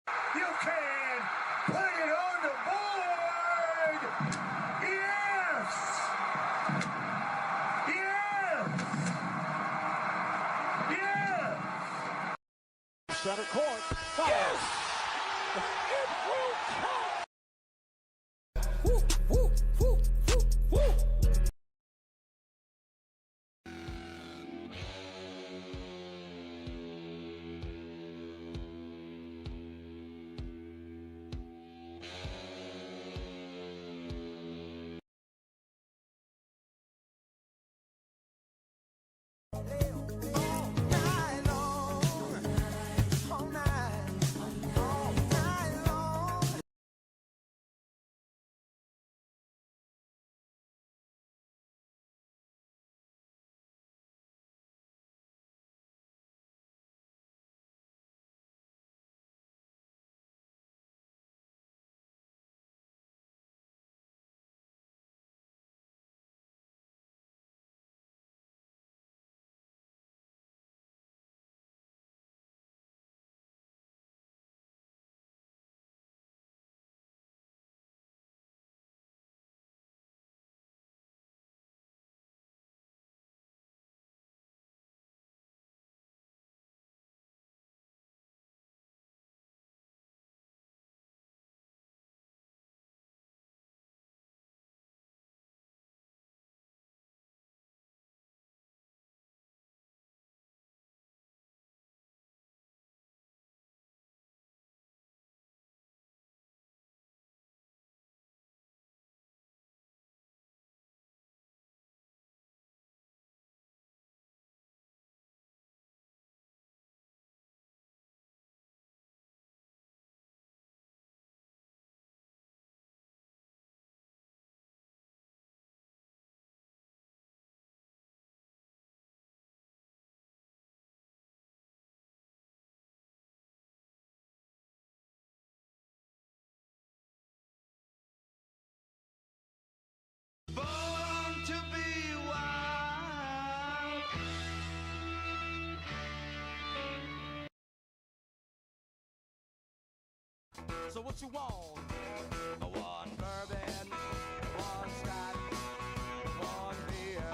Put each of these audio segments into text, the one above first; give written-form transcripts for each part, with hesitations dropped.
You can put it on the board. Yes. Yes. Yes. Center court. Yes. It will count. Woo, woo, woo, woo, woo. Born to be wild. So what you want? One bourbon, one scotch, one beer.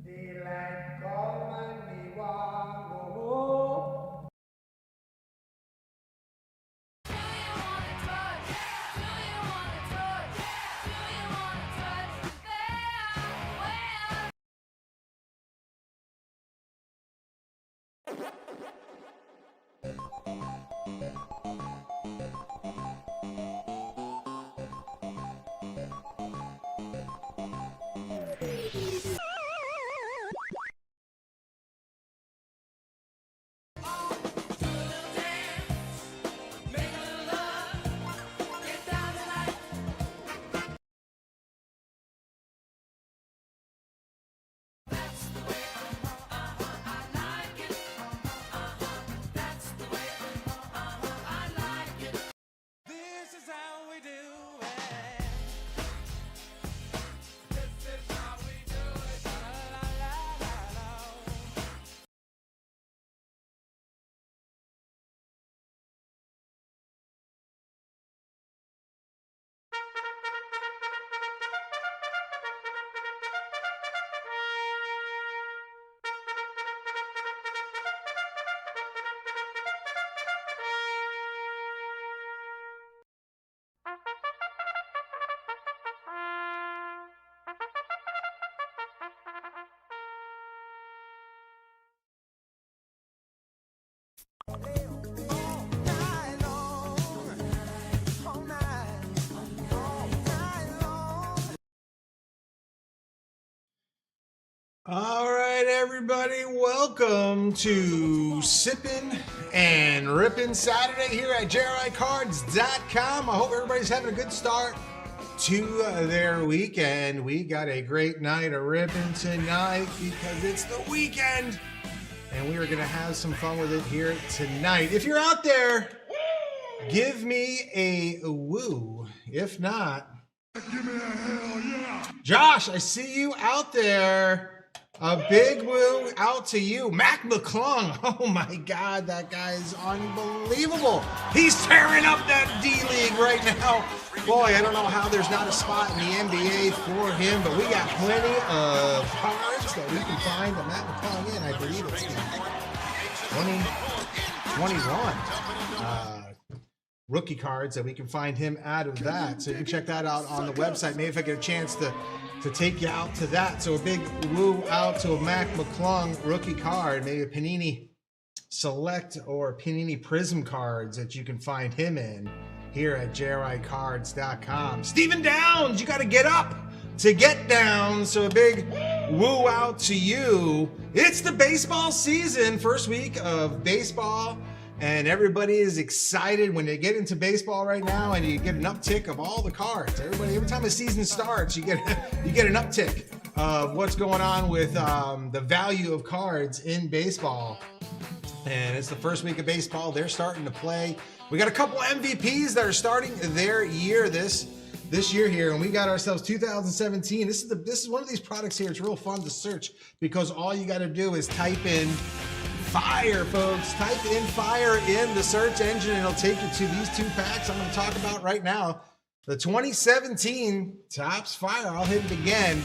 Daylight come and me want go home. This is how we do it. This is how we do it. La, la, la, la. All right, everybody, welcome to Sippin' And ripping Saturday here at JRICards.com. I hope everybody's having a good start to their weekend. We got a great night of ripping tonight because it's the weekend. And we are going to have some fun with it here tonight. If you're out there, give me a woo. If not, Give me a hell yeah. Josh, I see you out there. A big woo out to you. Mac McClung. Oh my God, that guy is unbelievable. He's tearing up that D-League right now. Boy, I don't know how there's not a spot in the NBA for him, but we got plenty of cards that we can find that Mac McClung in. I believe it's the 2021 rookie cards that we can find him out of that. So you can check that out on the website. Maybe if I get a chance to take you out to that. So a big woo out to a Mac McClung rookie card, maybe a Panini Select or Panini Prism cards that you can find him in here at JRICards.com. Stephen Downs, you got to get up to get down. So a big woo out to you. It's the baseball season, first week of baseball. And everybody is excited when they get into baseball right now, and you get an uptick of all the cards. Every time the season starts, you get an uptick of what's going on with the value of cards in baseball. And it's the first week of baseball. They're starting to play. We got a couple MVPs that are starting their year this year here, and we got ourselves 2017. This is one of these products here. It's real fun to search because all you got to do is type in fire, folks. Type in fire in the search engine and it'll take you to these two packs I'm going to talk about right now. The 2017 Topps Fire, I'll hit it again.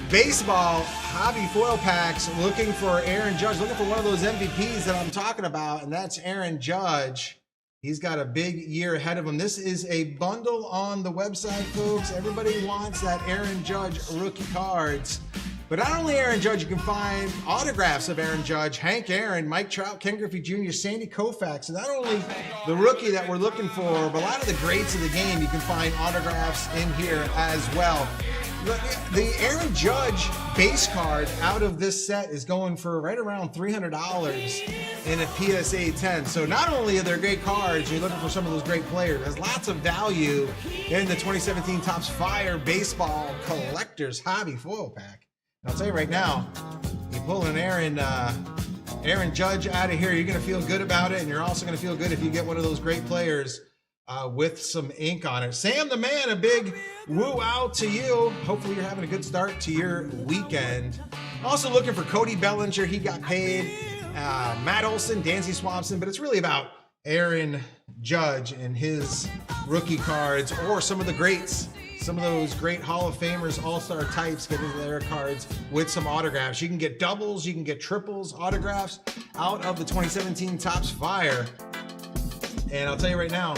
Baseball hobby foil packs, looking for Aaron Judge, looking for one of those MVPs that I'm talking about, and that's Aaron Judge. He's got a big year ahead of him. This is a bundle on the website, folks. Everybody wants that Aaron Judge rookie cards. But not only Aaron Judge, you can find autographs of Aaron Judge, Hank Aaron, Mike Trout, Ken Griffey Jr., Sandy Koufax. And not only the rookie that we're looking for, but a lot of the greats of the game, you can find autographs in here as well. The Aaron Judge base card out of this set is going for right around $300 in a PSA 10. So not only are there great cards, you're looking for some of those great players. There's lots of value in the 2017 Topps Fire Baseball Collector's Hobby Foil Pack. I'll tell you right now, you pull an Aaron Judge out of here, you're going to feel good about it, and you're also going to feel good if you get one of those great players with some ink on it. Sam the Man, a big woo out to you. Hopefully you're having a good start to your weekend. Also looking for Cody Bellinger. He got paid. Matt Olson, Dansby Swanson, but it's really about Aaron Judge and his rookie cards, or some of the greats. Some of those great Hall of Famers, all-star types getting their cards with some autographs. You can get doubles, you can get triples, autographs out of the 2017 Topps Fire. And I'll tell you right now,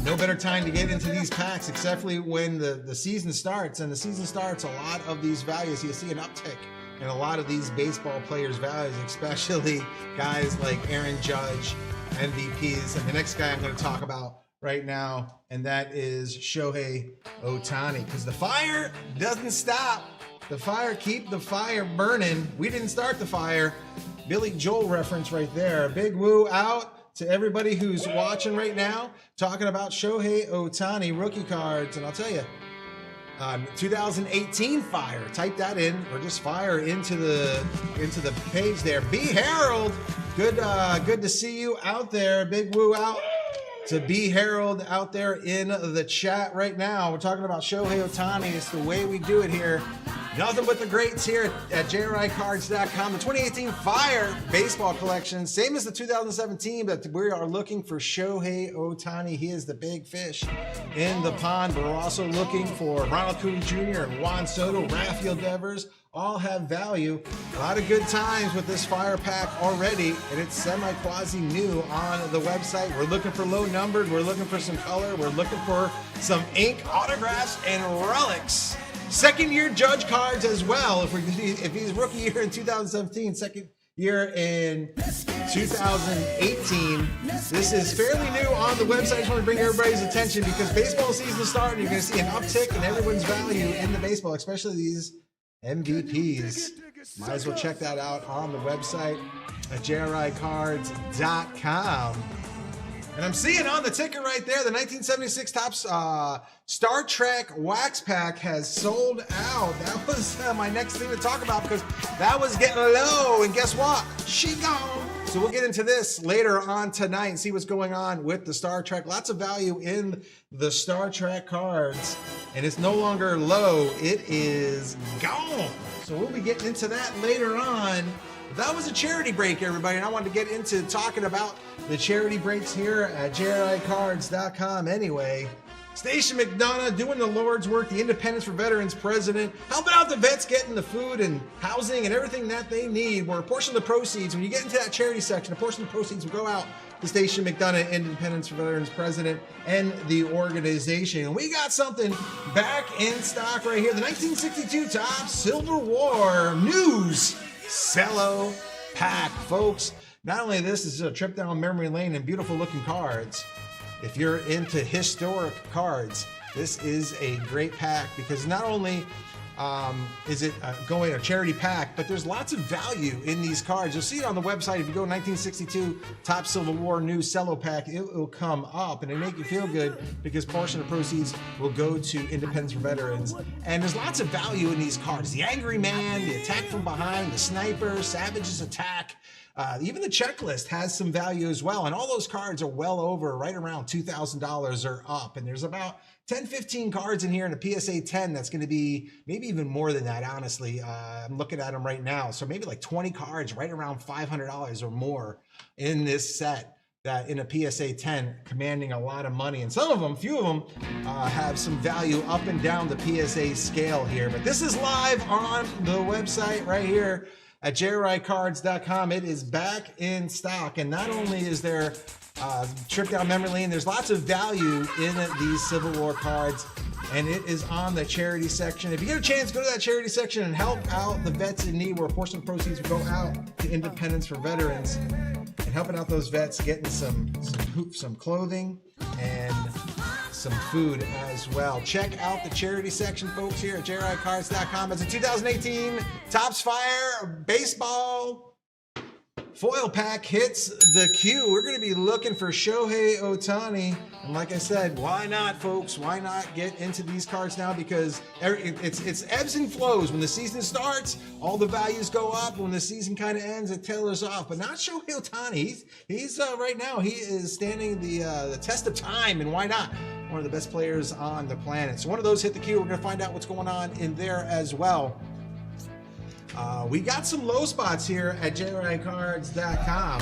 no better time to get into these packs except for when the season starts. And the season starts, a lot of these values, you'll see an uptick in a lot of these baseball players' values, especially guys like Aaron Judge, MVPs. And the next guy I'm going to talk about right now, and that is Shohei Ohtani, because the fire doesn't stop. The fire, keep the fire burning. We didn't start the fire. Billy Joel reference right there. A big woo out to everybody who's watching right now, talking about Shohei Ohtani rookie cards. And I'll tell you, 2018 fire, type that in, or just fire into the page there. B Harold, good to see you out there. Big woo out to B Harold out there in the chat right now. We're talking about Shohei Ohtani. It's the way we do it here. Nothing but the greats here at JRICards.com. The 2018 Fire Baseball Collection, same as the 2017, but we are looking for Shohei Ohtani. He is the big fish in the pond, but we're also looking for Ronald Acuña Jr. and Juan Soto, Rafael Devers. All have value. A lot of good times with this fire pack already, and it's semi-quasi new on the website. We're looking for low numbered, we're looking for some color, we're looking for some ink, autographs, and relics. Second year Judge cards as well. If he's rookie year in 2017, second year in 2018. This is fairly new on the website. I just want to bring everybody's attention because baseball season is starting. You're going to see an uptick in everyone's value in the baseball, especially these MVPs. Might as well check that out on the website at JRICards.com. And I'm seeing on the ticker right there, the 1976 Topps Star Trek Wax Pack has sold out. That was my next thing to talk about because that was getting low. And guess what? She gone. So we'll get into this later on tonight and see what's going on with the Star Trek. Lots of value in the Star Trek cards. And it's no longer low. It is gone. So we'll be getting into that later on. That was a charity break, everybody, and I wanted to get into talking about the charity breaks here at JRICards.com anyway. Station McDonough doing the Lord's work, the Independence for Veterans president, helping out the vets getting the food and housing and everything that they need, where a portion of the proceeds, when you get into that charity section, a portion of the proceeds will go out to Station McDonough, Independence for Veterans president, and the organization. And we got something back in stock right here, the 1962 Topps Civil War News Cello Pack, folks. Not only this is a trip down memory lane and beautiful looking cards. If you're into historic cards, this is a great pack because not only is it going a charity pack, but there's lots of value in these cards. You'll see it on the website. If you go 1962 Topps Civil War New Cello Pack, it will come up and it make you feel good because portion of proceeds will go to Independence for Veterans. And there's lots of value in these cards. The Angry Man, the Attack from Behind, the Sniper, Savage's Attack. Even the checklist has some value as well. And all those cards are well over right around $2,000 or up. And there's about 10, 15 cards in here in a PSA 10 that's going to be maybe even more than that, honestly. I'm looking at them right now. So maybe like 20 cards right around $500 or more in this set that in a PSA 10 commanding a lot of money. And some of them, few of them, have some value up and down the PSA scale here. But this is live on the website right here at JRICards.com. It is back in stock. And not only is there trip down memory lane, there's lots of value in these Civil War cards. And it is on the charity section. If you get a chance, go to that charity section and help out the vets in need, where a portion of proceeds will go out to Independence for Veterans and helping out those vets, getting some clothing and some food as well. Check out the charity section, folks, here at JRICards.com. It's a 2018 Topps Fire Baseball Foil Pack hits the queue. We're going to be looking for Shohei Ohtani. And like I said, why not, folks? Why not get into these cards now? Because it's ebbs and flows. When the season starts, all the values go up. When the season kind of ends, it tailors off. But not Shohei Ohtani. He's right now, he is standing the test of time. And why not? One of the best players on the planet. So one of those hit the queue. We're going to find out what's going on in there as well. We got some low spots here at JRICards.com.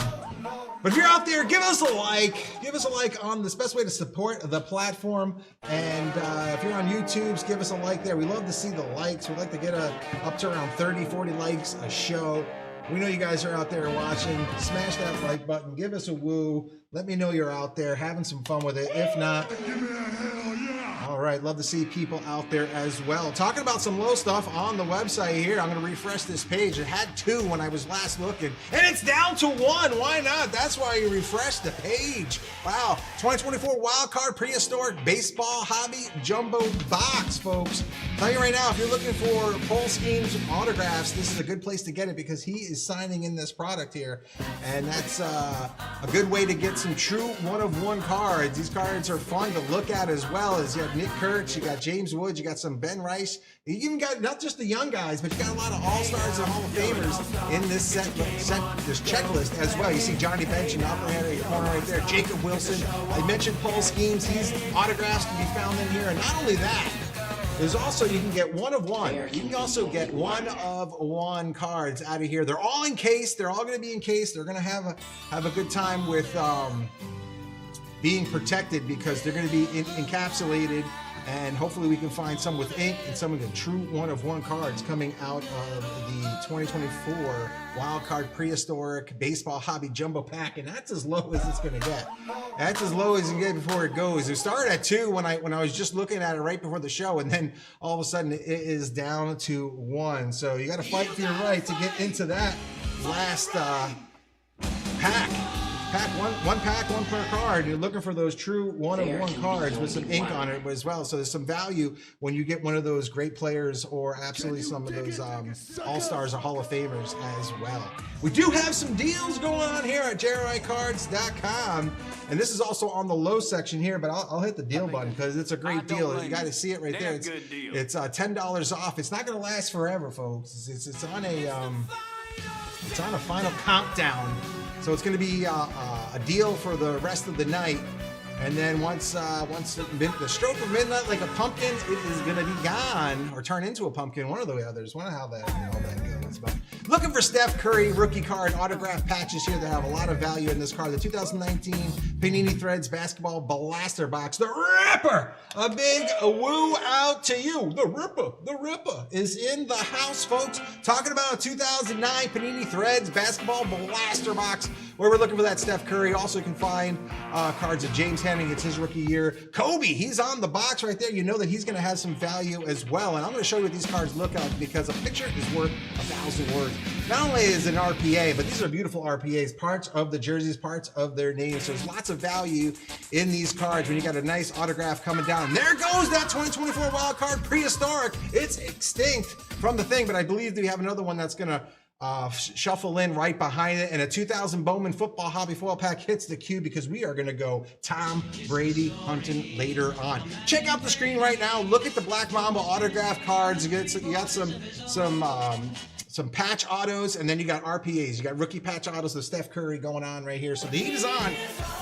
But if you're out there, give us a like. Give us a like on this, best way to support the platform. And if you're on YouTube, give us a like there. We love to see the likes. We'd like to get up to around 30, 40 likes a show. We know you guys are out there watching. Smash that like button. Give us a woo. Let me know you're out there having some fun with it. If not, Give me a hell yeah! all right, love to see people out there as well. Talking about some low stuff on the website here. I'm going to refresh this page. It had 2 when I was last looking, and it's down to 1. Why not? That's why you refresh the page. Wow, 2024 Wild Card Prehistoric Baseball Hobby Jumbo Box, folks. I'll tell you right now, if you're looking for Paul Scheme's autographs, this is a good place to get it because he is signing in this product here, and that's a good way to get some true one-of-one cards. These cards are fun to look at as well. As you have Nick Kurtz, you got James Woods, you got some Ben Rice. You even got not just the young guys, but you got a lot of all-stars and Hall of Famers in this this checklist as well. You see Johnny Bench in the upper hand corner right there, Jacob Wilson. I mentioned Paul Schemes. He's autographs to be found in here. And not only that, there's also, you can get one of one. You can also get one of one cards out of here. They're all encased. They're all going to be encased. They're going to have a good time with being protected because they're going to be encapsulated. And hopefully we can find some with ink and some of the true one-of-one cards coming out of the 2024 Wild Card Prehistoric Baseball Hobby Jumbo Pack. And that's as low as it's going to get. That's as low as you get before it goes. It started at 2 when I was just looking at it right before the show. And then all of a sudden it is down to 1. So you got to fight for your right to get into that last pack. one pack, one per card. You're looking for those true one-of-one cards with some ink on it as well. So there's some value when you get one of those great players or absolutely some of those all-stars or Hall of Famers as well. We do have some deals going on here at JRICards.com. And this is also on the low section here, but I'll hit the deal button because it's a great deal. You got to see it right there. It's $10 off. It's not going to last forever, folks. It's on a final countdown. So it's going to be a deal for the rest of the night. And then once the stroke of midnight, like a pumpkin, it is going to be gone or turn into a pumpkin. One of the others. Wonder how that goes. But looking for Steph Curry rookie card autograph patches here that have a lot of value in this card. The 2019 Panini Threads basketball blaster box. The Ripper. A big woo out to you. The Ripper is in the house, folks. Talking about a 2009 Panini Threads basketball blaster box where we're looking for that Steph Curry. Also, you can find cards of James Henning. It's his rookie year. Kobe, he's on the box right there. You know that he's going to have some value as well. And I'm going to show you what these cards look like because a picture is worth 1,000 words. Not only is it an RPA, but these are beautiful RPAs, parts of the jerseys, parts of their names. So there's lots of value in these cards when you got a nice autograph coming down. There goes that 2024 wild card Prehistoric. It's extinct from the thing, but I believe we have another one that's going to shuffle in right behind it, and a 2000 Bowman football hobby foil pack hits the queue because we are going to go Tom Brady hunting later on. Check out the screen right now. Look at the Black Mamba autograph cards. You got some patch autos, and then you got RPAs. You got rookie patch autos of Steph Curry going on right here. So the heat is on.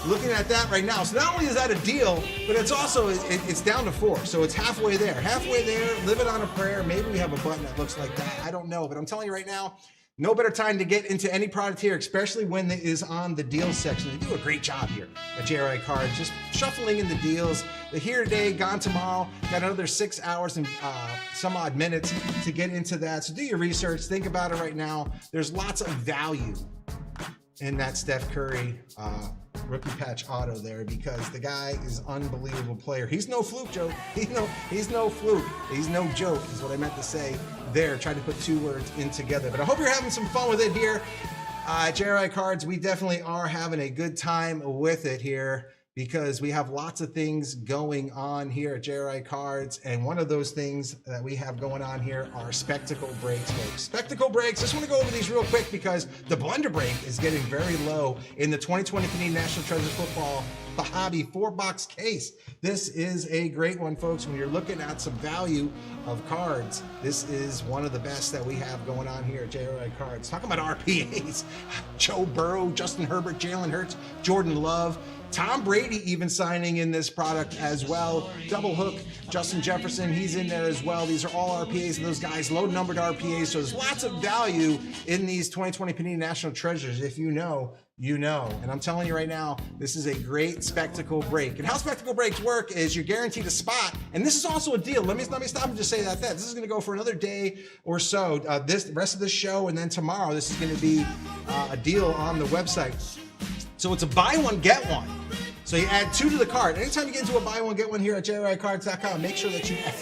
Looking at that right now. So not only is that a deal, but it's also it's down to 4. So it's halfway there. Halfway there. Living on a prayer. Maybe we have a button that looks like that. I don't know, but I'm telling you right now. No better time to get into any product here, especially when it is on the deals section. They do a great job here at JRI Cards, just shuffling in the deals. They're here today, gone tomorrow. Got another 6 hours and some odd minutes to get into that. So do your research. Think about it right now. There's lots of value in that Steph Curry rookie patch auto there because the guy is an unbelievable player. He's no fluke, Joe. He's no fluke. He's no joke is what I meant to say there. Trying to put 2 words in together. But I hope you're having some fun with it here at JRI Cards. We definitely are having a good time with it here because we have lots of things going on here at JRI Cards. And one of those things that we have going on here are spectacle breaks, folks. Spectacle breaks. Just want to go over these real quick because the blender break is getting very low in the 2020 Panini National Treasures Football the Hobby 4-box case. This is a great one, folks. When you're looking at some value of cards, this is one of the best that we have going on here at JRI Cards. Talking about RPAs, Joe Burrow, Justin Herbert, Jalen Hurts, Jordan Love, Tom Brady even signing in this product as well. Double hook, Justin Jefferson, he's in there as well. These are all RPAs, and those guys low numbered RPAs. So there's lots of value in these 2020 Panini National Treasures. If you know, you know. And I'm telling you right now, this is a great spectacle break. And how spectacle breaks work is you're guaranteed a spot. And this is also a deal. Let me stop and just say that. This is going to go for another day or so. The rest of the show, and then tomorrow, this is going to be a deal on the website. So it's a buy one, get one. So you add 2 to the card. Anytime you get into a buy one, get one here at JRICards.com, make sure that you add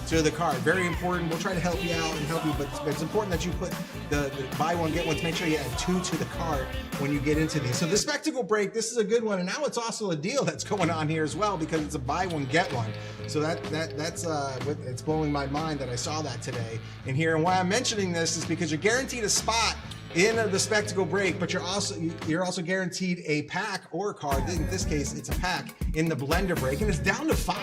2 to the card. Very important. We'll try to help you out and help you, but it's important that you put the buy one, get one to make sure you add 2 to the card when you get into these. So the spectacle break, this is a good one. And now it's also a deal that's going on here as well because it's a buy one, get one. So that's it's blowing my mind that I saw that today in here. And why I'm mentioning this is because you're guaranteed a spot in the spectacle break, but you're also guaranteed a pack or a card. In this case, it's a pack in the blender break, and it's down to 5.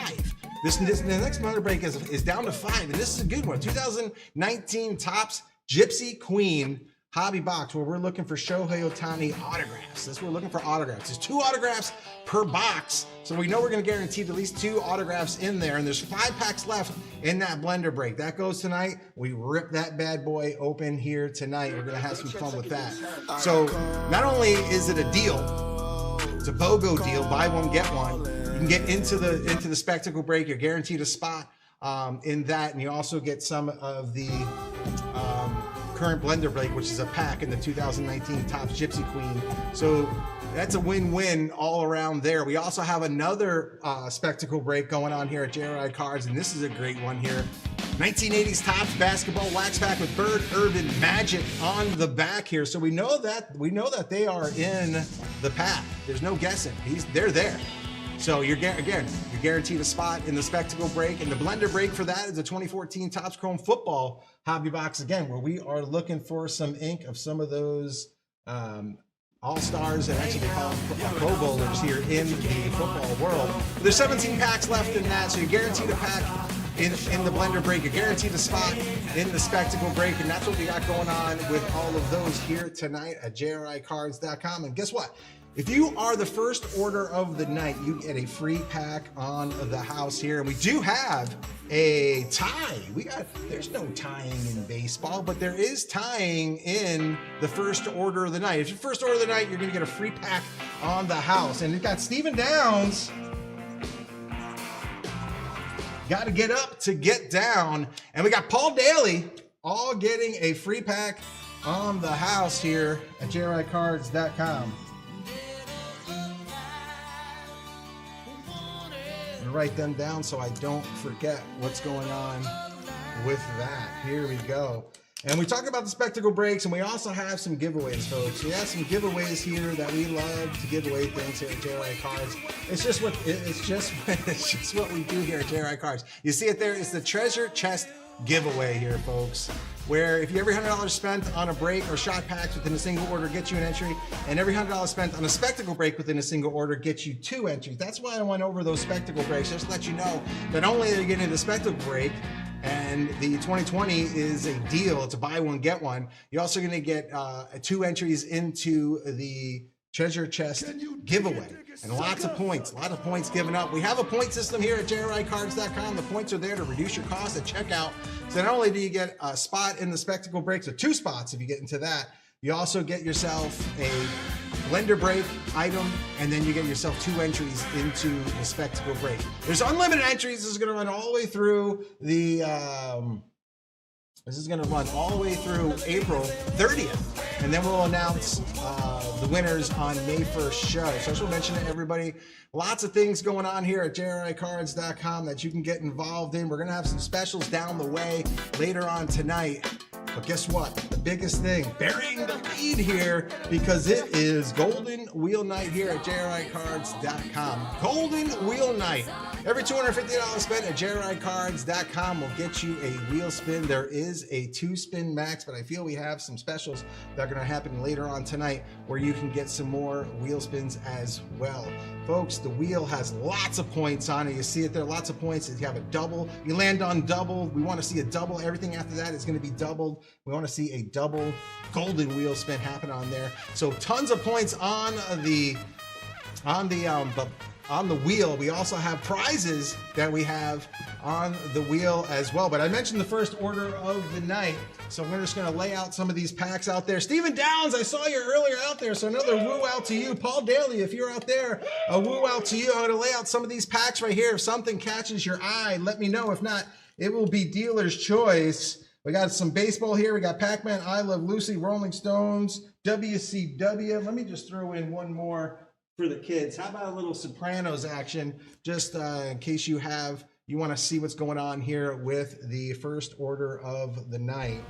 The next blender break is down to 5, and this is a good one. 2019 Topps Gypsy Queen hobby box where we're looking for Shohei Ohtani autographs. We're looking for autographs. There's 2 autographs per box, so we know we're going to guarantee at least 2 autographs in there, and there's 5 packs left in that blender break. That goes tonight. We rip that bad boy open here tonight. We're going to have some fun with that. So not only is it a deal, it's a BOGO deal, buy one, get one. You can get into the spectacle break. You're guaranteed a spot in that, and you also get some of the current blender break, which is a pack in the 2019 Topps Gypsy Queen. So that's a win-win all around there. We also have another spectacle break going on here at JRI Cards, and this is a great one here. 1980s Topps basketball wax pack with Bird Urban Magic on the back here. So we know that they are in the pack. There's no guessing. They're there. So you're guaranteed a spot in the spectacle break, and the blender break for that is the 2014 Topps Chrome Football Hobby Box again, where we are looking for some ink of some of those all-stars and actually they call them Pro Bowlers here in the football world. There's 17 packs left in that, so you're guaranteed a pack in the blender break. You're guaranteed a spot in the spectacle break, and that's what we got going on with all of those here tonight at JRICards.com. And guess what? If you are the first order of the night, you get a free pack on the house here. And we do have a tie. There's no tying in baseball, but there is tying in the first order of the night. If you're first order of the night, you're gonna get a free pack on the house. And it's got Stephen Downs. Got to get up to get down. And we got Paul Daly all getting a free pack on the house here at JRICards.com. Write them down so I don't forget what's going on with that. Here we go. And we talk about the spectacle breaks, and we also have some giveaways, folks. We have some giveaways here that we love to give away things here at JRI Cards. It's just what we do here at JRI Cards. You see it there? It's the treasure chest giveaway here, folks, where if you every $100 spent on a break or shot packs within a single order gets you an entry, and every $100 spent on a spectacle break within a single order gets you 2 entries. That's why I went over those spectacle breaks, just to let you know that not only are you getting the spectacle break, and the 2020 is a deal, it's a buy one get one, you're also going to get 2 entries into the treasure chest giveaway, and lots of points given up. We have a point system here at JRICards.com. The points are there to reduce your cost at checkout. So not only do you get a spot in the spectacle breaks, or 2 spots if you get into that, you also get yourself a blender break item, and then you get yourself 2 entries into the spectacle break. There's unlimited entries. This is going to run all the way through the April 30th, and then we'll announce the winners on May 1st show. So I just want to mention to everybody, lots of things going on here at JRICards.com that you can get involved in. We're going to have some specials down the way later on tonight. But guess what? The biggest thing, burying the lead here, because it is Golden Wheel Night here at JRICards.com. Golden Wheel Night. Every $250 spent at JRICards.com will get you a wheel spin. There is a 2-spin max, but I feel we have some specials that are going to happen later on tonight where you can get some more wheel spins as well. Folks, the wheel has lots of points on it. You see it there, lots of points. If you have a double, you land on double. We want to see a double. Everything after that is going to be doubled. We want to see a double golden wheel spin happen on there. So tons of points on the wheel. We also have prizes that we have on the wheel as well. But I mentioned the first order of the night, so we're just going to lay out some of these packs out there. Stephen Downs, I saw you earlier out there, so another woo out to you. Paul Daly, if you're out there, a woo out to you. I'm going to lay out some of these packs right here. If something catches your eye, let me know. If not, it will be dealer's choice. We got some baseball here. We got Pac-Man, I Love Lucy, Rolling Stones, WCW. Let me just throw in one more for the kids. How about a little Sopranos action, just in case you want to see what's going on here with the first order of the night.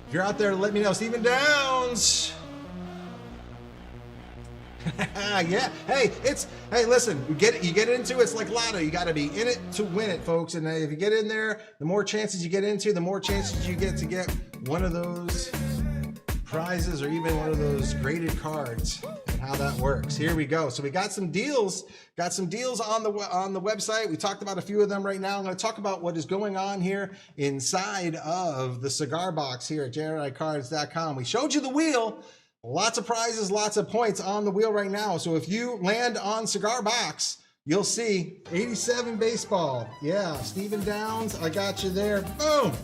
If you're out there, let me know. Stephen Downs. Yeah. Hey, listen, you get into it, it's like lotto. You got to be in it to win it, folks. And if you get in there, the more chances you get into, the more chances you get to get one of those prizes or even one of those graded cards, and how that works. Here we go. So we got some deals on the website. We talked about a few of them right now. I'm going to talk about what is going on here inside of the cigar box here at JRICards.com. We showed you the wheel. Lots of prizes, lots of points on the wheel right now. So if you land on cigar box, you'll see 87 baseball. Yeah, Stephen Downs, I got you there. Boom.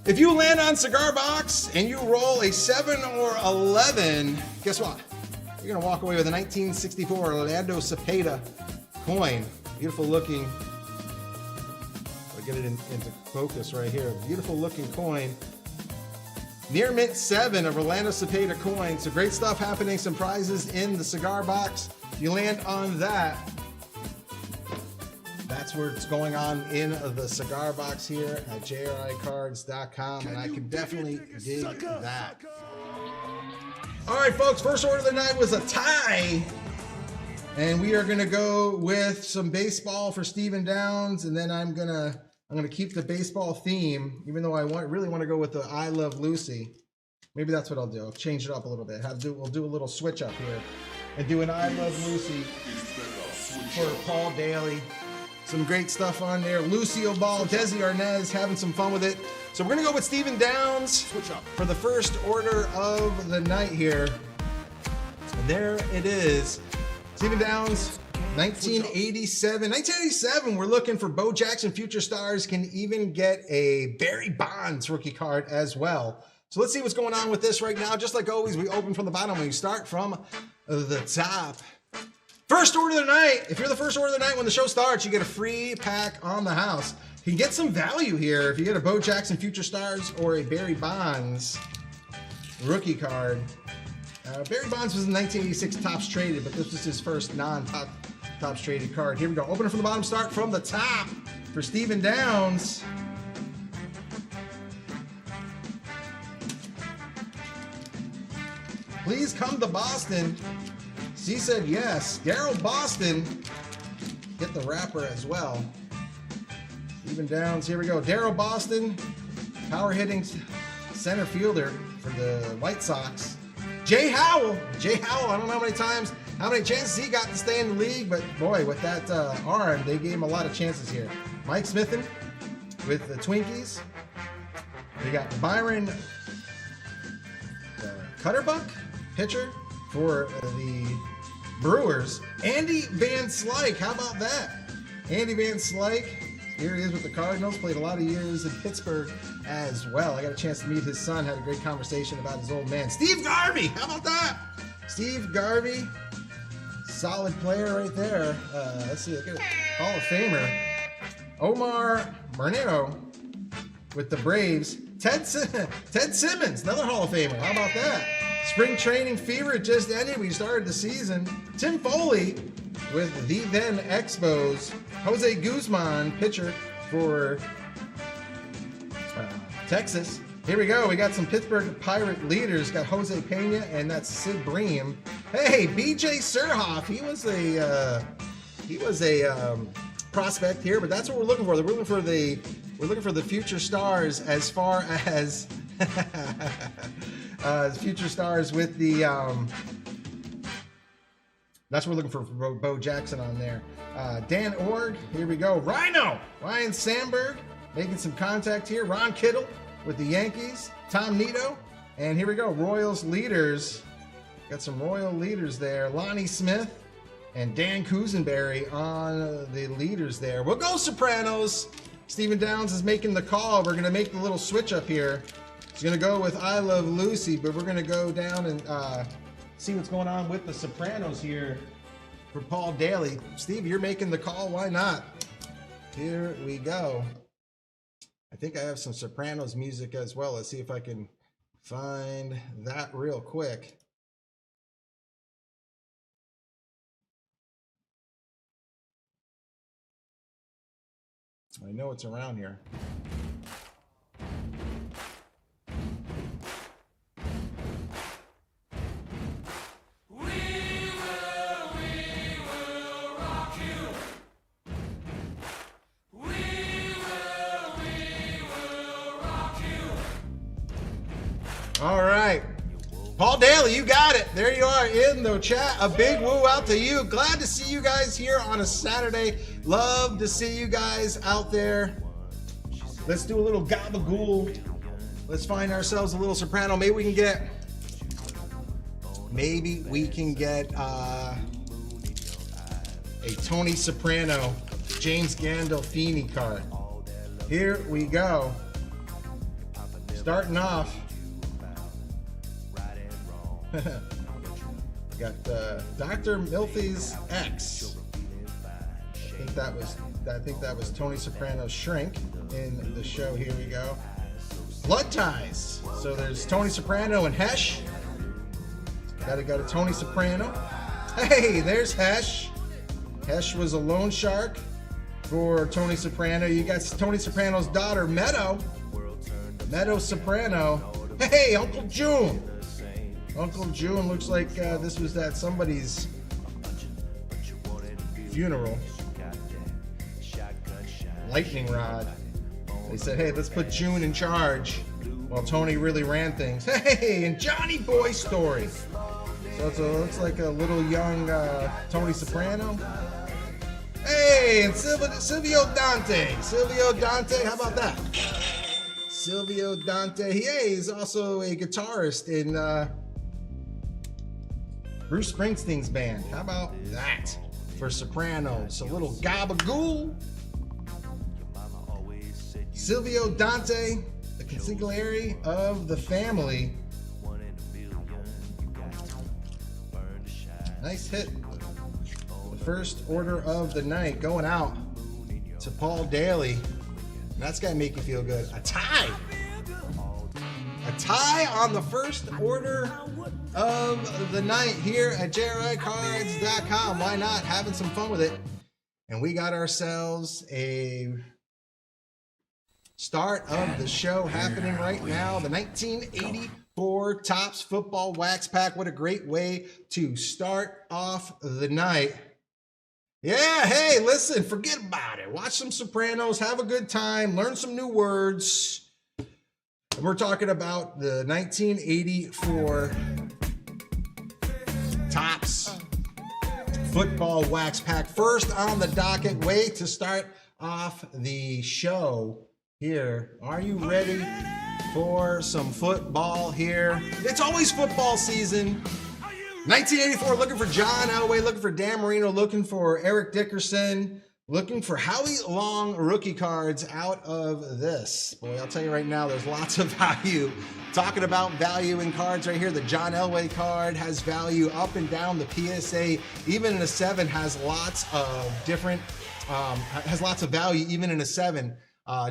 If you land on cigar box and you roll a 7 or 11, guess what? You're going to walk away with a 1964 Orlando Cepeda coin. Beautiful looking. I'll get it into focus right here. Beautiful looking coin. Near mint 7 of Orlando Cepeda coin. So great stuff happening. Some prizes in the cigar box. You land on that. That's where it's going on in the cigar box here at JRICards.com, and I can definitely dig that. All right, folks, first order of the night was a tie. And we are gonna go with some baseball for Stephen Downs, and then I'm gonna keep the baseball theme, even though I really want to go with the I Love Lucy. Maybe that's what I'll do. I'll change it up a little bit. We'll do a little switch up here and do an I Love Lucy for Paul Daly. Some great stuff on there. Lucio Ball, Desi Arnaz having some fun with it. So we're gonna go with Stephen Downs for the first order of the night here. And there it is. Stephen Downs, 1987. 1987, we're looking for Bo Jackson Future Stars. Can even get a Barry Bonds rookie card as well. So let's see what's going on with this right now. Just like always, we open from the bottom. We start from the top. First order of the night. If you're the first order of the night when the show starts, you get a free pack on the house. You can get some value here if you get a Bo Jackson Future Stars or a Barry Bonds rookie card. Barry Bonds was in 1986 Topps traded, but this was his first non-Topps traded card. Here we go. Open it from the bottom, start from the top for Stephen Downs. Please come to Boston. C said yes. Daryl Boston. Get the wrapper as well. Stephen Downs. Here we go. Daryl Boston. Power hitting center fielder for the White Sox. Jay Howell. Jay Howell. I don't know how many chances he got to stay in the league, but boy, with that arm, they gave him a lot of chances here. Mike Smithen with the Twinkies. We got Byron Cutterbuck, pitcher for the Brewers. Andy Van Slyke, how about that? Andy Van Slyke, here he is with the Cardinals, played a lot of years in Pittsburgh as well. I got a chance to meet his son, had a great conversation about his old man. Steve Garvey, how about that? Steve Garvey, solid player right there. Let's see, I got a Hall of Famer. Omar Marnero with the Braves. Ted Simmons, another Hall of Famer, how about that? Spring training fever just ended. We started the season. Tim Foley with the then Expos. Jose Guzman, pitcher for Texas. Here we go. We got some Pittsburgh Pirate leaders. Got Jose Pena and that's Sid Bream. Hey, B.J. Surhoff. He was a prospect here, but that's what we're looking for. We're looking for the future stars as far as. Future stars with the that's what we're looking for Bo Jackson on there. Dan Org, here we go. Ryan Sandberg making some contact here. Ron Kittle with the Yankees. Tom Nito, and here we go. Royals leaders, got some Royal leaders there. Lonnie Smith and Dan Cousenberry on the leaders there. We'll go Sopranos. Stephen Downs is making the call. We're gonna make the little switch up here. He's going to go with I Love Lucy, but we're going to go down and see what's going on with the Sopranos here for Paul Daly. Steve, you're making the call. Why not? Here we go. I think I have some Sopranos music as well. Let's see if I can find that real quick. I know it's around here. All right, Paul Daly, you got it. There you are in the chat. A big woo out to you. Glad to see you guys here on a Saturday. Love to see you guys out there. Let's do a little gabagool. Let's find ourselves a little soprano. Maybe we can get a Tony Soprano, James Gandolfini card. Here we go. Starting off. Got Dr. Milthy's ex. I think that was Tony Soprano's shrink in the show. Here we go. Blood ties. So there's Tony Soprano and Hesh. Got a Tony Soprano. Hey, there's Hesh. Hesh was a loan shark for Tony Soprano. You got Tony Soprano's daughter, Meadow Soprano. Hey, Uncle June. Uncle June looks like this was at somebody's funeral. Lightning rod. They said, hey, let's put June in charge while Tony really ran things. Hey, and Johnny Boy story. So it looks like a little young Tony Soprano. Hey, and Silvio Dante. Silvio Dante, how about that? Silvio Dante. Hey, he's also a guitarist in Bruce Springsteen's band. How about that for Sopranos? A little gabagool. Silvio Dante, the consigliere of the family. Nice hit. The first order of the night going out to Paul Daly. That's got to make you feel good. A tie. A tie on the first order of the night here at JRICards.com. Why not? Having some fun with it. And we got ourselves a start of the show happening right now. The 1984 Topps Football Wax Pack. What a great way to start off the night. Yeah, hey, listen, forget about it. Watch some Sopranos, have a good time, learn some new words. And we're talking about the 1984 Topps Football Wax Pack. First on the docket, way to start off the show here. Are you ready for some football here? It's always football season. 1984, looking for John Elway, looking for Dan Marino, looking for Eric Dickerson, looking for Howie Long rookie cards out of this. Boy, I'll tell you right now, there's lots of value. Talking about value in cards right here. The John Elway card has value up and down. The PSA, even in a 7, has lots of different, has lots of value, even in a 7.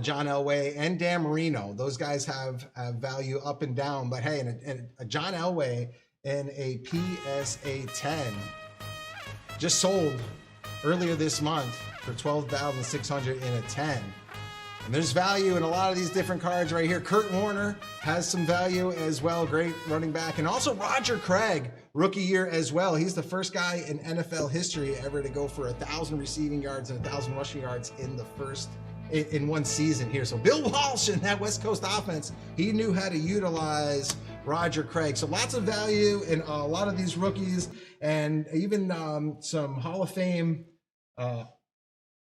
John Elway and Dan Marino, those guys have value up and down. But hey, and a John Elway and a PSA 10 just sold earlier this month for $12,600 in a 10. And there's value in a lot of these different cards right here. Kurt Warner has some value as well. Great running back. And also Roger Craig, rookie year as well. He's the first guy in NFL history ever to go for 1,000 receiving yards and 1,000 rushing yards in one season here. So Bill Walsh in that West Coast offense, he knew how to utilize Roger Craig. So lots of value in a lot of these rookies, and even some Hall of Fame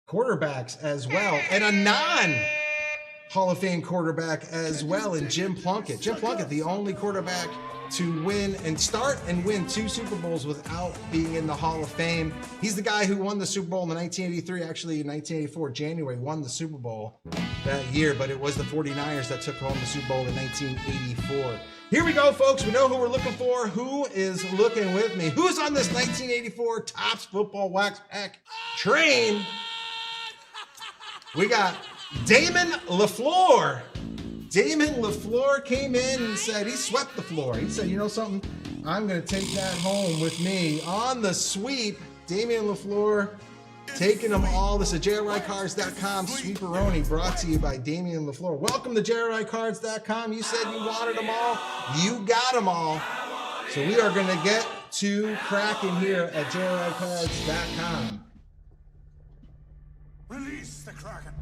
quarterbacks as well, and a non-Hall of Fame quarterback as well in Jim Plunkett. Jim Plunkett, the only quarterback to win and start and win 2 Super Bowls without being in the Hall of Fame. He's the guy who won the Super Bowl in 1983. Actually, in 1984, January, won the Super Bowl that year, but it was the 49ers that took home the Super Bowl in 1984. Here we go, folks. We know who we're looking for. Who is looking with me? Who's on this 1984 Topps Football Wax Pack train? We got Damon LaFleur. Damon LaFleur came in and said, he swept the floor. He said, you know something? I'm going to take that home with me on the sweep. Damon LaFleur taking them all. This is JRICards.com Sweeperoni, brought to you by Damien LaFleur. Welcome to JRICards.com. You said you wanted them all. You got them all. So we are going to get to cracking here at JRICards.com. Release the Kraken.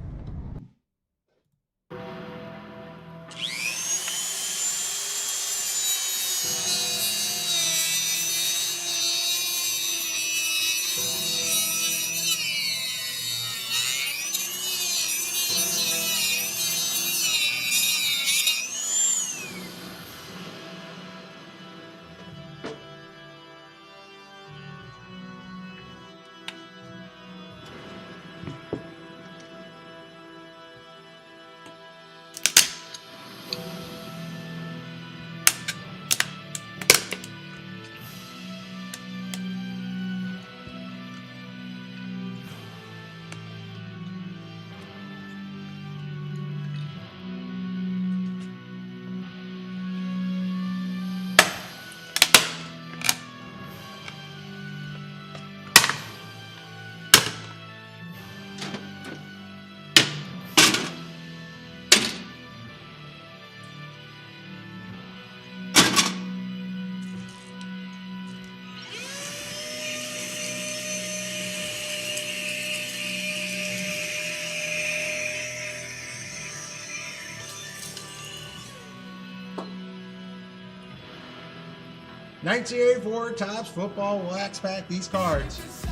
1984 Topps Football Wax Pack. These cards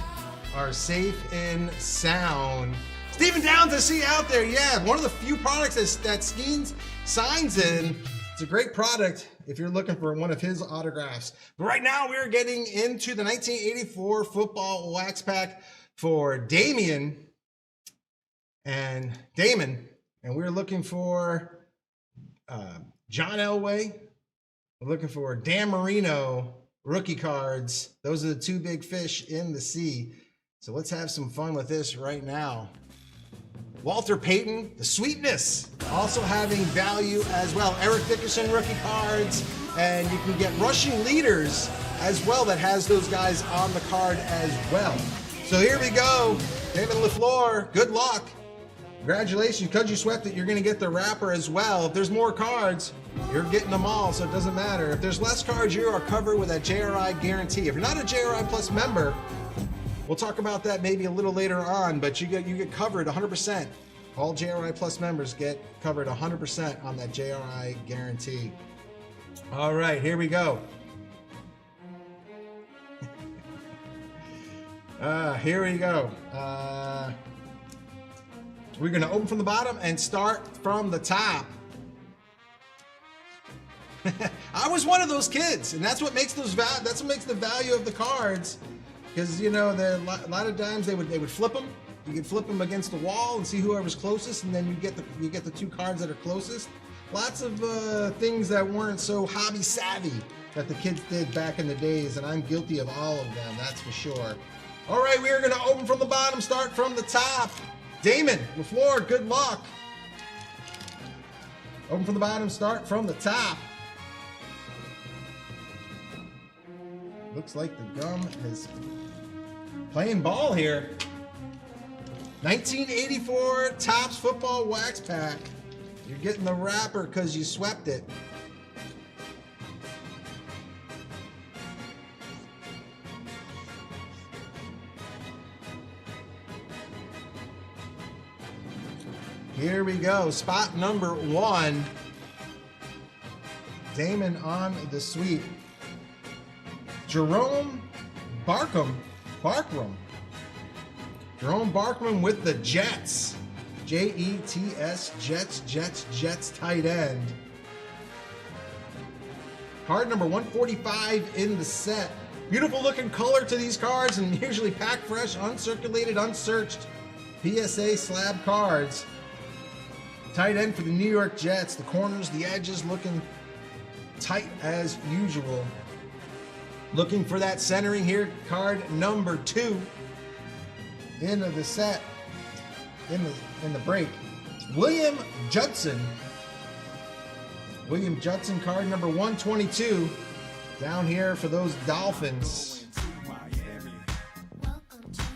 are safe and sound. Stephen Downs, I see out there. Yeah, one of the few products that Skeens signs in. It's a great product if you're looking for one of his autographs. But right now we're getting into the 1984 Football Wax Pack for Damon. And we're looking for John Elway. We're looking for Dan Marino rookie cards. Those are the two big fish in the sea. So let's have some fun with this right now. Walter Payton, the sweetness, also having value as well. Eric Dickerson rookie cards, and you can get rushing leaders as well that has those guys on the card as well. So here we go. David LaFleur, good luck. Congratulations, because you swept it, you're going to get the wrapper as well. If there's more cards, you're getting them all, so it doesn't matter. If there's less cards, you are covered with that JRI guarantee. If you're not a JRI Plus member, we'll talk about that maybe a little later on, but you get covered 100%. All JRI Plus members get covered 100% on that JRI guarantee. All right, here we go. Here we go. We're going to open from the bottom and start from the top. I was one of those kids, and that's what makes that's what makes the value of the cards. Because you know, a lot of times they would flip them. You could flip them against the wall and see whoever's closest, and then you get the two cards that are closest. Lots of things that weren't so hobby savvy that the kids did back in the days, and I'm guilty of all of them. That's for sure. All right, we are going to open from the bottom, start from the top. Damon LaFleur, good luck. Open from the bottom, start from the top. Looks like the gum is playing ball here. 1984 Topps Football Wax Pack. You're getting the wrapper because you swept it. Here we go. Spot number 1. Damon on the sweep. Jerome Barkman. Jerome Barkman with the Jets. Jets, Jets, tight end. Card number 145 in the set. Beautiful looking color to these cards, and usually packed fresh, uncirculated, unsearched PSA slab cards. Tight end for the New York Jets. The corners, the edges looking tight as usual. Looking for that centering here. Card number 2 in the set, in the break. William Judson. William Judson, card number 122. Down here for those Dolphins.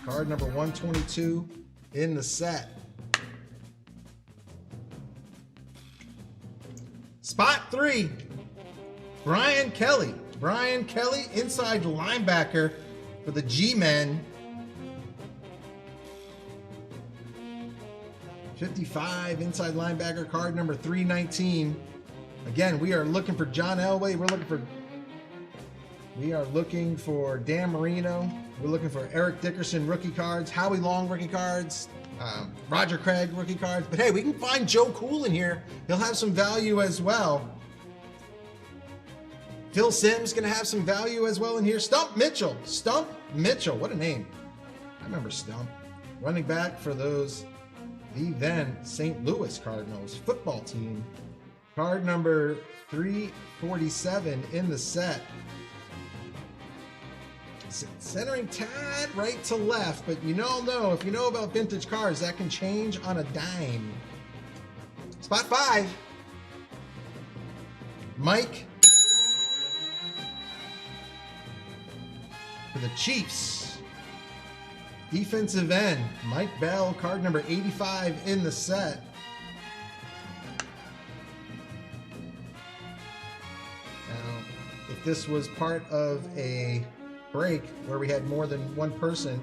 Card number 122 in the set. Spot 3, Brian Kelly. Brian Kelly, inside linebacker for the G-Men. 55, inside linebacker, card number 319. Again, we are looking for John Elway. We are looking for Dan Marino. We're looking for Eric Dickerson rookie cards, Howie Long rookie cards, Roger Craig rookie cards. But hey, we can find Joe Cool in here. He'll have some value as well. Phil Simms gonna have some value as well in here. Stump Mitchell, what a name. I remember Stump. Running back for the then St. Louis Cardinals football team. Card number 347 in the set. Centering tad right to left, but you all know, if you know about vintage cards, that can change on a dime. Spot 5, Mike for the Chiefs. Defensive end, Mike Bell, card number 85 in the set. Now, if this was part of a break where we had more than one person,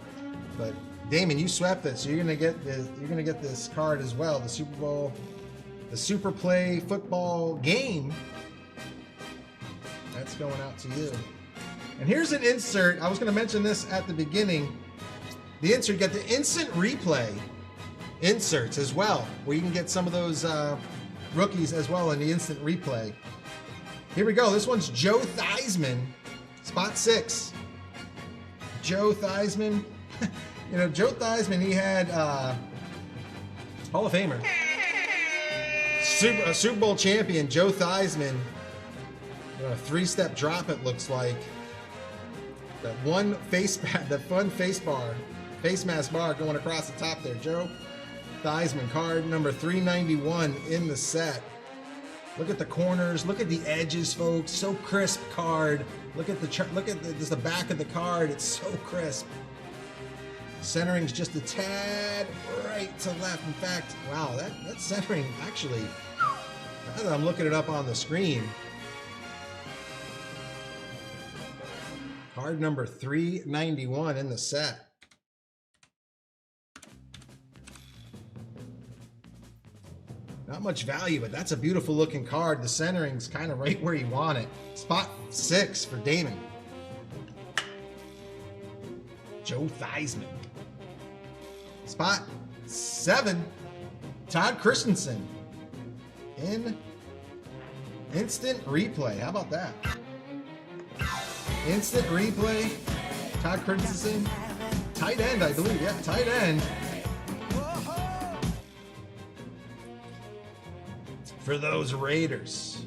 but Damon, you swept it, so you're gonna get this card as well. The Super Bowl, the Super Play football game. That's going out to you. And here's an insert. I was going to mention this at the beginning. The insert, you got the instant replay inserts as well, where you can get some of those rookies as well in the instant replay. Here we go. This one's Joe Theismann, spot 6. Joe Theismann. You know, Joe Theismann, he had Hall of Famer, Super Bowl champion Joe Theismann. You know, a 3-step drop, it looks like. That one that fun face mask bar going across the top there. Joe Theismann, card number 391 in the set. Look at the corners, look at the edges, folks. So crisp card. Look at the back of the card. It's so crisp. Centering's just a tad right to left. In fact, wow, that centering actually, now that I'm looking it up on the screen, card number 391 in the set. Not much value, but that's a beautiful looking card. The centering's kind of right where you want it. Spot 6 for Damon. Joe Theismann. Spot 7, Todd Christensen. In instant replay. How about that? Instant replay. Todd Christensen. Tight end, I believe. Yeah, tight end. For those Raiders.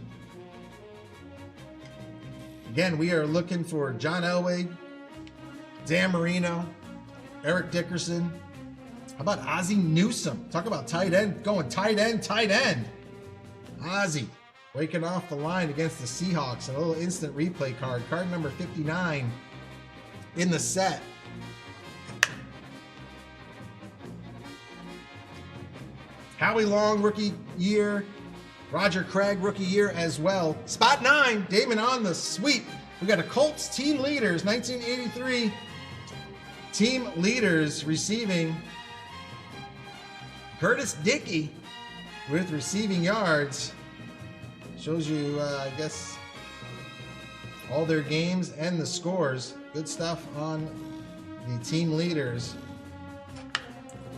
Again, we are looking for John Elway, Dan Marino, Eric Dickerson. How about Ozzie Newsome? Talk about tight end, going tight end. Ozzie waking off the line against the Seahawks. A little instant replay card. Card number 59 in the set. Howie Long, rookie year. Roger Craig, rookie year as well. Spot 9, Damon on the sweep. We got a Colts team leaders, 1983 team leaders receiving Curtis Dickey with receiving yards. Shows you, I guess, all their games and the scores. Good stuff on the team leaders.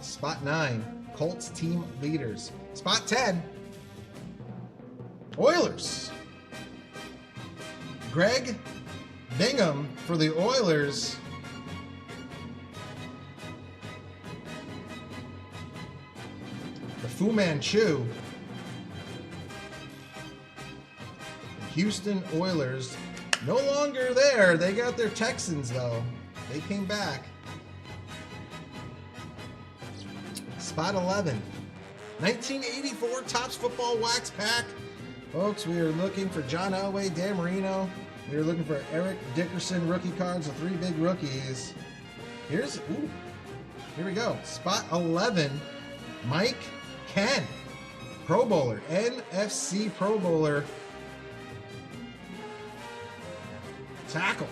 Spot 9, Colts team leaders. Spot 10, Oilers. Greg Bingham for the Oilers. The Fu Manchu. The Houston Oilers. No longer there. They got their Texans, though. They came back. Spot 11. 1984 Topps Football Wax Pack. Folks, we are looking for John Elway, Dan Marino. We are looking for Eric Dickerson rookie cards, the 3 big rookies. Here we go. Spot 11, Mike Ken, Pro Bowler, NFC Pro Bowler. Tackle.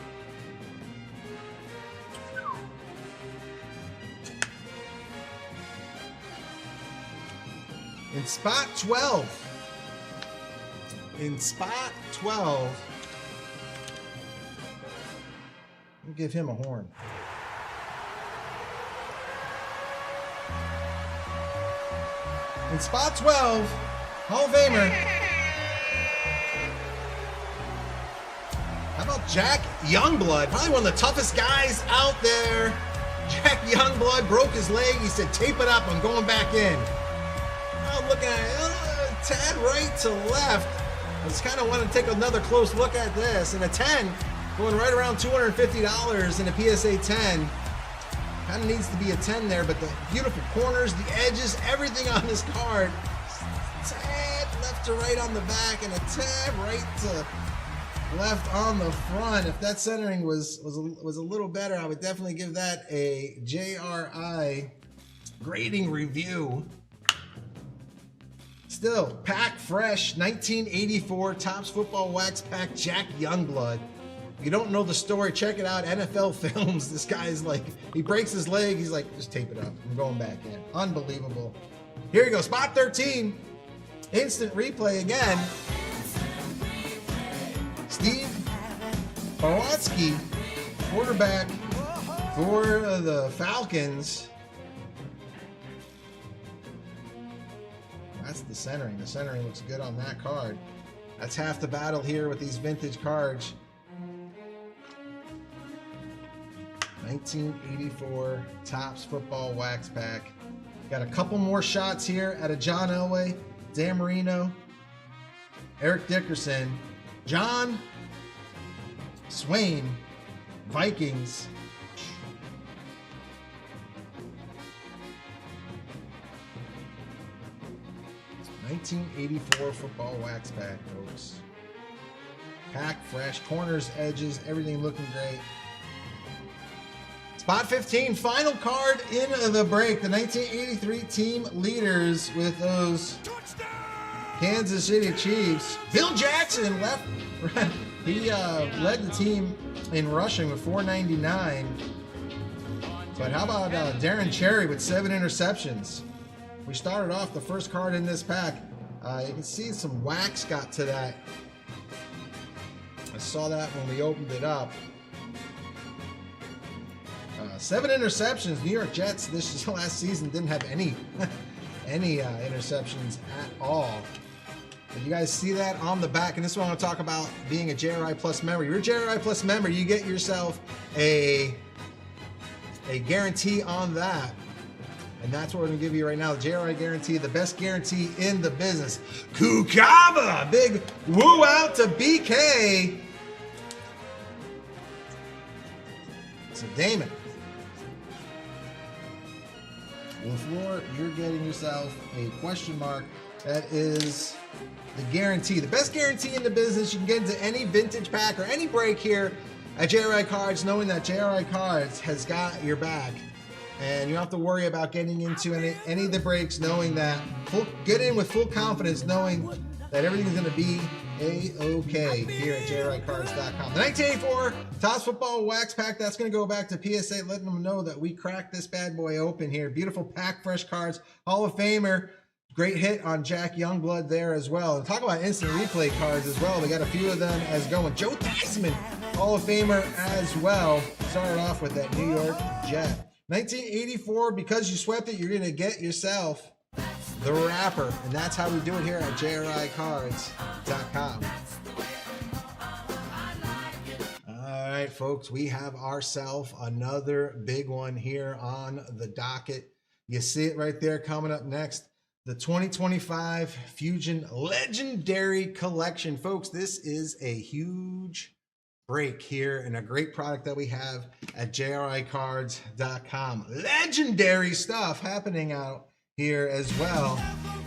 In spot 12. In spot 12, we'll give him a horn. In spot 12, Hall of Famer. How about Jack Youngblood? Probably one of the toughest guys out there. Jack Youngblood broke his leg. He said, tape it up, I'm going back in. I'm looking at it, a tad right to left. I just kind of want to take another close look at this. And a 10 going right around $250 in a PSA 10. Kind of needs to be a 10 there, but the beautiful corners, the edges, everything on this card. Tad left to right on the back and a tad right to left on the front. If that centering was a little better, I would definitely give that a JRI grading review. Still, pack fresh, 1984 Topps Football Wax Pack, Jack Youngblood. If you don't know the story, check it out. NFL Films. This guy's like, he breaks his leg. He's like, just tape it up. I'm going back in. Unbelievable. Here you go. Spot 13. Instant replay again. Steve Borowski, quarterback for the Falcons. That's the centering. The centering looks good on that card. That's half the battle here with these vintage cards. 1984 Topps Football Wax Pack. Got a couple more shots here at a John Elway, Dan Marino, Eric Dickerson, John Swain, Vikings. '84 Football Wax Pack, folks. Pack fresh, corners, edges, everything looking great. Spot 15, final card in the break. The 1983 team leaders with those Kansas City Chiefs. Bill Jackson left. He led the team in rushing with 499. But how about Darren Cherry with 7 interceptions? We started off the first card in this pack. You can see some wax got to that. I saw that when we opened it up. 7 interceptions. New York Jets this last season didn't have any interceptions at all. But you guys see that on the back, and this is what I want to talk about being a JRI Plus member. You're a JRI Plus member, you get yourself a guarantee on that. And that's what we're going to give you right now. The JRI guarantee, the best guarantee in the business. Kukaba! Big woo out to BK. So Damon. LaFleur, you're getting yourself a question mark. That is the guarantee. The best guarantee in the business. You can get into any vintage pack or any break here at JRI Cards, knowing that JRI Cards has got your back. And you don't have to worry about getting into any of the breaks, knowing that, get in with full confidence, knowing that everything's going to be A-okay here at JRICards.com. The 1984 Topps Football Wax Pack, that's going to go back to PSA, letting them know that we cracked this bad boy open here. Beautiful pack, fresh cards, Hall of Famer. Great hit on Jack Youngblood there as well. And talk about instant replay cards as well. We got a few of them as going. Joe Theismann, Hall of Famer as well. Started off with that New York Jet. 1984, because you swept it, you're going to get yourself the wrapper. And that's how we do it here at JRICards.com. All right, folks, we have ourselves another big one here on the docket. You see it right there coming up next. The 2025 Fusion Legendary Collection. Folks, this is a huge break here and a great product that we have at JRICards.com. Legendary stuff happening out here as well.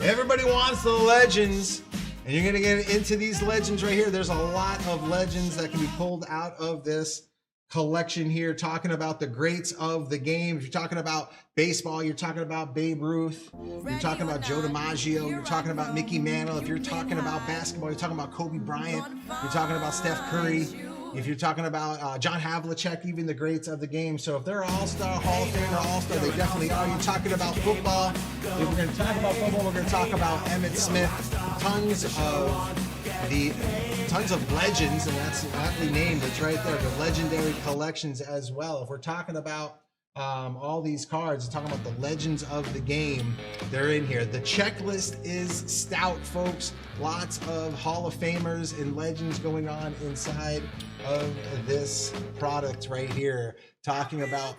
Everybody wants the legends, and you're going to get into these legends right here. There's a lot of legends that can be pulled out of this collection here, talking about the greats of the game. If you're talking about baseball, you're talking about Babe Ruth, you're talking about Joe DiMaggio, you're talking about Mickey Mantle. If you're talking about basketball, you're talking about Kobe Bryant, you're talking about Steph Curry. If you're talking about John Havlicek, even the greats of the game. So if they're All-Star, Hall of Famer, All-Star, they definitely are. You're talking about football. If we're going to talk about football, we're going to talk about Emmitt Smith. Tons of legends, and that's aptly named. It's right there, the legendary collections as well. If we're talking about all these cards, talking about the legends of the game, they're in here. The checklist is stout, folks. Lots of Hall of Famers and legends going on inside of this product right here. Talking about,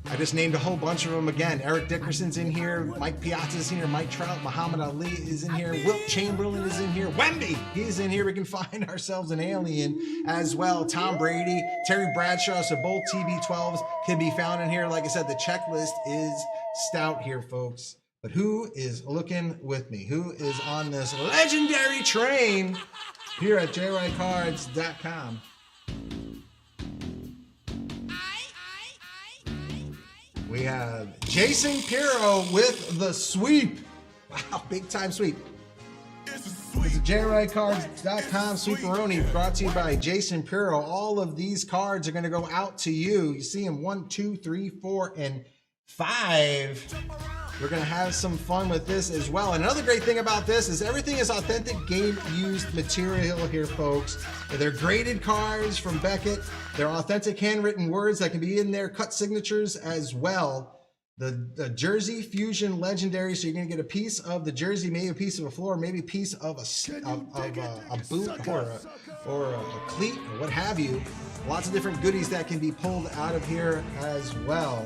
I just named a whole bunch of them again. Eric Dickerson's in here, Mike Piazza's in here, Mike Trout, Muhammad Ali is in here, Wilt Chamberlain is in here, Wemby, he's in here. We can find ourselves an alien as well. Tom Brady, Terry Bradshaw, so both TB12s can be found in here. Like I said, the checklist is stout here, folks. But who is looking with me? Who is on this legendary train here at JRICards.com? We have Jason Pirro with the sweep. Wow, big time sweep. It's a JRICards.com Sweeperoni brought to you by Jason Pirro. All of these cards are going to go out to you. You see them 1, 2, 3, 4, and 5. We're going to have some fun with this as well. And another great thing about this is everything is authentic game-used material here, folks. They're graded cards from Beckett. They're authentic handwritten words that can be in there, cut signatures as well. The Jersey Fusion Legendary, so you're going to get a piece of the jersey, maybe a piece of a floor, maybe a piece of a boot or a cleat or what have you. Lots of different goodies that can be pulled out of here as well.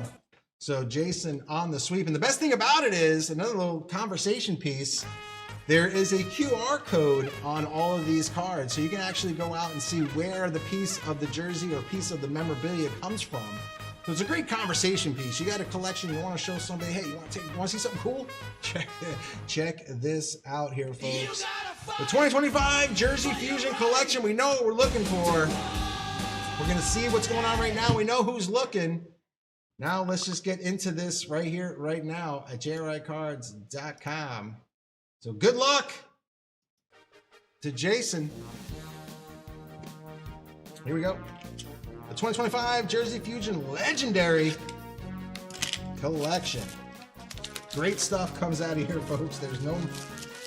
So Jason on the sweep. And the best thing about it is, another little conversation piece, there is a QR code on all of these cards. So you can actually go out and see where the piece of the jersey or piece of the memorabilia comes from. So it's a great conversation piece. You got a collection, you want to show somebody, hey, you want to see something cool? Check this out here, folks. The 2025 Jersey Fusion Collection. We know what we're looking for. We're going to see what's going on right now. We know who's looking. Now let's just get into this right here, right now at JRICards.com. So good luck to Jason. Here we go. The 2025 Jersey Fusion Legendary Collection. Great stuff comes out of here, folks. There's no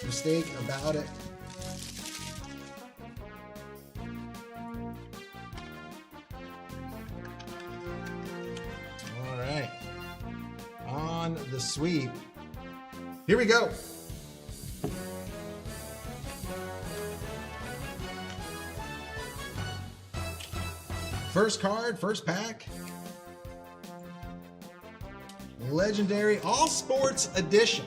mistake about it. All right. On the sweep. Here we go. First card, first pack. Legendary All Sports Edition.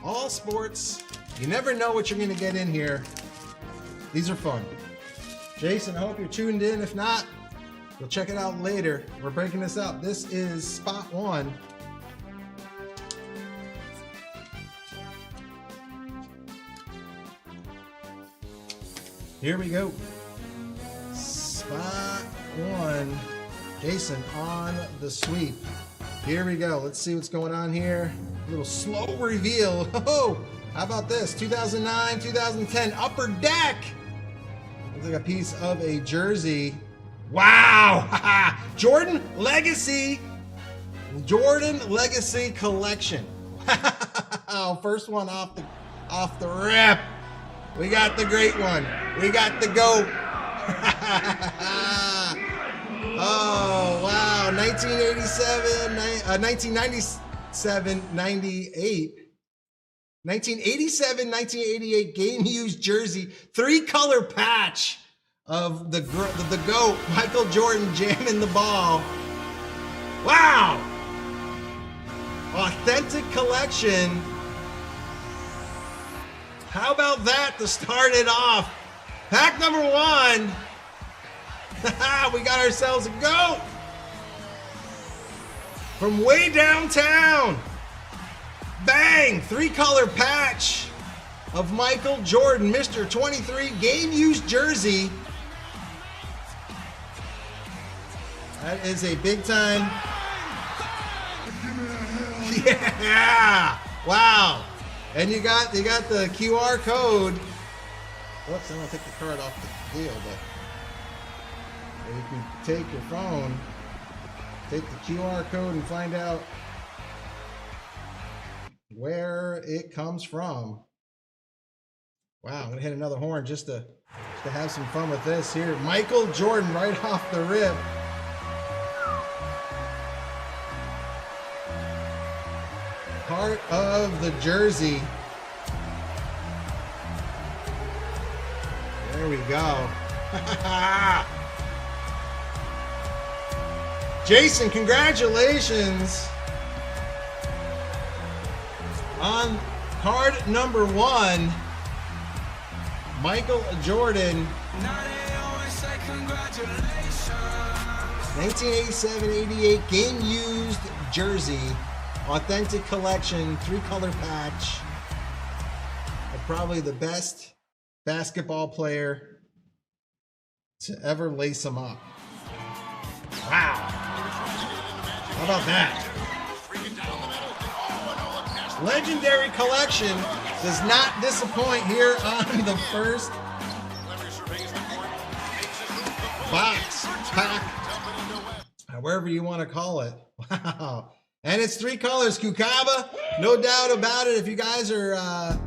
All Sports. You never know what you're going to get in here. These are fun. Jason, I hope you're tuned in. If not, you'll check it out later. We're breaking this up. This is spot one. Here we go. Spot one. Jason on the sweep. Here we go. Let's see what's going on here. A little slow reveal. Oh, how about this? 2009, 2010 Upper Deck. Looks like a piece of a jersey. Wow. Jordan Legacy. Jordan Legacy Collection. Wow. First one off the rip. We got the great one. We got the GOAT. Oh, wow. 1987, 1997, 98. 1987, 1988 game-used jersey. 3-color patch of the GOAT, Michael Jordan, jamming the ball. Wow. Authentic collection. How about that to start it off? Pack number one. We got ourselves a GOAT from way downtown. Bang! 3-color patch of Michael Jordan, Mr. 23, game-used jersey. That is a big time. Yeah! Wow! And you got the QR code. Whoops, I'm gonna take the card off the deal, but you can take your phone, take the QR code and find out where it comes from. Wow, I'm gonna hit another horn just to have some fun with this here. Michael Jordan right off the rip. Part of the jersey. There we go. Jason, congratulations on card number one. Michael Jordan. 1987-88 game-used jersey. Authentic collection, 3-color patch. Of probably the best basketball player to ever lace them up. Wow. How about that? Legendary collection does not disappoint here on the first box, pack, however you want to call it. Wow. And it's 3 colors, Kukaba. No doubt about it. If you guys are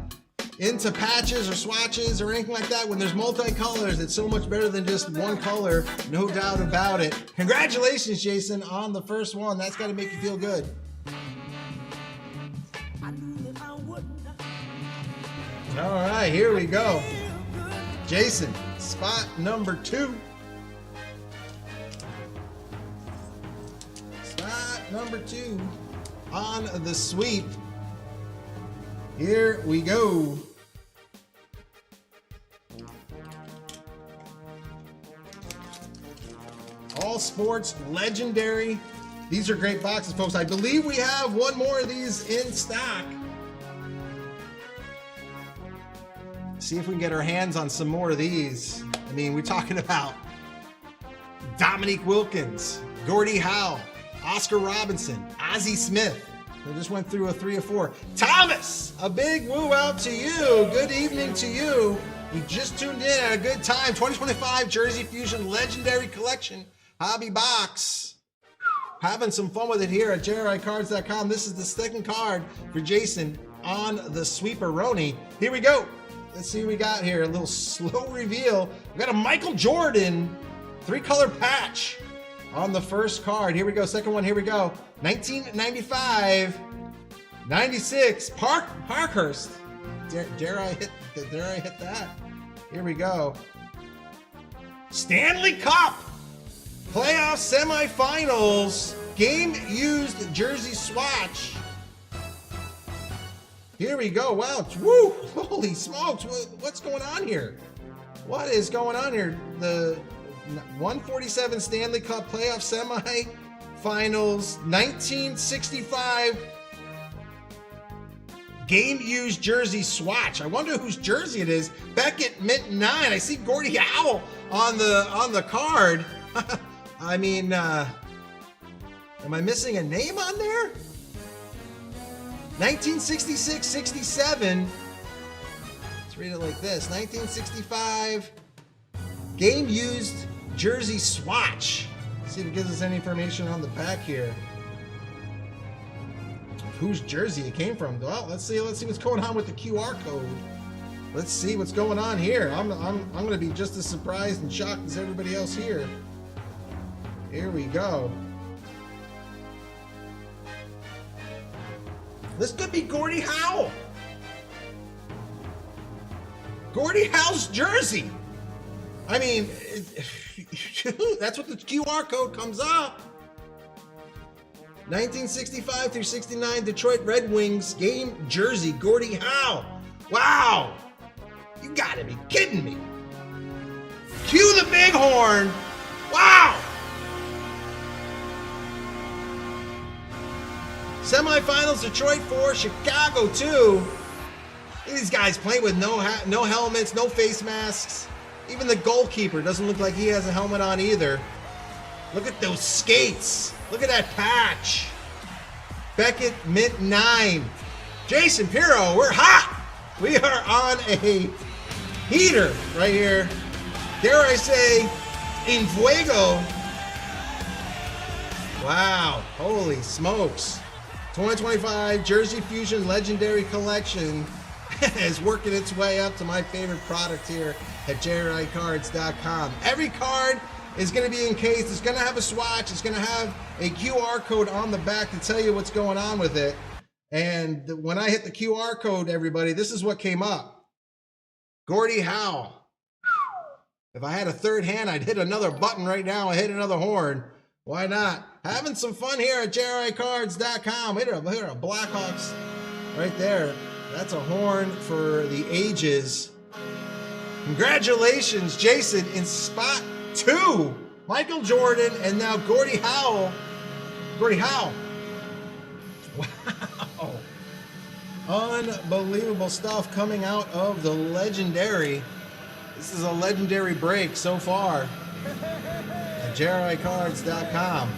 into patches or swatches or anything like that, when there's multicolors, it's so much better than just one color. No doubt about it. Congratulations, Jason, on the first one. That's got to make you feel good. All right, here we go. Jason, spot number 2. Spot number 2 on the sweep. Here we go. All Sports Legendary. These are great boxes, folks. I believe we have one more of these in stock. See if we can get our hands on some more of these. I mean, we're talking about Dominique Wilkins, Gordie Howe, Oscar Robinson, Ozzie Smith. We just went through a 3 or 4. Thomas, a big woo out to you. Good evening to you. You just tuned in at a good time. 2025 Jersey Fusion Legendary Collection Hobby Box. Having some fun with it here at JRICards.com. This is the second card for Jason on the Sweeperoni. Here we go. Let's see what we got here. A little slow reveal. We got a Michael Jordan 3-color patch on the first card. Here we go. Second one. Here we go. 1995, 96. Parkhurst. Dare I hit that? Here we go. Stanley Cup playoff semifinals. Game used jersey swatch. Here we go. Wow. Woo! Holy smokes. What's going on here? What is going on here? The 147 Stanley Cup playoff semi-finals 1965 game used jersey swatch. I wonder whose jersey it is. Beckett mint 9. I see Gordie Howe on the card. I mean, am I missing a name on there? 1966-67. Let's read it like this. 1965 game used jersey swatch. Let's see if it gives us any information on the back here. Whose jersey it came from. Well, let's see what's going on with the QR code. Let's see what's going on here. I'm going to be just as surprised and shocked as everybody else here. Here we go. This could be Gordie Howe. Gordie Howe's jersey. I mean, that's what the QR code comes up. 1965 through 69 Detroit Red Wings game jersey, Gordie Howe. Wow. You gotta be kidding me. Cue the bighorn. Wow. Semifinals, Detroit 4, Chicago 2. Look at these guys playing with no helmets, no face masks. Even the goalkeeper doesn't look like he has a helmet on either. Look at those skates. Look at that patch. Beckett mint 9. Jason Pirro, we're hot. We are on a heater right here. Dare I say, in fuego. Wow, holy smokes. 2025 Jersey Fusion Legendary Collection is working its way up to my favorite product here at JRICards.com. Every card is going to be encased. It's going to have a swatch. It's going to have a QR code on the back to tell you what's going on with it. And when I hit the QR code, everybody, this is what came up. Gordie Howe. If I had a third hand, I'd hit another button right now. I hit another horn. Why not? Having some fun here at JRICards.com. Hit a Blackhawks right there. That's a horn for the ages. Congratulations, Jason, in spot 2. Michael Jordan and now Gordie Howe. Gordie Howe. Wow. Unbelievable stuff coming out of the legendary. This is a legendary break so far at JRICards.com.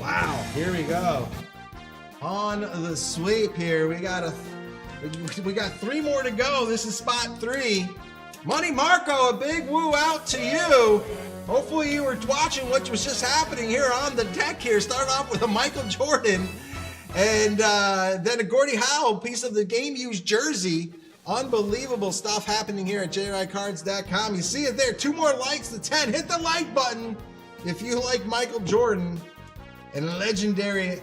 Wow, here we go. On the sweep here, we got 3 more to go. This is spot 3. Money Marco, a big woo out to you. Hopefully you were watching what was just happening here on the deck here. Start off with a Michael Jordan and then a Gordie Howe piece of the game used jersey. Unbelievable stuff happening here at JRICards.com. You see it there. 2 more likes to 10. Hit the like button if you like Michael Jordan and legendary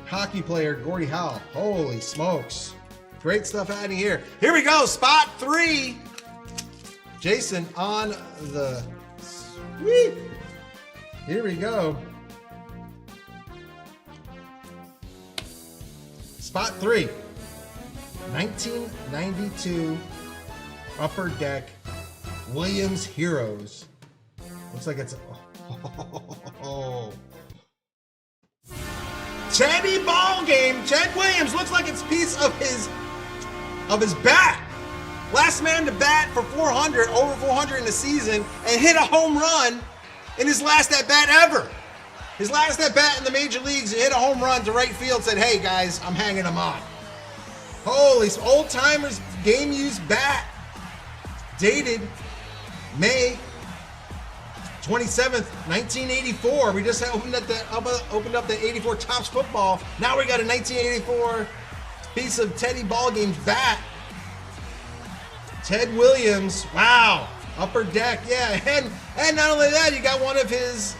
hockey player Gordie Howe. Holy smokes. Great stuff happening here. Here we go. Spot 3. Jason on the sweep. Here we go. Spot 3. 1992 Upper Deck Williams Heroes. Looks like it's Teddy ball game. Ted Williams looks like it's a piece of his bat. Last man to bat for 400, over 400 in the season, and hit a home run in his last at bat ever. His last at bat in the major leagues, he hit a home run to right field. Said, "Hey guys, I'm hanging him on." Holy old timers game used bat. Dated May 27th, 1984. We just opened up the 84 Topps football. Now we got a 1984 piece of Teddy Ballgame's bat. Ted Williams, wow, Upper Deck, yeah, and not only that, you got one of his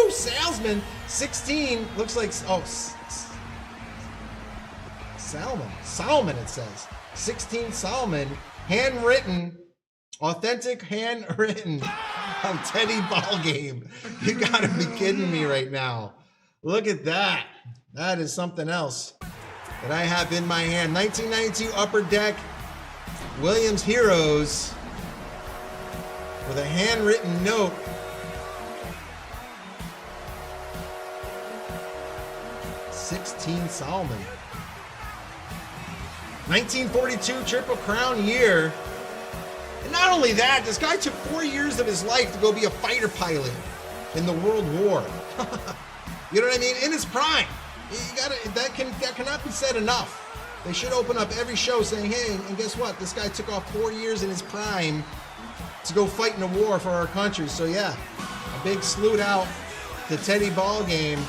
salesman, 16, looks like Salmon it says, 16 Salmon, handwritten, authentic handwritten on Teddy Ballgame. You gotta be kidding me right now. Look at that. That is something else that I have in my hand. 1992 Upper Deck Williams Heroes with a handwritten note. $16 Salmon. 1942 Triple Crown year. And not only that, this guy took 4 years of his life to go be a fighter pilot in the World War. You know what I mean? In his prime. That cannot be said enough. They should open up every show saying, "Hey, and guess what? This guy took off 4 years in his prime to go fight in a war for our country." So yeah, a big salute out to Teddy Ballgame.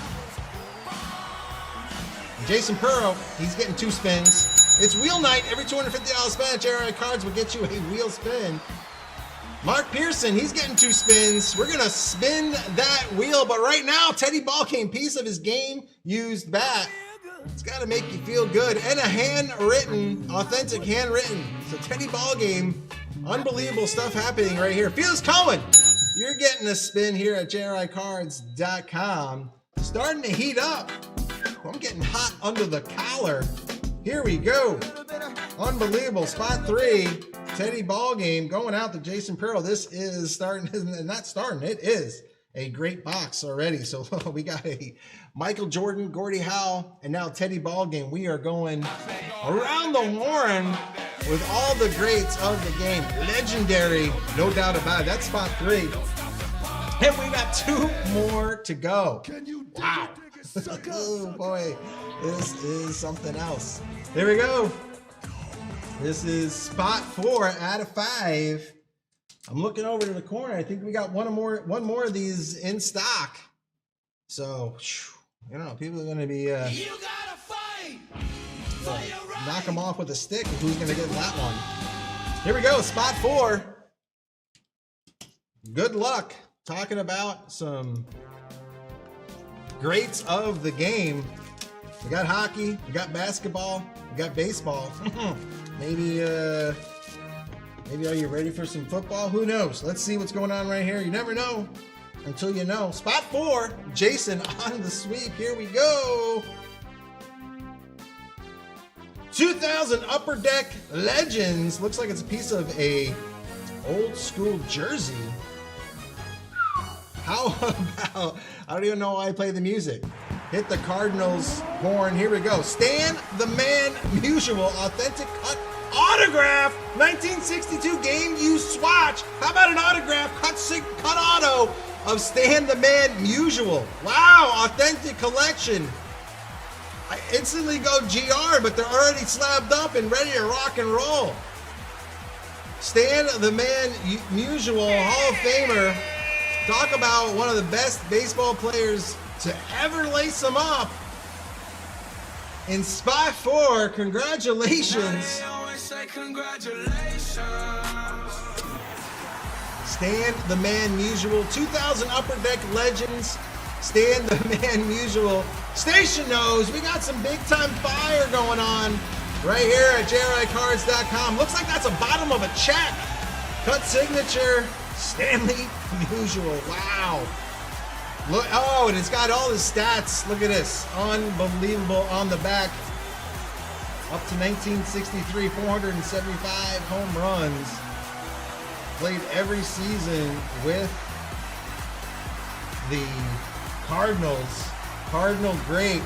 Jason Perro, he's getting 2 spins. It's wheel night. Every $250 spin at JRI Cards will get you a wheel spin. Mark Pearson, he's getting 2 spins. We're gonna spin that wheel, but right now, Teddy Ballgame, piece of his game used bat. It's got to make you feel good. And a handwritten, authentic handwritten. So Teddy Ballgame, unbelievable stuff happening right here. Felix Cohen, you're getting a spin here at JRICards.com. Starting to heat up. I'm getting hot under the collar. Here we go. Unbelievable. Spot 3, Teddy Ballgame going out to Jason Pearl. This is starting, not starting, it is a great box already. So we got a Michael Jordan, Gordie Howe, and now Teddy Ballgame. We are going around the horn with all the greats of the game. Legendary, no doubt about it. That's spot 3. And we got 2 more to go. Wow. Oh boy, this is something else. There we go. This is spot 4 out of 5. I'm looking over to the corner. I think we got one more of these in stock. So, you know, people are going to be You gotta fight for your right. knock them off with a stick. Who's going to get that one? Here we go, spot 4. Good luck. Talking about some greats of the game. We got hockey, we got basketball, we got baseball. Maybe are you ready for some football? Who knows? Let's see what's going on right here. You never know until you know. Spot 4, Jason on the sweep. Here we go. 2000 Upper Deck Legends. Looks like it's a piece of a old school jersey. How about, I don't even know why I play the music. Hit the Cardinals horn. Here we go. Stan the Man Musial, authentic cut autograph. 1962 game used swatch. How about an autograph cut auto of Stan the Man Musial? Wow, authentic collection. I instantly go GR, but they're already slabbed up and ready to rock and roll. Stan the Man Musial, Hall of Famer. Talk about one of the best baseball players to ever lace them up. In spot 4, congratulations. Stan the Man Musial, 2000 Upper Deck Legends. Stan the Man Musial. Station knows we got some big time fire going on right here at JRICards.com. Looks like that's a bottom of a check. Cut signature, Stanley Musial. Wow. Look, oh, and it's got all the stats. Look at this. Unbelievable on the back. Up to 1963, 475 home runs. Played every season with the Cardinals. Cardinal great,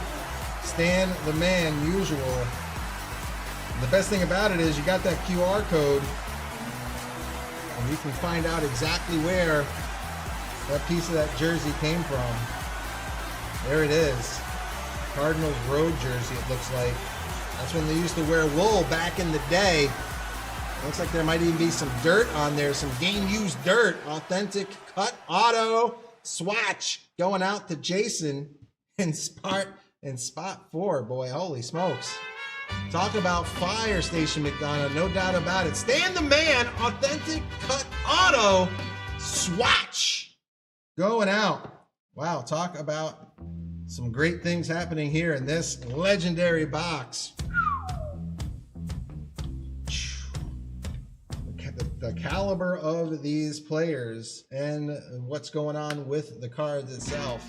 Stan the Man Musial. And the best thing about it is you got that QR code and you can find out exactly where that piece of that jersey came from. There it is. Cardinals road jersey, it looks like. That's when they used to wear wool back in the day. Looks like there might even be some dirt on there, some game-used dirt. Authentic cut auto swatch going out to Jason in spot 4. Boy, holy smokes. Talk about fire, Station McDonough, no doubt about it. Stan the Man, authentic cut auto swatch going out. Wow, talk about some great things happening here in this legendary box. The caliber of these players and what's going on with the cards itself.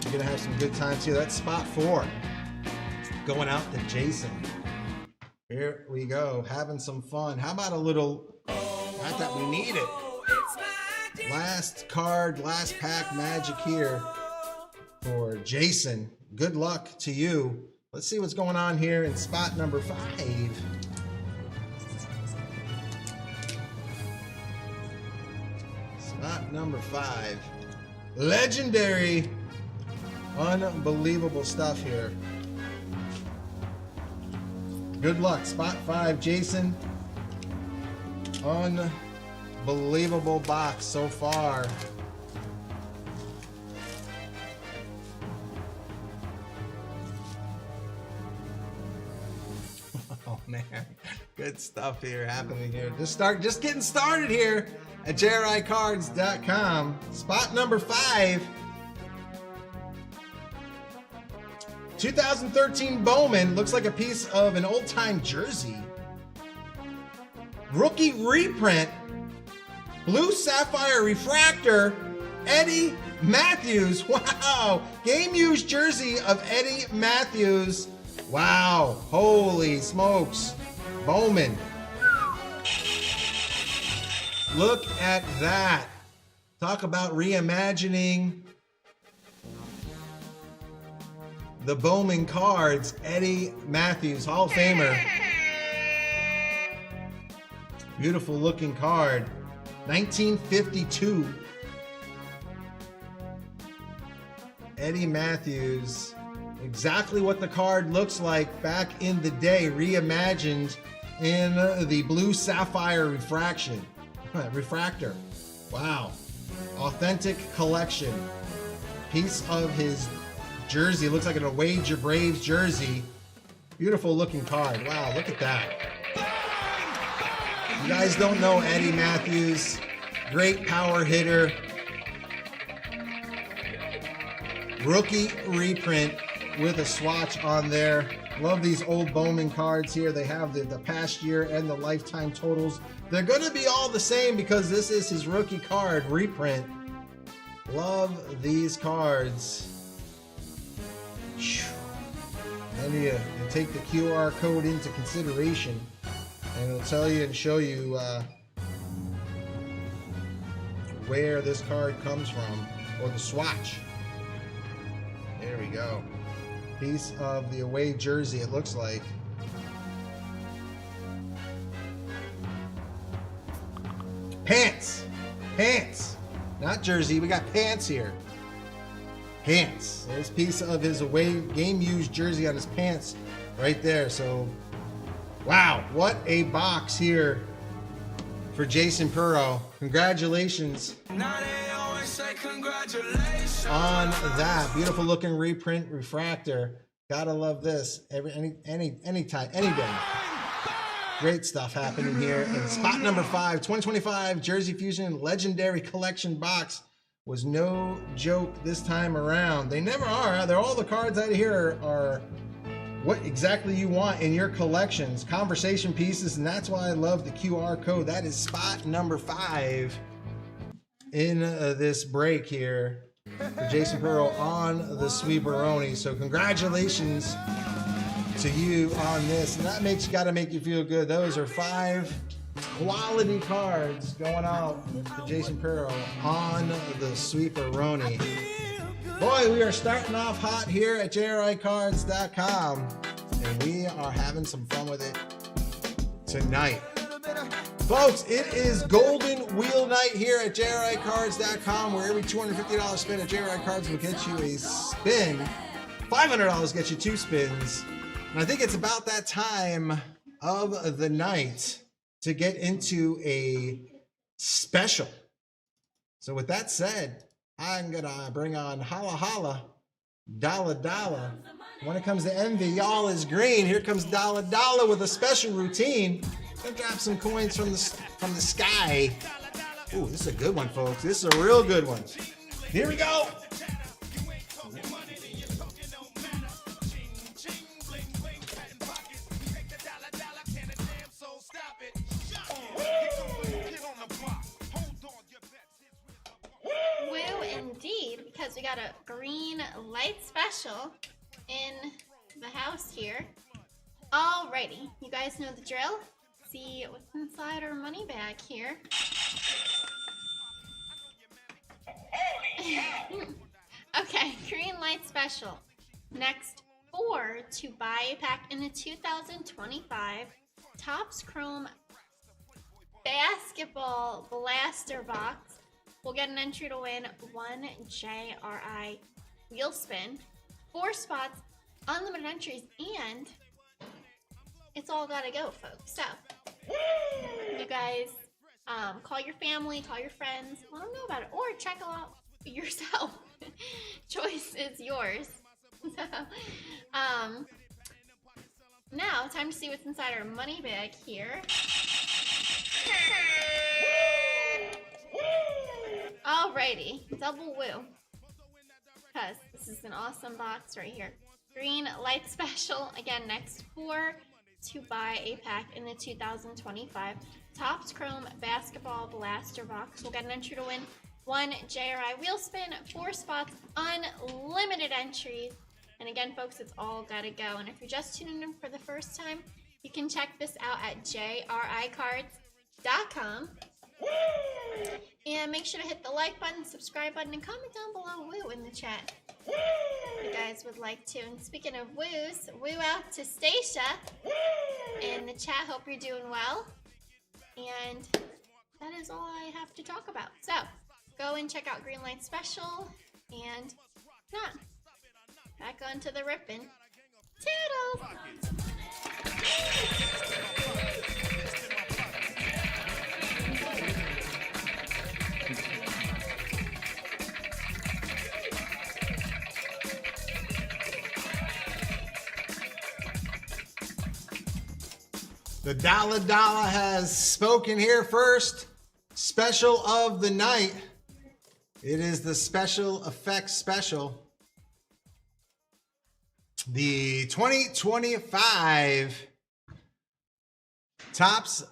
You're gonna have some good times here. That's spot 4 going out to Jason. Here we go, having some fun. How about a little, not that we need it, last card, last pack magic here for Jason. Good luck to you. Let's see what's going on here in spot number 5. Spot number 5. Legendary. Unbelievable stuff here. Good luck. Spot 5, Jason. Unbelievable box so far. Oh man, good stuff here happening here. Just getting started here at JRICards.com. Spot number 5. 2013 Bowman. Looks like a piece of an old-time jersey. Rookie reprint. Blue Sapphire Refractor. Eddie Matthews. Wow. Game-used jersey of Eddie Matthews. Wow. Holy smokes. Bowman. Look at that. Talk about reimagining the Bowman cards. Eddie Matthews, Hall of Famer. Beautiful looking card. 1952. Eddie Matthews. Exactly what the card looks like back in the day. Reimagined in the blue sapphire refractor. Wow. Authentic collection. Piece of his jersey. Looks like an away Braves jersey. Beautiful looking card. Wow, look at that. You guys don't know Eddie Matthews. Great power hitter. Rookie reprint with a swatch on there. Love these old Bowman cards here. They have the past year and the lifetime totals. They're going to be all the same because this is his rookie card reprint. Love these cards. And you take the QR code into consideration and it'll tell you and show you where this card comes from, or the swatch. There we go. Piece of the away jersey, it looks like. Pants. Not jersey, we got pants here. Pants. There's a piece of his away game-used jersey on his pants right there. So, wow, what a box here for Jason Perot. Congratulations Now they always say congratulations. on that. Beautiful looking reprint refractor. Gotta love this. Any time, any day. Great stuff happening here. And spot number 5, 2025 Jersey Fusion Legendary Collection box was no joke this time around. They never are. They're all the cards out here are what exactly you want in your collections. Conversation pieces, and that's why I love the QR code. That is spot number 5 in this break here for Jason Perot on the Sweeperoni. So congratulations to you on this, and that gotta make you feel good. Those are 5 quality cards going out to Jason Perot on the Sweeperoni. Boy, we are starting off hot here at JRICards.com, and we are having some fun with it tonight. Folks, it is Golden Wheel Night here at JRICards.com, where every $250 spin at JRI Cards will get you a spin. $500 gets you 2 spins. And I think it's about that time of the night to get into a special. So with that said, I'm gonna bring on Holla Holla, Dollar Dollar. When it comes to envy, y'all is green. Here comes Dollar Dollar with a special routine. Gonna drop some coins from the sky. Ooh, this is a good one, folks. This is a real good one. Here we go. Indeed, because we got a green light special in the house here. Alrighty, you guys know the drill. See what's inside our money bag here. Okay, green light special. Next 4 to buy a pack in the 2025 Topps Chrome Basketball Blaster Box. We'll get an entry to win 1 JRI wheel spin, 4 spots, unlimited entries, and it's all gotta go, folks. So, you guys call your family, call your friends, let them know about it, or check it out yourself. Choice is yours. So, now, time to see what's inside our money bag here. Alrighty, double woo. Because this is an awesome box right here. Green light special. Again, next 4 to buy a pack in the 2025 Topps Chrome Basketball Blaster Box. We'll get an entry to win 1 JRI wheel spin, 4 spots, unlimited entries. And again, folks, it's all gotta go. And if you're just tuning in for the first time, you can check this out at JRICards.com. And make sure to hit the like button, subscribe button, and comment down below woo in the chat if you guys would like to. And speaking of woos, woo out to Stacia in the chat. Hope you're doing well. And that is all I have to talk about. So go and check out Green Light Special. And yeah, back onto the ripping. Toodles! The Dollar Dollar has spoken here first. Special of the night. It is the special effects special. The 2025 Topps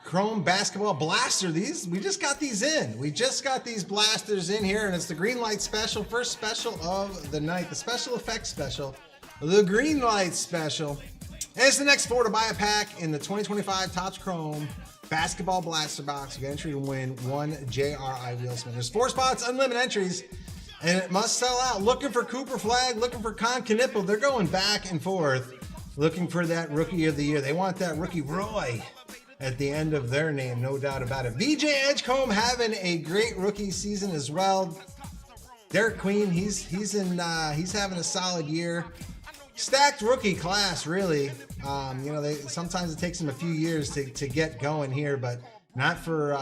Chrome Basketball Blaster. We just got these in. We just got these blasters in here, and it's the green light special. First special of the night. The special effects special. The green light special. And it's the next 4 to buy a pack in the 2025 Topps Chrome Basketball Blaster Box. You get entry to win 1 JRI wheel spin. There's 4 spots, unlimited entries, and it must sell out. Looking for Cooper Flag, looking for Con Knipple. They're going back and forth, looking for that Rookie of the Year. They want that Rookie Roy at the end of their name, no doubt about it. VJ Edgecombe having a great rookie season as well. Derek Queen, he's having a solid year. stacked rookie class, really. You know, sometimes it takes them a few years to get going here, but not for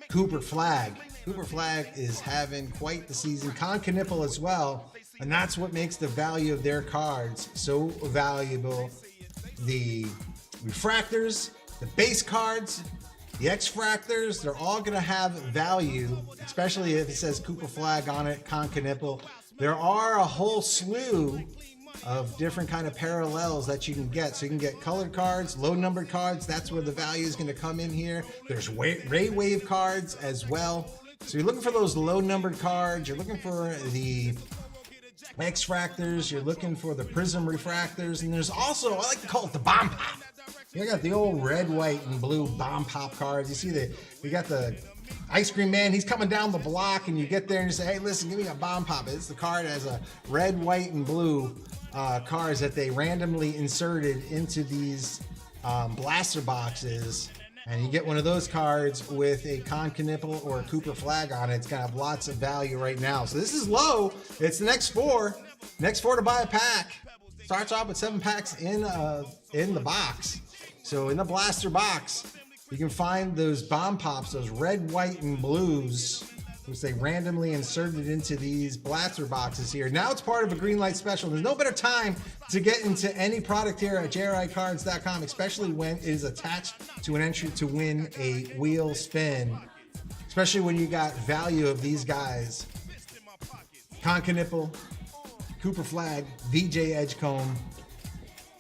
Cooper Flagg. Cooper Flagg is having quite the season. Con Knipple as well, and that's what makes the value of their cards so valuable. The refractors, the base cards, the X-fractors, they're all going to have value, especially if it says Cooper Flagg on it, Con Knipple. There are a whole slew of different kind of parallels that you can get. So you can get colored cards, low numbered cards. That's where the value is going to come in here. There's Ray Wave cards as well. So you're looking for those low numbered cards. You're looking for the X-fractors. You're looking for the Prism refractors. And there's also, I like to call it the Bomb Pop. You got the old red, white, and blue Bomb Pop cards. You see we got the Ice Cream Man. He's coming down the block, and you get there and you say, hey, listen, give me a Bomb Pop. It's the card that has a red, white, and blue cards that they randomly inserted into these blaster boxes. And you get one of those cards with a Con Knipple or a Cooper Flagg on it. It's going to have lots of value right now. So this is low. It's the next four. Next four to buy a pack. Starts off with 7 packs in the box. So in the blaster box, you can find those Bomb Pops, those red, white, and blues, which they randomly inserted into these blaster boxes here. Now it's part of a green light special. There's no better time to get into any product here at JRICards.com, especially when it is attached to an entry to win a wheel spin. Especially when you got value of these guys. Con Knipple, Cooper Flagg, VJ Edgecomb.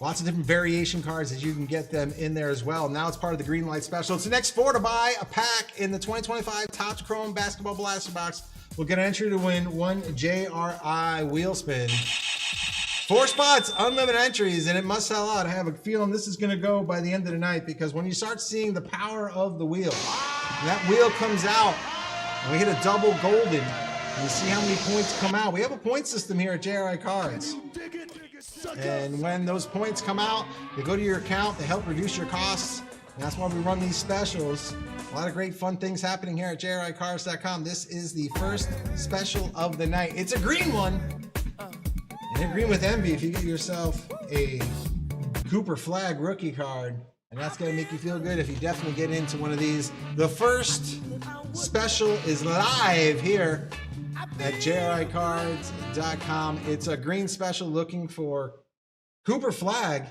Lots of different variation cards that you can get them in there as well. Now it's part of the green light special. It's the next four to buy a pack in the 2025 Topps Chrome Basketball Blaster Box. We'll get an entry to win one JRI wheel spin. 4 spots, unlimited entries, and it must sell out. I have a feeling this is going to go by the end of the night, because when you start seeing the power of the wheel, and that wheel comes out, and we hit a double golden, and you see how many points come out. We have a point system here at JRI Cards. And when those points come out, they go to your account, they help reduce your costs. And that's why we run these specials. A lot of great fun things happening here at JRICards.com. This is the first special of the night. It's a green one. And you're green with envy if you get yourself a Cooper Flagg rookie card. And that's going to make you feel good if you definitely get into one of these. The first special is live here at JRICards.com. It's a green special looking for Cooper Flagg.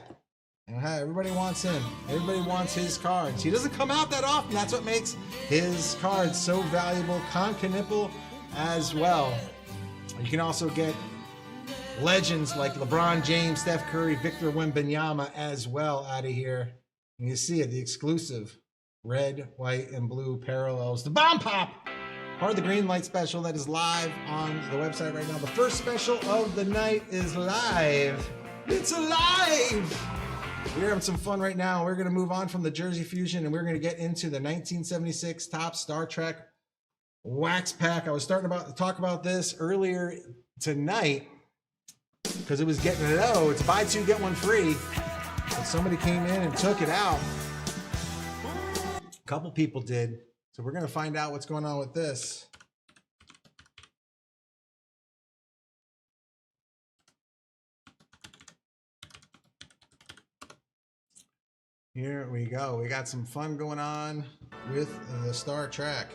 And everybody wants him. Everybody wants his cards. He doesn't come out that often. That's what makes his cards so valuable. Con Knipple as well. You can also get legends like LeBron James, Steph Curry, Victor Wembanyama as well out of here. And you see it, the exclusive red, white, and blue parallels. The Bomb Pop! Part of the green light special that is live on the website right now. The first special of the night is live. It's alive! We're having some fun right now. We're going to move on from the Jersey Fusion, and we're going to get into the 1976 Topps Star Trek Wax Pack. I was starting to talk about this earlier tonight because it was getting low. It's buy two, get one free. But somebody came in and took it out. A couple people did. So we're going to find out what's going on with this. Here we go. We got some fun going on with the Star Trek.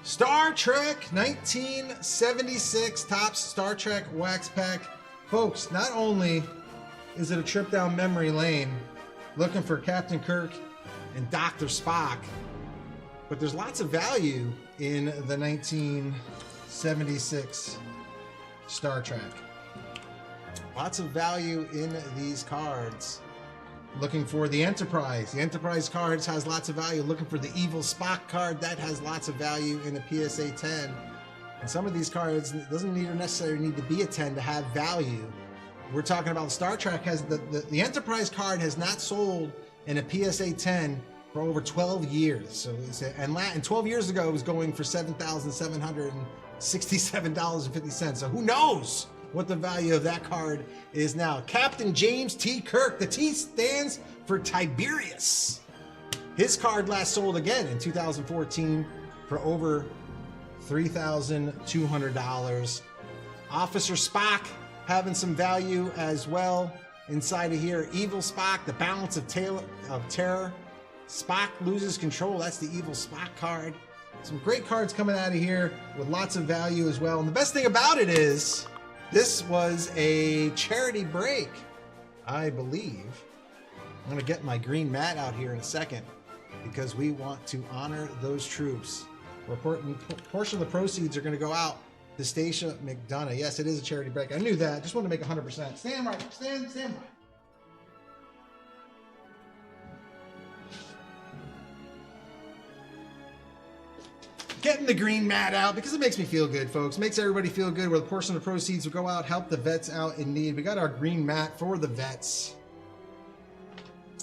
Star Trek 1976 Topps Star Trek Wax Pack. Folks, not only is it a trip down memory lane looking for Captain Kirk and Dr. Spock, but there's lots of value in the 1976 Star Trek. Lots of value in these cards. Looking for the Enterprise. The Enterprise cards has lots of value. Looking for the Evil Spock card. That has lots of value in a PSA 10. And some of these cards, it doesn't necessarily need to be a 10 to have value. We're talking about Star Trek has the Enterprise card has not sold in a PSA 10 for over 12 years. So and 12 years ago it was going for $7,767.50. So who knows what the value of that card is now. Captain James T. Kirk. The T stands for Tiberius. His card last sold again in 2014 for over $3,200. Officer Spock having some value as well inside of here. Evil Spock, the balance of terror. Spock loses control. That's the Evil Spock card. Some great cards coming out of here with lots of value as well. And the best thing about it is this was a charity break, I believe. I'm going to get my green mat out here in a second because we want to honor those troops. A portion of the proceeds are going to go out to Stacia McDonough. Yes, it is a charity break. I knew that. Just wanted to make 100%. Stand right. Stand right. Getting the green mat out because it makes me feel good, folks. Makes everybody feel good where the portion of the proceeds will go out, help the vets out in need. We got our green mat for the vets.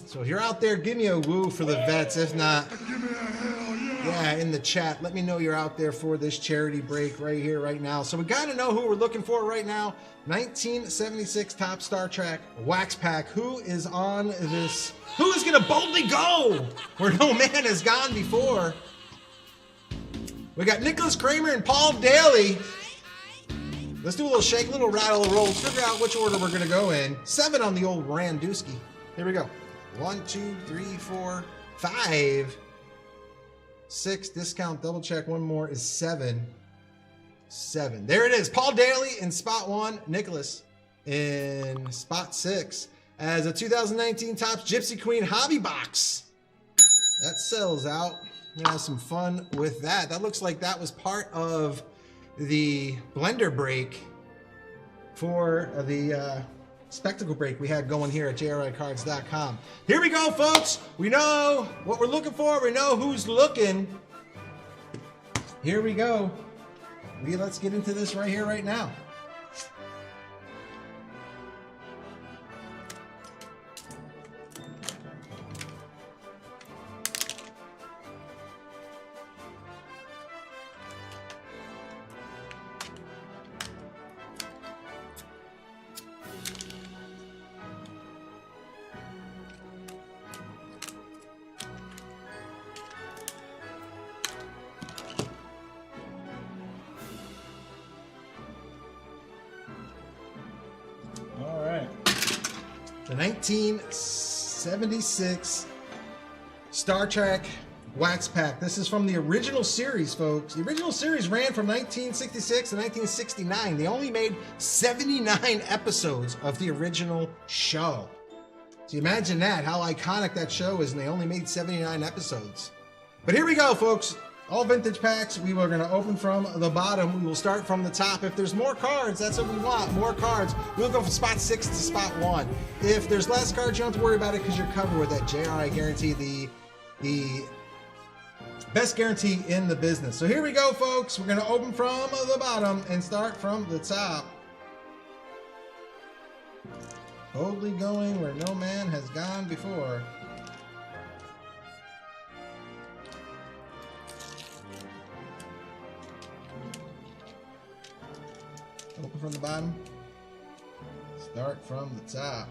So if you're out there, give me a woo for the vets. If not, Give me a hell yeah. yeah, in the chat, let me know you're out there for this charity break right here, right now. So we got to know who we're looking for right now. 1976 Topps Star Trek Wax Pack. Who is on this? Who is going to boldly go where no man has gone before? We got Nicholas Kramer and Paul Daly. Let's do a little shake, a little rattle, a roll. Let's figure out which order we're going to go in. 7 on the old Randusky. Here we go. 1, 2, 3, 4, 5, 6. Discount, double check. One more is 7. 7. There it is. Paul Daly in spot 1. Nicholas in spot 6. As a 2019 Topps Gypsy Queen hobby box. That sells out. We're gonna have some fun with that. That looks like that was part of the blender break for the spectacle break we had going here at JRICards.com. Here we go, folks. We know what we're looking for. We know who's looking. Here we go. Let's get into this right here, right now. The 1976 Star Trek Wax Pack. This is from the original series, folks. The original series ran from 1966 to 1969. They only made 79 episodes of the original show. So imagine that, how iconic that show is, and they only made 79 episodes. But here we go, folks. All vintage packs. We are going to open from the bottom. We will start from the top. If there's more cards, that's what we want. More cards. We'll go from spot 6 to spot 1. If there's less cards, you don't have to worry about it because you're covered with that JRI guarantee, the best guarantee in the business. So here we go, folks. We're going to open from the bottom and start from the top. Boldly going where no man has gone before. Open from the bottom. Start from the top.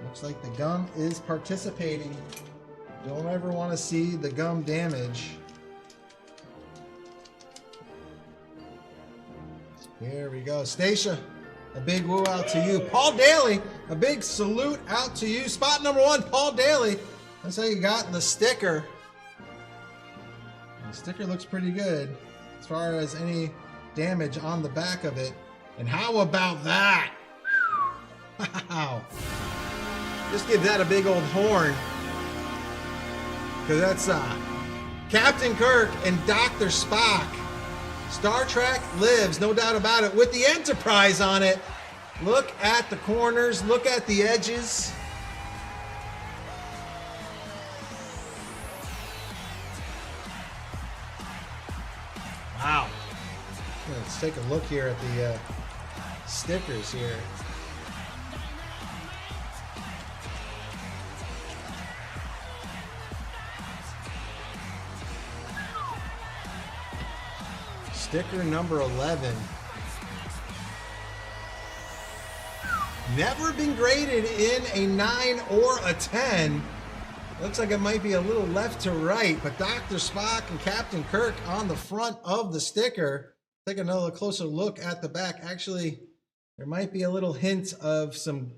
Looks like the gum is participating. Don't ever want to see the gum damage. Here we go. Stacia, a big woo out to you. Paul Daly, a big salute out to you. Spot number 1, Paul Daly. That's how you got the sticker. The sticker looks pretty good as far as any damage on the back of it. And how about that? Wow. Just give that a big old horn. Because that's Captain Kirk and Dr. Spock. Star Trek lives, no doubt about it, with the Enterprise on it. Look at the corners, look at the edges. Wow. Let's take a look here at the stickers here. Sticker number 11. Never been graded in a 9 or a 10. Looks like it might be a little left to right, but Dr. Spock and Captain Kirk on the front of the sticker. Take another closer look at the back. Actually, There might be a little hint of some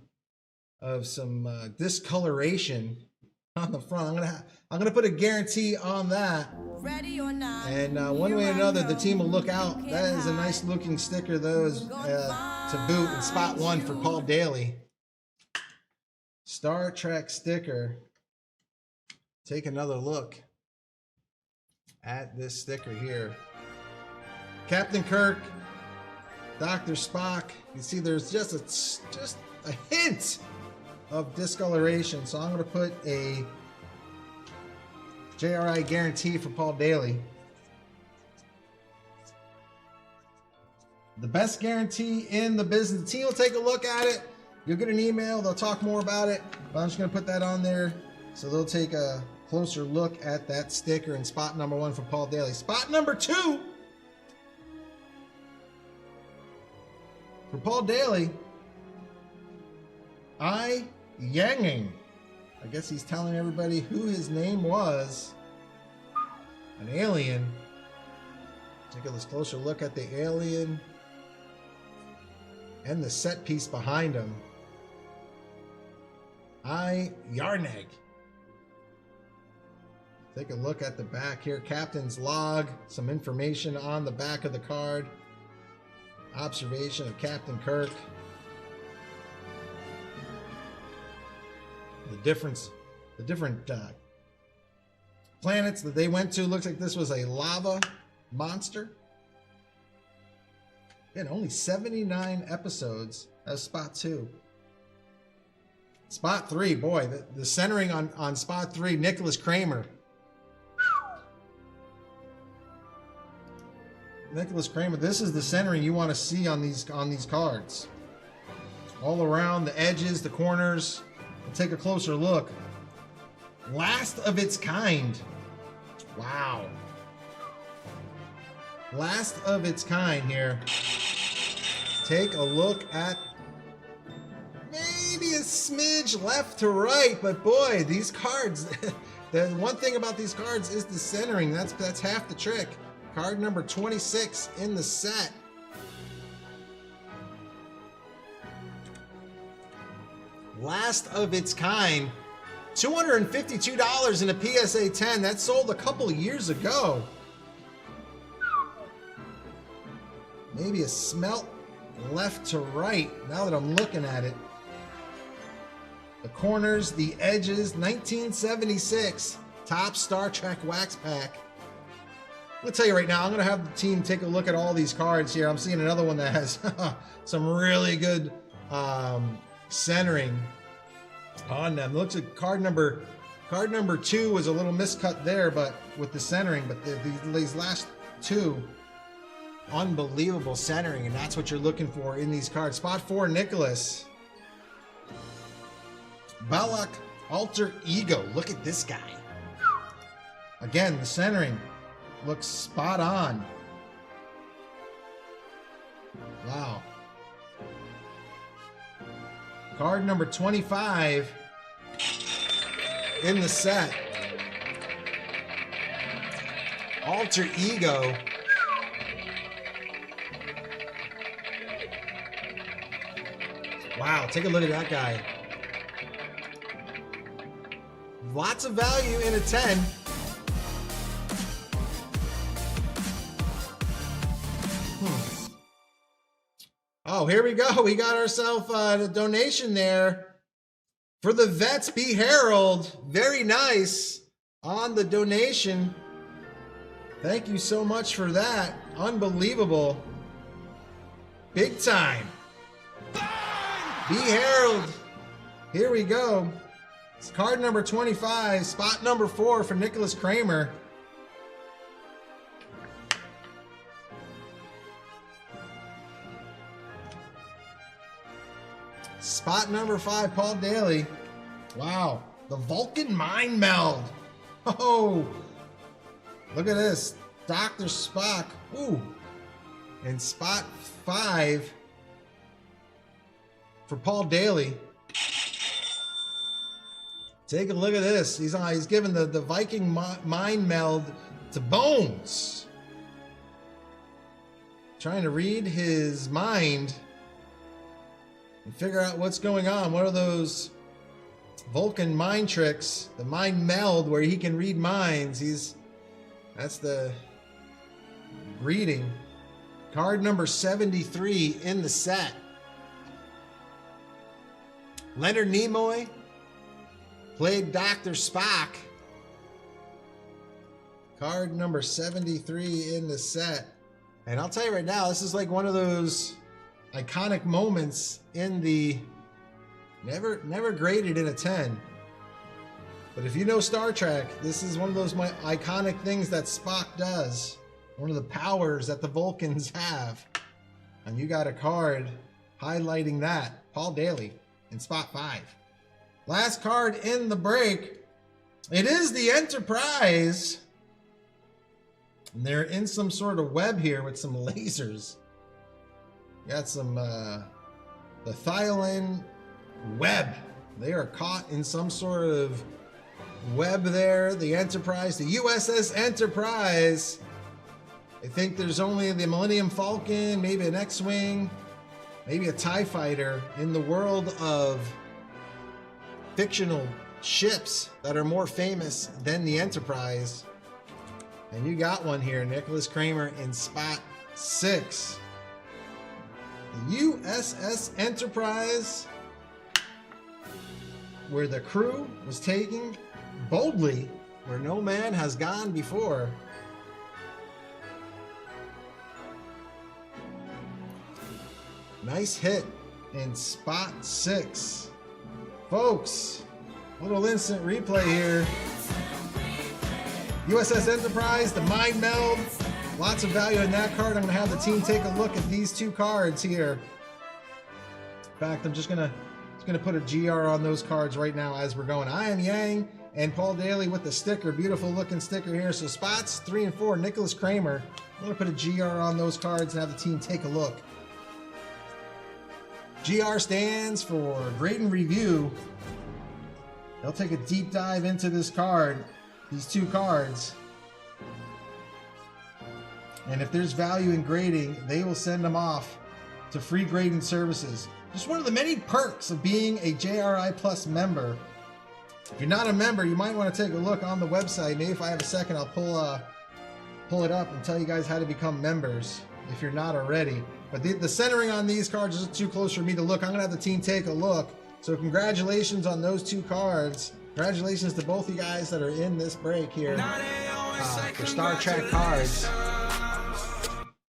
discoloration on the front. I'm gonna put a guarantee on that. Ready or not. And one way or another, the team will look out. That is a nice looking sticker, those to boot. And spot 1 for Paul Daly. Star Trek sticker. Take another look at this sticker here. Captain Kirk, Dr. Spock. You see, there's just a hint of discoloration. So I'm going to put a JRI guarantee for Paul Daly. The best guarantee in the business. The team will take a look at it. You'll get an email. They'll talk more about it. But I'm just going to put that on there. So they'll take a closer look at that sticker. And spot number 1 for Paul Daly. Spot number 2 for Paul Daly. Yanging. I guess he's telling everybody who his name was. An alien. Take a closer look at the alien and the set piece behind him. Yarneg. Take a look at the back here. Captain's log. Some information on the back of the card. Observation of Captain Kirk. The different planets that they went to. Looks like this was a lava monster. Again, only 79 episodes. That's spot 2. Spot 3, boy, the centering on spot 3, Nicholas Kramer. Nicholas Kramer, this is the centering you want to see on these cards. All around the edges, the corners. We'll take a closer look. Last of its kind. Wow. Last of its kind here. Take a look at maybe a smidge left to right, but boy, these cards, the one thing about these cards is the centering. That's half the trick. Card number 26 in the set. Last of its kind. $252 in a PSA 10. That sold a couple of years ago. Maybe a smelt left to right now that I'm looking at it. The corners, the edges, 1976 Topps Star Trek wax pack. I'm gonna tell you right now, I'm gonna have the team take a look at all these cards here. I'm seeing another one that has some really good centering on them. Looks like card number 2 was a little miscut there, but with the centering, but these last 2, unbelievable centering, and that's what you're looking for in these cards. Spot 4, Nicholas. Balak Alter Ego. Look at this guy. Again, the centering looks spot on. Wow. Card number 25 in the set. Alter Ego. Wow, take a look at that guy. Lots of value in a 10. Oh, here we go. We got ourselves a donation there for the Vets. B. Harold. Very nice on the donation. Thank you so much for that. Unbelievable. Big time. B. Harold. Here we go. It's card number 25. Spot number 4 for Nicholas Kramer. Spot number 5, Paul Daly. Wow. The Vulcan Mind Meld. Oh, look at this. Dr. Spock. Ooh. And spot 5 for Paul Daly. Take a look at this. He's giving the Viking Mind Meld to and figure out what's going on. What are those Vulcan mind tricks, the mind meld where he can read minds? That's the reading. Card number 73 in the set. Leonard Nimoy played Dr. Spock. Card number 73 in the set. And I'll tell you right now, this is like one of those iconic moments in the never graded in a 10. But if you know Star Trek, this is one of those iconic things that Spock does. One of the powers that the Vulcans have. And you got a card highlighting that. Paul Daly in spot 5. Last card in the break. It is the Enterprise. And they're in some sort of web here with some lasers. Got some the Thailand web. They are caught in some sort of web there. The Enterprise, the USS Enterprise. I think there's only the Millennium Falcon, maybe an X-Wing, maybe a TIE Fighter in the world of fictional ships that are more famous than the Enterprise. And you got one here, Nicholas Kramer in spot 6. The USS Enterprise, where the crew was taking boldly where no man has gone before. Nice hit in spot 6. Folks, little instant replay here. USS Enterprise, the Mind Meld. Lots of value in that card. I'm going to have the team take a look at these two cards here. In fact, I'm just gonna put a GR on those cards right now as we're going. I am Yang and Paul Daly with the sticker. Beautiful looking sticker here. So spots 3 and 4, Nicholas Kramer. I'm going to put a GR on those cards and have the team take a look. GR stands for Grade and Review. They'll take a deep dive into this card, these two cards. And if there's value in grading, they will send them off to free grading services. Just one of the many perks of being a JRI Plus member. If you're not a member, you might want to take a look on the website. Maybe if I have a second, I'll pull it up and tell you guys how to become members if you're not already. But the centering on these cards is too close for me to look. I'm going to have the team take a look. So congratulations on those two cards. Congratulations to both you guys that are in this break here for Star Trek cards.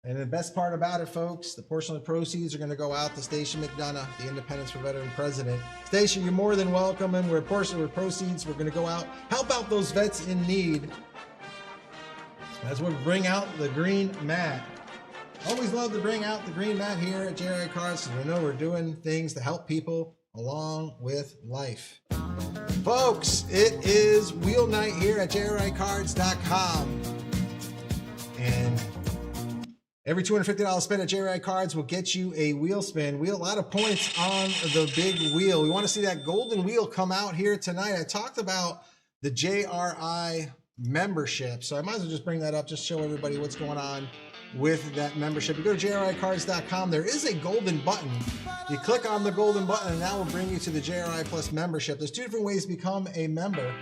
And the best part about it, folks, the portion of the proceeds are going to go out to Station McDonough, the Independence for Veteran President. Station, you're more than welcome, and we're a portion of the proceeds. We're going to go out, help out those vets in need. As we bring out the green mat. Always love to bring out the green mat here at JRI Cards, because we know we're doing things to help people along with life. Folks, it is wheel night here at JRICards.com. And every $250 spent at JRI Cards will get you a wheel spin. A lot of points on the big wheel. We want to see that golden wheel come out here tonight. I talked about the JRI membership, so I might as well just bring that up, just show everybody what's going on with that membership. You go to JRICards.com, there is a golden button. You click on the golden button and that will bring you to the JRI Plus membership. There's two different ways to become a member,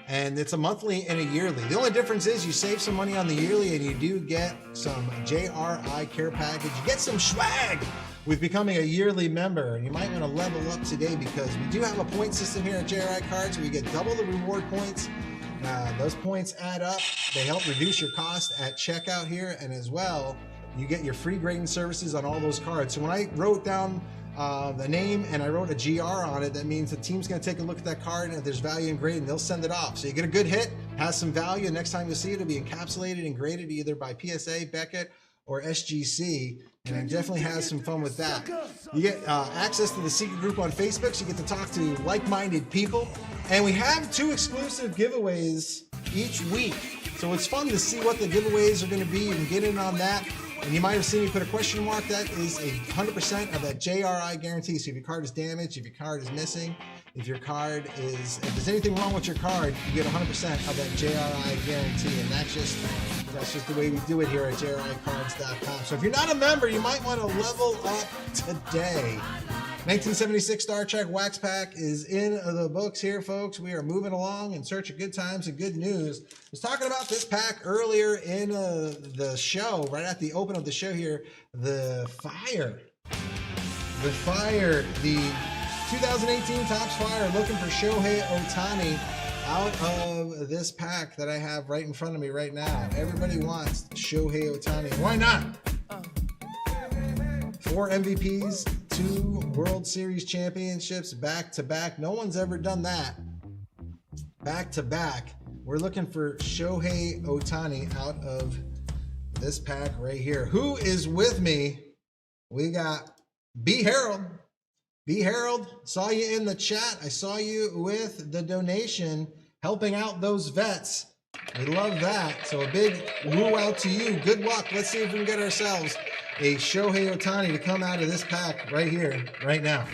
and it's a monthly and a yearly. The only difference is you save some money on the yearly and you do get some JRI care package. You get some swag with becoming a yearly member, and you might want to level up today because we do have a point system here at JRI Cards where you get double the reward points. Those points add up. They help reduce your cost at checkout here, and as well, you get your free grading services on all those cards. So when I wrote down the name and I wrote a GR on it, that means the team's going to take a look at that card, and if there's value in grading, they'll send it off. So you get a good hit, has some value, and next time you see it, it'll be encapsulated and graded either by PSA, Beckett, or SGC, and I definitely have some fun with that. You get access to the secret group on Facebook, so you get to talk to like-minded people, and we have 2 exclusive giveaways each week, so it's fun to see what the giveaways are going to be. You can get in on that, and you might have seen me put a question mark. That is 100% of that JRI guarantee. So if your card is damaged, if your card is missing, if there's anything wrong with your card, you get 100% of that JRI guarantee, and that's just the way we do it here at JRICards.com. So if you're not a member, you might want to level up today. 1976 Star Trek Wax Pack is in the books here, folks. We are moving along in search of good times and good news. I was talking about this pack earlier in the show, right at the open of the show here. The Fire. The Fire. The 2018 Topps Fire, looking for Shohei Ohtani out of this pack that I have right in front of me right now. Everybody wants Shohei Ohtani. Why not? 4 MVPs, 2 World Series championships back to back. No one's ever done that. Back to back. We're looking for Shohei Ohtani out of this pack right here. Who is with me? We got B. Harold. B. Harold, saw you in the chat. I saw you with the donation, helping out those vets. We love that. So a big woo out to you. Good luck. Let's see if we can get ourselves a Shohei Ohtani to come out of this pack right here, right now.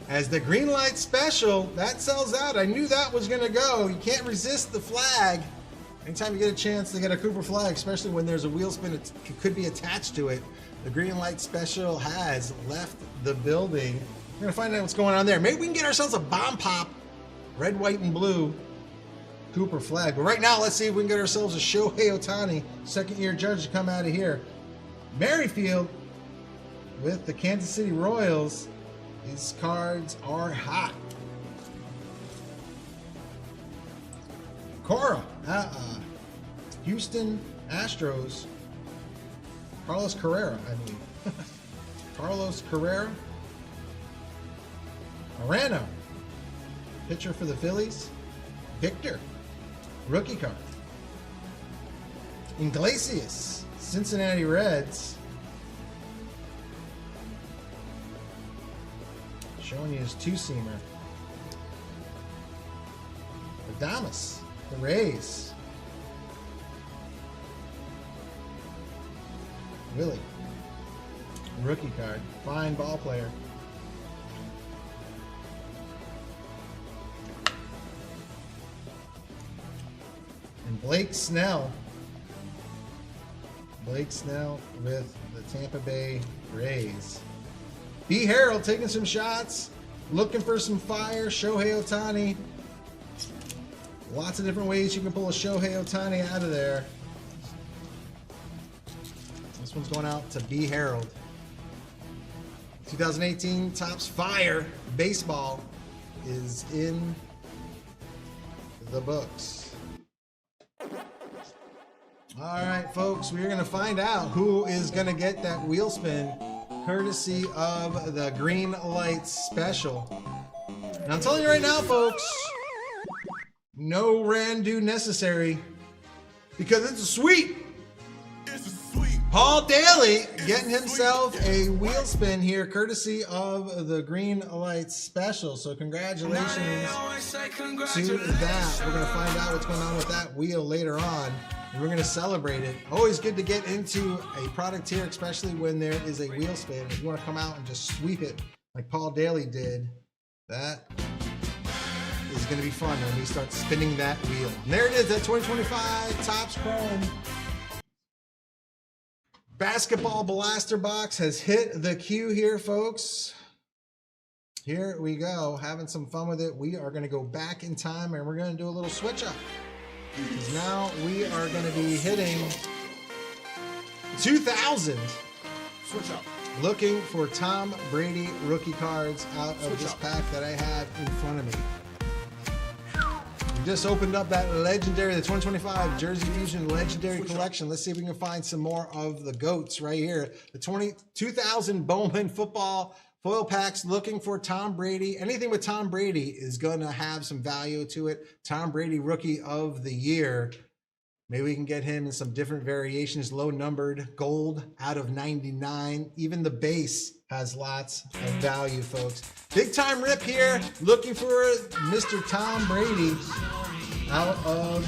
As the green light special, that sells out. I knew that was gonna go. You can't resist the flag. Anytime you get a chance to get a Cooper flag, especially when there's a wheel spin it could be attached to it, the green light special has left the building. We're gonna find out what's going on there. Maybe we can get ourselves a bomb pop, red, white, and blue Cooper flag. But right now, let's see if we can get ourselves a Shohei Ohtani, second-year judge, to come out of here. Merrifield with the Kansas City Royals. These cards are hot. Cora, Houston Astros. Carlos Carrera, I believe. Carlos Carrera. Morano, pitcher for the Phillies. Victor, rookie card. Iglesias, Cincinnati Reds. Showing you his two-seamer. Adames, the Rays. Willie, rookie card. Fine ball player. And Blake Snell. Blake Snell with the Tampa Bay Rays. B. Harold taking some shots, looking for some fire. Shohei Ohtani. Lots of different ways you can pull a Shohei Ohtani out of there. This one's going out to B. Harold. 2018 Topps Fire Baseball is in the books. All right, folks, we're going to find out who is going to get that wheel spin courtesy of the Green Light Special. And I'm telling you right now, folks, no Randu necessary because it's a sweep. Paul Daly getting himself a wheel spin here courtesy of the Green Light Special. So congratulations to that. We're going to find out what's going on with that wheel later on. And we're going to celebrate it. Always good to get into a product here, especially when there is a wheel spin. If you want to come out and just sweep it like Paul Daly did, that is going to be fun when we start spinning that wheel. And there it is, that 2025 Topps Chrome Basketball Blaster Box has hit the queue here, folks. Here we go, having some fun with it. We are going to go back in time and we're going to do a little switch up. Because now we are going to be hitting 2000. Switch up. Looking for Tom Brady rookie cards out of this pack that I have in front of me. We just opened up that legendary, the 2025 Jersey Fusion Legendary Collection. Let's see if we can find some more of the GOATs right here. The 2000 Bowman football foil packs, looking for Tom Brady. Anything with Tom Brady is going to have some value to it. Tom Brady Rookie of the Year. Maybe we can get him in some different variations. Low numbered gold out of 99. Even the base has lots of value, folks. Big time rip here. Looking for Mr. Tom Brady out of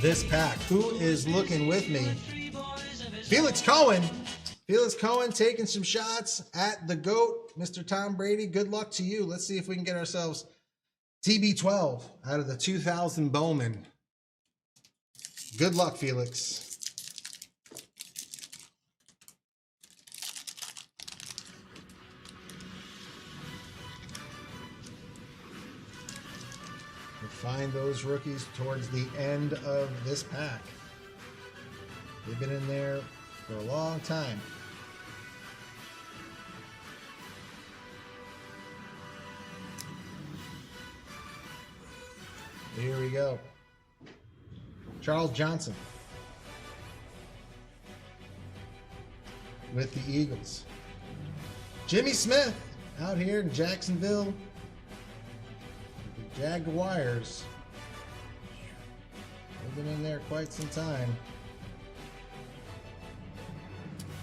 this pack. Who is looking with me? Felix Cohen. Felix Cohen taking some shots at the GOAT, Mr. Tom Brady. Good luck to you. Let's see if we can get ourselves TB12 out of the 2000 Bowman. Good luck, Felix. We'll find those rookies towards the end of this pack. They've been in there for a long time. Here we go. Charles Johnson with the Eagles. Jimmy Smith out here in Jacksonville. The Jaguars. They've been in there quite some time.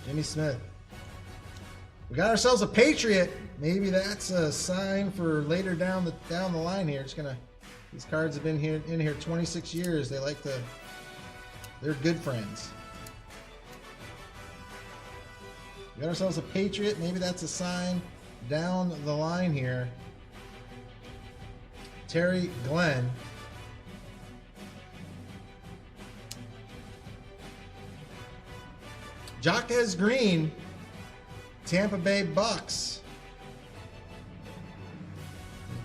Jimmy Smith. We got ourselves a Patriot. Maybe that's a sign for later down the line here. It's gonna. These cards have been in here 26 years. They like to. They're good friends. We got ourselves a Patriot. Maybe that's a sign down the line here. Terry Glenn. Jaquez Green, Tampa Bay Bucks.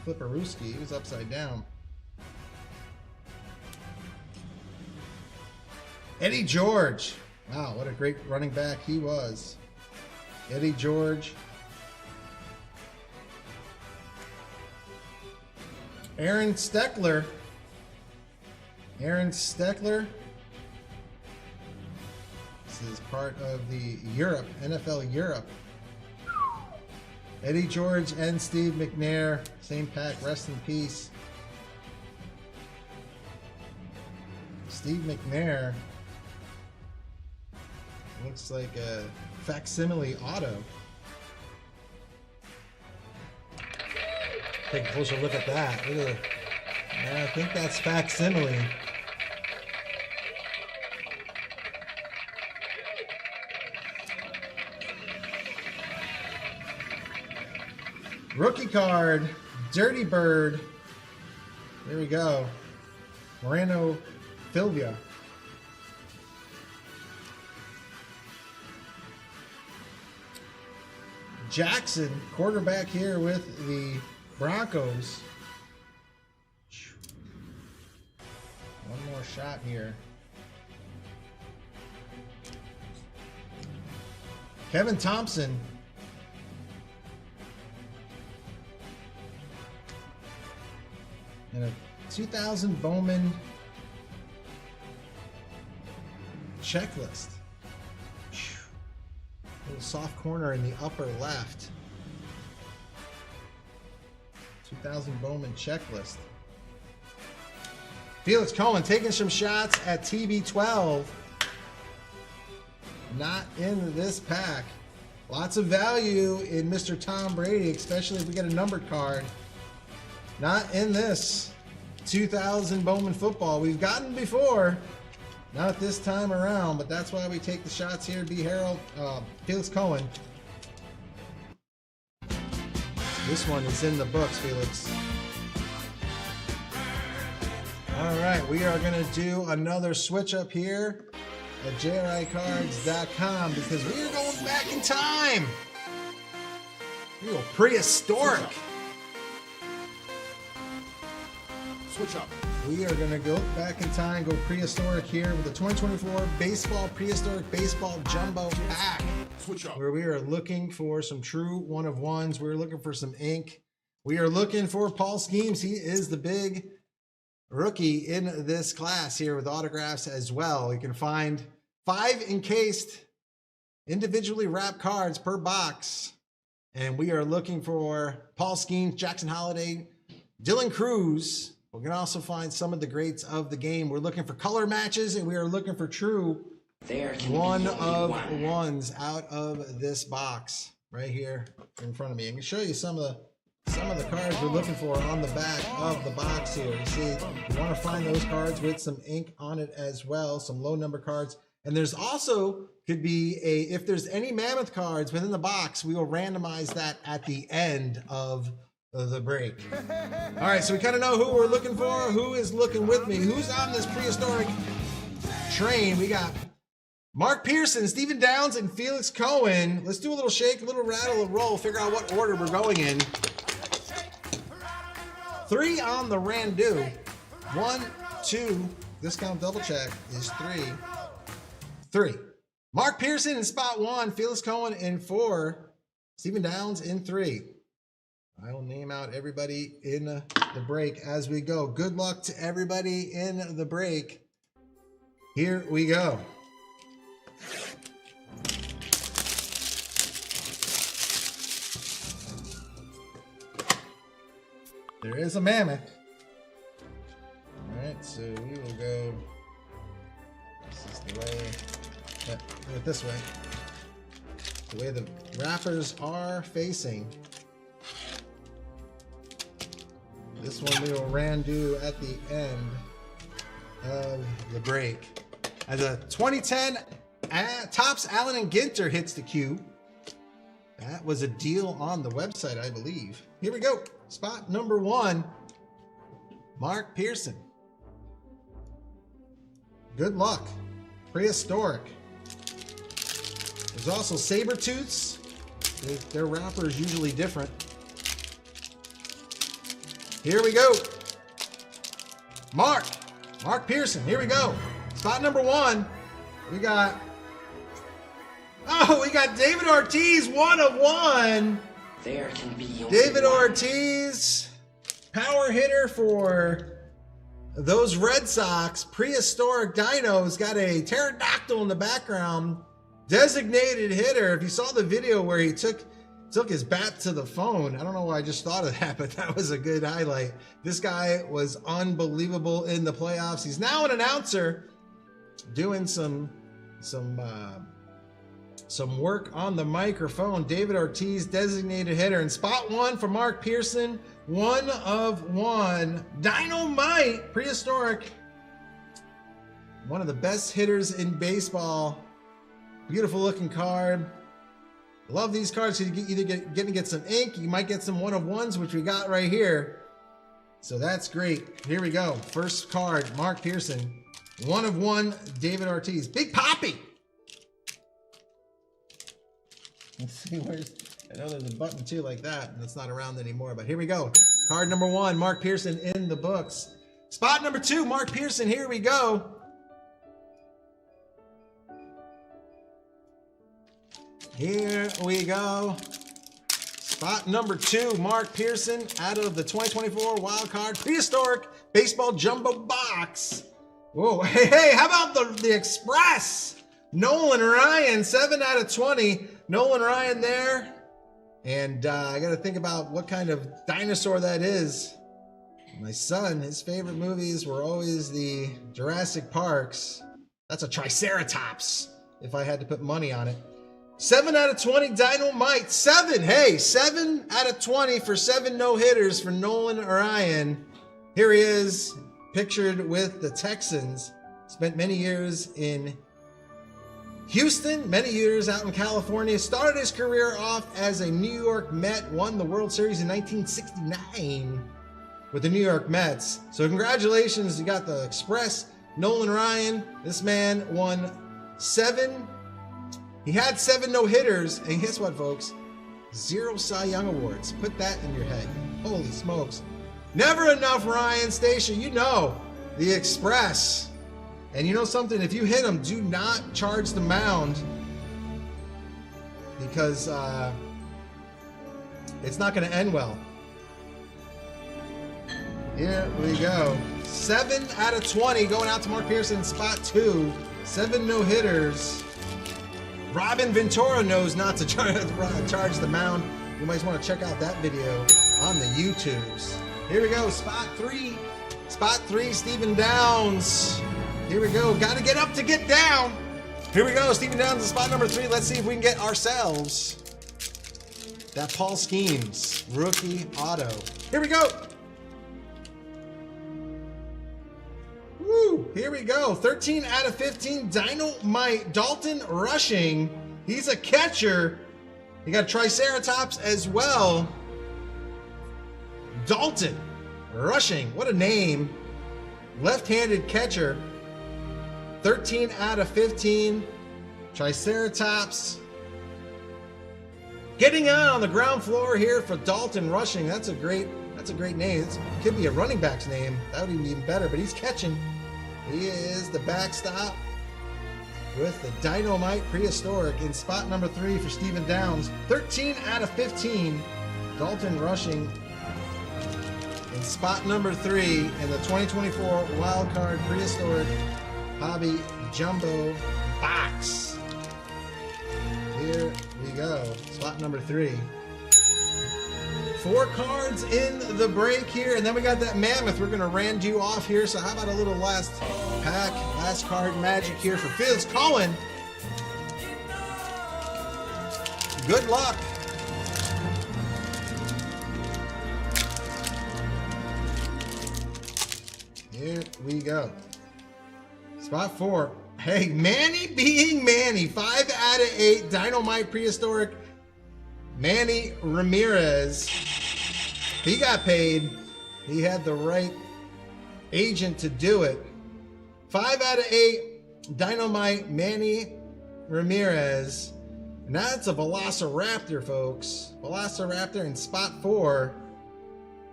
Flipperooski, he was upside down. Eddie George. Wow, what a great running back he was. Eddie George. Aaron Steckler. Aaron Steckler. This is part of the Europe, NFL Europe. Eddie George and Steve McNair. Same pack, rest in peace. Steve McNair. Looks like a facsimile auto. Take a closer look at that. Look at I think that's facsimile. Rookie card, Dirty Bird. There we go. Moreno Filvia. Jackson, quarterback here with the Broncos. One more shot here. Kevin Thompson. And a 2000 Bowman checklist. Little soft corner in the upper left. 2000 Bowman checklist. Felix Cohen taking some shots at TB12. Not in this pack. Lots of value in Mr. Tom Brady, especially if we get a numbered card. Not in this 2000 Bowman football. We've gotten before. Not this time around, but that's why we take the shots here. Felix Cohen. This one is in the books, Felix. All right, we are going to do another switch up here at JRICards.com because we are going back in time. We go prehistoric. Switch up. We are going to go back in time, go prehistoric here with the 2024 Baseball Prehistoric Baseball Jumbo Pack. Switch up. Where we are looking for some true one-of-ones. We're looking for some ink. We are looking for Paul Schemes. He is the big rookie in this class here with autographs as well. You can find 5 encased, individually wrapped cards per box. And we are looking for Paul Schemes, Jackson Holiday, Dylan Cruz. We're going to also find some of the greats of the game. We're looking for color matches, and we are looking for true one-of-ones out of this box right here in front of me. I can show you some of some of the cards we're looking for on the back of the box here. You see, you want to find those cards with some ink on it as well, some low number cards. And there's also could be if there's any mammoth cards within the box, we will randomize that at the end of the break. All right, so we kind of know who we're looking for, who is looking with me, who's on this prehistoric train. We got Mark Pearson, Stephen Downs, and Felix Cohen. Let's do a little shake, a little rattle, a roll, figure out what order we're going in. 3 on the Randu. 1, 2, discount double check is 3. 3. Mark Pearson in spot 1, Felix Cohen in 4, Stephen Downs in 3. I will name out everybody in the break as we go. Good luck to everybody in the break. Here we go. There is a mammoth. All right, so we will go. This is the way. Yeah, do it this way. The way the wrappers are facing. This one we will Randu at the end of the break. As a 2010 Topps Allen and Ginter hits the queue. That was a deal on the website, I believe. Here we go. Spot number 1, Mark Pearson. Good luck. Prehistoric. There's also Sabertooths. Their wrapper is usually different. Here we go. Mark Pearson. Here we go. Spot number 1. We got David Ortiz, 1 of 1. There can be David Ortiz, power hitter for those Red Sox. Prehistoric Dinos, got a pterodactyl in the background. Designated hitter. If you saw the video where he took his bat to the phone, I don't know why I just thought of that, but that was a good highlight. This guy was unbelievable in the playoffs. He's now an announcer doing some work on the microphone. David Ortiz, designated hitter. And spot 1 for Mark Pearson, 1 of 1. Dynamite, Prehistoric. One of the best hitters in baseball. Beautiful looking card. Love these cards. You either get some ink, you might get some 1 of 1s, which we got right here. So that's great. Here we go. First card, Mark Pearson. 1 of 1, David Ortiz. Big Poppy. Let's see where's. I know there's a button too like that, and it's not around anymore. But here we go. Card number 1, Mark Pearson in the books. Spot number 2, Mark Pearson. Here we go. Here we go. Spot number 2, Mark Pearson out of the 2024 Wild Card Prehistoric Baseball Jumbo Box. Whoa, hey, how about the Express? Nolan Ryan, 7 out of 20. Nolan Ryan there. And I got to think about what kind of dinosaur that is. My son, his favorite movies were always the Jurassic Parks. That's a Triceratops, if I had to put money on it. 7 out of 20, Dynamite. 7, hey, 7 out of 20 for 7 no-hitters for Nolan Ryan. Here he is, pictured with the Texans. Spent many years in Houston, many years out in California. Started his career off as a New York Met. Won the World Series in 1969 with the New York Mets. So congratulations, you got the Express. Nolan Ryan, this man won 7. He had 7 no-hitters, and guess what, folks? 0 Cy Young Awards. Put that in your head. Holy smokes. Never enough, Ryan Station. You know, the Express. And you know something? If you hit him, do not charge the mound, because it's not going to end well. Here we go. 7 out of 20 going out to Mark Pearson, spot 2. 7 no-hitters. Robin Ventura knows not to charge the mound. You might want to check out that video on the YouTubes. Here we go, spot 3. Spot 3, Stephen Downs. Here we go, got to get up to get down. Here we go, Stephen Downs in spot number 3. Let's see if we can get ourselves That Paul Schemes rookie auto. Here we go. Woo, here we go. 13 out of 15. Dynamite Dalton Rushing. He's a catcher. You got Triceratops as well. Dalton Rushing. What a name. Left-handed catcher. 13 out of 15. Triceratops. Getting out on the ground floor here for Dalton Rushing. That's a great name. It could be a running back's name. That would be even better, but he's catching. He is the backstop with the Dynamite Prehistoric in spot number 3 for Stephen Downs. 13 out of 15. Dalton Rushing in spot number 3 in the 2024 Wild Card Prehistoric Hobby Jumbo Box. Here we go. Spot number 3. 4 cards in the break here, and then we got that mammoth. We're gonna rand you off here. So how about a little last pack, last card magic here for Felix Cohen. Good luck. Here we go. Spot 4. Hey, Manny being Manny. 5 out of 8. Dynamite Prehistoric. Manny Ramirez. He got paid. He had the right agent to do it. 5 out of 8. Dynamite Manny Ramirez. And that's a Velociraptor, folks. Velociraptor in spot 4.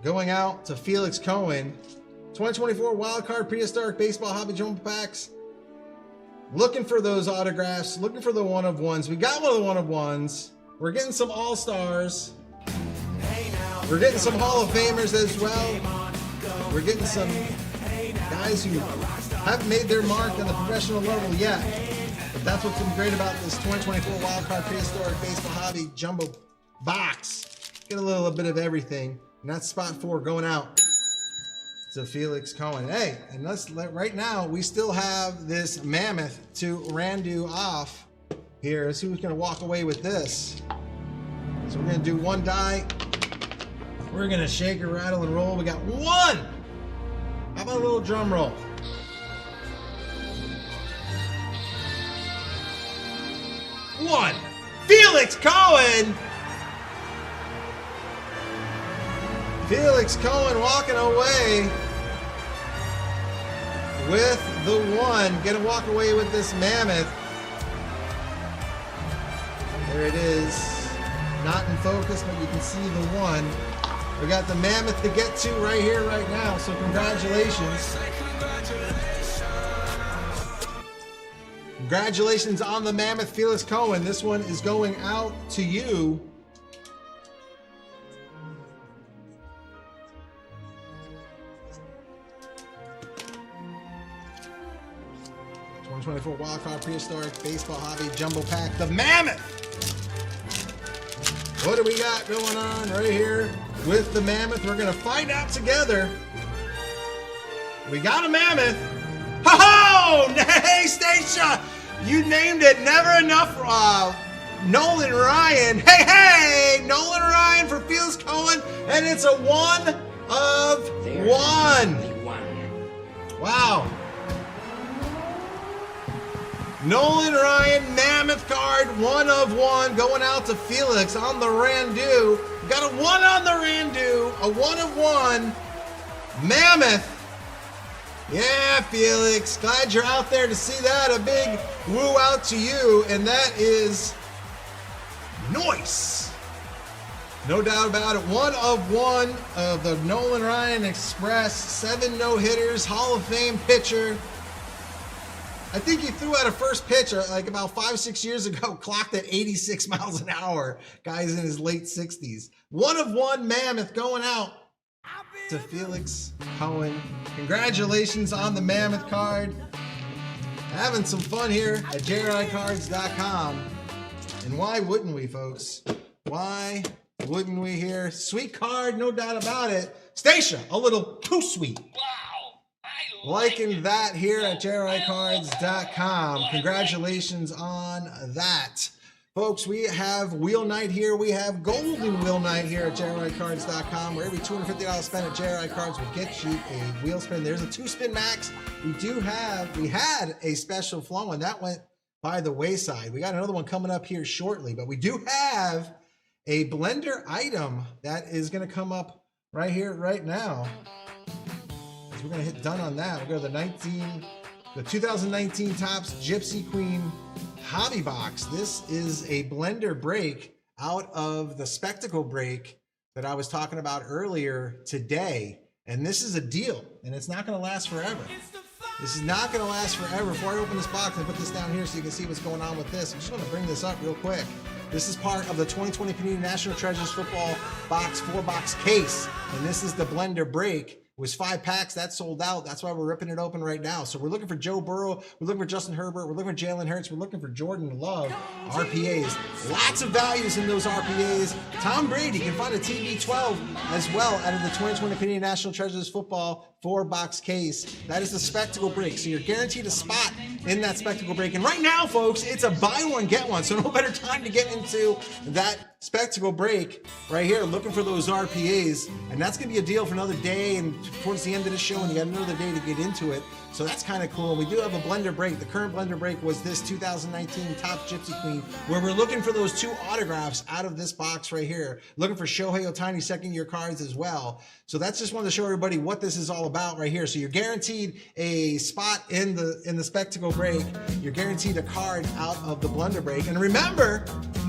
Going out to Felix Cohen. 2024 Wildcard Prehistoric Baseball Hobby Jumbo Packs. Looking for those autographs. Looking for the one-of-ones. We got one of the one-of-ones. We're getting some All-Stars. We're getting some Hall of Famers as well. We're getting some guys who haven't made their mark on the professional level yet. But that's what's been great about this 2024 Wildcard Prehistoric Baseball Hobby Jumbo Box. Get a little bit of everything. And that's spot 4 going out to Felix Cohen. Hey, and right now, we still have this mammoth to randu off here. Let's see who's going to walk away with this. So we're going to do one die. We're going to shake, rattle, and roll. We got 1. How about a little drum roll? 1. Felix Cohen. Felix Cohen walking away with the 1. Gonna walk away with this mammoth. There it is. Not in focus, but you can see the 1. We got the mammoth to get to right here, right now. So congratulations. Congratulations on the mammoth, Felix Cohen. This one is going out to you. '24 Wildcard Prehistoric Baseball Hobby Jumbo Pack, the Mammoth. What do we got going on right here with the Mammoth? We're gonna find out together. We got a Mammoth. Ho ho! Hey, Stacia, you named it. Never enough. Nolan Ryan. Hey, hey, Nolan Ryan for Felix Cohen, and it's a 1 of 1. Wow. Nolan Ryan, Mammoth card, 1 of 1, going out to Felix on the Randu. Got a 1 on the Randu, a 1 of 1. Mammoth. Yeah, Felix, glad you're out there to see that. A big woo out to you, and that is nice. No doubt about it. 1 of 1 of the Nolan Ryan Express, 7 no-hitters, Hall of Fame pitcher. I think he threw out a first pitch like about 5-6 years ago, clocked at 86 miles an hour. Guy's in his late 60s. 1 of 1 Mammoth going out to Felix Cohen. Congratulations on the Mammoth card. Having some fun here at JRICards.com. And why wouldn't we, folks? Why wouldn't we here? Sweet card, no doubt about it. Stacia, a little too sweet. Liking that here at JRICards.com. Congratulations on that. Folks, we have wheel night here. We have golden wheel night here at JRICards.com, where every $250 spent at JRI Cards will get you a wheel spin. There's a 2-spin max. We had a special flow, and that went by the wayside. We got another one coming up here shortly, but we do have a blender item that is going to come up right here, right now. So we're going to hit done on that. We'll go to the 2019 Topps Gypsy Queen Hobby Box. This is a blender break out of the spectacle break that I was talking about earlier today. And this is a deal, and it's not going to last forever. This is not going to last forever. Before I open this box, I put this down here so you can see what's going on with this. I'm just going to bring this up real quick. This is part of the 2020 Panini National Treasures Football Box 4-box case. And this is the blender break. It was 5 packs. That sold out. That's why we're ripping it open right now. So we're looking for Joe Burrow. We're looking for Justin Herbert. We're looking for Jalen Hurts. We're looking for Jordan Love. RPAs. Lots of values in those RPAs. Tom Brady can find a TB12 as well out of the 2020 Panini National Treasures Football 4-box case. That is the spectacle break. So you're guaranteed a spot in that spectacle break. And right now, folks, it's a buy one, get one. So no better time to get into that spectacle break right here, looking for those RPAs. And that's going to be a deal for another day and towards the end of the show, and you got another day to get into it. So that's kind of cool. And we do have a blender break. The current blender break was this 2019 Topps Gypsy Queen, where we're looking for those 2 autographs out of this box right here. Looking for Shohei Ohtani second-year cards as well. So that's just wanted to show everybody what this is all about right here. So you're guaranteed a spot in the spectacle break. You're guaranteed a card out of the blender break. And remember,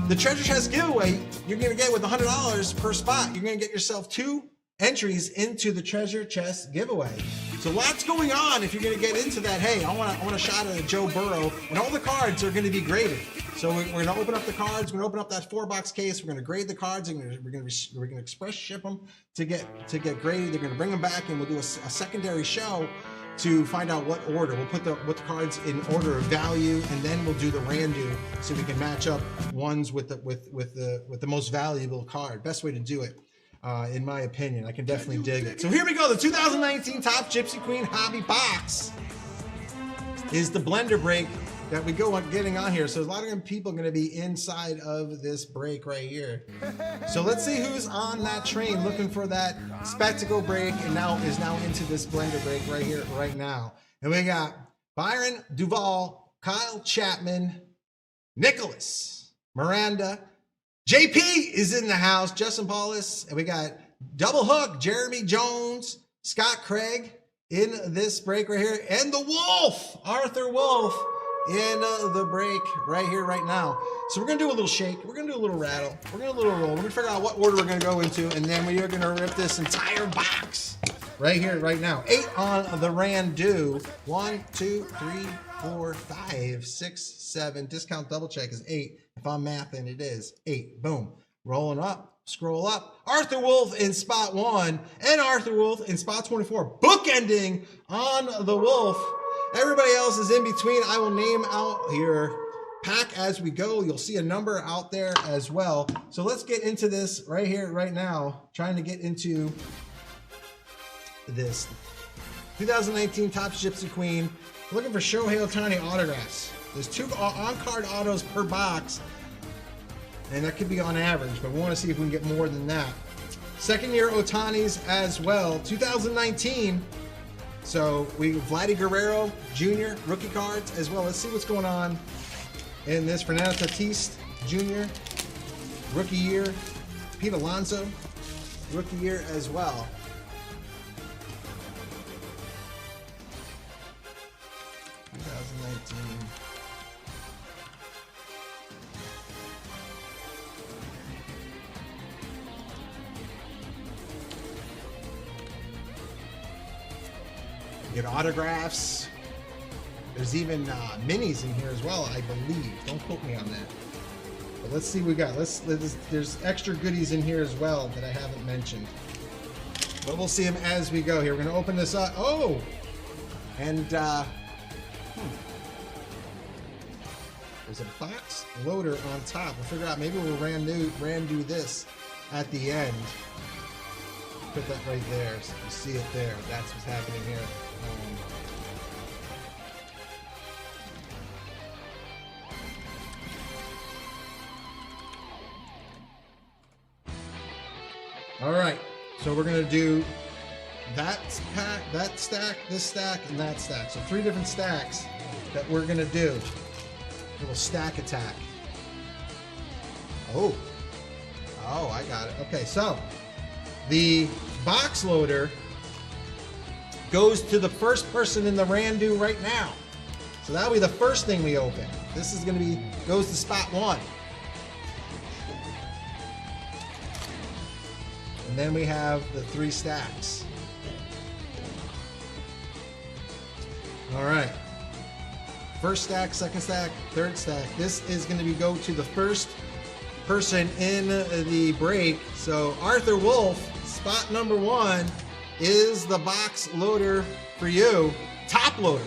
the treasure chest giveaway, you're going to get with $100 per spot. You're going to get yourself 2 entries into the treasure chest giveaway. So lots going on if you're going to get into that. Hey, I want a shot at a Joe Burrow, and all the cards are going to be graded. So we're going to open up the cards. We're going to open up that 4-box case. We're going to grade the cards, and we're going to express ship them to get graded. They're going to bring them back, and we'll do a secondary show to find out what order. We'll put the cards in order of value, and then we'll do the random so we can match up ones with the most valuable card. Best way to do it. In my opinion, I can definitely dig it. So here we go. The 2019 Topps Gypsy Queen Hobby Box is the blender break that we go on getting on here. So a lot of people are going to be inside of this break right here. So let's see who's on that train looking for that spectacle break and is now into this blender break right here, right now. And we got Byron Duvall, Kyle Chapman, Nicholas, Miranda, JP is in the house, Justin Paulus, and we got Double Hook, Jeremy Jones, Scott Craig in this break right here, and the Wolf, Arthur Wolf, in the break right here, right now. So we're going to do a little shake. We're going to do a little rattle. We're going to do a little roll. We're going to figure out what order we're going to go into, and then we are going to rip this entire box right here, right now. 8 on the Randu. 1, 2, 3, 4, 5, 6, 7. Discount double check is 8. If I'm mathing, it is 8. Boom. Rolling up. Scroll up. Arthur Wolf in spot 1 and Arthur Wolf in spot 24. Bookending on the Wolf. Everybody else is in between. I will name out here pack as we go. You'll see a number out there as well. So let's get into this right here, right now. Trying to get into this 2019 Topps Gypsy Queen. Looking for Shohei Ohtani autographs. There's 2 on-card autos per box, and that could be on average, but we want to see if we can get more than that. Second-year Ohtanis as well, 2019. So we Vladdy Guerrero Jr. rookie cards as well. Let's see what's going on in this. Fernando Tatis Jr. rookie year. Pete Alonso rookie year as well. Get autographs. There's even minis in here as well, I believe. Don't quote me on that. But let's see what we got. There's extra goodies in here as well that I haven't mentioned. But we'll see them as we go here. We're going to open this up. Oh! And there's a box loader on top. We'll figure out, maybe we'll do this at the end. Put that right there so you see it there. That's what's happening here. All right, so we're gonna do that pack, that stack, this stack, and that stack. So 3 different stacks that we're gonna do. Little stack attack. Oh, I got it. Okay, so the box loader goes to the first person in the Randu right now. So that'll be the first thing we open. This is gonna be, goes to spot 1. And then we have the 3 stacks. All right. First stack, second stack, third stack. This is going to be go to the first person in the break. So Arthur Wolf, spot number 1 is the box loader for you. Top loader,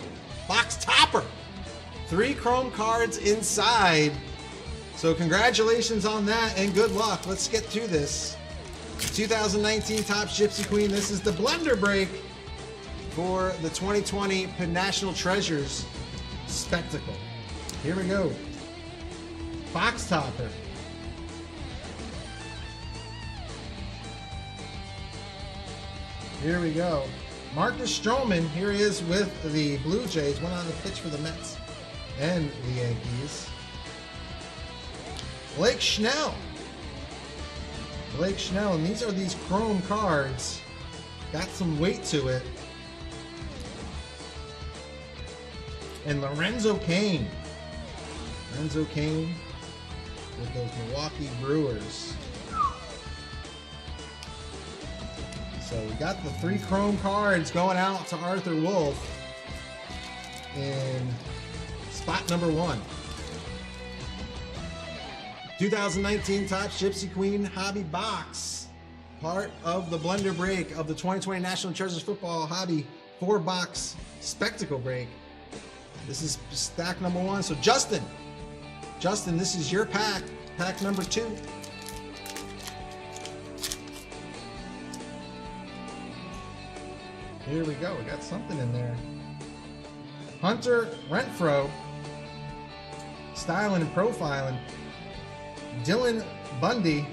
box topper. 3 chrome cards inside. So congratulations on that and good luck. Let's get through this. 2019 Topps Gypsy Queen. This is the blender break for the 2020 National Treasures Spectacle. Here we go. Box topper. Here we go. Marcus Stroman, here he is with the Blue Jays. Went on the pitch for the Mets and the Yankees. Blake Snell. Blake Snell, and these are these chrome cards. Got some weight to it. And Lorenzo Cain. Lorenzo Cain with those Milwaukee Brewers. So we got the 3 chrome cards going out to Arthur Wolf in spot number 1. 2019 Topps Gypsy Queen Hobby Box. Part of the blender break of the 2020 National Treasures Football Hobby 4-box Spectacle break. This is stack number 1. So Justin, this is your pack. Pack number 2. Here we go. We got something in there. Hunter Renfroe. Styling and profiling. Dylan Bundy,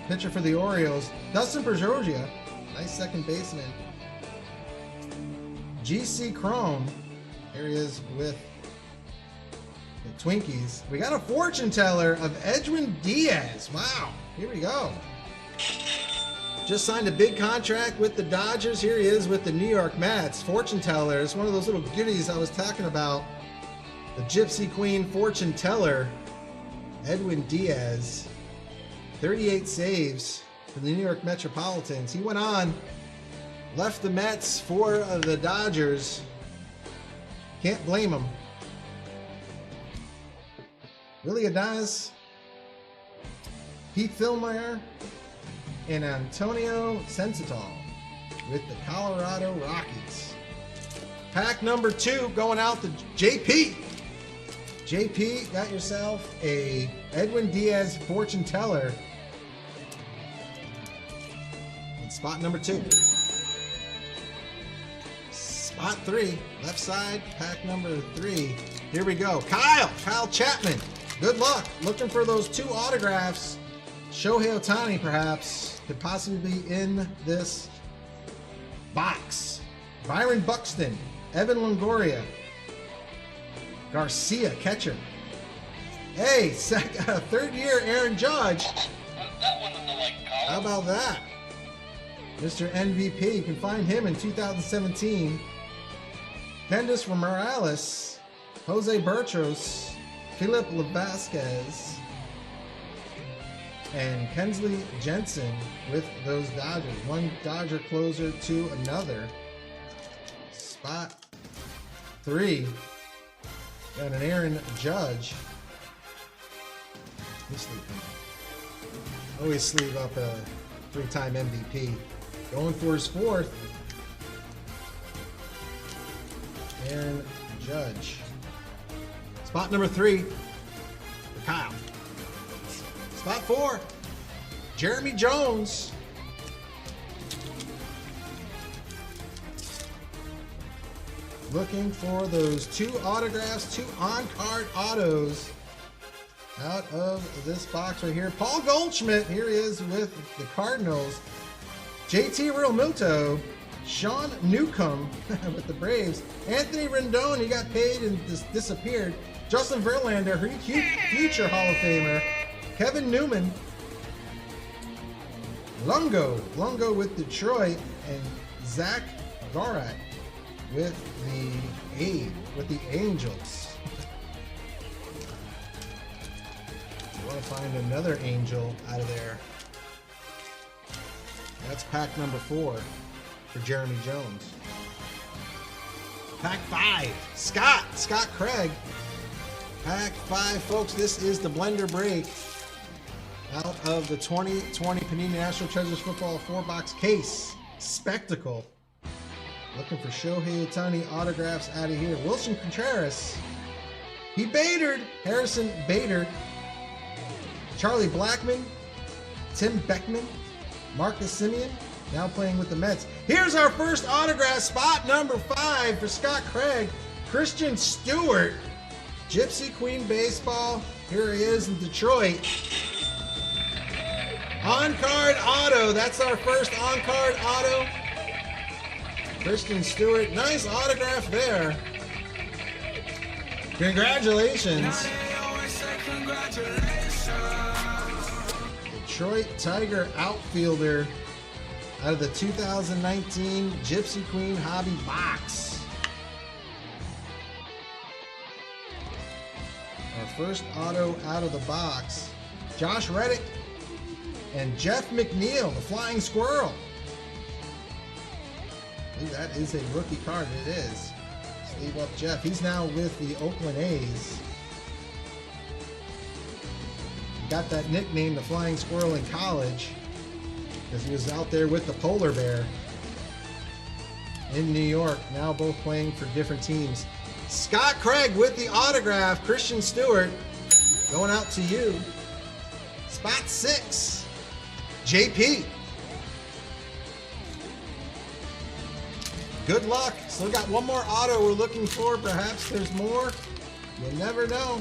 pitcher for the Orioles. Dustin Pedroia, nice second baseman. GC Chrome, here he is with the Twinkies. We got a fortune teller of Edwin Diaz. Wow, here we go. Just signed a big contract with the Dodgers. Here he is with the New York Mets. Fortune teller. It's one of those little goodies I was talking about. The Gypsy Queen fortune teller. Edwin Diaz, 38 saves for the New York Metropolitans. He went on, left the Mets for the Dodgers. Can't blame him. Willie Adonis, Pete Filmeyer, and Antonio Sensital with the Colorado Rockies. Pack number 2 going out to JP. JP, got yourself a Edwin Diaz fortune teller in spot number 2. Spot 3, left side, pack number 3. Here we go. Kyle Chapman. Good luck. Looking for those 2 autographs. Shohei Ohtani, perhaps, could possibly be in this box. Byron Buxton, Evan Longoria. Garcia, catcher. Hey, 3rd year Aaron Judge. How about that? Mr. MVP, you can find him in 2017. Kendis Morales, Jose Bertros, Philip Lavasquez, and Kensley Jensen with those Dodgers. One Dodger closer to another. Spot 3. Got an Aaron Judge. Always sleeve up a 3-time MVP. Going for his 4th. Aaron Judge. Spot number 3 for Kyle. Spot 4, Jeremy Jones. Looking for those 2 autographs, 2 on-card autos out of this box right here. Paul Goldschmidt, here he is with the Cardinals. JT Realmuto, Sean Newcomb with the Braves, Anthony Rendon, he got paid and disappeared. Justin Verlander, future Hall of Famer. Kevin Newman, Lungo with Detroit, and Zach Garak with the Angels. I want to find another Angel out of there. That's pack number 4 for Jeremy Jones. Pack 5, Scott Craig. Pack 5, folks. This is the blender break out of the 2020 Panini National Treasures Football 4-box case. Spectacle. Looking for Shohei Ohtani autographs out of here. Wilson Contreras. He Badered. Harrison Bader. Charlie Blackmon. Tim Beckman. Marcus Semien. Now playing with the Mets. Here's our first autograph. Spot number 5 for Scott Craig. Christian Stewart. Gypsy Queen Baseball. Here he is in Detroit. On-card auto. That's our first on-card auto. Christian Stewart. Nice autograph there. Congratulations. Detroit Tiger outfielder out of the 2019 Gypsy Queen Hobby Box. Our first auto out of the box. Josh Reddick and Jeff McNeil, the Flying Squirrel. I believe that is a rookie card. It is. Sleeve up Jeff. He's now with the Oakland A's. He got that nickname, the Flying Squirrel, in college because he was out there with the polar bear in New York. Now both playing for different teams. Scott Craig with the autograph. Christian Stewart going out to you. Spot 6. JP. Good luck. Still got one more auto we're looking for. Perhaps there's more. You never know.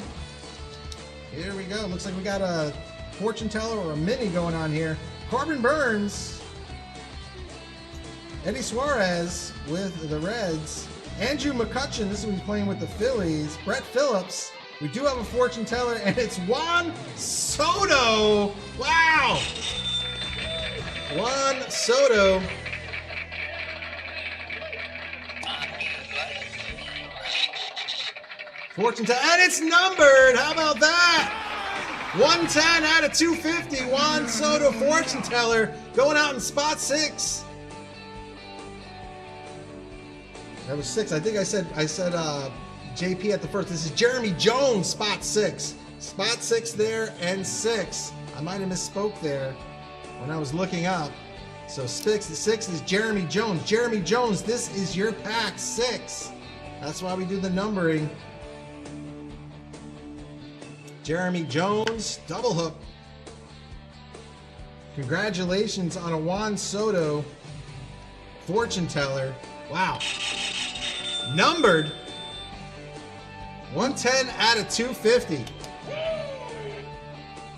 Here we go. Looks like we got a fortune teller or a mini going on here. Corbin Burns. Eddie Suarez with the Reds. Andrew McCutchen. This one's playing with the Phillies. Brett Phillips. We do have a fortune teller, and it's Juan Soto. Wow. Juan Soto. Fortune teller, and it's numbered. How about that? 110 out of 250. Juan Soto fortune teller going out in spot 6. That was 6. I think I said JP at the first. This is Jeremy Jones, spot 6. Spot 6 there and 6. I might have misspoke there when I was looking up. So 6 is Jeremy Jones. Jeremy Jones, this is your pack 6. That's why we do the numbering. Jeremy Jones, double hook. Congratulations on a Juan Soto fortune teller. Wow. Numbered 110 out of 250.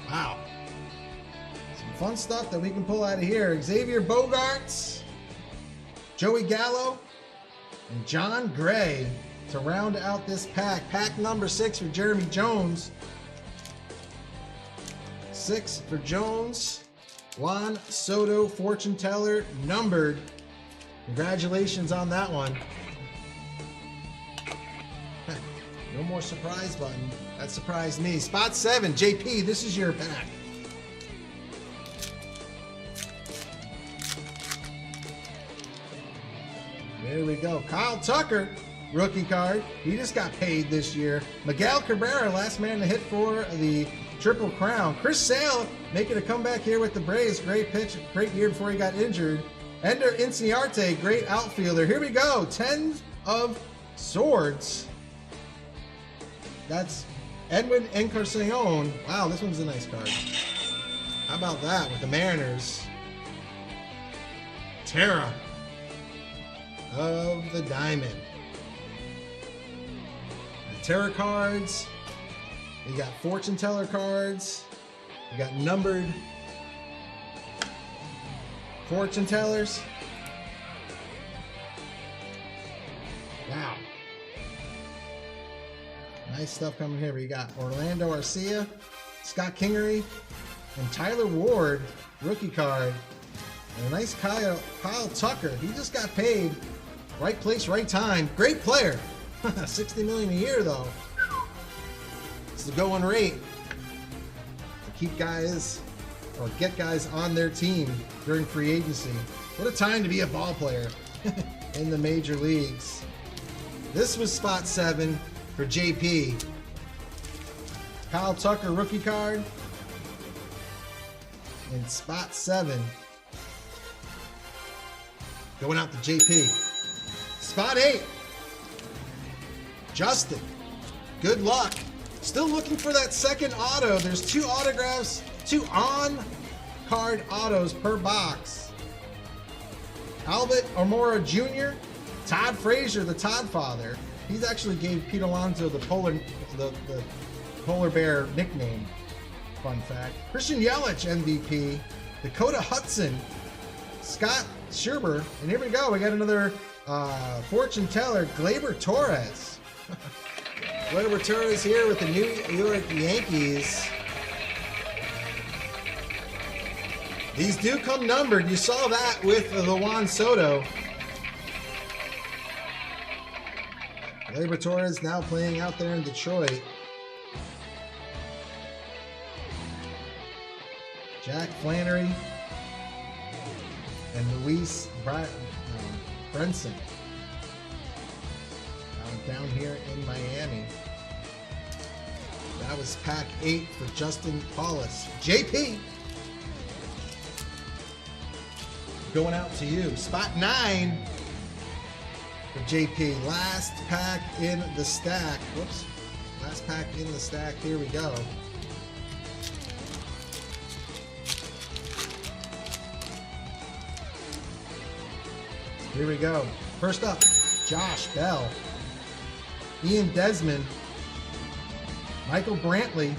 Wow. Some fun stuff that we can pull out of here. Xavier Bogaerts, Joey Gallo, and John Gray to round out this pack. Pack number 6 for Jeremy Jones. 6 for Jones. Juan Soto fortune teller numbered. Congratulations on that one. No more surprise button. That surprised me. Spot 7, JP, this is your pack. There we go. Kyle Tucker, rookie card. He just got paid this year. Miguel Cabrera, last man to hit for the Triple Crown. Chris Sale making a comeback here with the Braves. Great pitch, great year before he got injured. Ender Inciarte, great outfielder. Here we go. 10 of Swords. That's Edwin Encarnacion. Wow, this one's a nice card. How about that with the Mariners? Terra of the Diamond. The Terra cards. You got fortune teller cards. You got numbered. Fortune tellers. Wow. Nice stuff coming here. We got Orlando Arcia, Scott Kingery, and Tyler Ward, rookie card. And a nice Kyle Tucker. He just got paid. Right place, right time. Great player. $60 million a year though. It's the going rate to keep guys or get guys on their team during free agency. What a time to be a ball player in the major leagues. This was spot 7 for JP. Kyle Tucker rookie card. And spot 7 going out to JP. Spot 8. Justin. Good luck. Still looking for that second auto. There's 2 autographs, 2 on-card autos per box. Albert Amora Jr., Todd Frazier, the Todd father. He's actually gave Pete Alonso the polar bear nickname. Fun fact. Christian Yelich MVP. Dakota Hudson. Scott Scherber. And here we go. We got another fortune teller, Gleyber Torres. Gleyber Torres here with the New York Yankees. These do come numbered. You saw that with the Juan Soto. Gleyber Torres now playing out there in Detroit. Jack Flannery and Luis Brenson down here in Miami. That was pack 8 for Justin Paulus. JP, going out to you. Spot 9 for JP. Last pack in the stack. Whoops. Last pack in the stack. Here we go. Here we go. First up, Josh Bell, Ian Desmond, Michael Brantley,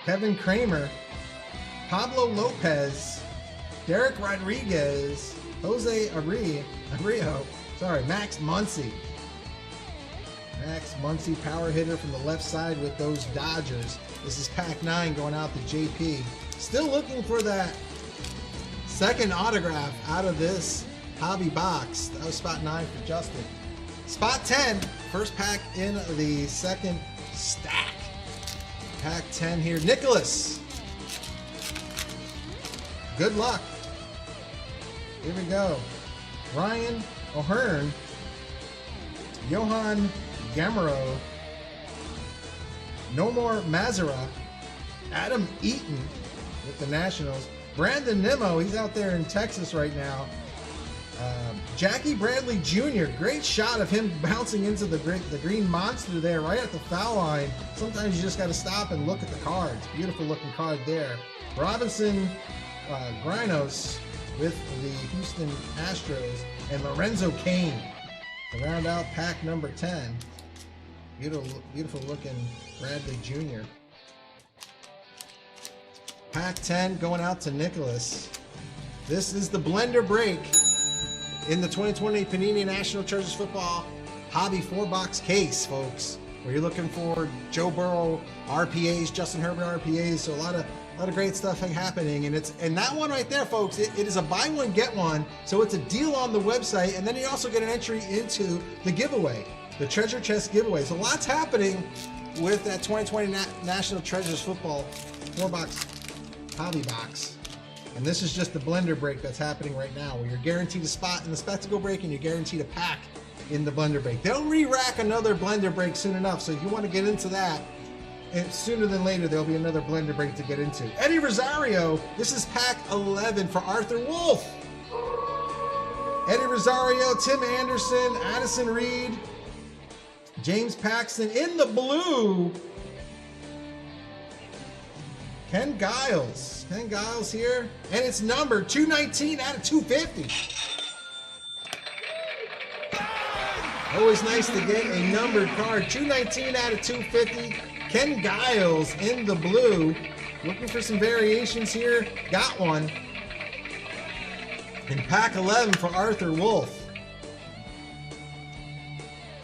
Kevin Kramer, Pablo Lopez, Derek Rodriguez, Jose Ario, Max Muncy. Max Muncy, power hitter from the left side with those Dodgers. This is pack 9 going out to JP. Still looking for that second autograph out of this hobby box. That was spot 9 for Justin. Spot 10, first pack in the second stack. Pack 10 here. Nicholas. Good luck. Here we go. Ryan O'Hearn, Johan Gamero, Nomar Mazara, Adam Eaton with the Nationals, Brandon Nimmo, he's out there in Texas right now. Jackie Bradley Jr., great shot of him bouncing into the green monster there right at the foul line. Sometimes you just got to stop and look at the cards. Beautiful looking card there. Robinson Grinos with the Houston Astros, and Lorenzo Cain to round out pack number 10. Beautiful looking Bradley Jr. Pack 10 going out to Nicholas. This is the blender break in the 2020 Panini National Treasures Football Hobby 4-box case, folks, where you're looking for Joe Burrow RPAs, Justin Herbert RPAs, so a lot of great stuff happening. And that one right there, folks, it is a buy one get one, so it's a deal on the website, and then you also get an entry into the giveaway, the treasure chest giveaway. So lots happening with that 2020 National Treasures Football 4-box hobby box. And this is just the blender break that's happening right now, where you're guaranteed a spot in the spectacle break and you're guaranteed a pack in the blender break. They'll re-rack another blender break soon enough, so if you want to get into that, and sooner than later there'll be another blender break to get into. Eddie Rosario, this is pack 11 for Arthur Wolf. Eddie Rosario, Tim Anderson, Addison Reed, James Paxton in the blue. Ken Giles here, and it's numbered 219 out of 250. Always nice to get a numbered card. 219 out of 250. Ken Giles in the blue. Looking for some variations here. Got one. In pack 11 for Arthur Wolf.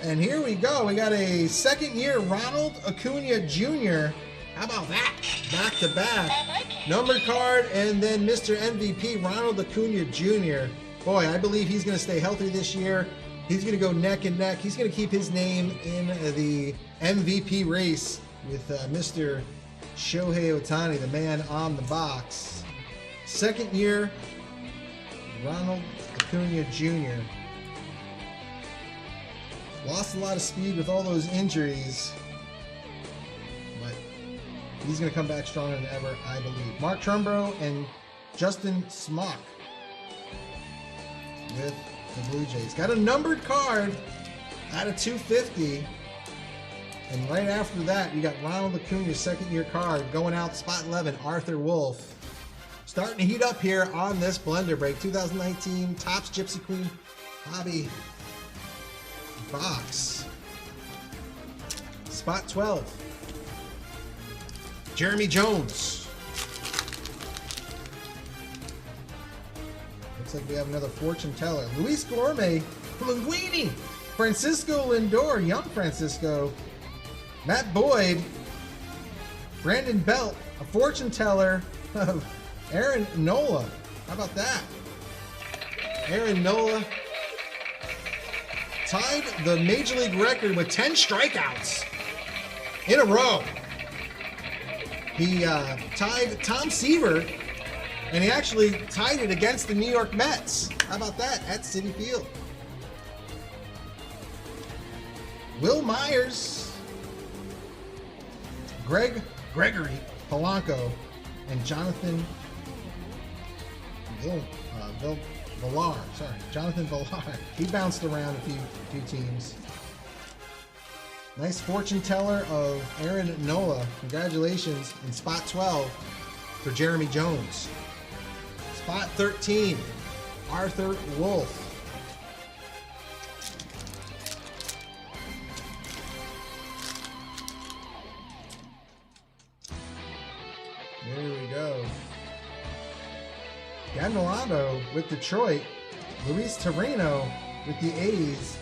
And here we go. We got a second-year Ronald Acuna Jr. How about that? Back-to-back. Numbered card, and then Mr. MVP, Ronald Acuna Jr. Boy, I believe he's going to stay healthy this year. He's going to go neck and neck. He's going to keep his name in the MVP race with Mr. Shohei Ohtani, the man on the box. Second year, Ronald Acuna Jr. Lost a lot of speed with all those injuries, but he's going to come back stronger than ever, I believe. Mark Trumbo and Justin Smock with the Blue Jays. Got a numbered card out of 250. And right after that, you got Ronald Acuna's second-year card going out, spot 11, Arthur Wolf. Starting to heat up here on this blender break. 2019 Topps Gypsy Queen Hobby box. Spot 12. Jeremy Jones. Looks like we have another fortune teller. Luis Gourmet, Linguini, Francisco Lindor, young Francisco, Matt Boyd, Brandon Belt, a fortune teller of Aaron Nola. How about that? Aaron Nola tied the Major League record with 10 strikeouts in a row. He tied Tom Seaver, and he actually tied it against the New York Mets. How about that? At Citi Field. Will Myers, Gregory Polanco, and Jonathan Villar. Sorry, Jonathan Villar. He bounced around a few teams. Nice fortune teller of Aaron Nola. Congratulations. In spot 12 for Jeremy Jones. Spot 13, Arthur Wolf. There we go. Dan Milano with Detroit. Luis Torreno with the A's.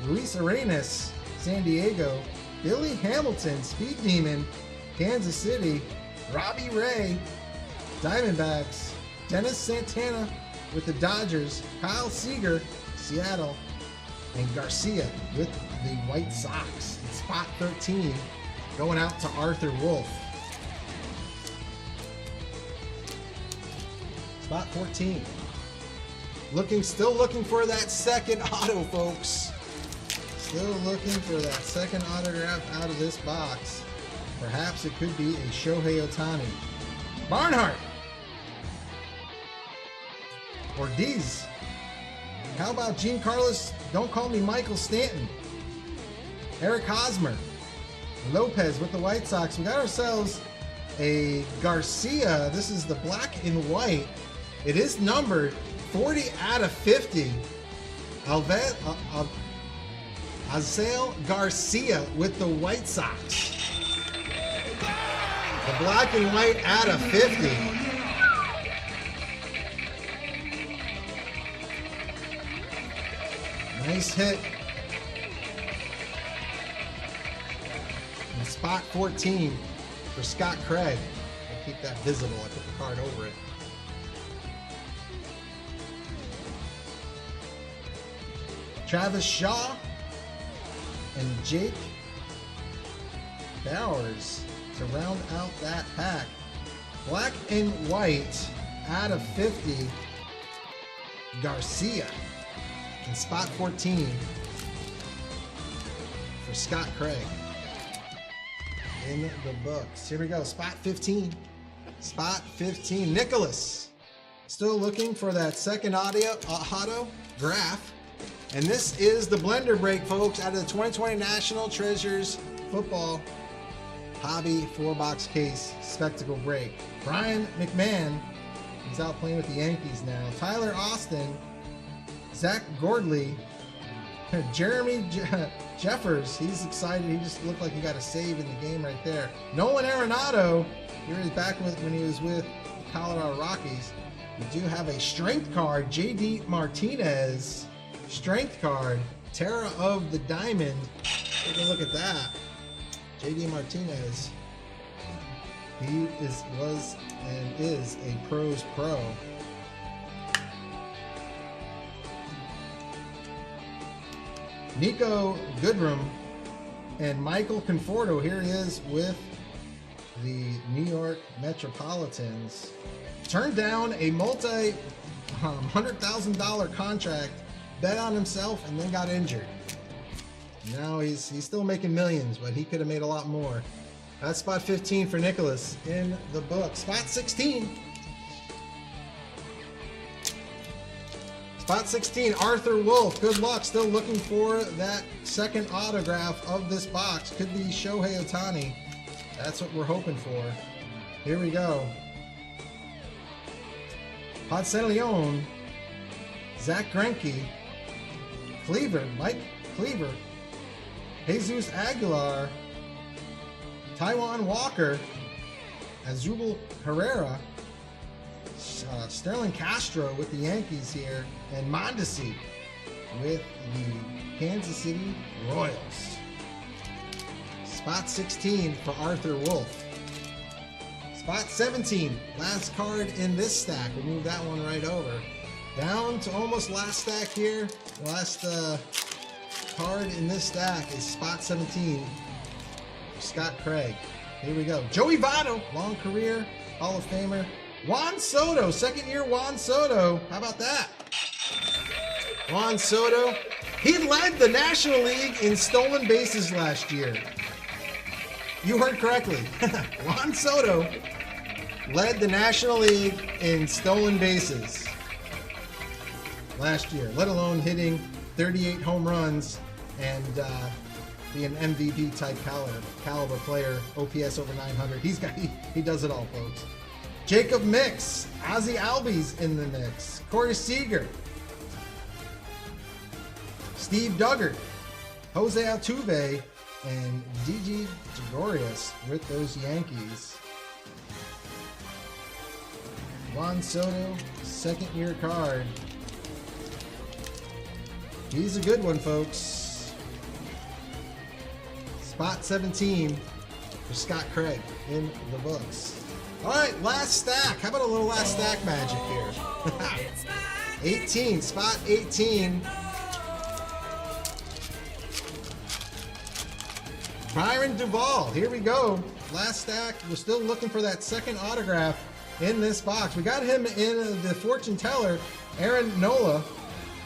Luis Arenas, San Diego. Billy Hamilton, Speed Demon, Kansas City. Robbie Ray, Diamondbacks. Dennis Santana with the Dodgers. Kyle Seager, Seattle. And Garcia with the White Sox. In spot 13, going out to Arthur Wolf. Spot 14. Still looking for that second auto, folks. Still looking for that second autograph out of this box. Perhaps it could be a Shohei Ohtani. Barnhart. Ortiz. How about Gene Carlos? Don't call me Michael Stanton. Eric Hosmer. Lopez with the White Sox. We got ourselves a Garcia. This is the black and white. It is numbered 40 out of 50. Azael Garcia with the White Sox. The black and white out of 50. Nice hit. And spot 14 for Scott Craig. I'll keep that visible. I put the card over it. Travis Shaw and Jake Bowers to round out that pack. Black and white out of 50. Garcia in spot 14 for Scott Craig. In the books. Here we go. Spot 15. Spot 15. Nicholas. Still looking for that second autograph. And this is the blender break, folks, out of the 2020 National Treasures Football Hobby 4-box case spectacle break. Brian McMahon, he's out playing with the Yankees now. Tyler Austin, Zach Gordley, Jeremy Jeffers, he's excited. He just looked like he got a save in the game right there. Nolan Arenado, here he's back with when he was with Colorado Rockies. We do have a strength card, JD Martinez. Strength card, Terra of the Diamond. Take a look at that. JD Martinez. He was and is a pros pro. Nico Goodrum and Michael Conforto. Here he is with the New York Metropolitans. Turned down a $100,000 contract, bet on himself, and then got injured. Now he's still making millions, but he could have made a lot more. That's spot 15 for Nicholas in the book. Spot 16. Spot 16, Arthur Wolf. Good luck. Still looking for that second autograph of this box. Could be Shohei Ohtani. That's what we're hoping for. Here we go. Ponce Leon, Zach Greinke, Cleaver, Mike Cleaver, Jesus Aguilar, Taiwan Walker, Azubal Herrera, Sterling Castro with the Yankees here, and Mondesi with the Kansas City Royals. Spot 16 for Arthur Wolf. Spot 17, last card in this stack. We'll move that one right over. Down to almost last stack here. Last card in this stack is spot 17 for Scott Craig. Here we go. Joey Votto, long career, Hall of Famer. Juan Soto, second year Juan Soto. How about that? Juan Soto. He led the National League in stolen bases last year. You heard correctly. Juan Soto led the National League in stolen bases last year, let alone hitting 38 home runs and be an MVP type caliber player, OPS over 900. He does it all, folks. Jacob Mix, Ozzie Albies in the mix, Corey Seager, Steve Duggart, Jose Altuve, and Didi Gregorius with those Yankees. Juan Soto, second year card. He's a good one, folks. Spot 17 for Scott Craig in the books. All right, last stack. How about a little last stack magic here? 18, spot 18. Byron Duvall, here we go. Last stack. We're still looking for that second autograph in this box. We got him in the fortune teller. Aaron Nola,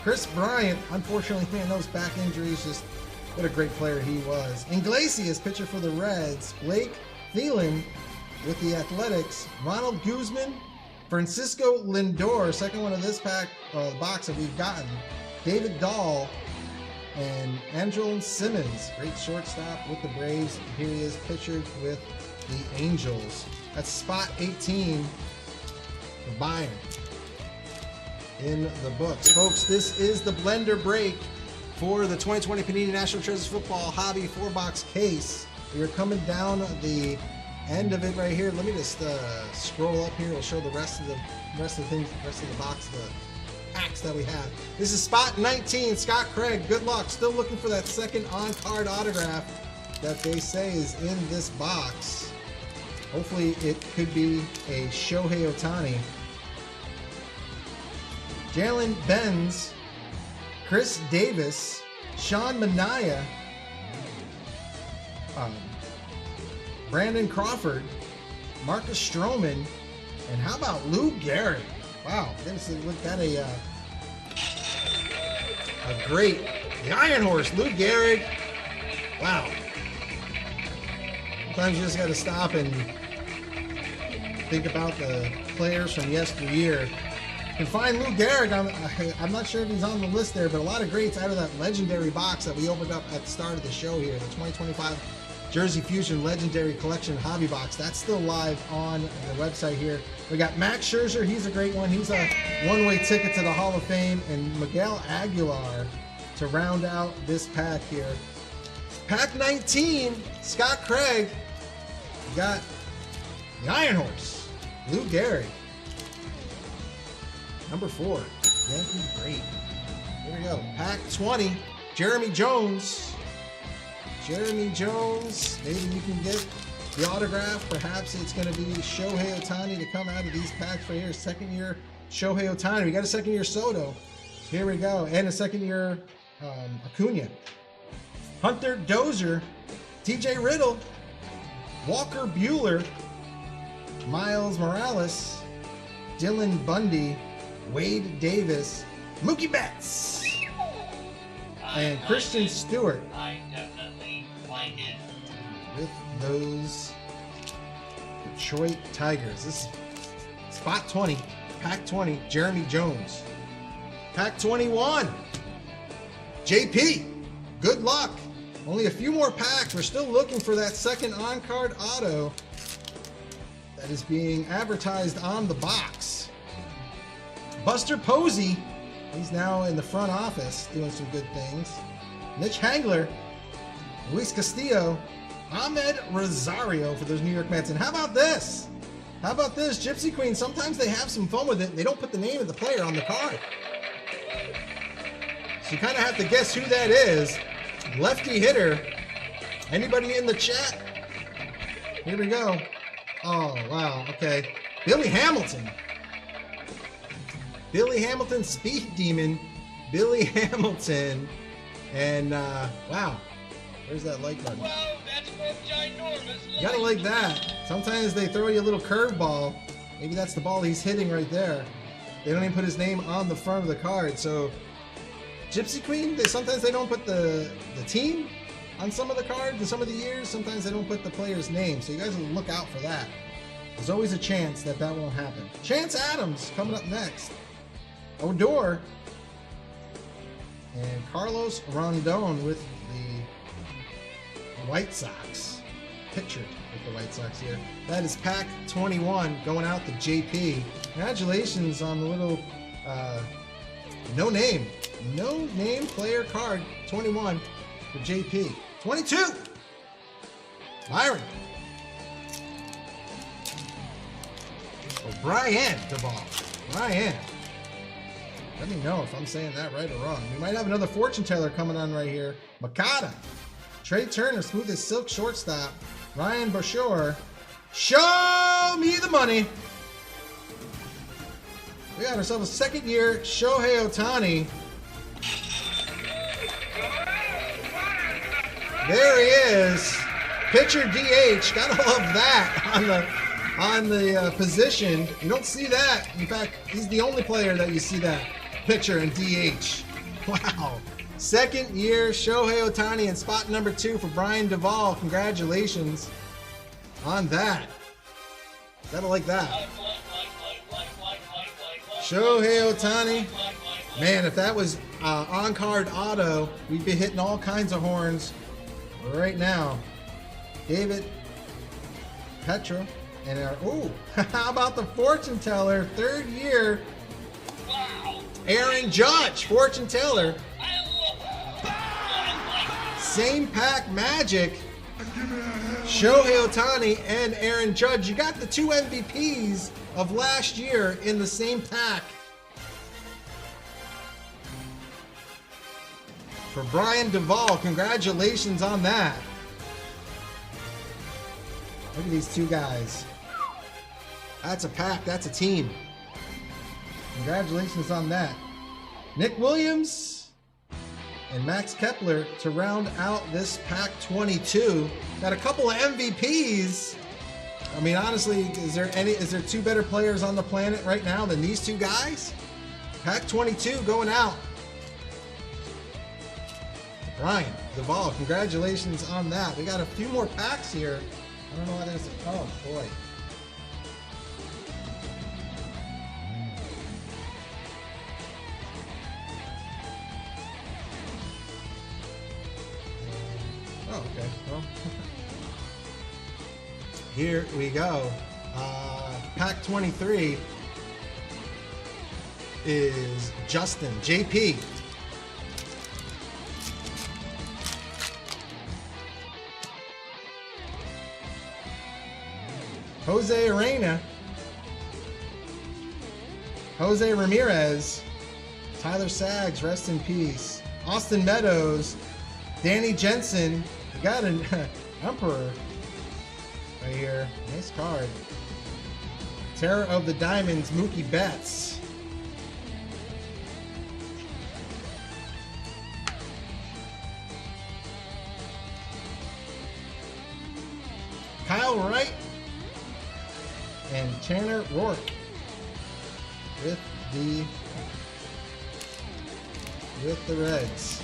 Chris Bryant. Unfortunately, man, those back injuries, just what a great player he was. Iglesias, pitcher for the Reds. Blake Thielen with the Athletics. Ronald Guzman, Francisco Lindor, second one of this box that we've gotten. David Dahl, and Andrelton Simmons, great shortstop with the Braves. Here he is, pictured with the Angels. That's spot 18 for Bayern in the books. Folks, this is the blender break for the 2020 Panini National Treasures Football Hobby 4-box case. We are coming down the end of it right here. Let me just scroll up here. We'll show the rest of the box, the packs that we have. This is spot 19, Scott Craig. Good luck. Still looking for that second on-card autograph that they say is in this box. Hopefully it could be a Shohei Ohtani. Jalen Benz, Chris Davis, Sean Manaea, Brandon Crawford, Marcus Stroman, and how about Lou Gehrig? Wow, we've got a great, the Iron Horse, Lou Gehrig. Wow. Sometimes you just got to stop and think about the players from yesteryear. You can find Lou Gehrig. I'm not sure if he's on the list there, but a lot of greats out of that legendary box that we opened up at the start of the show here, the 2025 Jersey Fusion Legendary Collection Hobby Box. That's still live on the website here. We got Max Scherzer. He's a great one. He's a one-way ticket to the Hall of Fame. And Miguel Aguilar to round out this pack here. Pack 19, Scott Craig. We got the Iron Horse, Lou Gehrig. Number 4. Yankee great. Here we go. Pack 20. Jeremy Jones. Jeremy Jones. Maybe you can get the autograph. Perhaps it's going to be Shohei Ohtani to come out of these packs right here. Second year Shohei Ohtani. We got a second year Soto. Here we go. And a second year Acuna. Hunter Dozier. TJ Riddle. Walker Buehler. Miles Morales. Dylan Bundy. Wade Davis. Mookie Betts. And Christian Stewart. I definitely like it. With those Detroit Tigers. This is spot 20, pack 20, Jeremy Jones. Pack 21, JP. Good luck. Only a few more packs. We're still looking for that second on-card auto that is being advertised on the box. Buster Posey. He's now in the front office doing some good things. Mitch Hagler. Luis Castillo. Ahmed Rosario for those New York Mets. And how about this? How about this? Gypsy Queen, sometimes they have some fun with it. They don't put the name of the player on the card. So you kind of have to guess who that is. Lefty hitter. Anybody in the chat? Here we go. Oh, wow. Okay. Billy Hamilton. Billy Hamilton, Speed Demon. Billy Hamilton. And, wow. Where's that like button? Wow, that's one ginormous. You gotta like that. Sometimes they throw you a little curveball. Maybe that's the ball he's hitting right there. They don't even put his name on the front of the card. So, Gypsy Queen, sometimes they don't put the team on some of the cards in some of the years. Sometimes they don't put the player's name. So you guys will look out for that. There's always a chance that that won't happen. Chance Adams coming up next. Odor. And Carlos Rondon with the White Sox. Pictured with the White Sox here. That is pack 21 going out to JP. Congratulations on the little no name player card 21 for JP. 22. Byron. Oh, Brian Duvall. Brian. Let me know if I'm saying that right or wrong. We might have another fortune teller coming on right here. Makata. Trey Turner, smooth as silk shortstop. Ryan Bashore. Show me the money. We got ourselves a second year Shohei Ohtani. There he is. Pitcher DH. Gotta love that on the position. You don't see that. In fact, he's the only player that you see that pitcher and DH. Wow. Second year Shohei Ohtani in spot number 2 for Brian Duvall. Congratulations on that. Gotta like that. Shohei Ohtani. Man, if that was on-card auto, we'd be hitting all kinds of horns right now. David Petra. And how about the fortune teller? Third year. Wow. Aaron Judge, fortune teller. Same pack magic. Shohei Ohtani and Aaron Judge. You got the 2 MVPs of last year in the same pack. For Brian Duvall, congratulations on that. Look at these two guys. That's a pack, that's a team. Congratulations on that. Nick Williams and Max Kepler to round out this pack 22. Got a couple of MVPs. I mean, honestly, is there 2 better players on the planet right now than these 2 guys? Pack 22 going out. Brian Duvall, congratulations on that. We got a few more packs here. I don't know why there's oh boy. Oh, okay. Well, here we go. Pack 23 is Justin JP. Jose Arena. Jose Ramirez. Tyler Saggs, rest in peace. Austin Meadows. Danny Jensen. We got an Emperor right here. Nice card. Terror of the Diamonds, Mookie Betts. Kyle Wright and Tanner Rourke with the Reds.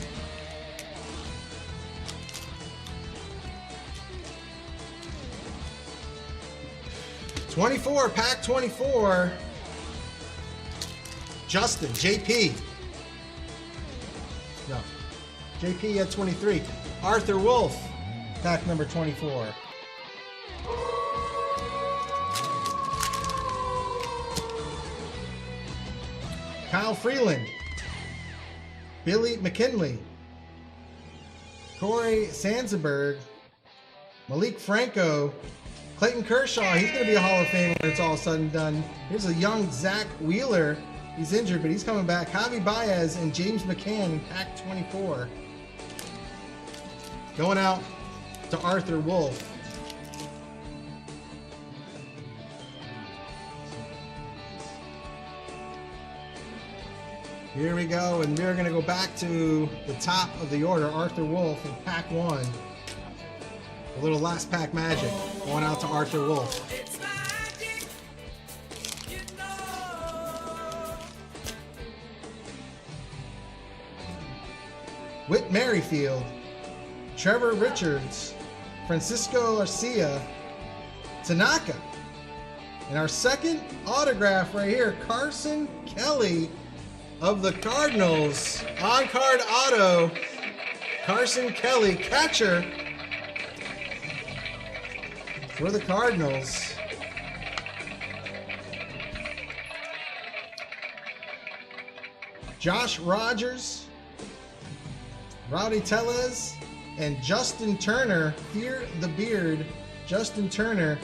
'24, pack 24. Justin, JP. No, JP at 23. Arthur Wolf, pack number 24. Kyle Freeland, Billy McKinley, Corey Sandsberg, Malik Franco, Clayton Kershaw. He's going to be a Hall of Famer when it's all said and done. Here's a young Zach Wheeler. He's injured, but he's coming back. Javi Baez and James McCann in pack 24. Going out to Arthur Wolf. Here we go, and we're going to go back to the top of the order. Arthur Wolf in pack 1. A little last pack magic going out to Arthur Wolf. It's magic, you know. Whit Merrifield, Trevor Richards, Francisco Garcia, Tanaka. And our second autograph right here, Carson Kelly of the Cardinals. On-card auto, Carson Kelly, catcher for the Cardinals. Josh Rogers, Rowdy Tellez, and Justin Turner. Fear the Beard, Justin Turner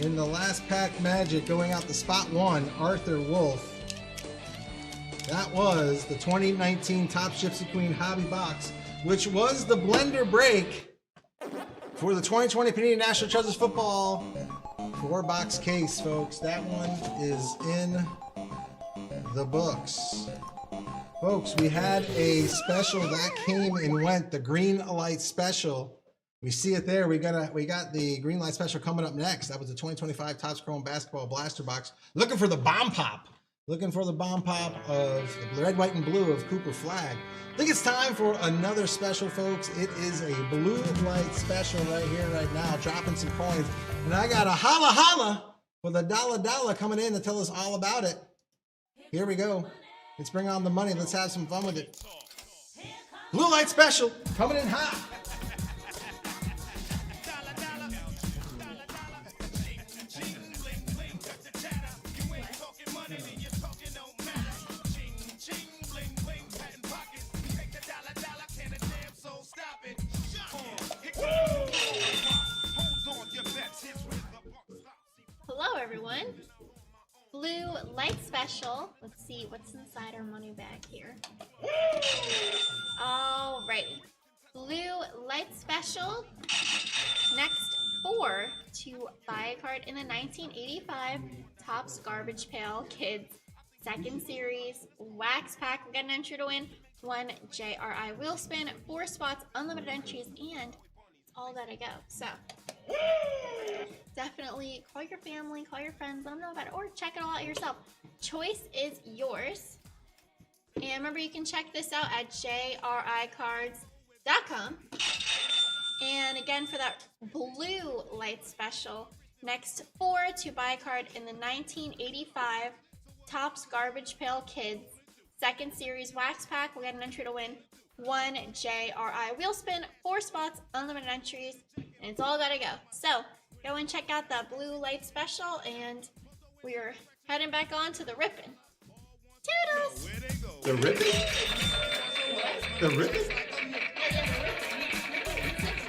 in the last pack magic going out the spot 1, Arthur Wolf. That was the 2019 Topps Gypsy Queen Hobby Box, which was the blender break for the 2020 Panini National Treasures Football 4-box case, folks. That one is in the books. Folks, we had a special that came and went, the green light special. We see it there. We got the green light special coming up next. That was the 2025 Topps Chrome Basketball Blaster Box. Looking for the bomb pop. Looking for the bomb pop of the red, white, and blue of Cooper Flag. I think it's time for another special, folks. It is a blue light special right here, right now, dropping some coins. And I got a holla holla with a dollar coming in to tell us all about it. Here we go. Let's bring on the money. Let's have some fun with it. Blue light special coming in hot. Hello, everyone. Blue light special. Let's see what's inside our money bag here. Alrighty. Blue light special. Next 4 to buy a card in the 1985 Topps Garbage Pail Kids second series wax pack. We'll get an entry to win 1 JRI wheel spin, 4 spots, unlimited entries, and it's all that I go. So definitely call your family, call your friends, let them know about it, or check it all out yourself. Choice is yours. And remember, you can check this out at JRICards.com. And again, for that blue light special, next 4 to buy a card in the 1985 Topps Garbage Pail Kids second series wax pack. We'll get an entry to win 1 JRI wheel spin, 4 spots, unlimited entries, and it's all gotta go. So go and check out that blue light special, and we're heading back on to the ripping. Toodles! The ribbon? The ribbon?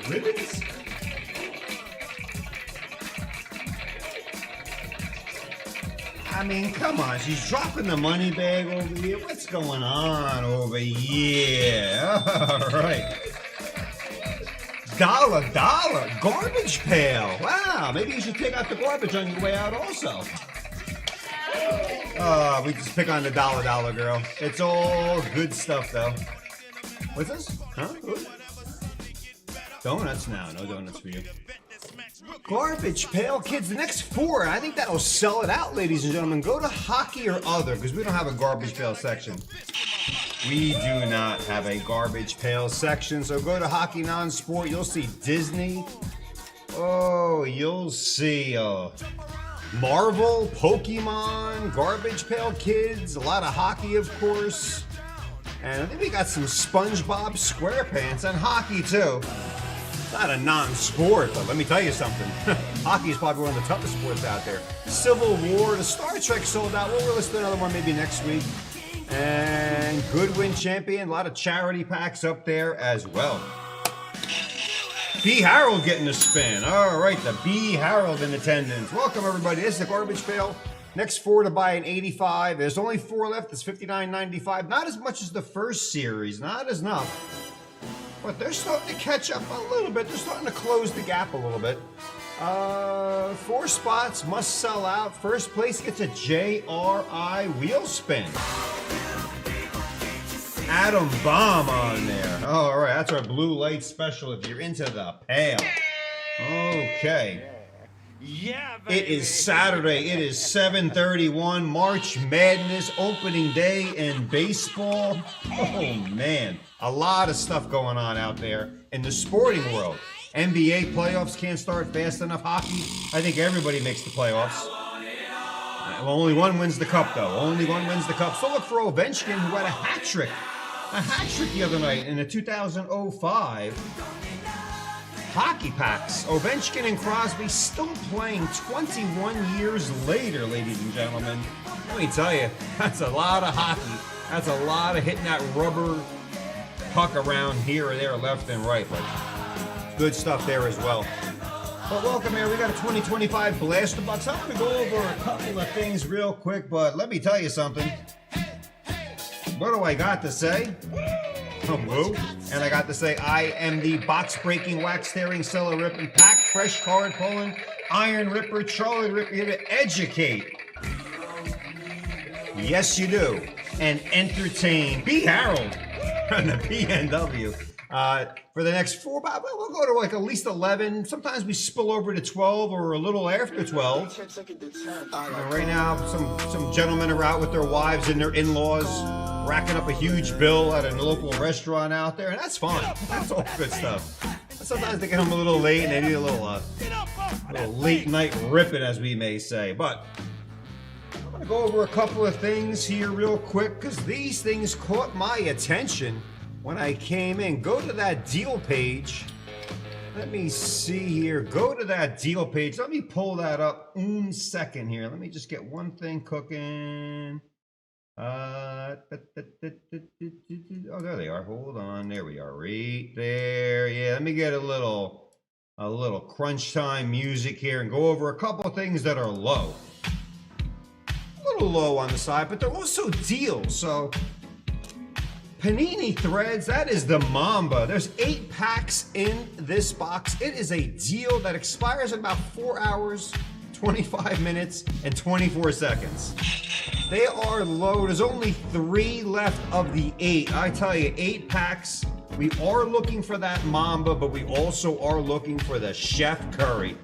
Ribbons? I mean, come on. She's dropping the money bag over here. What's going on over here? All right. $1 garbage pail. Wow, maybe you should take out the garbage on your way out also. We just pick on the $1 girl. It's all good stuff though. What's this? Huh? Ooh. Donuts now. No donuts for you. Garbage pail kids. The next 4, I think that'll sell it out, ladies and gentlemen. Go to hockey or other because we don't have a garbage pail section. We do not have a garbage pail section, so go to hockey non-sport. You'll see Disney. Oh, you'll see Marvel, Pokemon, garbage pail kids, a lot of hockey, of course. And I think we got some SpongeBob SquarePants and hockey too. It's not a non-sport, but let me tell you something. Hockey is probably one of the toughest sports out there. Civil War, the Star Trek sold out. We'll list another one maybe next week. And Goodwin Champion, a lot of charity packs up there as well. B. Harold getting a spin. All right, the B. Harold in attendance. Welcome, everybody. This is the garbage pail. Next 4 to buy an 85. There's only 4 left. It's $59.95. Not as much as the first series. Not as enough. But they're starting to catch up a little bit. They're starting to close the gap a little bit. 4 spots must sell out. First place gets a JRI wheel spin. Adam Bomb on there. All right, that's our blue light special if you're into the pail. Okay. Yeah, It is Saturday. It is 7:31. March Madness opening day in baseball. Oh, man. A lot of stuff going on out there in the sporting world. NBA playoffs can't start fast enough. Hockey, I think everybody makes the playoffs. Well, only one wins the cup, though. Only one wins the cup. So look for Ovechkin, who had a hat trick. A hat trick the other night in the 2005 hockey packs. Ovechkin and Crosby still playing 21 years later, ladies and gentlemen. Let me tell you, that's a lot of hockey. That's a lot of hitting that rubber puck around here or there, left and right. But good stuff there as well. But welcome here. We got a 2025 Blaster Box. I'm going to go over a couple of things real quick, but let me tell you something. What do I got to say? Woo. And I got to say, I am the box breaking, wax tearing, seller ripping, pack fresh card pulling, iron ripper, Charlie Ripper, here to educate. Yes, you do. And entertain. B. Harold on the PNW. For the next 4, we'll go to like at least 11. Sometimes we spill over to 12 or a little after 12. Right now, some gentlemen are out with their wives and their in-laws, racking up a huge bill at a local restaurant out there, and that's fun. That's all good stuff. Sometimes they get home a little late and they need a little late night ripping, as we may say. But I'm going to go over a couple of things here real quick because these things caught my attention when I came in. Go to that deal page. Let me see here. Go to that deal page. Let me pull that up 1 second here. Let me just get one thing cooking. Oh, there they are. Hold on. There we are. Right there. Yeah, let me get a little crunch time music here and go over a couple of things that are low. A little low on the side, but they're also deals. So Panini Threads, that is the Mamba. There's 8 packs in this box. It is a deal that expires in about 4 hours, 25 minutes, and 24 seconds. They are low. There's only 3 left of the 8. I tell you, 8 packs. We are looking for that Mamba, but we also are looking for the Chef Curry.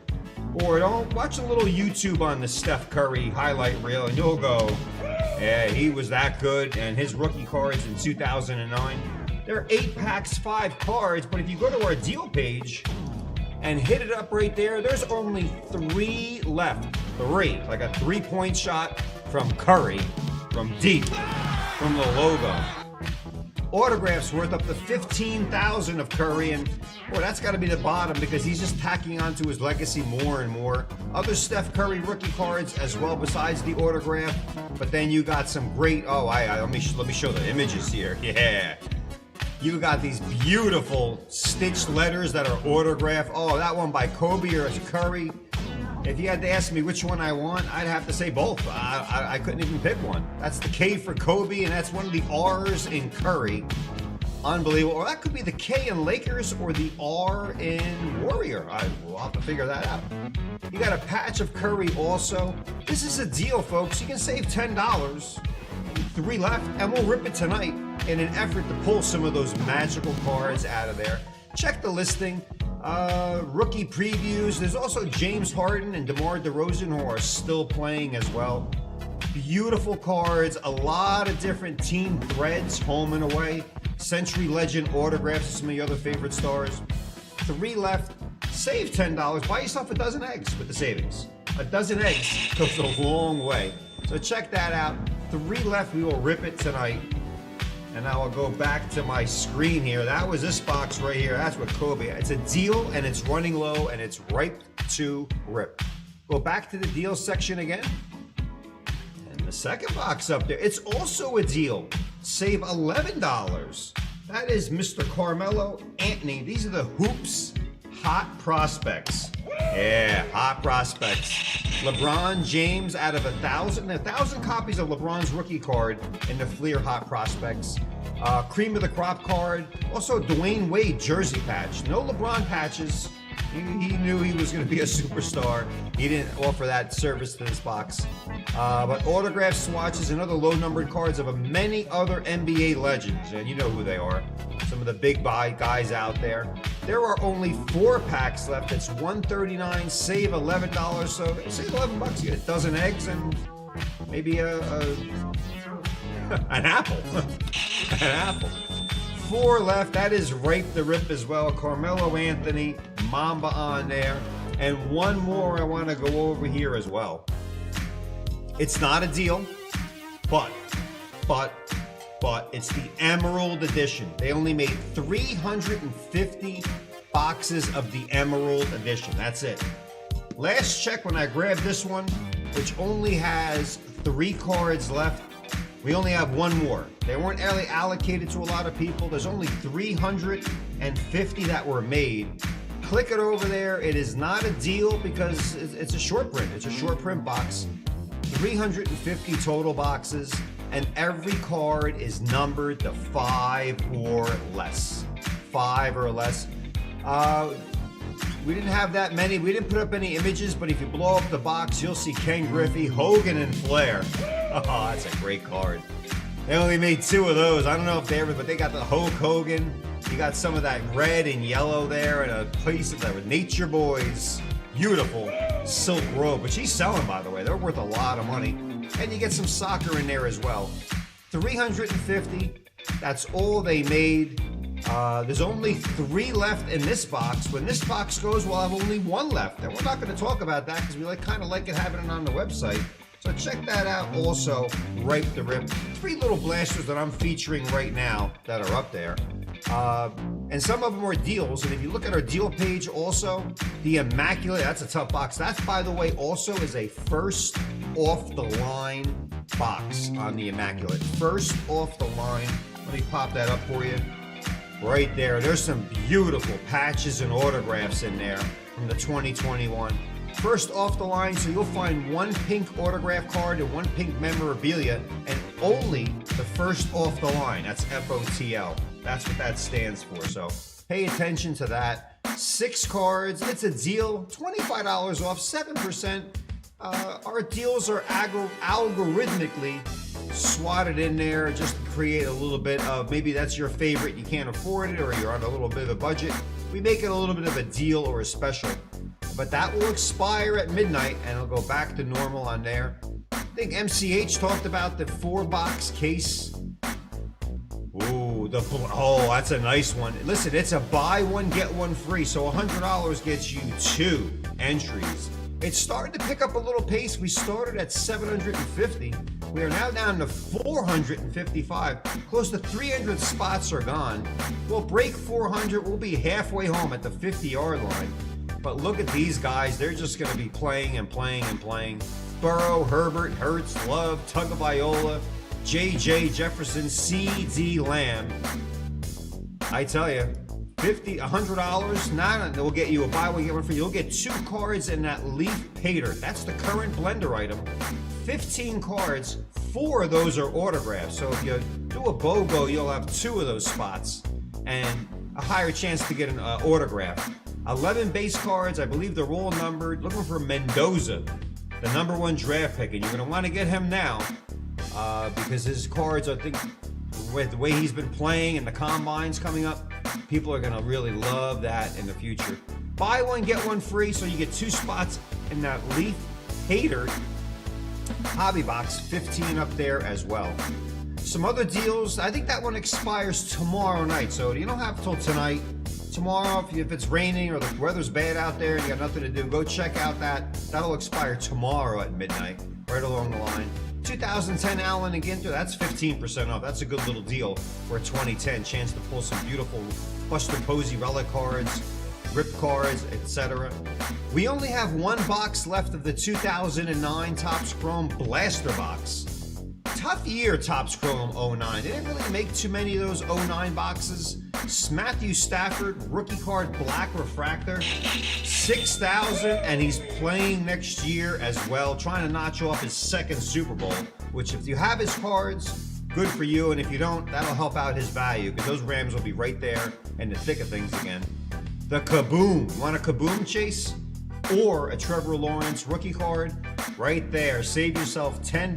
Or don't watch a little YouTube on the Steph Curry highlight reel, and you'll go, yeah, he was that good. And his rookie cards in 2009. There are 8 packs, 5 cards, but if you go to our deal page and hit it up right there, there's only 3 left. 3, like a 3-point shot from Curry, from deep, from the logo. Autographs worth up to $15,000 of Curry, and boy, that's got to be the bottom because he's just tacking onto his legacy more and more. Other Steph Curry rookie cards as well besides the autograph, but then you got some great. Let me show the images here. Yeah, you got these beautiful stitched letters that are autographed. Oh, that one by Kobe or Curry. If you had to ask me which one I want, I'd have to say both. I couldn't even pick one. That's the K for Kobe, and that's one of the R's in Curry. Unbelievable. Or that could be the K in Lakers or the R in Warrior. We'll have to figure that out. You got a patch of Curry also. This is a deal, folks. You can save $10. 3 left, and we'll rip it tonight in an effort to pull some of those magical cards out of there. Check the listing. Rookie previews. There's also James Harden and DeMar DeRozan who are still playing as well. Beautiful cards. A lot of different team threads, home and away. Century Legend autographs of some of your other favorite stars. 3 left. Save $10. Buy yourself a dozen eggs with the savings. A dozen eggs goes a long way. So check that out. 3 left. We will rip it tonight. And now I'll go back to my screen here. That was this box right here. That's what Kobe. It's a deal, and it's running low, and it's ripe to rip. Go back to the deal section again. And the second box up there, it's also a deal. Save $11. That is Mr. Carmelo Anthony. These are the Hoops Hot Prospects. Yeah, hot prospects. LeBron James out of 1,000 copies of LeBron's rookie card in the Fleer Hot Prospects. Cream of the crop card. Also Dwayne Wade jersey patch. No LeBron patches. He knew he was going to be a superstar. He didn't offer that service to this box. But autograph swatches and other low-numbered cards of many other NBA legends. And you know who they are. Some of the big buy guys out there. There are only 4 packs left. It's $139. Save $11. So save $11. You get a dozen eggs and maybe an apple. An apple. 4 left. That is ripe to rip as well. Carmelo Anthony, Mamba on there. And one more I want to go over here as well. It's not a deal, but it's the Emerald Edition. They only made 350 boxes of the Emerald Edition. That's it. Last check when I grabbed this one, which only has 3 cards left, we only have 1 more. They weren't really allocated to a lot of people. There's only 350 that were made. Click it over there. It is not a deal because it's a short print. It's a short print box. 350 total boxes, and every card is numbered to 5 or less. 5 or less. We didn't have that many. We didn't put up any images, but if you blow up the box, you'll see Ken Griffey, Hogan, and Flair. Oh, that's a great card. They only made 2 of those. I don't know if they ever, but they got the Hulk Hogan. You got some of that red and yellow there, and a piece of the Nature Boys. Beautiful silk robe, which he's selling, by the way. They're worth a lot of money. And you get some soccer in there as well. 350. That's all they made. There's only 3 left in this box. When this box goes, we'll have only 1 left. And we're not going to talk about that because we kind of like it having it on the website. So check that out also, ripe to rip. 3 little blasters that I'm featuring right now that are up there. And some of them are deals. And if you look at our deal page also, the Immaculate, that's a tough box. That, by the way, also is a first off the line box on the Immaculate. First off the line. Let me pop that up for you. Right there. There's some beautiful patches and autographs in there from the 2021. First off the line, so you'll find 1 pink autograph card and 1 pink memorabilia, and only the first off the line. That's FOTL. That's what that stands for. So pay attention to that. 6 cards. It's a deal. $25 off, 7%. Our deals are algorithmically swatted in there just to create a little bit of, maybe that's your favorite, you can't afford it, or you're on a little bit of a budget. We make it a little bit of a deal or a special. But that will expire at midnight and it'll go back to normal on there. I think MCH talked about the 4-box case. Ooh, that's a nice one. Listen, it's a buy one, get one free. So $100 gets you 2 entries. It's starting to pick up a little pace. We started at 750. We are now down to 455. Close to 300 spots are gone. We'll break 400. We'll be halfway home at the 50-yard line. But look at these guys. They're just going to be playing and playing and playing. Burrow, Herbert, Hurts, Love, Tagovailoa, J.J. Jefferson, C.D. Lamb. I tell you, $100. Now they'll get you a buy one, get one free. You'll get 2 cards in that Leaf Pater. That's the current blender item. 15 cards, 4 of those are autographs. So if you do a BOGO, you'll have 2 of those spots and a higher chance to get an autograph. 11 base cards, I believe they're all numbered. Looking for Mendoza, the #1 draft pick, and you're going to want to get him now because his cards, I think, with the way he's been playing and the combines coming up, people are going to really love that in the future. Buy one, get one free, so you get 2 spots in that Leaf Hater hobby box, 15 up there as well. Some other deals, I think that one expires tomorrow night, so you don't have till tonight. Tomorrow, if it's raining or the weather's bad out there and you got nothing to do, go check out that. That'll expire tomorrow at midnight, right along the line. 2010 Allen and Ginter, that's 15% off. That's a good little deal for a 2010. Chance to pull some beautiful Buster Posey relic cards, rip cards, etc. We only have 1 box left of the 2009 Topps Chrome Blaster box. Tough year, Topps Chrome 09. They didn't really make too many of those 09 boxes. Matthew Stafford, rookie card, black refractor, 6,000, and he's playing next year as well, trying to notch off his 2nd Super Bowl, which if you have his cards, good for you, and if you don't, that'll help out his value, because those Rams will be right there in the thick of things again. The Kaboom. Want a Kaboom chase? Or a Trevor Lawrence rookie card? Right there. Save yourself $10,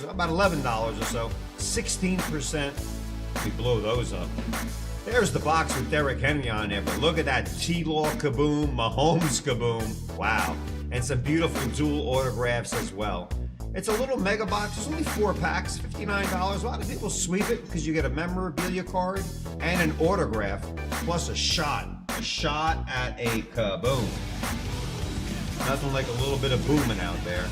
about $11 or so, 16%. We blow those up. There's the box with Derrick Henry on there, but look at that T-Law Kaboom, Mahomes Kaboom. Wow. And some beautiful dual autographs as well. It's a little mega box. There's only 4 packs, $59. A lot of people sweep it because you get a memorabilia card and an autograph, plus a shot at a Kaboom. Nothing like a little bit of booming out there.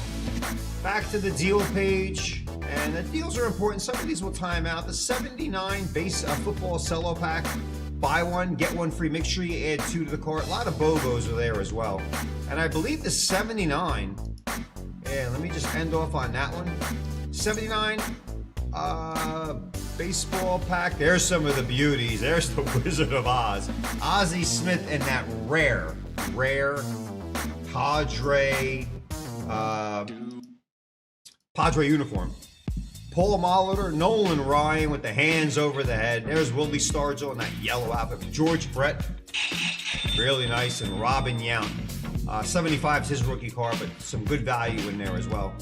Back to the deal page, and the deals are important. Some of these will time out. The 79 base football cello pack, buy one, get one free. Make sure you add 2 to the cart. A lot of BOGOs are there as well. And I believe the 79, yeah, let me just end off on that one. 79 baseball pack. There's some of the beauties. There's the Wizard of Oz. Ozzie Smith in that rare Padre uniform. Paul Molitor, Nolan Ryan with the hands over the head. There's Willie Stargell in that yellow outfit. George Brett, really nice, and Robin Yount. 75 is his rookie card, but some good value in there as well.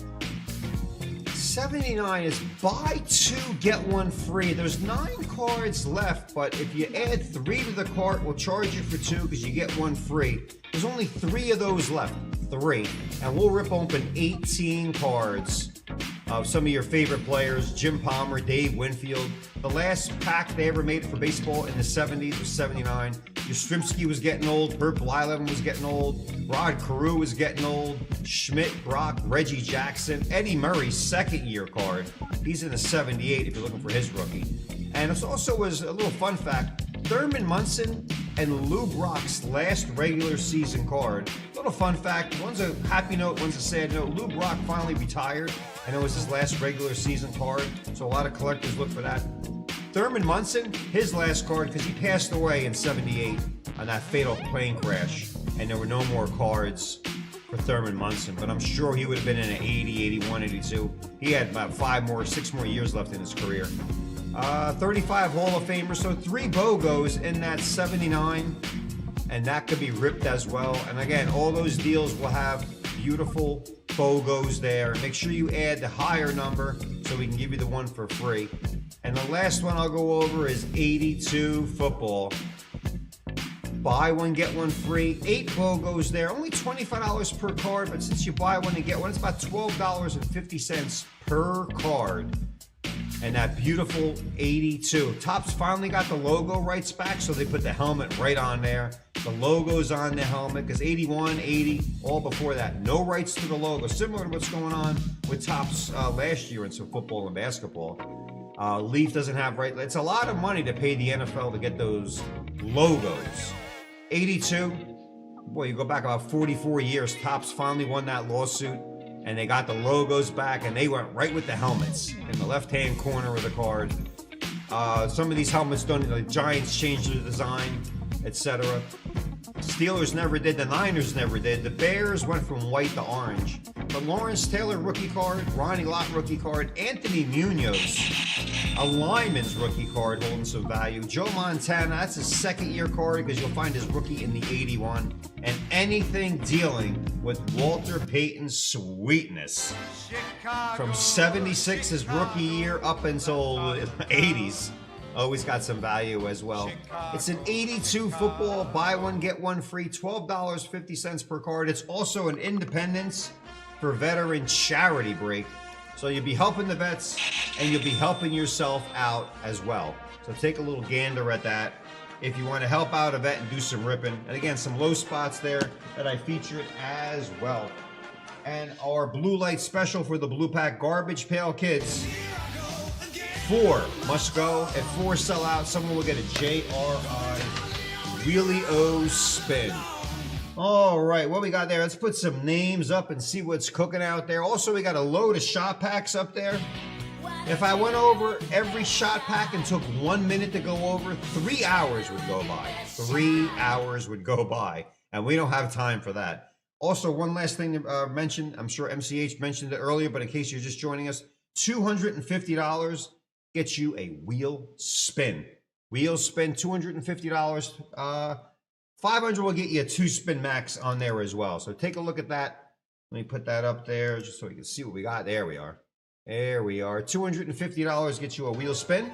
79 is buy 2, get 1 free. There's 9 cards left, but if you add 3 to the cart, we'll charge you for 2 because you get 1 free. There's only 3 of those left, 3, and we'll rip open 18 cards of some of your favorite players: Jim Palmer, Dave Winfield. The last pack they ever made for baseball in the 70s was 79. Yastrzemski was getting old. Bert Blyleven was getting old. Rod Carew was getting old. Schmidt, Brock, Reggie Jackson. Eddie Murray's 2nd year card. He's in the 78 if you're looking for his rookie. And it also was a little fun fact. Thurman Munson and Lou Brock's last regular season card. Little fun fact, one's a happy note, one's a sad note. Lou Brock finally retired, and it was his last regular season card, so a lot of collectors look for that. Thurman Munson, his last card, because he passed away in 78 on that fatal plane crash, and there were no more cards for Thurman Munson, but I'm sure he would have been in an 80, 81, 82. He had about 6 more years left in his career. 35 Hall of Famers, so 3 BOGOs in that 79, and that could be ripped as well. And again, all those deals will have beautiful BOGOs there. Make sure you add the higher number so we can give you the one for free. And the last one I'll go over is 82 football. Buy one, get one free. 8 BOGOs there. Only $25 per card, but since you buy one and get one, it's about $12.50 per card. And that beautiful 82. Topps finally got the logo rights back, so they put the helmet right on there. The logo's on the helmet, because 81, 80, all before that. No rights to the logo. Similar to what's going on with Topps last year in some football and basketball. Leaf doesn't have right. It's a lot of money to pay the NFL to get those logos. 82, boy, you go back about 44 years. Topps finally won that lawsuit, and they got the logos back, and they went right with the helmets in the left-hand corner of the card. Some of these helmets don't. The Giants changed the design. etc. Steelers never did, the Niners never did. The Bears went from white to orange. The Lawrence Taylor rookie card, Ronnie Lott rookie card, Anthony Munoz, a lineman's rookie card holding some value. Joe Montana, that's his second year card because you'll find his rookie in the 81. And anything dealing with Walter Payton's sweetness. From 76, his rookie year, up until 80s. Always got some value as well. It's an 82 football, buy one, get one free, $12.50 per card. It's also an Independence for Veteran charity break. So you'll be helping the vets and you'll be helping yourself out as well. So take a little gander at that. If you want to help out a vet and do some ripping. And again, some low spots there that I featured as well. And our blue light special for the Blue Pack Garbage Pail Kids. 4 must go. At 4 sell out, someone will get a JRI WOOOOO spin. All right, what we got there? Let's put some names up and see what's cooking out there. Also, we got a load of shot packs up there. If I went over every shot pack and took 1 minute to go over, 3 hours would go by. 3 hours would go by, and we don't have time for that. Also, one last thing to mention. I'm sure MCH mentioned it earlier, but in case you're just joining us, $250 gets you a wheel spin. Wheel spin, $250. 500 will get you a 2-spin max on there as well. So take a look at that. Let me put that up there just so you can see what we got. There we are. There we are. $250 gets you a wheel spin.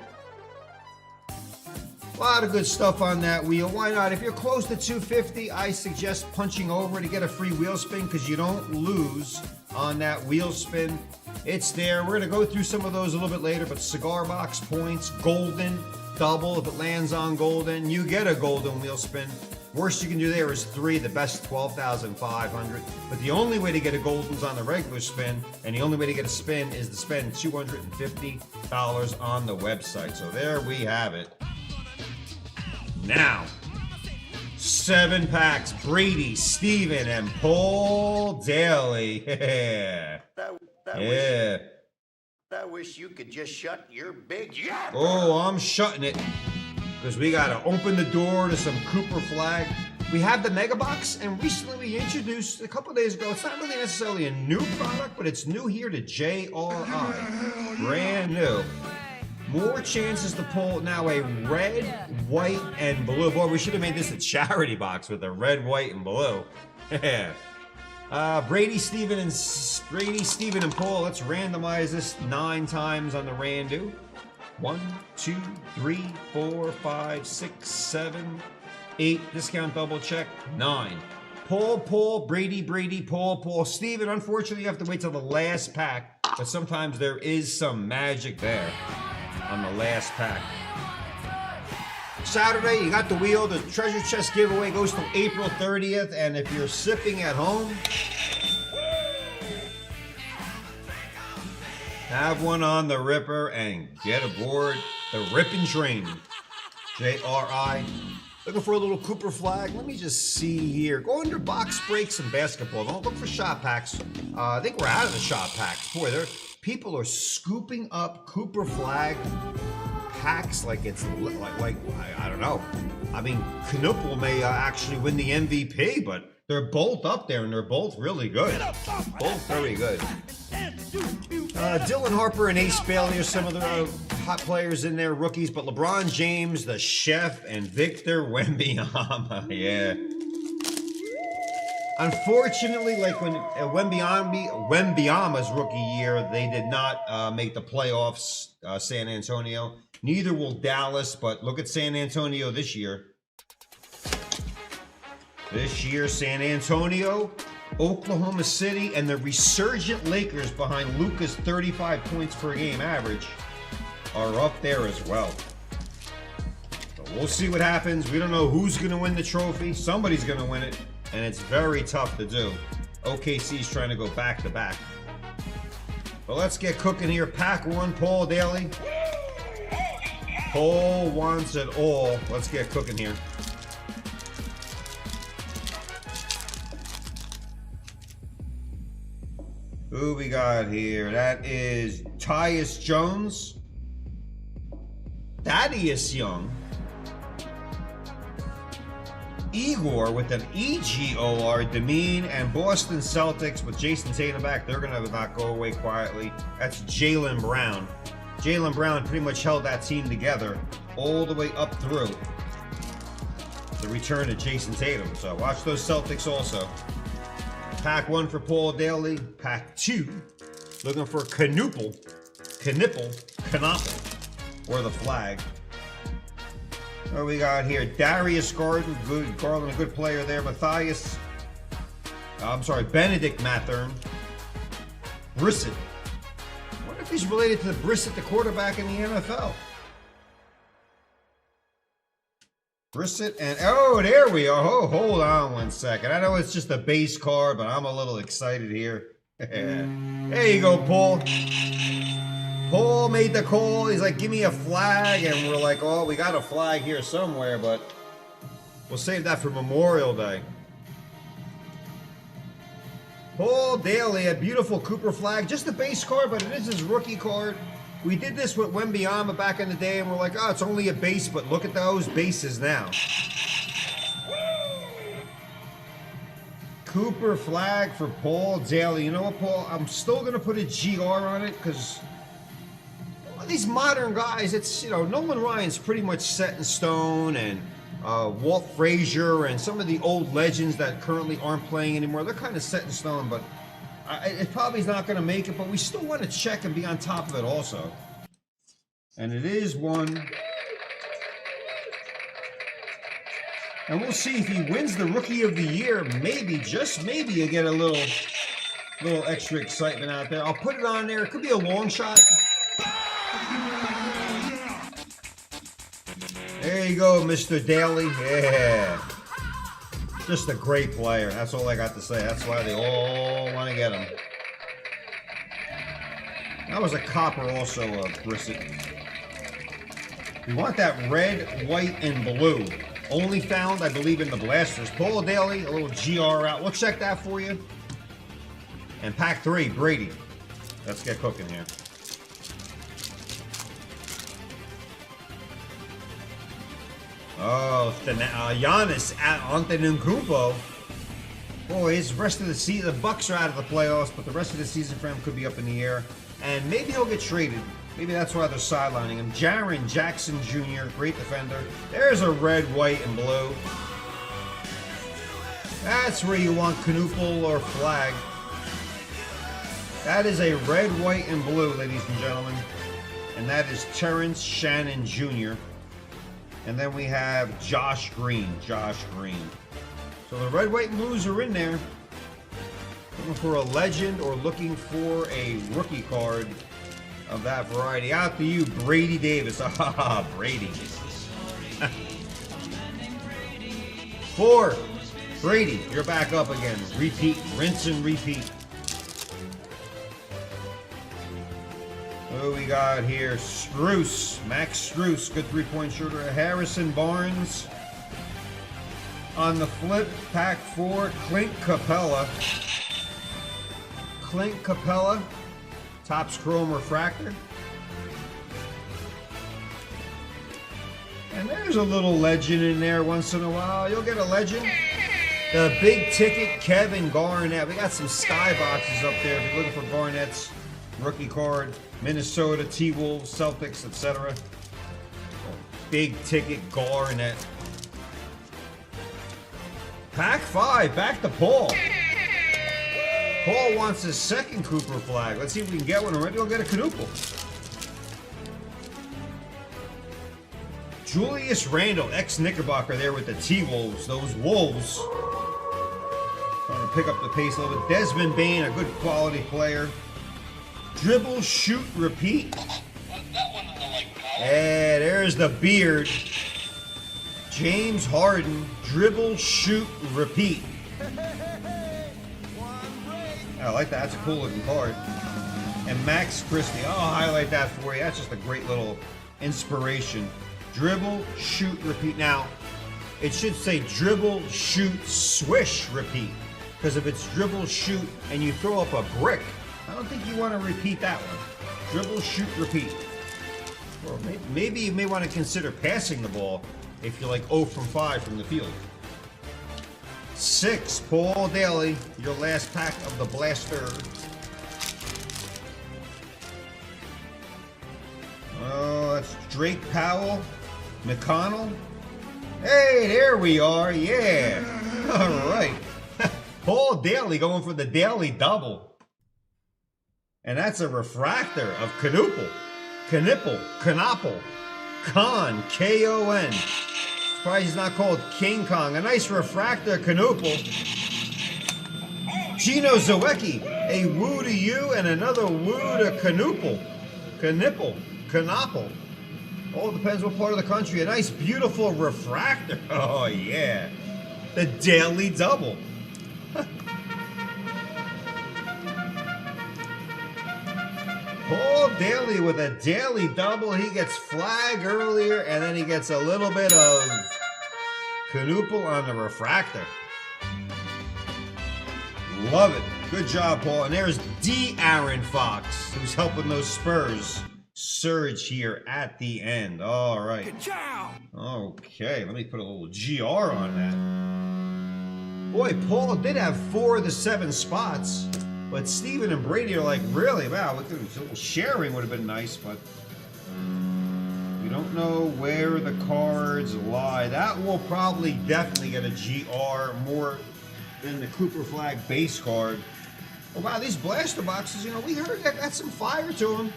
A lot of good stuff on that wheel. Why not? If you're close to 250, I suggest punching over to get a free wheel spin because you don't lose on that wheel spin. It's there. We're going to go through some of those a little bit later, but cigar box points, golden, double. If it lands on golden, you get a golden wheel spin. Worst you can do there is 3, the best 12,500. But the only way to get a golden's on the regular spin, and the only way to get a spin is to spend $250 on the website. So there we have it. Now, 7 packs, Brady, Steven, and Paul Daly. Yeah. I wish you could just shut your big yap. Oh, I'm shutting it. Because we got to open the door to some Cooper flag. We have the Mega Box, and recently we introduced, a couple days ago, it's not really necessarily a new product, but it's new here to JRI. Brand new. More chances to pull now a red, white, and blue. Boy, we should have made this a charity box with a red, white, and blue. Brady, Steven, and Paul. Let's randomize this 9 times on the Randu. 1, 2, 3, 4, 5, 6, 7, 8. Discount double check. 9. Paul, Brady, Paul. Steven, unfortunately, you have to wait till the last pack, but sometimes there is some magic there on the last pack. Saturday, you got the wheel. The treasure chest giveaway goes till April 30th, and if you're sipping at home, have one on the Ripper and get aboard the Rippin' Train. JRI. Looking for a little Cooper flag? Let me just see here. Go under box breaks and basketball. Don't look for shot packs. I think we're out of the shot packs. Boy, people are scooping up Cooper flag packs like it's like I don't know. I mean, Knuppel may actually win the MVP, but they're both up there and they're both really good. Both very good. Dylan Harper and Ace Bailey are some of the hot players in there, rookies, but LeBron James, the Chef, and Victor Wembanyama. Yeah. Unfortunately, like when Wembanyama's rookie year, they did not make the playoffs, San Antonio. Neither will Dallas, but look at San Antonio this year. This year, San Antonio, Oklahoma City, and the resurgent Lakers behind Luka's 35 points per game average are up there as well. So we'll see what happens. We don't know who's going to win the trophy. Somebody's going to win it, and it's very tough to do. OKC's trying to go back-to-back. But let's get cooking here. Pack 1, Paul Daly. Paul wants it all. Let's get cooking here. Who we got here? That is Tyus Jones. Thaddeus Young. Igor with an EGOR, Demeen, and Boston Celtics with Jason Tatum back. They're going to not go away quietly. That's Jaylen Brown. Jaylen Brown pretty much held that team together all the way up through the return of Jason Tatum. So watch those Celtics also. Pack 1 for Paul Daly. Pack 2, looking for Knipple, or the flag. What we got here? Darius Garland, a good player there. Benedict Mathern. Brissett. I wonder if he's related to Brissett, the quarterback in the NFL. Brissett and, oh, there we are. Oh, hold on one second. I know it's just a base card, but I'm a little excited here. There you go, Paul. Paul made the call. He's like, give me a flag. And we're like, oh, we got a flag here somewhere, but we'll save that for Memorial Day. Paul Daly, a beautiful Cooper flag. Just a base card, but it is his rookie card. We did this with Wembyama back in the day, and we're like, oh, it's only a base, but look at those bases now. Cooper flag for Paul Daly. You know what, Paul? I'm still going to put a GR on it because these modern guys, it's, you know, Nolan Ryan's pretty much set in stone, and Walt Frazier and some of the old legends that currently aren't playing anymore, they're kind of set in stone, but it probably is not going to make it, but we still want to check and be on top of it also. And it is one. And we'll see if he wins the Rookie of the Year. Maybe, just maybe, you get a little extra excitement out there. I'll put it on there. It could be a long shot. There you go, Mr. Daly. Yeah. Just a great player. That's all I got to say. That's why they all want to get him. That was a copper also, Brissett. We want that red, white, and blue. Only found, I believe, in the blasters. Paul Daly, a little GR out. We'll check that for you. And pack 3, Brady. Let's get cooking here. Oh, Giannis Antetokounmpo. Boy, his rest of the season, the Bucks are out of the playoffs, but the rest of the season for him could be up in the air. And maybe he'll get traded. Maybe that's why they're sidelining him. Jaren Jackson Jr., great defender. There's a red, white, and blue. That's where you want Knipple or flag. That is a red, white, and blue, ladies and gentlemen. And that is Terrence Shannon Jr. And then we have Josh Green. So the red, white, and blues are in there. Looking for a legend or looking for a rookie card of that variety. Out to you, Brady Davis. Ah, Brady. 4. Brady, you're back up again. Repeat, rinse and repeat. What do we got here? Strus, Max Strus, good three-point shooter. Harrison Barnes. On the flip, pack 4, Clint Capella. Topps Chrome Refractor. And there's a little legend in there once in a while. You'll get a legend. The big ticket, Kevin Garnett. We got some sky boxes up there if you're looking for Garnett's rookie card. Minnesota, T-Wolves, Celtics, etc. Big ticket, Garnett. Pack 5, back to Paul. Paul wants his second Cooper flag. Let's see if we can get one, or maybe we'll get a Knipple. Julius Randle, ex-Knickerbocker there with the T-Wolves. Those Wolves. Trying to pick up the pace a little bit. Desmond Bain, a good quality player. Dribble, shoot, repeat. Yeah, there's the beard. James Harden, dribble, shoot, repeat. I like that. That's a cool looking card. And Max Christie. I'll highlight that for you. That's just a great little inspiration. Dribble, shoot, repeat. Now, it should say dribble, shoot, swish, repeat. Because if it's dribble, shoot, and you throw up a brick, I don't think you want to repeat that one. Dribble, shoot, repeat. Or maybe you may want to consider passing the ball if you're like 0 from 5 from the field. 6, Paul Daly, your last pack of the blaster. Oh, that's Drake Powell, McConnell. Hey, there we are, yeah. All right. Paul Daly going for the daily double. And that's a refractor of Knipple, Con, K-O-N. Surprised he's not called King Kong. A nice refractor, Knipple. Gino Zawecki, a woo to you and another woo to Knipple. All depends what part of the country. A nice, beautiful refractor. Oh, yeah. The daily double. Paul Daly with a daily double. He gets flag earlier, and then he gets a little bit of Knipple on the refractor. Love it. Good job, Paul. And there's D. Aaron Fox, who's helping those Spurs surge here at the end. All right. Good job. Okay, let me put a little GR on that. Boy, Paul did have 4 of the 7 spots. But Steven and Brady are like, really? Wow, a little sharing would have been nice, but we don't know where the cards lie. That will probably definitely get a GR more than the Cooper Flag base card. Oh, wow, these blaster boxes, you know, we heard that got some fire to them.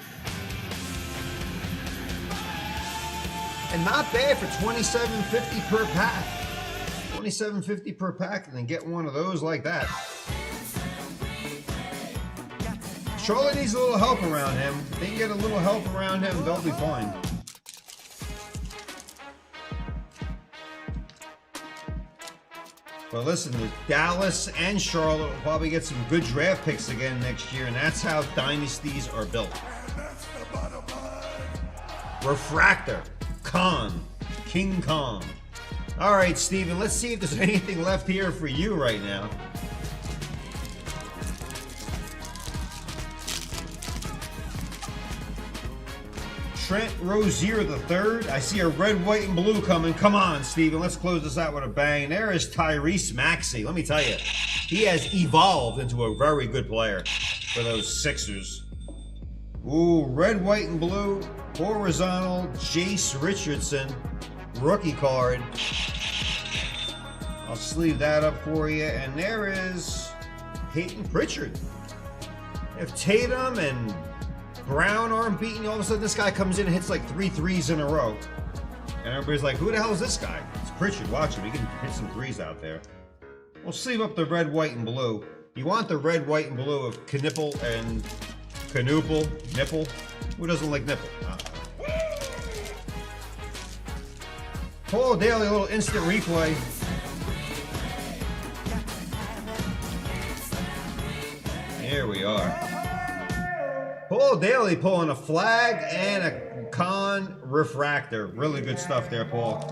And not bad for $27.50 per pack. $27.50 per pack, and then get one of those like that. Charlotte needs a little help around him. If they can get a little help around him, they'll be fine. But listen, the Dallas and Charlotte will probably get some good draft picks again next year, and that's how dynasties are built. Refractor, King Kong. All right, Steven, let's see if there's anything left here for you right now. Trent Rozier III. I see a red, white, and blue coming. Come on, Steven. Let's close this out with a bang. There is Tyrese Maxey. Let me tell you, he has evolved into a very good player for those Sixers. Ooh, red, white, and blue. Horizontal. Jace Richardson. Rookie card. I'll sleeve that up for you. And there is Peyton Pritchard. If Tatum and Brown aren't beating you, all of a sudden this guy comes in and hits like 3 threes in a row. And everybody's like, who the hell is this guy? It's Pritchard. Watch him. He can hit some threes out there. We'll sleeve up the red, white, and blue. You want the red, white, and blue of Knipple and Nipple. Who doesn't like Nipple? Paul Daly, a little instant replay. Here we are. Paul Daly pulling a flag and a con refractor. Really good stuff there, Paul.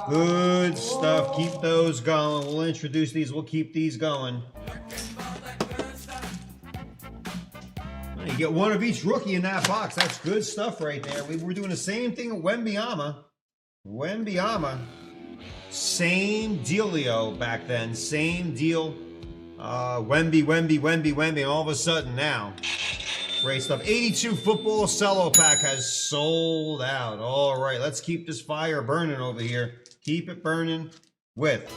Good stuff. Keep those going. We'll introduce these. We'll keep these going. You get one of each rookie in that box. That's good stuff right there. We're doing the same thing at Wembyama. Same dealio back then. Same deal. Wemby. And all of a sudden now, great stuff. 82 football cello pack has sold out. All right, let's keep this fire burning over here. Keep it burning with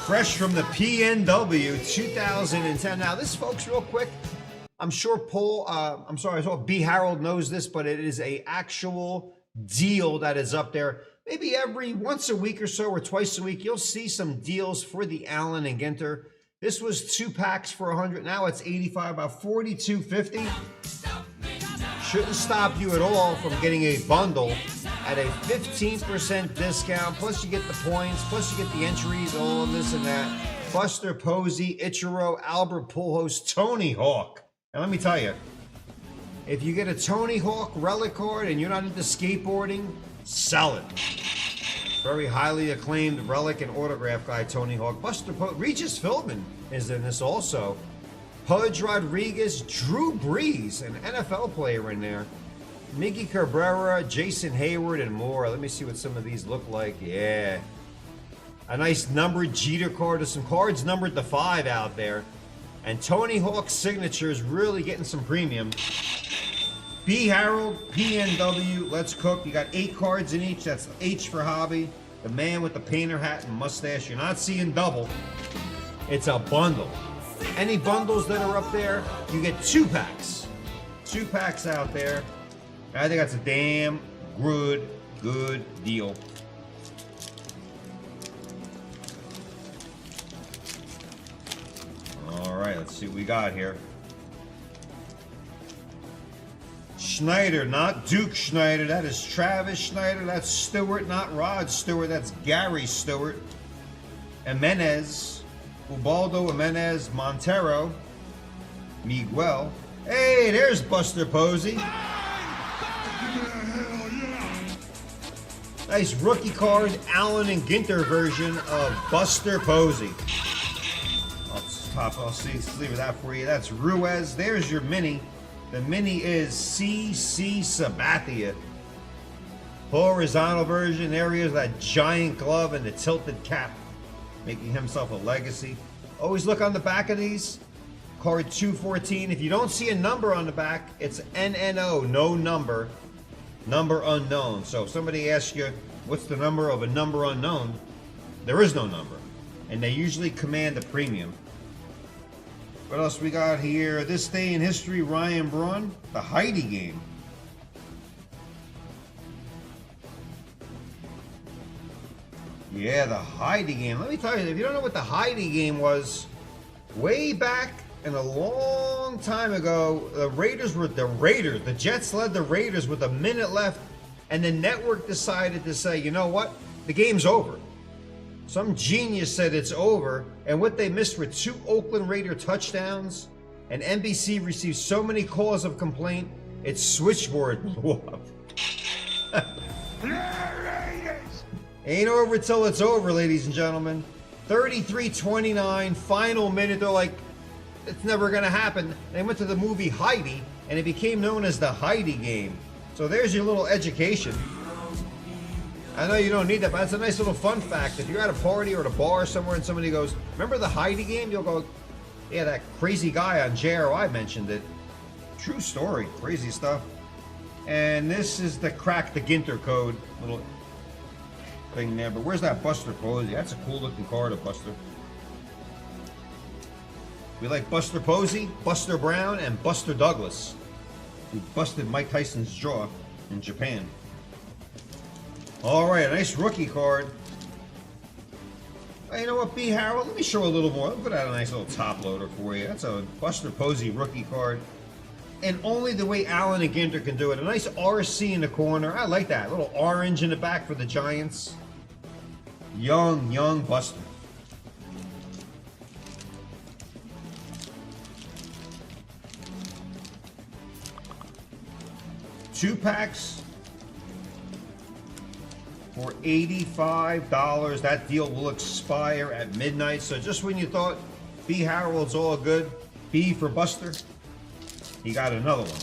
fresh from the PNW 2010. Now this, folks, real quick, I'm sure Paul, I saw B. Harold knows this, but it is a actual deal that is up there. Maybe every once a week or so, or twice a week, you'll see some deals for the Allen and Ginter. This was 2 packs for 100. Now it's 85, about $42.50. Shouldn't stop you at all from getting a bundle at a 15% discount. Plus you get the points. Plus you get the entries, all of this and that. Buster Posey, Ichiro, Albert Pujols, Tony Hawk. And let me tell you, if you get a Tony Hawk relic card and you're not into skateboarding, sell it. Very highly acclaimed relic and autograph guy, Tony Hawk. Buster Regis Philbin is in this also. Pudge Rodriguez, Drew Brees, an NFL player in there. Miggy Cabrera, Jason Hayward, and more. Let me see what some of these look like. Yeah. A nice numbered Jeter card. There's some cards numbered to 5 out there. And Tony Hawk's signature is really getting some premium. B. Harold, PNW, Let's Cook. You got 8 cards in each. That's H for hobby. The man with the painter hat and mustache. You're not seeing double. It's a bundle. Any bundles that are up there, you get 2 packs. 2 packs out there. I think that's a damn good deal. All right, let's see what we got here. Schneider, not Duke Schneider. That is Travis Schneider. That's Stewart, not Rod Stewart. That's Gary Stewart. Jimenez, Ubaldo Jimenez, Montero, Miguel. Hey, there's Buster Posey. Nice rookie card, Allen and Ginter version of Buster Posey. I'll leave that for you. That's Ruiz. There's your mini. The mini is CC Sabathia. Horizontal version. There he is, that giant glove and the tilted cap, making himself a legacy. Always look on the back of these. Card 214. If you don't see a number on the back, it's NNO, no number. Number unknown. So if somebody asks you, what's the number of a number unknown? There is no number. And they usually command a premium. What else we got here? This day in history, Ryan Braun, the Heidi game. Yeah, the Heidi game. Let me tell you, if you don't know what the Heidi game was, way back and a long time ago, the Jets led the Raiders with a minute left, and the network decided to say, you know what? The game's over. Some genius said it's over, and what they missed were 2 Oakland Raider touchdowns, and NBC received so many calls of complaint, its switchboard blew up. Ain't over till it's over, ladies and gentlemen. 33-29, final minute. They're like, it's never going to happen. They went to the movie Heidi, and it became known as the Heidi game. So there's your little education. I know you don't need that, but that's a nice little fun fact. If you're at a party or at a bar somewhere and somebody goes, remember the Heidi game? You'll go, yeah, that crazy guy on JRI mentioned it. True story. Crazy stuff. And this is the Crack the Ginter code. Little thing there. But where's that Buster Posey? That's a cool looking card of Buster. We like Buster Posey, Buster Brown, and Buster Douglas, who busted Mike Tyson's jaw in Japan. All right, a nice rookie card. Hey, you know what, B. Harold? Let me show a little more. I'll put out a nice little top loader for you. That's a Buster Posey rookie card. And only the way Allen and Ginter can do it. A nice RC in the corner. I like that. A little orange in the back for the Giants. Young Buster. Two packs for $85. That deal will expire at midnight. So just when you thought B. Harold's all good, B for Buster, he got another one.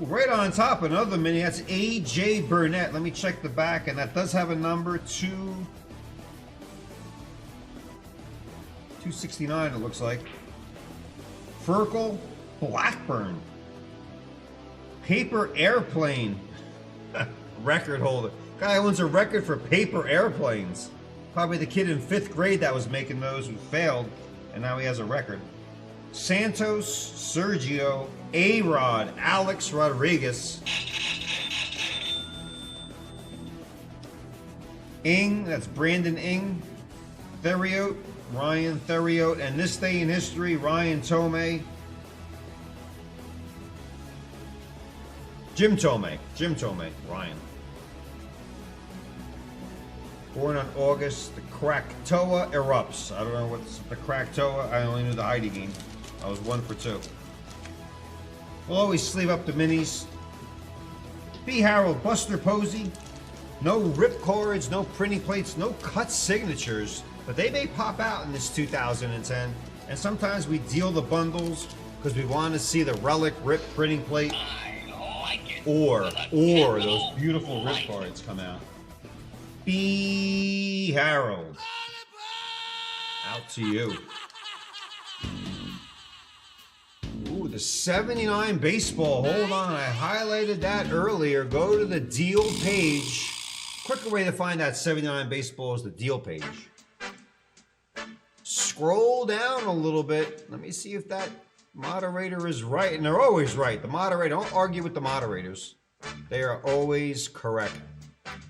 Right on top, another mini. That's A.J. Burnett. Let me check the back, and that does have a number, 269, it looks like. Ferkel Blackburn. Paper airplane record holder. Guy owns a record for paper airplanes. Probably the kid in 5th grade that was making those who failed, and now he has a record. Santos, Sergio, A-Rod, Alex Rodriguez. Ing, that's Brandon Ing. Theriot, Ryan Theriot. And this day in history, Ryan Tomei. Jim Tomei, Ryan. Born on August, the Krakatoa erupts. I don't know what's the Krakatoa. I only knew the Heidi game. I was 1 for 2. We'll always sleeve up the minis. B. Harold, Buster Posey. No rip cards, no printing plates, no cut signatures, but they may pop out in this 2010. And sometimes we deal the bundles because we want to see the relic rip printing plate or those beautiful rip cards come out. B. Harold. Out to you. Ooh, the 79 baseball. Hold on, I highlighted that earlier. Go to the deal page. Quicker way to find that 79 baseball is the deal page. Scroll down a little bit. Let me see if that moderator is right. And they're always right. The moderator, don't argue with the moderators. They are always correct.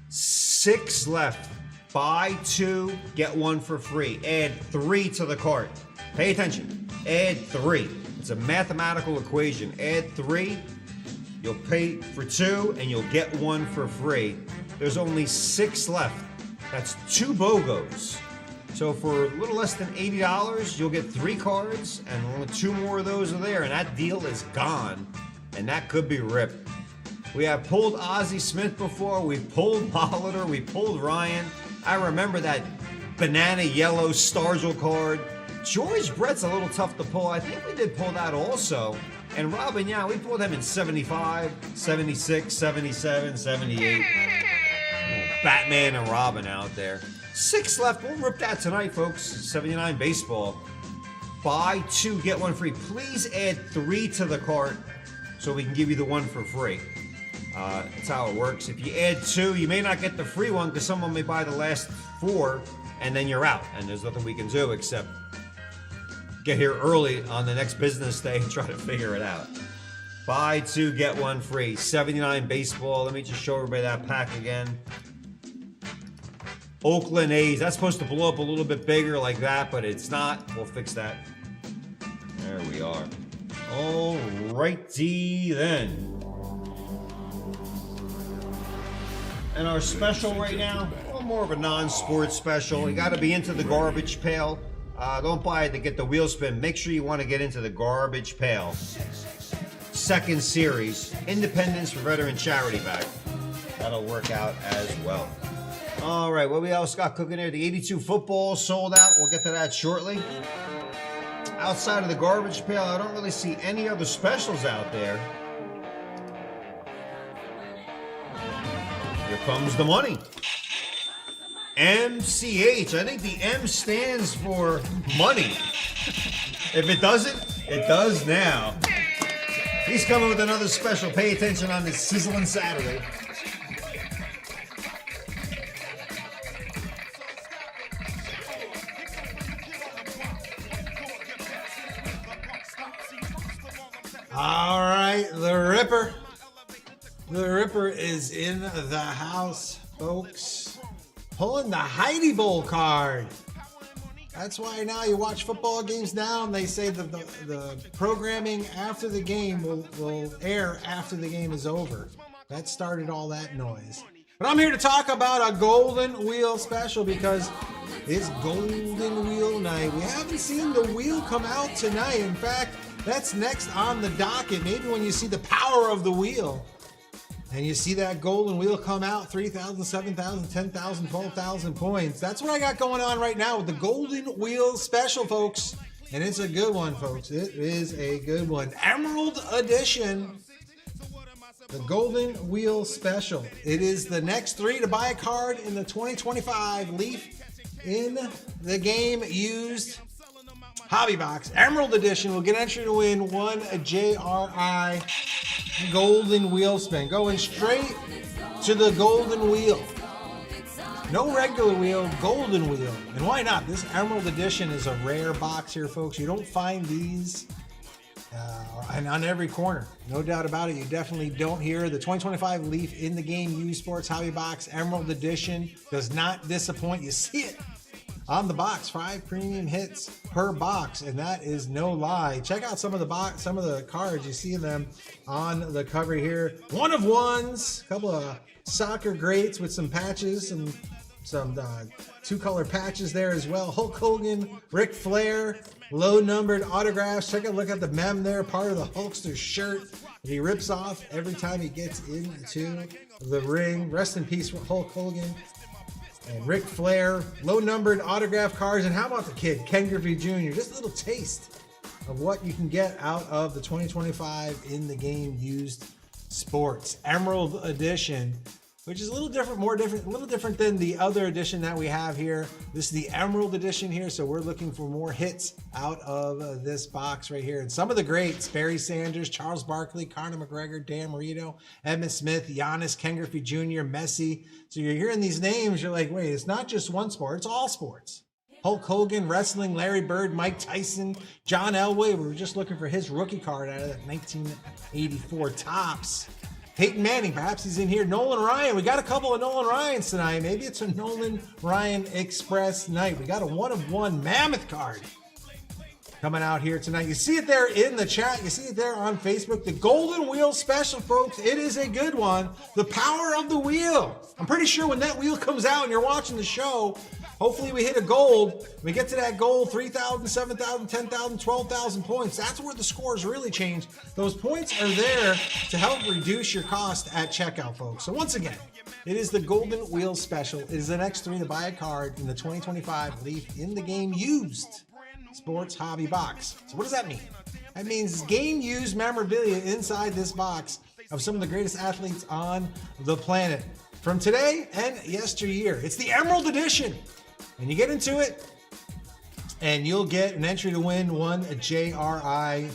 6 left. Buy 2, get 1 for free. Add 3 to the cart. Pay attention. Add 3. It's a mathematical equation. Add 3, you'll pay for 2, and you'll get 1 for free. There's only 6 left. That's 2 BOGOs. So for a little less than $80, you'll get 3 cards, and only 2 more of those are there, and that deal is gone. And that could be ripped. We have pulled Ozzie Smith before. We've pulled Molitor. We pulled Ryan. I remember that banana yellow Stargell card. George Brett's a little tough to pull. I think we did pull that also. And Robin, yeah, we pulled him in 75, 76, 77, 78. Batman and Robin out there. 6 left. We'll rip that tonight, folks. 79 baseball. Buy 2, get 1 free. Please add 3 to the cart so we can give you the 1 for free. That's how it works. If you add 2, you may not get the free one because someone may buy the last 4 and then you're out. And there's nothing we can do except get here early on the next business day and try to figure it out. Buy 2, get 1 free. 79 baseball. Let me just show everybody that pack again. Oakland A's. That's supposed to blow up a little bit bigger like that, but it's not. We'll fix that. There we are. All righty then. And our special right now, a little more of a non-sports special. You got to be into the garbage pail. Don't buy it to get the wheel spin. Make sure you want to get into the garbage pail. Second series, Independence for Veteran Charity Bag. That'll work out as well. All right, what we else got cooking there? The 82 football sold out. We'll get to that shortly. Outside of the garbage pail, I don't really see any other specials out there. Here comes the money. MCH. I think the M stands for money. If it doesn't, it does now. He's coming with another special. Pay attention on this sizzling Saturday. All right, the Ripper. The Ripper is in the house, folks. Pulling the Heidi Bowl card. That's why now you watch football games now and they say the programming after the game will air after the game is over. That started all that noise. But I'm here to talk about a Golden Wheel special because it's Golden Wheel night. We haven't seen the wheel come out tonight. In fact, that's next on the docket. Maybe when you see the power of the wheel and you see that golden wheel come out, 3,000, 7,000, 10,000, 12,000 points. That's what I got going on right now with the Golden Wheel special, folks. And it's a good one, folks. It is a good one. Emerald Edition. The Golden Wheel special. It is the next 3 to buy a card in the 2025 Leaf in the game used hobby box. Emerald Edition will get entry to win 1 JRI Golden Wheel spin. Going straight to the Golden Wheel. No regular wheel, Golden Wheel. And why not? This Emerald Edition is a rare box here, folks. You don't find these and on every corner. No doubt about it. You definitely don't hear the 2025 Leaf in the game used sports hobby box. Emerald Edition does not disappoint. You see it on the box. 5 premium hits per box, and that is no lie. Check out some of the cards. You see them on the cover here. 1 of 1s, a couple of soccer greats with some patches and some 2-color patches there as well. Hulk Hogan, Ric Flair, low numbered autographs. Check a look at the mem there, part of the Hulkster shirt that he rips off every time he gets into the ring. Rest in peace, Hulk Hogan and Ric Flair. Low numbered autograph cards. And how about the kid, Ken Griffey Jr.? Just a little taste of what you can get out of the 2025 in the game used sports Emerald Edition. which is a little different, a little different than the other edition that we have here. This is the Emerald edition here, so we're looking for more hits out of this box right here. And some of the greats: Barry Sanders, Charles Barkley, Conor McGregor, Dan Marino, Emmitt Smith, Giannis, Ken Griffey Jr., Messi. So you're hearing these names, you're like, wait, it's not just one sport, it's all sports. Hulk Hogan, wrestling, Larry Bird, Mike Tyson, John Elway. We were just looking for his rookie card out of that 1984 Topps. Peyton Manning, perhaps he's in here. Nolan Ryan, we got a couple of Nolan Ryans tonight. Maybe it's a Nolan Ryan Express night. We got a 1-of-1 mammoth card coming out here tonight. You see it there in the chat. You see it there on Facebook. The Golden Wheel Special, folks. It is a good one. The power of the wheel. I'm pretty sure when that wheel comes out and you're watching the show, hopefully we hit a gold. We get to that goal, 3,000, 7,000, 10,000, 12,000 points. That's where the scores really change. Those points are there to help reduce your cost at checkout, folks. So once again, it is the Golden Wheel Special. It is an X3 to buy a card in the 2025 Leaf in the Game Used Sports Hobby Box. So what does that mean? That means game used memorabilia inside this box of some of the greatest athletes on the planet from today and yesteryear. It's the Emerald Edition. And you get into it, and you'll get an entry to win a JRI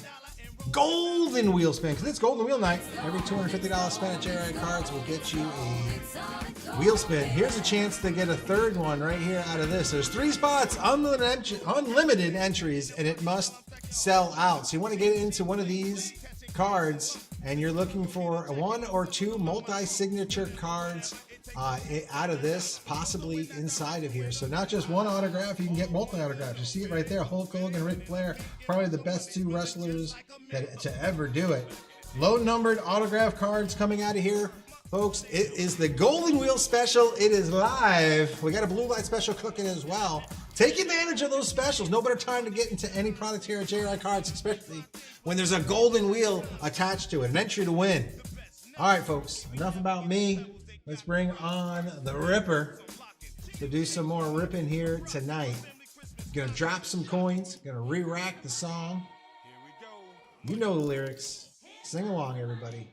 Golden Wheel spin, because it's Golden Wheel night. Every $250 spent at JRI Cards will get you a wheel spin. Here's a chance to get a third one right here out of this. There's 3 spots, unlimited entries, and it must sell out. So you want to get into one of these cards, and you're looking for 1 or 2 multi-signature cards out of this, possibly inside of here. So not just one autograph, you can get multi-autographs. You see it right there. Hulk Hogan, Ric Flair, probably the best 2 wrestlers to ever do it. Low numbered autograph cards coming out of here, folks. It is the Golden Wheel Special. It is live. We got a blue light special cooking as well. Take advantage of those specials. No better time to get into any product here at JRI Cards, especially when there's a golden wheel attached to it, an entry to win. All right, folks, enough about me. Let's bring on the Ripper to do some more ripping here tonight. Gonna drop some coins, gonna re-rack the song. You know the lyrics. Sing along, everybody.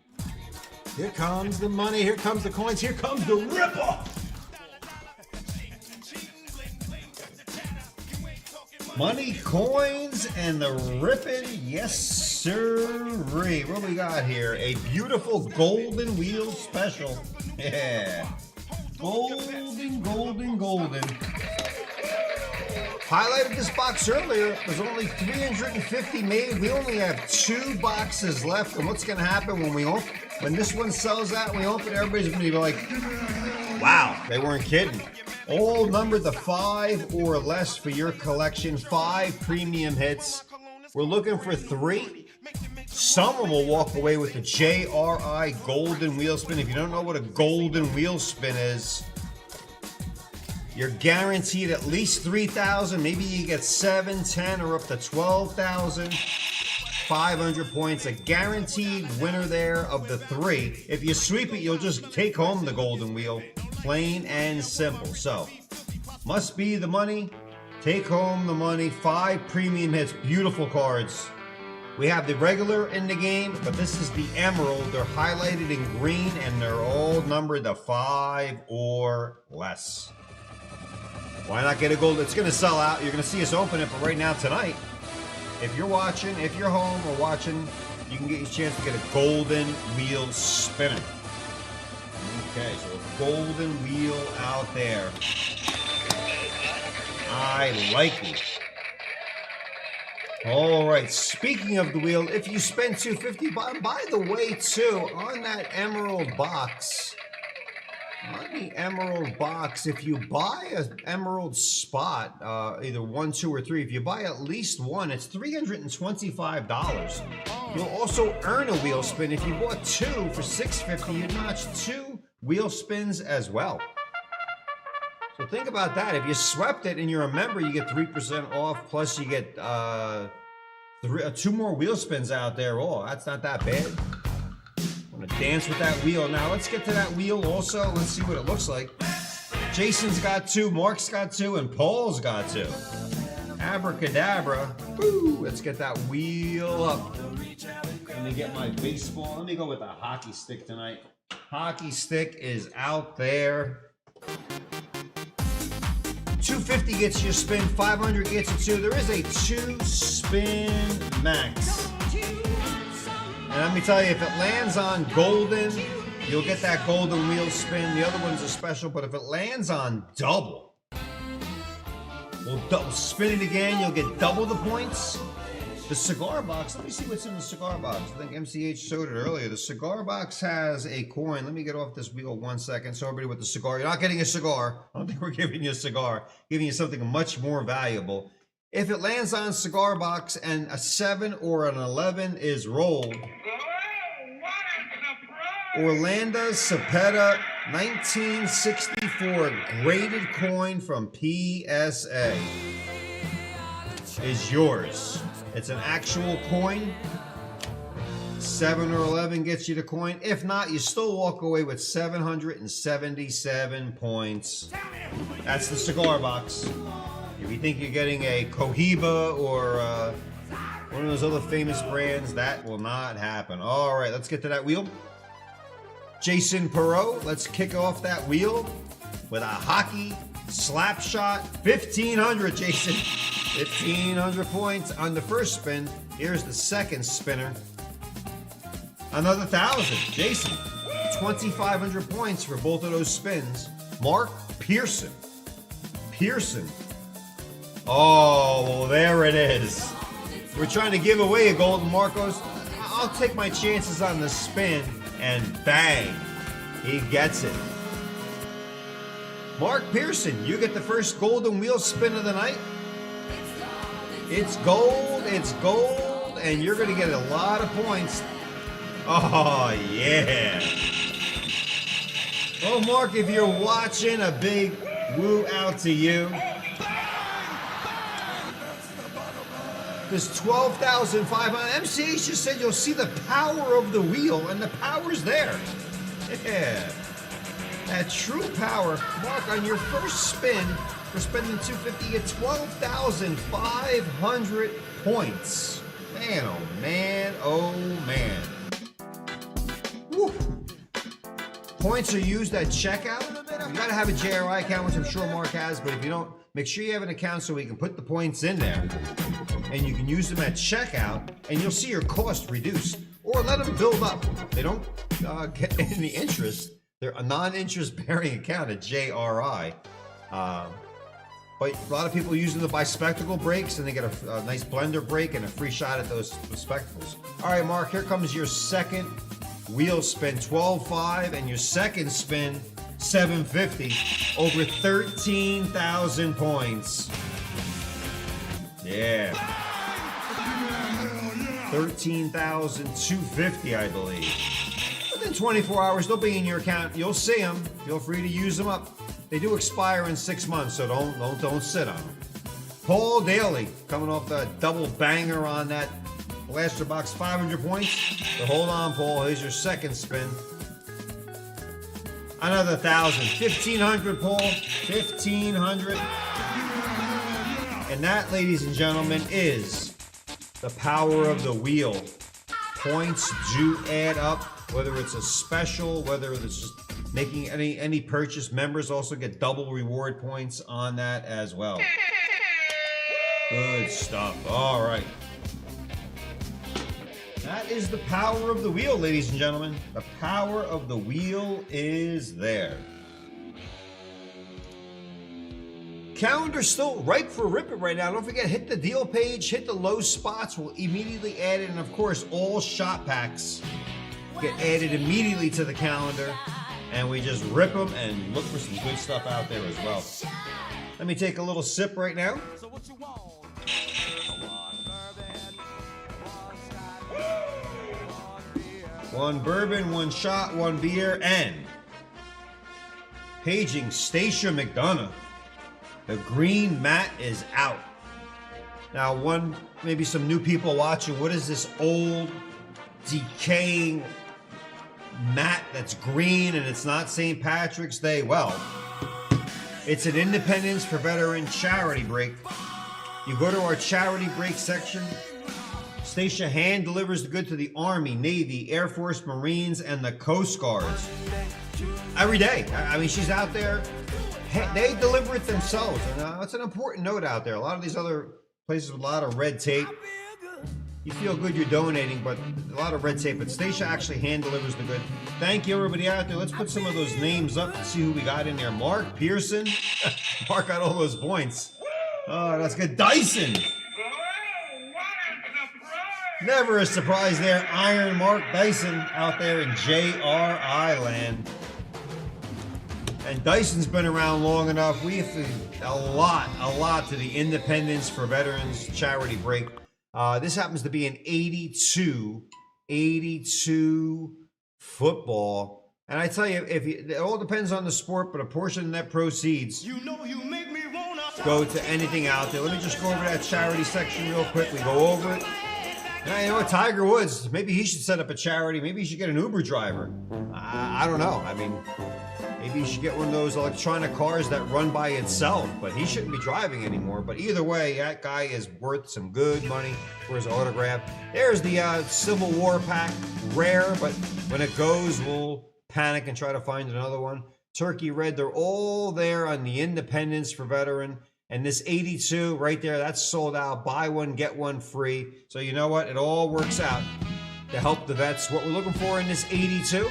Here comes the money, here comes the coins, here comes the Ripper! Money, coins, and the ripping, yes sirree. What do we got here? A beautiful Golden Wheel Special. Yeah. Golden, golden, golden. Highlighted this box earlier. There's only 350 made. We only have 2 boxes left. And what's going to happen when this one sells out, we open, everybody's going to be like, wow, they weren't kidding. All numbered to 5 or less for your collection. 5 premium hits. We're looking for 3. Someone will walk away with the JRI Golden Wheel Spin. If you don't know what a Golden Wheel Spin is, you're guaranteed at least 3,000. Maybe you get 7, 10, or up to 12,500 points. A guaranteed winner there of the 3. If you sweep it, you'll just take home the Golden Wheel. Plain and simple. So, must be the money. Take home the money. 5 premium hits. Beautiful cards. We have the regular in the game, but this is the Emerald. They're highlighted in green, and they're all numbered to 5 or less. Why not get a gold? It's going to sell out. You're going to see us open it, but right now, tonight, if you're watching, if you're home or watching, you can get your chance to get a Golden Wheel Spinner. Okay, so a Golden Wheel out there. I like it. All right, speaking of the wheel, if you spend $250, by the way, too, on that Emerald box, if you buy an Emerald spot, either 1, 2, or 3, if you buy at least 1, it's $325. You'll also earn a wheel spin. If you bought 2 for $650, you notch 2 wheel spins as well. So think about that. If you swept it and you're a member, you get 3% off. Plus, you get 2 more wheel spins out there. Oh, that's not that bad. I'm gonna dance with that wheel. Now let's get to that wheel also. Let's see what it looks like. Jason's got 2, Mark's got 2, and Paul's got 2. Abracadabra. Woo! Let's get that wheel up. Let me get my baseball. Let me go with a hockey stick tonight. Hockey stick is out there. 250 gets you a spin, 500 gets you 2. There is a 2-spin max. And let me tell you, if it lands on golden, you'll get that golden wheel spin. The other one's a special, but if it lands on double, we'll spin it again, you'll get double the points. The cigar box, let me see what's in the cigar box. I think MCH showed it earlier. The cigar box has a coin. Let me get off this wheel 1 second. So everybody with the cigar, you're not getting a cigar. I don't think we're giving you a cigar. Giving you something much more valuable. If it lands on cigar box and a 7 or an 11 is rolled, Orlando Cepeda 1964 graded coin from PSA is yours. It's an actual coin. 7 or 11 gets you the coin. If not, you still walk away with 777 points. That's the cigar box. If you think you're getting a Cohiba or one of those other famous brands, that will not happen. All right, let's get to that wheel. Jason Perot, let's kick off that wheel with a hockey slap shot. 1,500, Jason. 1,500 points on the first spin. Here's the second spinner. Another 1,000. Jason, 2,500 points for both of those spins. Mark Pearson. Oh, well, there it is. We're trying to give away a golden Marcos. I'll take my chances on the spin, and bang, he gets it. Mark Pearson, you get the first golden wheel spin of the night. It's gold, and you're going to get a lot of points. Oh, yeah. Oh, Mark, if you're watching, a big woo out to you. There's 12,500. MCH just said you'll see the power of the wheel, and the power's there. Yeah. That true power. Mark, on your first spin, for spending 250, you get 12,500 points. Man, oh man, oh man. Woo. Points are used at checkout. You gotta have a JRI account, which I'm sure Mark has, but if you don't, make sure you have an account so we can put the points in there. And you can use them at checkout, and you'll see your cost reduced. Or let them build up. They don't get any interest. They're a non-interest bearing account at JRI. But a lot of people use them to buy spectacle breaks, and they get a nice blender break and a free shot at those spectacles. All right, Mark, here comes your second wheel spin, 12.5, and your second spin, 750, over 13,000 points. Yeah. 13,250, I believe. Within 24 hours, they'll be in your account. You'll see them. Feel free to use them up. They do expire in 6 months, so don't sit on them. Paul Daly coming off the double banger on that blaster box, 500 points. So hold on, Paul. Here's your second spin. Another 1,000. 1,500, Paul. 1,500. And that, ladies and gentlemen, is the power of the wheel. Points do add up, whether it's a special, whether it's just making any purchase. Members also get double reward points on that as well. Good stuff. All right. That is the power of the wheel, ladies and gentlemen. The power of the wheel is there. Calendar's still ripe for ripping right now. Don't forget, hit the deal page, hit the low spots. We'll immediately add it. And of course, all shot packs get added immediately to the calendar. And we just rip them and look for some good stuff out there as well. Let me take a little sip right now. One bourbon, one shot, one beer, and paging Stacia McDonough. The green mat is out. Now, maybe some new people watching, what is this old, decaying mat that's green and it's not St. Patrick's Day? Well, it's an Independence for Veterans charity break. You go to our charity break section, Stacia hand delivers the good to the Army, Navy, Air Force, Marines, and the Coast Guards. Every day. I mean, she's out there. They deliver it themselves. And it's an important note out there. A lot of these other places with a lot of red tape, you feel good you're donating, but a lot of red tape. But Stacia actually hand delivers the good. Thank you, everybody out there. Let's put some of those names up and see who we got in there. Mark Pearson. Mark got all those points. Oh, that's good. Dyson. Never a surprise there. Iron Mark Dyson out there in JRI land. And Dyson's been around long enough. We have to a lot to the Independence for Veterans charity break. This happens to be an 82 football. And I tell you, it all depends on the sport, but a portion of net proceeds go to anything out there. Let me just go over that charity section real quick. We go over it. And you know what, Tiger Woods, maybe he should set up a charity. Maybe he should get an Uber driver. I don't know. I mean, maybe he should get one of those electronic cars that run by itself, but he shouldn't be driving anymore. But either way, that guy is worth some good money for his autograph. There's the Civil War pack. Rare, but when it goes, we'll panic and try to find another one. Turkey Red, they're all there on the Independence for Veteran. And this 82 right there, that's sold out. Buy one, get one free. So you know what? It all works out to help the vets. What we're looking for in this 82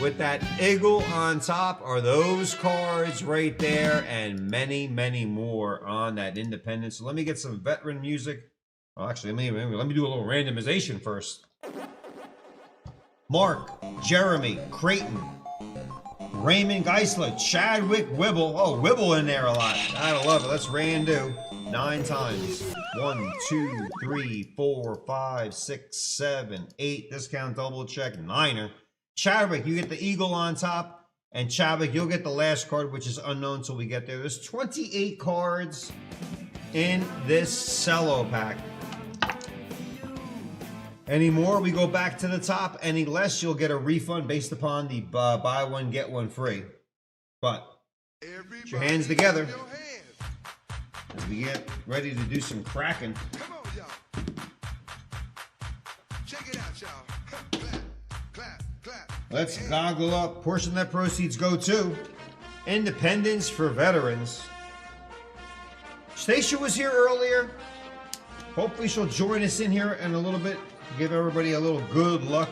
with that eagle on top are those cards right there and many, many more on that Independence. So let me get some veteran music. Well, actually, let me do a little randomization first. Mark, Jeremy, Creighton, Raymond Geisler, Chadwick Wibble. Oh, Wibble in there a lot. I love it. Let's rando 9 times. 1, 2, 3, 4, 5, 6, 7, 8. Discount double check. 9er. Chadwick, you get the eagle on top. And Chadwick, you'll get the last card, which is unknown until we get there. There's 28 cards in this cello pack. Any more, we go back to the top. Any less, you'll get a refund based upon the buy one, get one free. But put your hands together as we get ready to do some cracking. Come on, y'all. Check it out, y'all. Clap, clap, clap. Let's goggle up. Portion of that proceeds go to Independence for Veterans. Stacia was here earlier. Hopefully she'll join us in here in a little bit. Give everybody a little good luck.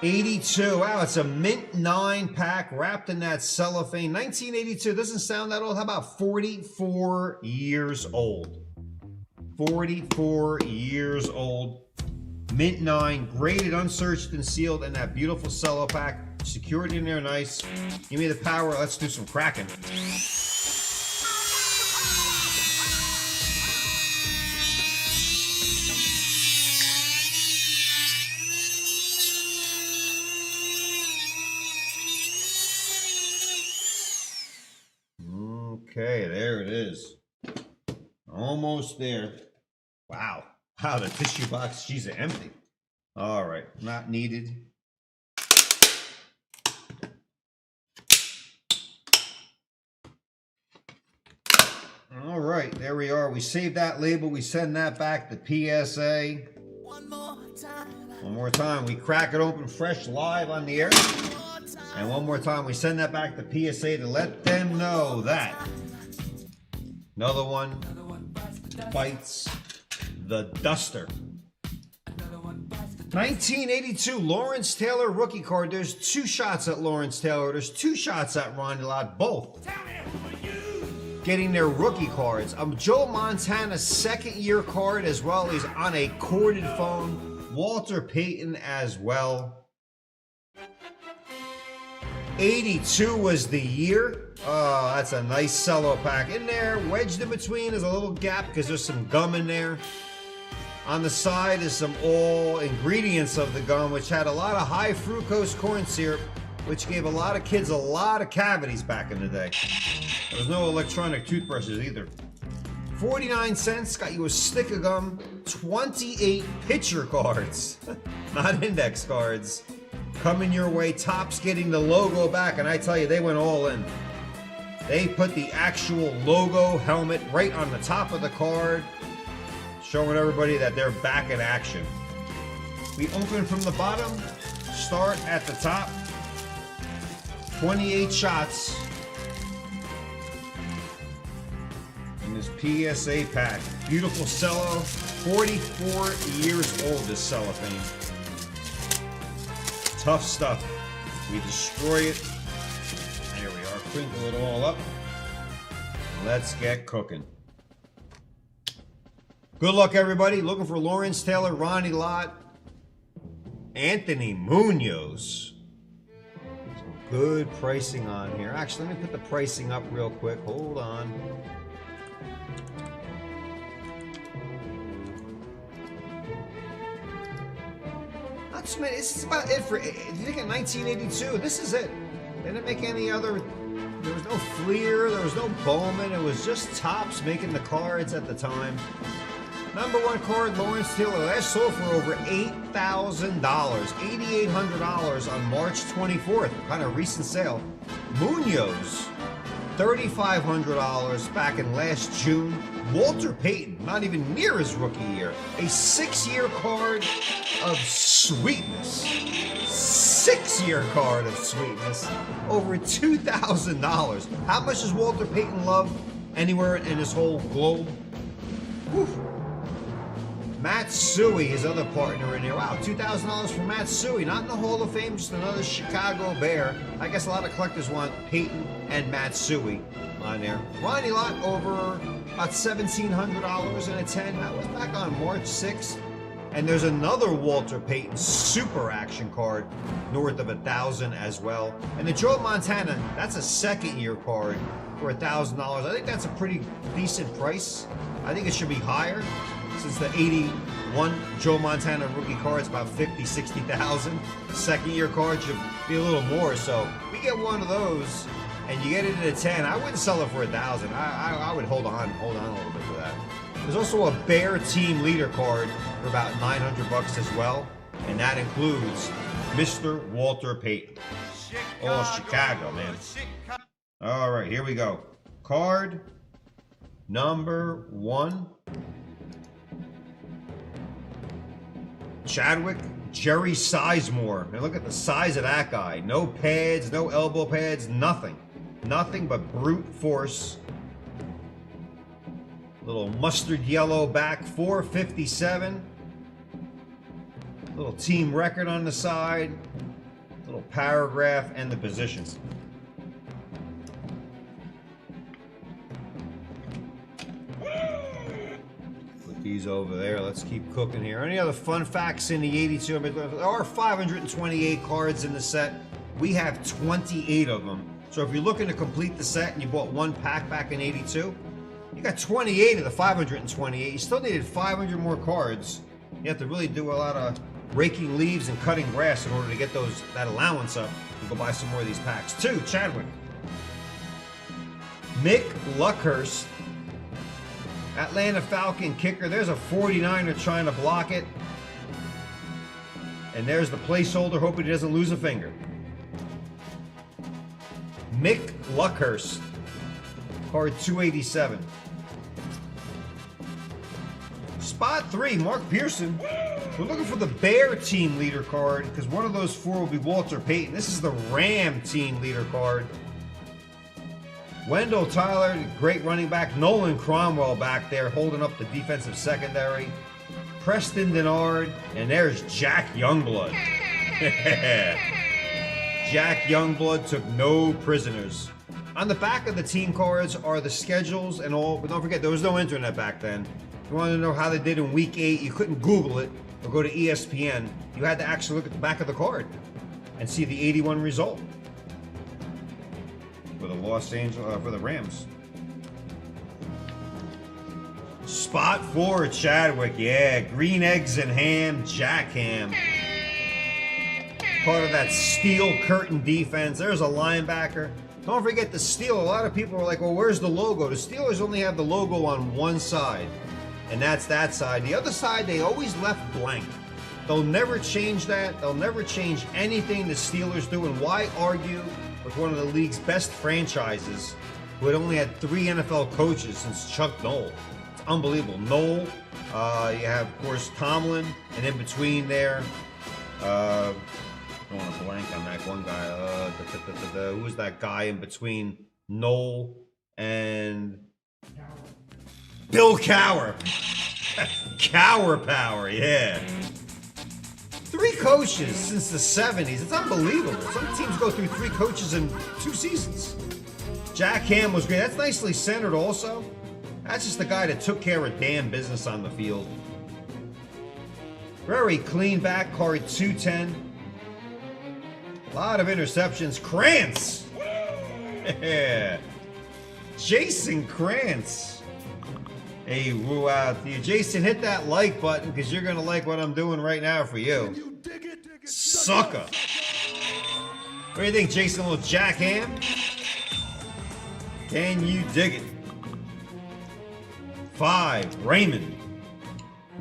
82. Wow, it's a mint 9 pack wrapped in that cellophane. 1982. Doesn't sound that old. How about 44 years old? 44 years old. Mint 9, graded, unsearched, and sealed, and that beautiful cello pack. Secured in there nice. Give me the power. Let's do some cracking. Okay, there it is. Almost there. Wow. Wow, the tissue box, she's empty. All right, not needed. All right, there we are. We save that label. We send that back to PSA. One more time. We crack it open fresh live on the air. And one more time, we send that back to PSA to let them know that another one bites the duster. 1982 Lawrence Taylor rookie card. There's 2 shots at Lawrence Taylor. There's 2 shots at Ronnie Lott, both getting their rookie cards. Joe Montana 2nd year card as well. He's on a corded phone. Walter Payton as well. 82 was the year. Oh, that's a nice cello pack. In there, wedged in between is a little gap because there's some gum in there. On the side is some all ingredients of the gum, which had a lot of high fructose corn syrup, which gave a lot of kids a lot of cavities back in the day. There was no electronic toothbrushes either. 49 cents, got you a stick of gum. 28 picture cards, not index cards. Coming your way. Topps getting the logo back, and I tell you, they went all in. They put the actual logo helmet right on the top of the card, showing everybody that they're back in action. We open from the bottom, start at the top. 28 shots in this PSA pack. Beautiful cello. 44 years old, this cellophane. Tough stuff. We destroy it. There we are. Crinkle it all up. Let's get cooking. Good luck, everybody. Looking for Lawrence Taylor, Ronnie Lott, Anthony Munoz. Some good pricing on here. Actually, let me put the pricing up real quick. Hold on. Not too many. This is about it for. If you think of 1982, this is it. They didn't make any other. There was no Fleer. There was no Bowman. It was just Topps making the cards at the time. Number one card, Lawrence Taylor. Last sold for over $8,000, $8,800 on March 24th. Kind of recent sale. Munoz, $3,500 back in last June. Walter Payton, not even near his rookie year. A 6-year card of sweetness. 6-year card of sweetness. Over $2,000. How much does Walter Payton love anywhere in his whole globe? Whew. Matsui, his other partner in here. Wow, $2,000 for Matsui. Not in the Hall of Fame, just another Chicago Bear. I guess a lot of collectors want Peyton and Matsui on there. Ronnie Lott over about $1,700 in a 10. That was back on March 6th. And there's another Walter Payton super action card north of $1,000 as well. And the Joe Montana, that's a 2nd-year card for $1,000. I think that's a pretty decent price. I think it should be higher. Since the 81 Joe Montana rookie card's about 50, 60,000. 2nd-year card should be a little more. So we get one of those and you get it at a 10. I wouldn't sell it for $1,000. I would hold on a little bit for that. There's also a Bear team leader card for about $900 as well. And that includes Mr. Walter Payton. Oh, Chicago, man. All right, here we go. Card number 1. Chadwick, Jerry Sizemore. Now look at the size of that guy. No pads, no elbow pads, nothing. Nothing but brute force. Little mustard yellow back, 457. Little team record on the side. Little paragraph and the position. These over there. Let's keep cooking here. Any other fun facts in the 82? I mean, there are 528 cards in the set. We have 28 of them. So if you're looking to complete the set and you bought one pack back in 82, you got 28 of the 528. You still needed 500 more cards. You have to really do a lot of raking leaves and cutting grass in order to get that allowance up. You go buy some more of these packs. 2, Chadwick. Mick Luckhurst. Atlanta Falcon kicker. There's a 49er trying to block it. And there's the placeholder, hoping he doesn't lose a finger. Mick Luckhurst. Card 287. Spot 3, Mark Pearson. We're looking for the Bear team leader card because one of those 4 will be Walter Payton. This is the Ram team leader card. Wendell Tyler, great running back. Nolan Cromwell back there holding up the defensive secondary. Preston Denard, and there's Jack Youngblood. Jack Youngblood took no prisoners. On the back of the team cards are the schedules and all, but don't forget there was no internet back then. If you wanted to know how they did in week 8, you couldn't Google it or go to ESPN. You had to actually look at the back of the card and see the 81 result. For the for the Rams. Spot 4, Chadwick. Yeah, green eggs and ham, Jack Ham. Part of that steel curtain defense. There's a linebacker. Don't forget the steel. A lot of people are like, well, where's the logo? The Steelers only have the logo on one side, and that's that side. The other side, they always left blank. They'll never change that. They'll never change anything the Steelers do, and why argue with one of the league's best franchises who had only had 3 NFL coaches since Chuck Noll. It's unbelievable. Noll, you have, of course, Tomlin, and in between there, I don't want to blank on that one guy. Who was that guy in between Noll and Bill Cowher? Cowher Power, yeah. 3 coaches since the 70s. It's unbelievable. Some teams go through 3 coaches in 2 seasons. Jack Ham was great. That's nicely centered also. That's just the guy that took care of damn business on the field. Very clean back, card 210. A lot of interceptions. Krantz! Yeah. Jason Krantz. Hey, woo out to you. Jason, hit that like button because you're going to like what I'm doing right now for you. Sucker. What do you think, Jason? A little Jack Ham? Can you dig it? 5, Raymond.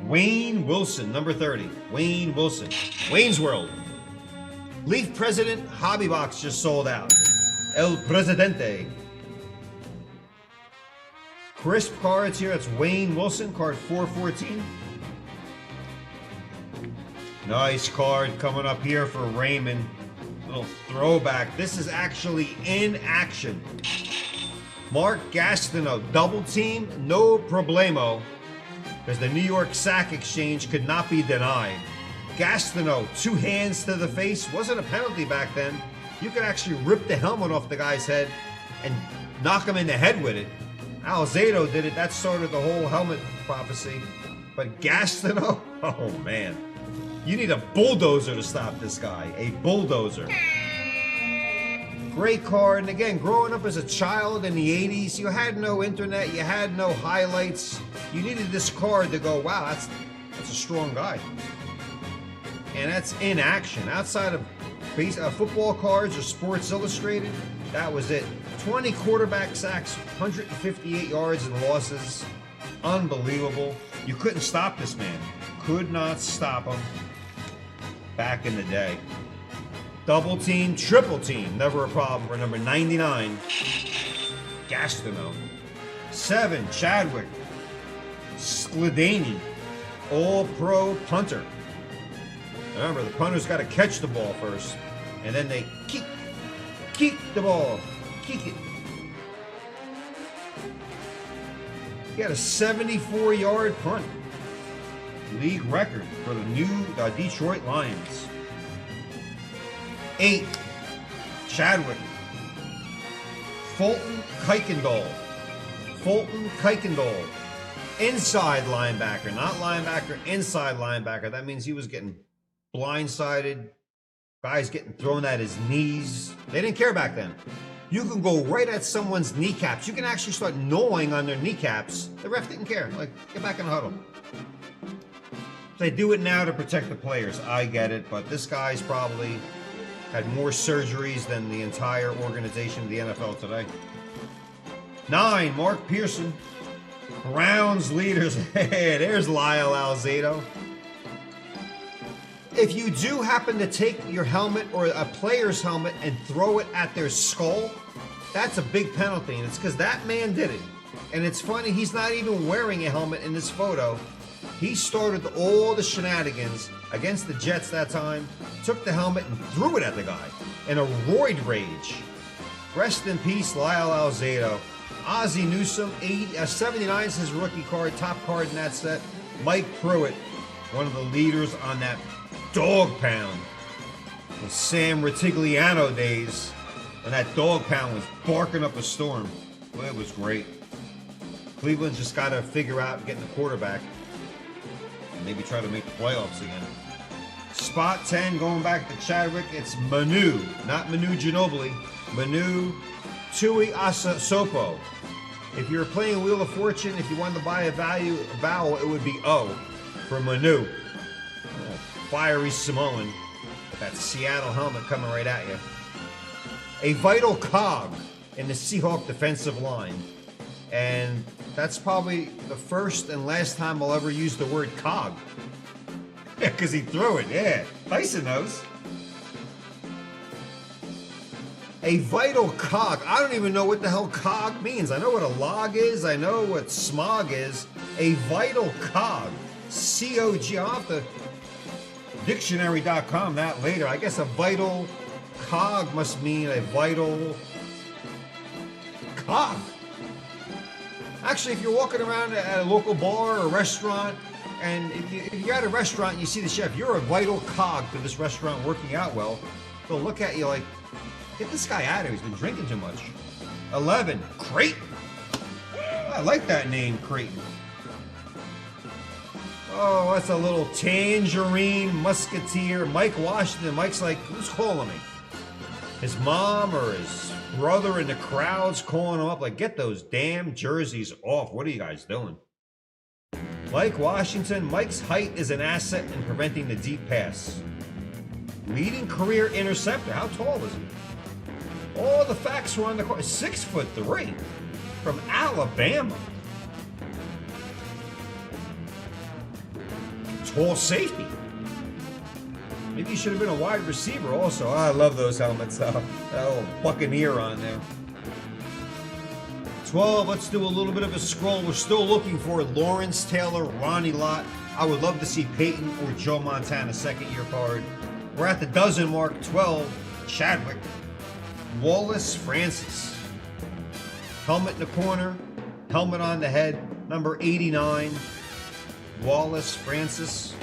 Wayne Wilson, number 30. Wayne Wilson. Wayne's World. Leaf President Hobby Box just sold out. El Presidente. Crisp cards here. That's Wayne Wilson, card 414. Nice card coming up here for Raymond. Little throwback. This is actually in action. Mark Gastineau, double team, no problemo, because the New York Sack Exchange could not be denied. Gastineau, 2 hands to the face, wasn't a penalty back then. You could actually rip the helmet off the guy's head and knock him in the head with it. Alzado did it, that started the whole helmet prophecy. But Gastineau, oh man. You need a bulldozer to stop this guy, a bulldozer. Great card, and again, growing up as a child in the 80s, you had no internet, you had no highlights. You needed this card to go, wow, that's a strong guy. And that's in action. Outside of football cards or Sports Illustrated, that was it. 20 quarterback sacks, 158 yards and losses. Unbelievable. You couldn't stop this man. Could not stop him back in the day. Double team, triple team, never a problem for number 99, Gastineau. 7, Chadwick. Skladany, all-pro punter. Remember, the punter's got to catch the ball first, and then they kick the ball, kick it. He had a 74-yard punt. League record for the new Detroit Lions. 8, Chadwick. Fulton Kuykendall. Fulton Kuykendall. Inside linebacker, not linebacker, inside linebacker. That means he was getting blindsided. Guys getting thrown at his knees. They didn't care back then. You can go right at someone's kneecaps. You can actually start gnawing on their kneecaps. The ref didn't care. Like, get back in the huddle. They do it now to protect the players. I get it, but this guy's probably had more surgeries than the entire organization of the NFL today. 9, Mark Pearson. Browns leaders. Hey, there's Lyle Alzado. If you do happen to take your helmet or a player's helmet and throw it at their skull, that's a big penalty, and it's because that man did it. And it's funny, he's not even wearing a helmet in this photo. He started all the shenanigans against the Jets that time, took the helmet and threw it at the guy in a roid rage. Rest in peace, Lyle Alzado. Ozzie Newsome, 79 is his rookie card, top card in that set. Mike Pruitt, one of the leaders on that dog pound. The Sam Ritigliano days when that dog pound was barking up a storm. Well, it was great. Cleveland's just got to figure out getting the quarterback. Maybe try to make the playoffs again. Spot 10, going back to Chadwick, it's Manu, not Manu Ginobili. Manu Tui Asasopo. If you were playing Wheel of Fortune, if you wanted to buy a vowel, it would be O for Manu. Oh, fiery Samoan. That Seattle helmet coming right at you. A vital cog in the Seahawk defensive line. And that's probably the first and last time I'll ever use the word cog. Yeah, because he threw it, yeah. Tyson knows. A vital cog. I don't even know what the hell cog means. I know what a log is. I know what smog is. A vital cog. C-O-G. I'll have to dictionary.com that later. I guess a vital cog must mean a vital cog. Actually, if you're walking around at a local bar or a restaurant, and if you're at a restaurant and you see the chef, you're a vital cog to this restaurant working out well. They'll look at you like, get this guy out of here. He's been drinking too much. 11, Creighton. I like that name, Creighton. Oh, that's a little tangerine musketeer. Mike Washington. Mike's like, who's calling me? His mom or his brother in the crowd's calling him up like, get those damn jerseys off. What are you guys doing? Mike Washington. Mike's height is an asset in preventing the deep pass. Leading career interceptor. How tall is he? All the facts were on the court. 6'3" from Alabama. Tall safety. Maybe he should have been a wide receiver also. Oh, I love those helmets. That little Buccaneer on there. 12, let's do a little bit of a scroll. We're still looking for Lawrence Taylor, Ronnie Lott. I would love to see Peyton or Joe Montana second-year card. We're at the dozen mark. 12, Chadwick. Wallace Francis. Helmet in the corner. Helmet on the head. Number 89. Wallace Francis.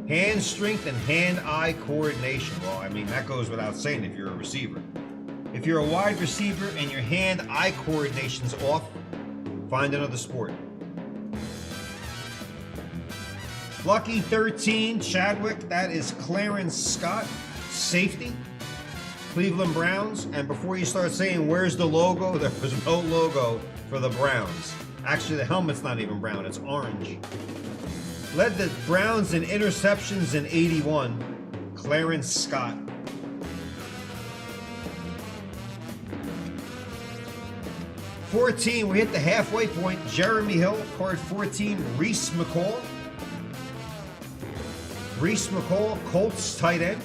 Hand strength and hand-eye coordination. Well, I mean, that goes without saying if you're a receiver. If you're a wide receiver and your hand-eye coordination's off, find another sport. Lucky 13, Chadwick. That is Clarence Scott, safety. Cleveland Browns. And before you start saying, where's the logo? There was no logo for the Browns. Actually, the helmet's not even brown, it's orange. Led the Browns in interceptions in 81, Clarence Scott. '14, we hit the halfway point. Jeremy Hill, card 14, Reese McCall. Reese McCall, Colts tight end.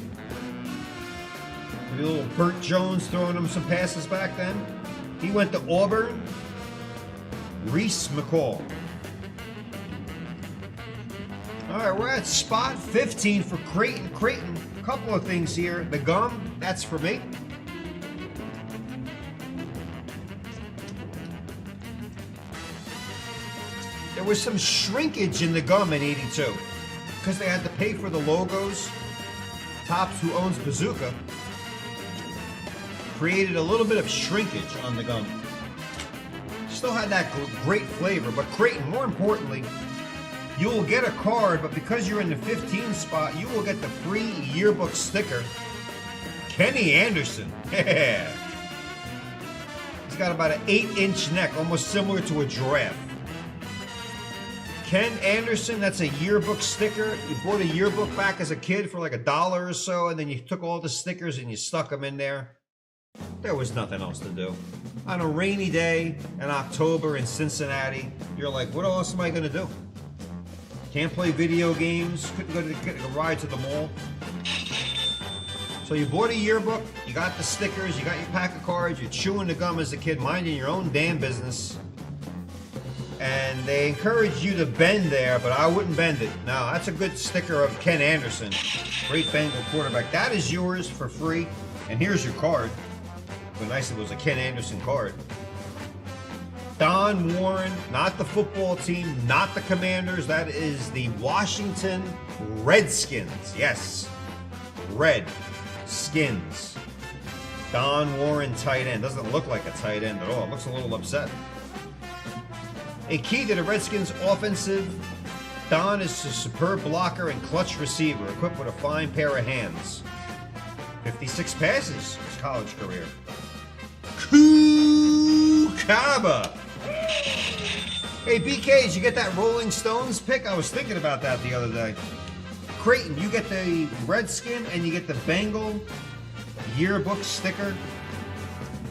A little Burt Jones throwing him some passes back then. He went to Auburn. Reese McCall. All right, we're at spot 15 for Creighton. Creighton, a couple of things here. The gum, that's for me. There was some shrinkage in the gum in 82 because they had to pay for the logos. Topps, who owns Bazooka, created a little bit of shrinkage on the gum. Still had that great flavor, but Creighton, more importantly, you will get a card, but because you're in the 15 spot, you will get the free yearbook sticker. Kenny Anderson. Yeah. He's got about an 8-inch neck, almost similar to a giraffe. Ken Anderson, that's a yearbook sticker. You bought a yearbook back as a kid for like $1 or so, and then you took all the stickers and you stuck them in there. There was nothing else to do. On a rainy day in October in Cincinnati, you're like, what else am I going to do? Can't play video games, couldn't go to get a ride to the mall. So you bought a yearbook, you got the stickers, you got your pack of cards, you're chewing the gum as a kid, minding your own damn business. And they encourage you to bend there, but I wouldn't bend it. No, that's a good sticker of Ken Anderson. Great Bengal quarterback. That is yours for free. And here's your card. But nice it was a Ken Anderson card. Don Warren, not the football team, not the Commanders. That is the Washington Redskins. Yes, Redskins. Don Warren, tight end. Doesn't look like a tight end at all. It looks a little upset. A key to the Redskins' offensive, Don is a superb blocker and clutch receiver, equipped with a fine pair of hands. 56 passes his college career. Kaba. Hey, BK, did you get that Rolling Stones pick? I was thinking about that the other day. Creighton, you get the Redskin and you get the Bengal yearbook sticker.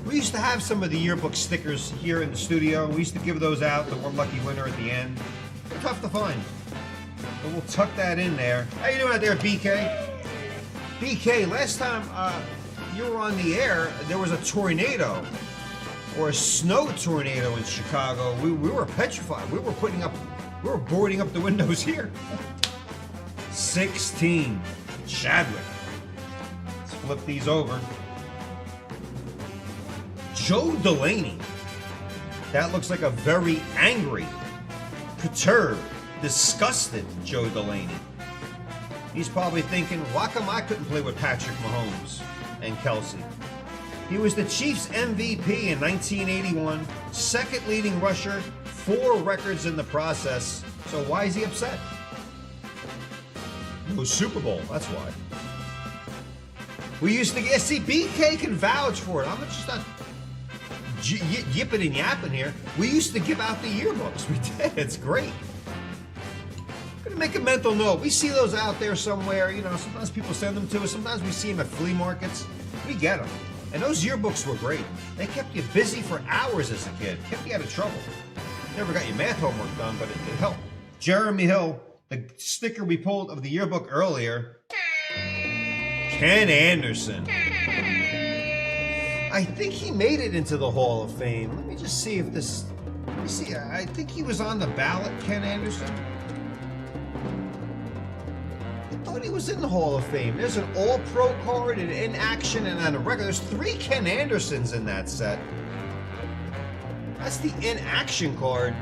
We used to have some of the yearbook stickers here in the studio. We used to give those out to one lucky winner at the end. They're tough to find. But we'll tuck that in there. How you doing out there, BK? BK, last time you were on the air, there was a tornado or a snow tornado in Chicago. We were petrified. We were boarding up the windows here. 16, Chadwick. Let's flip these over. Joe Delaney. That looks like a very angry, perturbed, disgusted Joe Delaney. He's probably thinking, why come I couldn't play with Patrick Mahomes and Kelsey? He was the Chiefs MVP in 1981, second leading rusher, 4 records in the process. So why is he upset? No Super Bowl, that's why. We used to get, see, BK can vouch for it. I'm just not yipping and yapping here. We used to give out the yearbooks. We did. It's great. I'm gonna make a mental note. We see those out there somewhere. You know, sometimes people send them to us. Sometimes we see them at flea markets. We get them. And those yearbooks were great. They kept you busy for hours as a kid. Kept you out of trouble. Never got your math homework done, but it helped. Jeremy Hill, the sticker we pulled of the yearbook earlier. Ken Anderson. I think he made it into the Hall of Fame. Let me just see if this... Let me see. I think he was on the ballot, Ken Anderson. I thought he was in the Hall of Fame. There's an All-Pro card, an in action, and on a record. There's 3 Ken Andersons in that set. That's the in action card.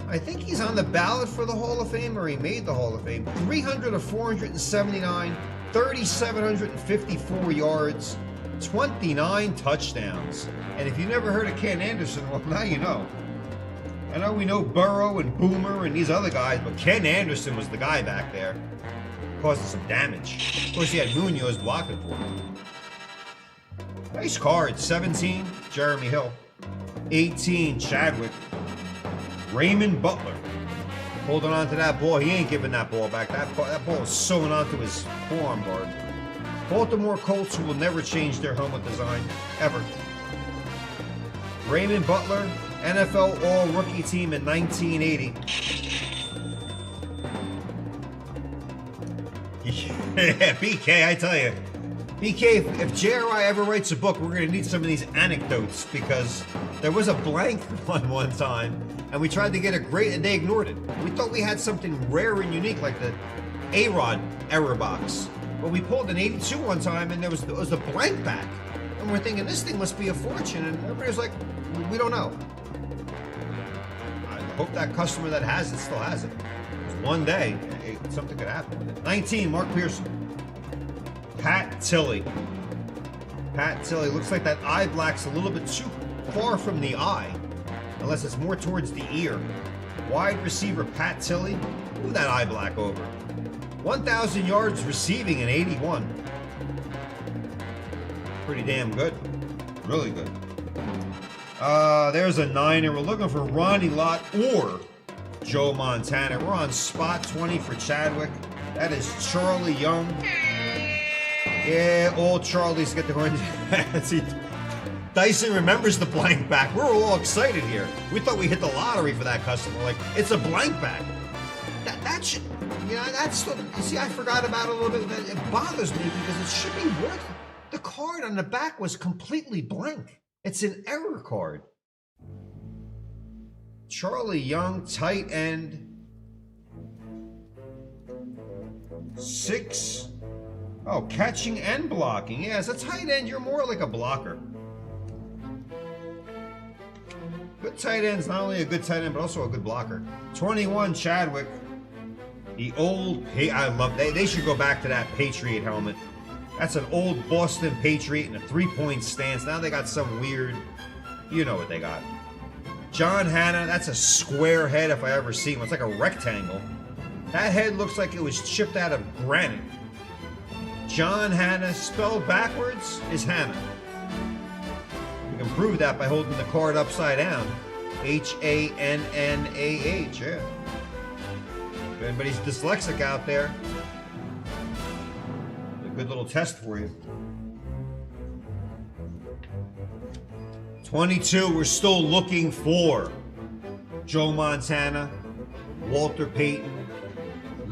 I think he's on the ballot for the Hall of Fame, or he made the Hall of Fame. 300 of 479, 3,754 yards, 29 touchdowns. And if you never heard of Ken Anderson, well, now you know. I know we know Burrow and Boomer and these other guys, but Ken Anderson was the guy back there, causing some damage. Of course, he had Munoz blocking for him. Nice card. 17, Jeremy Hill. 18, Chadwick. Raymond Butler. Holding on to that ball. He ain't giving that ball back. That ball is sewn onto his forearm guard. Baltimore Colts, who will never change their helmet design, ever. Raymond Butler, NFL All-Rookie Team in 1980. Yeah, BK, I tell you. BK, if JRI ever writes a book, we're going to need some of these anecdotes, because there was a blank one time, and we tried to get a great, and they ignored it. We thought we had something rare and unique, like the A-Rod error box. But we pulled an 82 one time, and there was a blank back. And we're thinking, this thing must be a fortune, and everybody was like, we don't know. I hope that customer that has it still has it. Because one day, something could happen. 19, Mark Pearson. Pat Tilley. Pat Tilley. Looks like that eye black's a little bit too far from the eye. Unless it's more towards the ear. Wide receiver Pat Tilley. Move that eye black over. 1,000 yards receiving in 81. Pretty damn good. Really good. There's a 9er. We're looking for Ronnie Lott or Joe Montana. We're on spot 20 for Chadwick. That is Charlie Young. Yeah, all Charlies get the horn. See, Dyson remembers the blank back. We're all excited here. We thought we hit the lottery for that customer. Like, it's a blank back. That should, you know, that's what, you see, I forgot about it a little bit. It bothers me because it should be worth it. The card on the back was completely blank. It's an error card. Charlie Young, tight end. 6. Oh, catching and blocking. Yeah, as a tight end, you're more like a blocker. Good tight end's not only a good tight end, but also a good blocker. 21, Chadwick. The old, I love, they should go back to that Patriot helmet. That's an old Boston Patriot in a 3-point stance. Now they got some weird, you know what they got. John Hanna, that's a square head if I ever see one. It's like a rectangle. That head looks like it was chipped out of granite. John Hanna, spelled backwards, is Hanna. We can prove that by holding the card upside down. H-A-N-N-A-H, yeah. If anybody's dyslexic out there, a good little test for you. 22, we're still looking for Joe Montana, Walter Payton,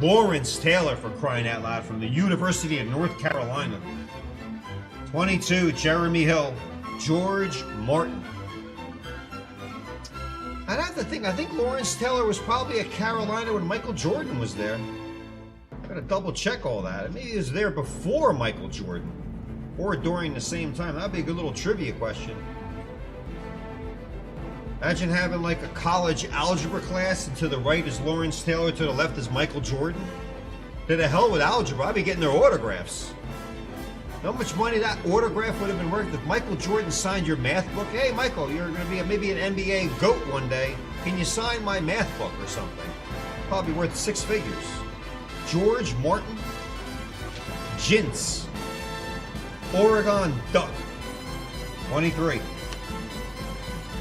Lawrence Taylor, for crying out loud, from the University of North Carolina. 22, Jeremy Hill. George Martin. I'd have to think, I think Lawrence Taylor was probably at Carolina when Michael Jordan was there. I gotta double check all that. Maybe he was there before Michael Jordan or during the same time. That'd be a good little trivia question. Imagine having like a college algebra class, and to the right is Lawrence Taylor, to the left is Michael Jordan. To the hell with algebra, I'd be getting their autographs. How much money that autograph would have been worth if Michael Jordan signed your math book? Hey, Michael, you're going to be maybe an NBA GOAT one day. Can you sign my math book or something? Probably worth 6 figures. George Martin. Jints. Oregon Duck. 23.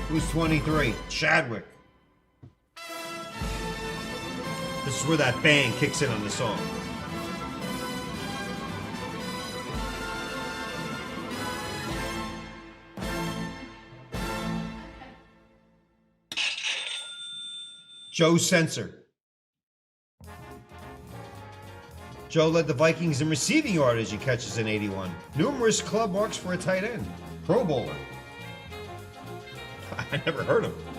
Who's 23? Chadwick. This is where that bang kicks in on the song. Joe Sensor. Joe led the Vikings in receiving yardage. He catches in 81. Numerous club marks for a tight end. Pro Bowler. I never heard of him.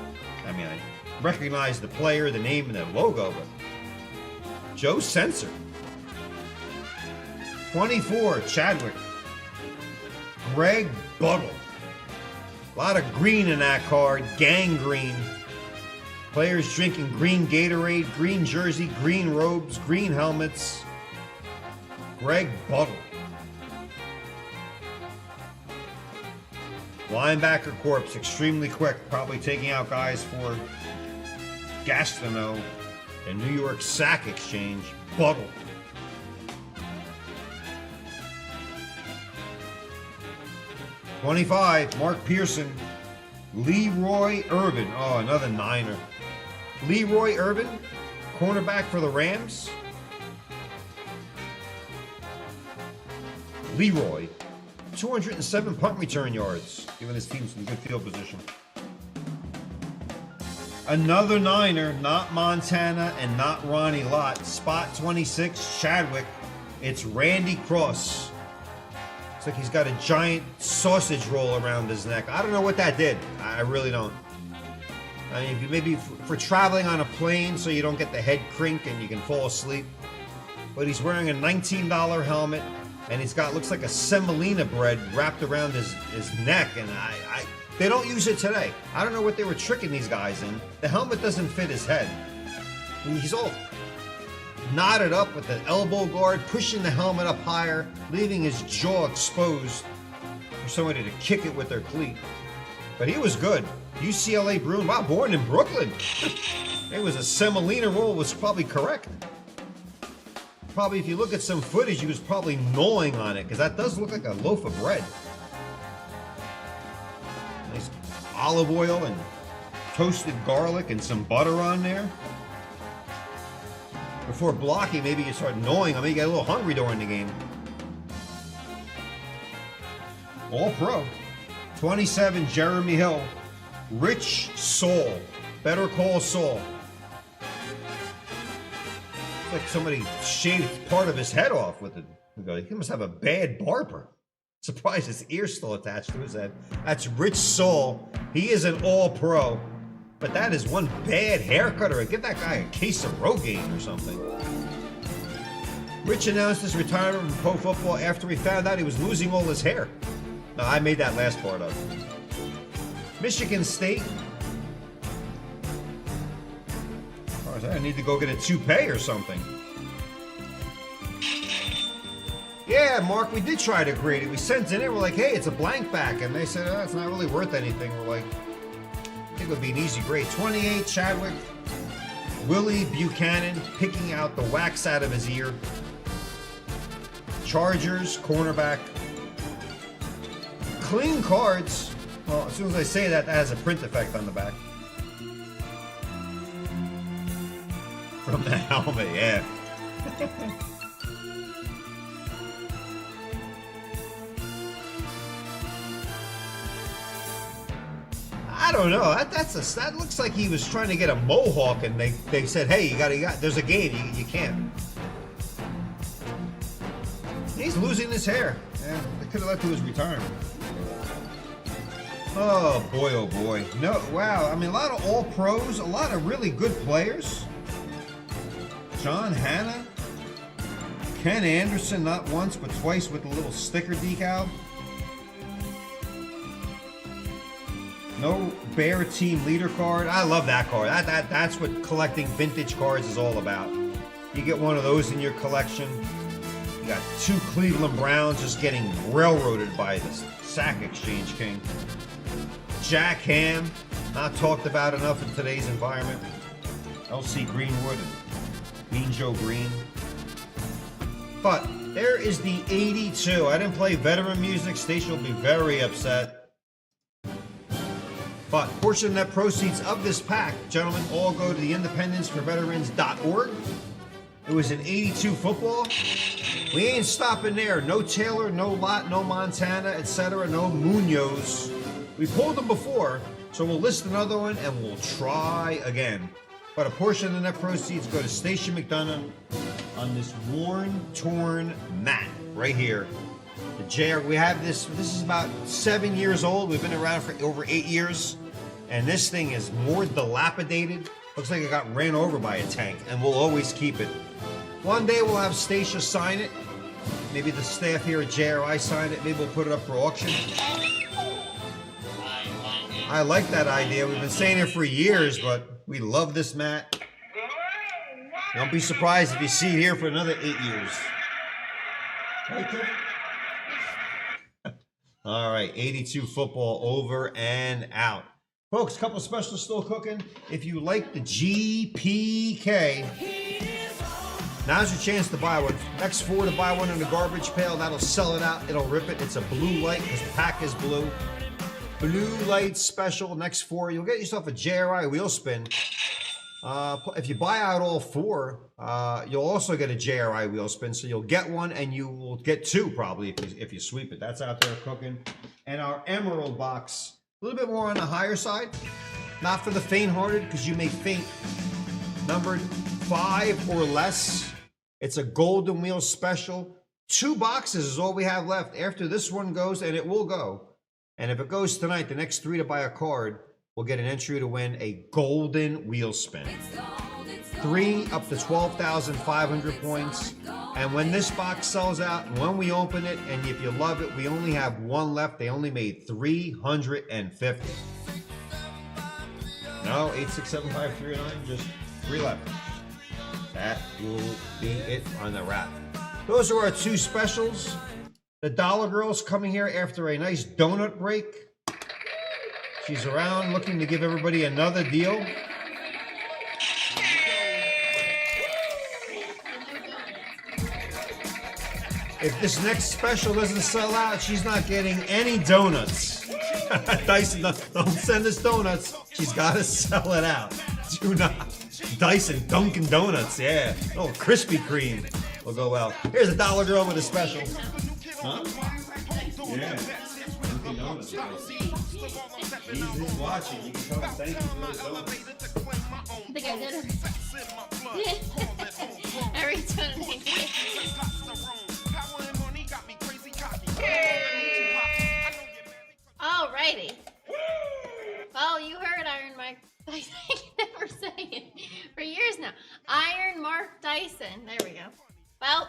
I mean, I recognize the player, the name, and the logo, but Joe Sensor. 24, Chadwick. Greg Buttle. A lot of green in that card. Gangrene. Players drinking green Gatorade, green jersey, green robes, green helmets. Greg Buttle. Linebacker corps, extremely quick, probably taking out guys for Gastineau and New York Sack Exchange. Buttle. '25, Mark Pearson. Leroy Irvin. Oh, another Niner. Leroy Irvin, cornerback for the Rams. Leroy, 207 punt return yards, giving his team some good field position. Another Niner, not Montana and not Ronnie Lott. Spot 26, Chadwick. It's Randy Cross. Looks like he's got a giant sausage roll around his neck. I don't know what that did. I really don't. I mean, maybe for traveling on a plane so you don't get the head crink and you can fall asleep. But he's wearing a $19 helmet, and he's got, looks like a semolina bread wrapped around his neck, and they don't use it today. I don't know what they were tricking these guys in. The helmet doesn't fit his head. He's all knotted up with the elbow guard, pushing the helmet up higher, leaving his jaw exposed for somebody to kick it with their cleat. But he was good. UCLA Bruin. Wow, born in Brooklyn. It was a semolina roll, was probably correct. Probably, if you look at some footage, he was probably gnawing on it, because that does look like a loaf of bread. Nice olive oil and toasted garlic and some butter on there. Before blocking, maybe you start gnawing. I mean, you get a little hungry during the game. All pro. 27, Jeremy Hill. Rich Saul. Better Call Saul. It's like somebody shaved part of his head off with it. He must have a bad barber. Surprised his ear's still attached to his head. That's Rich Saul. He is an all-pro. But that is one bad haircut, or give that guy a case of Rogaine or something. Rich announced his retirement from pro football after he found out he was losing all his hair. No, I made that last part up. Michigan State. I need to go get a toupee or something. Yeah, Mark, we did try to grade it. We sent it in. We're like, hey, it's a blank back. And they said, oh, it's not really worth anything. We're like, I think it would be an easy grade. 28, Chadwick. Willie Buchanan, picking out the wax out of his ear. Chargers, cornerback. Clean cards. Well, as soon as I say that, that has a print effect on the back. From the helmet, yeah. I don't know. That looks like he was trying to get a mohawk, and they said, "Hey, you got. There's a game. You can't." he's losing his hair. Yeah, they could have led to his retirement. Oh boy. No, wow. I mean, a lot of all pros, a lot of really good players. John Hanna, Ken Anderson, not once but twice with a little sticker decal. No Bear Team Leader card. I love that card. That's what collecting vintage cards is all about. You get one of those in your collection. You got 2 Cleveland Browns just getting railroaded by the Sack Exchange King. Jack Ham, not talked about enough in today's environment. LC Greenwood and Mean Joe Green. But there is the 82. I didn't play veteran music. Station will be very upset. But portion of net proceeds of this pack, gentlemen, all go to the independenceforveterans.org. It was an 82 football. We ain't stopping there. No Taylor, no Lott, no Montana, etc. No Munoz. We pulled them before, so we'll list another one and we'll try again. But a portion of the net proceeds go to Station McDonough on this worn, torn mat right here. The JR, we have this is about 7 years old. We've been around for over 8 years. And this thing is more dilapidated. Looks like it got ran over by a tank, and we'll always keep it. One day we'll have Stacia sign it. Maybe the staff here at JRI sign it. Maybe we'll put it up for auction. I like that idea. We've been saying it for years, but we love this mat. Don't be surprised if you see it here for another 8 years. Right, Tiff? All right, 82 football over and out. Folks, couple specials still cooking. If you like the GPK, now's your chance to buy one. Next 4 to buy one in the garbage pail. That'll sell it out. It'll rip it. It's a blue light because the pack is blue. Blue light special. Next 4. You'll get yourself a JRI wheel spin. If you buy out all 4, you'll also get a JRI wheel spin. So you'll get one and you will get 2 probably if you sweep it. That's out there cooking. And our Emerald box. A little bit more on the higher side. Not for the faint-hearted, because you may faint. Numbered 5 or less. It's a golden wheel special. 2 boxes is all we have left. After this one goes, and it will go. And if it goes tonight, the next 3 to buy a card will get an entry to win a golden wheel spin. 3 up to 12,500 points. And when this box sells out, and when we open it, and if you love it, we only have 1 left. They only made 350. No, 8675309, just 3 left. That will be it on the wrap. Those are our 2 specials. The Dollar Girl's coming here after a nice donut break. She's around looking to give everybody another deal. If this next special doesn't sell out, she's not getting any donuts. Dyson, don't send us donuts. She's got to sell it out. Do not. Dyson, Dunkin' Donuts, yeah. Oh, Krispy Kreme will go well. Here's a Dollar Girl with a special. Huh? Yeah. Dunkin' Donuts. He's watching. You can tell him thank you for the donuts. I think I did it. Every donut. Alrighty. Well, you heard Iron Mike Dyson. I can never say it for years now. Iron Mark Dyson. There we go. Well.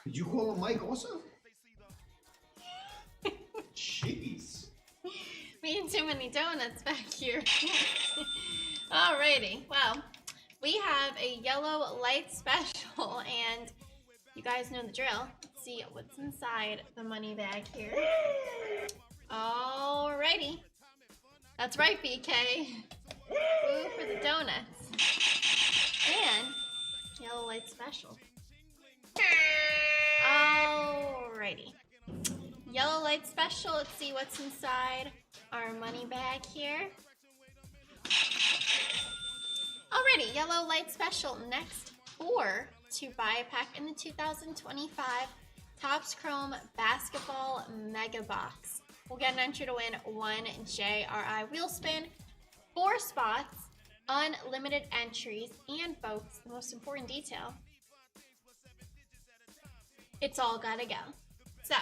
Did you call him Mike also? Jeez. Me and too many donuts back here. Alrighty. Well, we have a yellow light special, and you guys know the drill. Let's see what's inside the money bag here. Alrighty. That's right, BK. Woo for the donuts. And yellow light special. Alrighty. Yellow light special. Let's see what's inside our money bag here. Alrighty, yellow light special. Next 4 to buy a pack in the 2025 Topps Chrome Basketball Mega Box. We'll get an entry to win 1 JRI wheel spin, 4 spots, unlimited entries, and folks, the most important detail, it's all gotta go. So,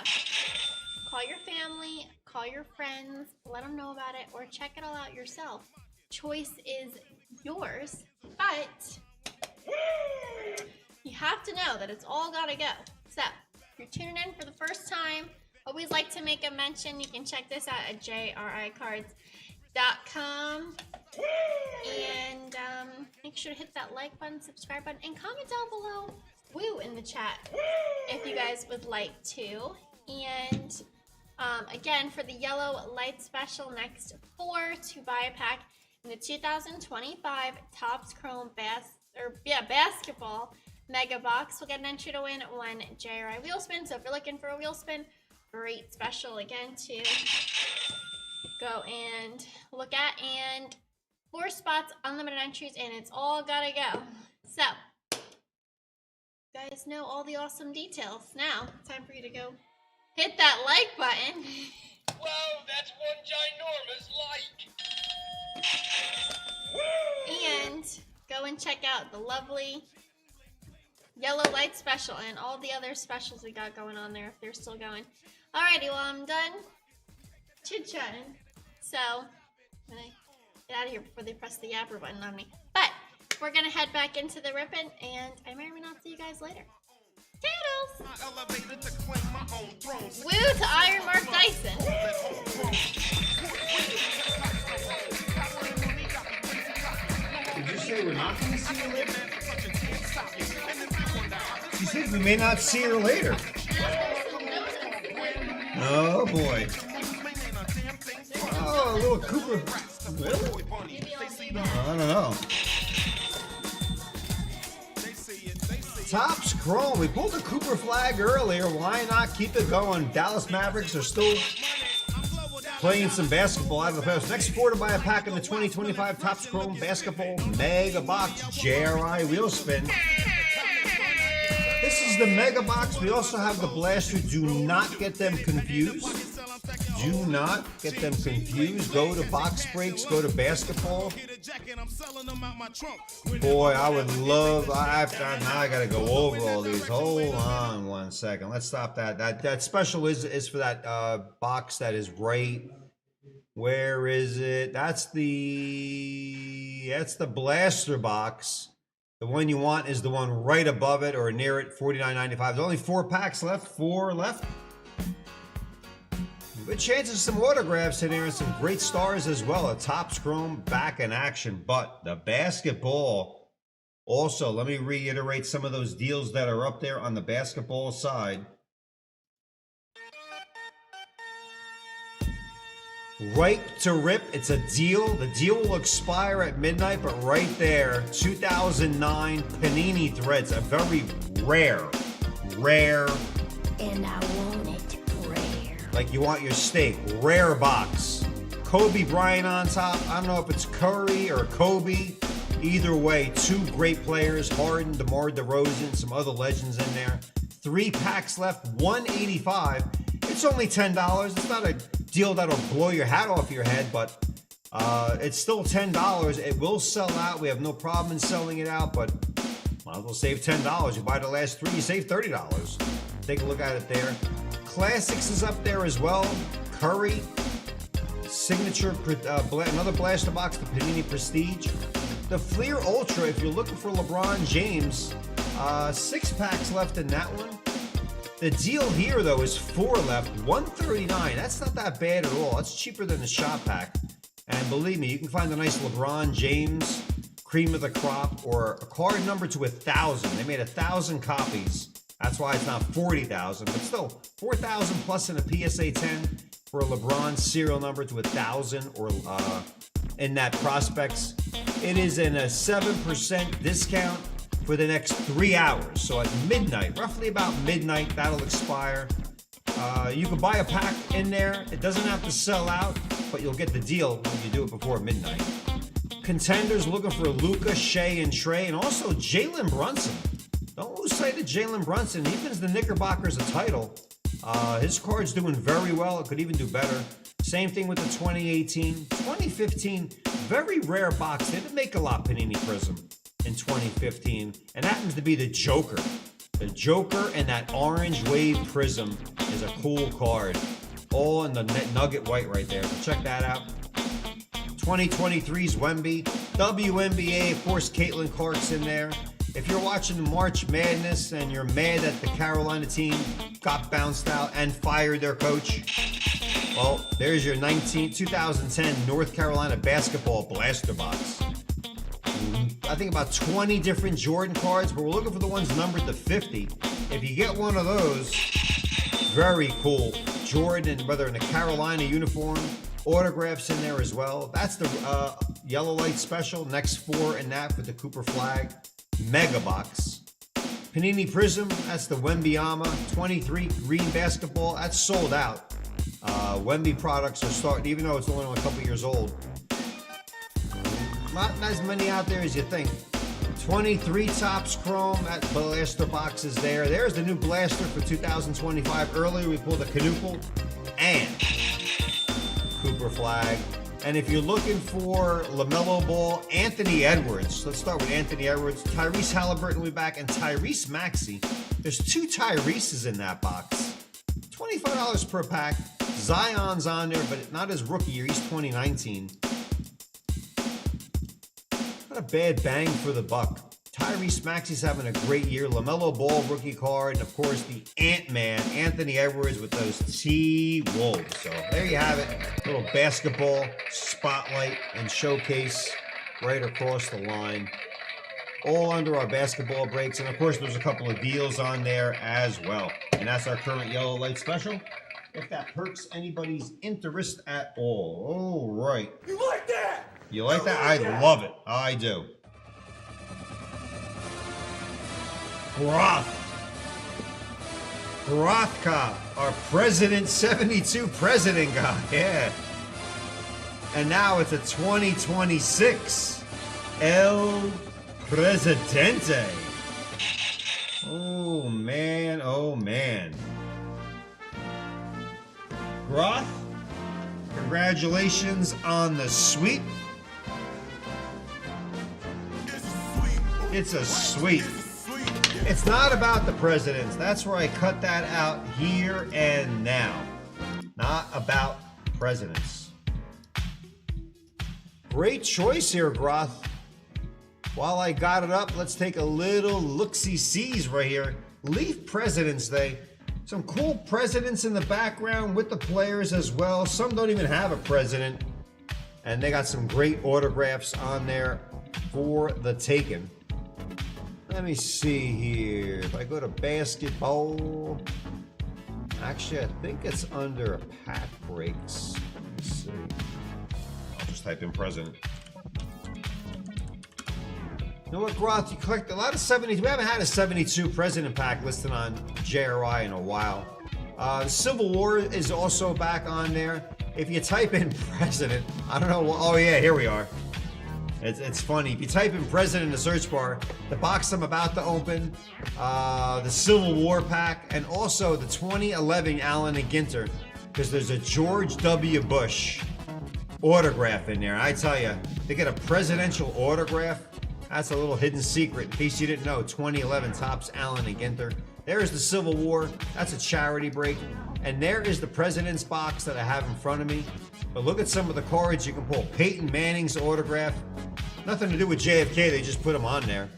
call your family, call your friends, let them know about it, or check it all out yourself. Choice is yours, but you have to know that it's all gotta go. So, if you're tuning in for the first time, always like to make a mention. You can check this out at JRICards.com. And make sure to hit that like button, subscribe button, and comment down below woo in the chat if you guys would like to. And again, for the yellow light special next 4 to buy a pack in the 2025 Topps Chrome basketball mega box, we'll get an entry to win one JRI wheel spin. So if you're looking for a wheel spin, great special again to go and look at. And 4 spots, unlimited entries, and it's all gotta go. So, you guys know all the awesome details. Now, time for you to go hit that like button. Whoa, that's one ginormous like. And go and check out the lovely yellow light special and all the other specials we got going on there if they're still going. Alrighty, well, I'm done chit-chatting. So, I'm gonna get out of here before they press the yapper button on me. But we're gonna head back into the ribbon, and I may or may not see you guys later. Toodles! Woo to Iron Mark Dyson. Did you say we're not going to see her later? She said we may not see her later. Oh boy. Oh, a little Cooper. Really? I don't know. Topps Chrome. We pulled the Cooper flag earlier. Why not keep it going? Dallas Mavericks are still playing some basketball out of the playoffs. Next 4 to buy a pack in the 2025 Topps Chrome Basketball Mega Box JRI Wheel Spin. This is the Mega Box. We also have the Blaster. Do not get them confused. Do not get them confused. Go to box breaks. Go to basketball. Boy, I would love. Now I gotta go over all these. Hold on one second. Let's stop that. That special is for that box that is right. Where is it? That's the Blaster box. The one you want is the one right above it or near it. $49.95. There's only 4 packs left. 4 left. Good chance of some autographs in there and some great stars as well. A Topps Chrome back in action. But the basketball, also, let me reiterate some of those deals that are up there on the basketball side. Right to rip. It's a deal. The deal will expire at midnight, but right there, 2009 Panini Threads. A very rare. And I want it rare. Like you want your steak. Rare box. Kobe Bryant on top. I don't know if it's Curry or Kobe. Either way, 2 great players. Harden, DeMar DeRozan, some other legends in there. 3 packs left. $185. It's only $10. It's not a deal that'll blow your hat off your head, but it's still $10. It will sell out. We have no problem in selling it out, but might as well save $10. You buy the last 3, you save $30. Take a look at it there. Classics is up there as well. Curry, signature, another blaster box, the Panini Prestige. The Fleer Ultra, if you're looking for LeBron James, 6 packs left in that one. The deal here, though, is 4 left, $139. That's not that bad at all. That's cheaper than the shop pack. And believe me, you can find a nice LeBron James cream of the crop or a card number to 1,000. They made 1,000 copies. That's why it's not 40,000, but still 4,000 plus in a PSA 10 for a LeBron serial number to 1,000 or in that prospects. It is in a 7% discount for the next 3 hours. So at midnight, roughly about midnight, that'll expire. You can buy a pack in there. It doesn't have to sell out, but you'll get the deal when you do it before midnight. Contenders looking for Luka, Shea, and Trey, and also Jalen Brunson. Don't lose sight of Jalen Brunson. He wins the Knickerbockers a title. His card's doing very well. It could even do better. Same thing with the 2018. 2015, very rare box. They didn't make a lot Panini Prism in 2015, and happens to be the Joker. The Joker and that orange wave prism is a cool card. All in the nugget white right there. So check that out. 2023's Wemby. WNBA, of course, Caitlin Clark's in there. If you're watching March Madness and you're mad that the Carolina team got bounced out and fired their coach, well, there's your 2010 North Carolina basketball blaster box. I think about 20 different Jordan cards, but we're looking for the ones numbered to 50. If you get one of those, very cool. Jordan, whether in a Carolina uniform, autographs in there as well. That's the yellow light special. Next 4 in that for the Cooper flag. Mega box. Panini Prism, that's the Wembyama 23 green basketball. That's sold out. Wemby products are starting, even though it's only a couple years old. Not as many out there as you think. 23 Topps Chrome, that blaster box is there. There's the new blaster for 2025. Earlier we pulled a Canoodle and Cooper flag. And if you're looking for LaMelo Ball, Anthony Edwards. Let's start with Anthony Edwards. Tyrese Halliburton will be back, and Tyrese Maxey. There's 2 Tyreses in that box. $25 per pack. Zion's on there, but not his rookie year. He's 2019. Not a bad bang for the buck. Tyrese Maxey's having a great year. LaMelo Ball rookie card. And, of course, the Ant-Man, Anthony Edwards with those T-Wolves. So there you have it. Little basketball spotlight and showcase right across the line. All under our basketball breaks. And, of course, there's a couple of deals on there as well. And that's our current yellow light special. If that perks anybody's interest at all. All right. You like that? You like that? I love it. I do. Rothkopf, our President 72 President guy. Yeah. And now it's a 2026 El Presidente. Oh, man. Oh, man. Groth, congratulations on the sweep. It's a sweep. It's not about the presidents. That's where I cut that out here and now. Not about presidents. Great choice here, Groth. While I got it up, let's take a little look-see-sees right here. Leaf President's Day. Some cool presidents in the background with the players as well. Some don't even have a president. And they got some great autographs on there for the taking. Let me see here. If I go to basketball, actually, I think it's under pack breaks. Let me see. I'll just type in president. You know what, Groth? You collect a lot of 70s. We haven't had a 72 president pack listed on JRI in a while. Civil War is also back on there. If you type in president, I don't know. Oh, yeah, here we are. It's funny. If you type in president in the search bar, the box I'm about to open, the Civil War pack, and also the 2011 Allen and Ginter, because there's a George W. Bush autograph in there. I tell you, they get a presidential autograph. That's a little hidden secret. In case you didn't know, 2011 Topps Allen and Ginter. There's the Civil War. That's a charity break. And there is the President's box that I have in front of me. But look at some of the cards you can pull. Peyton Manning's autograph. Nothing to do with JFK. They just put him on there.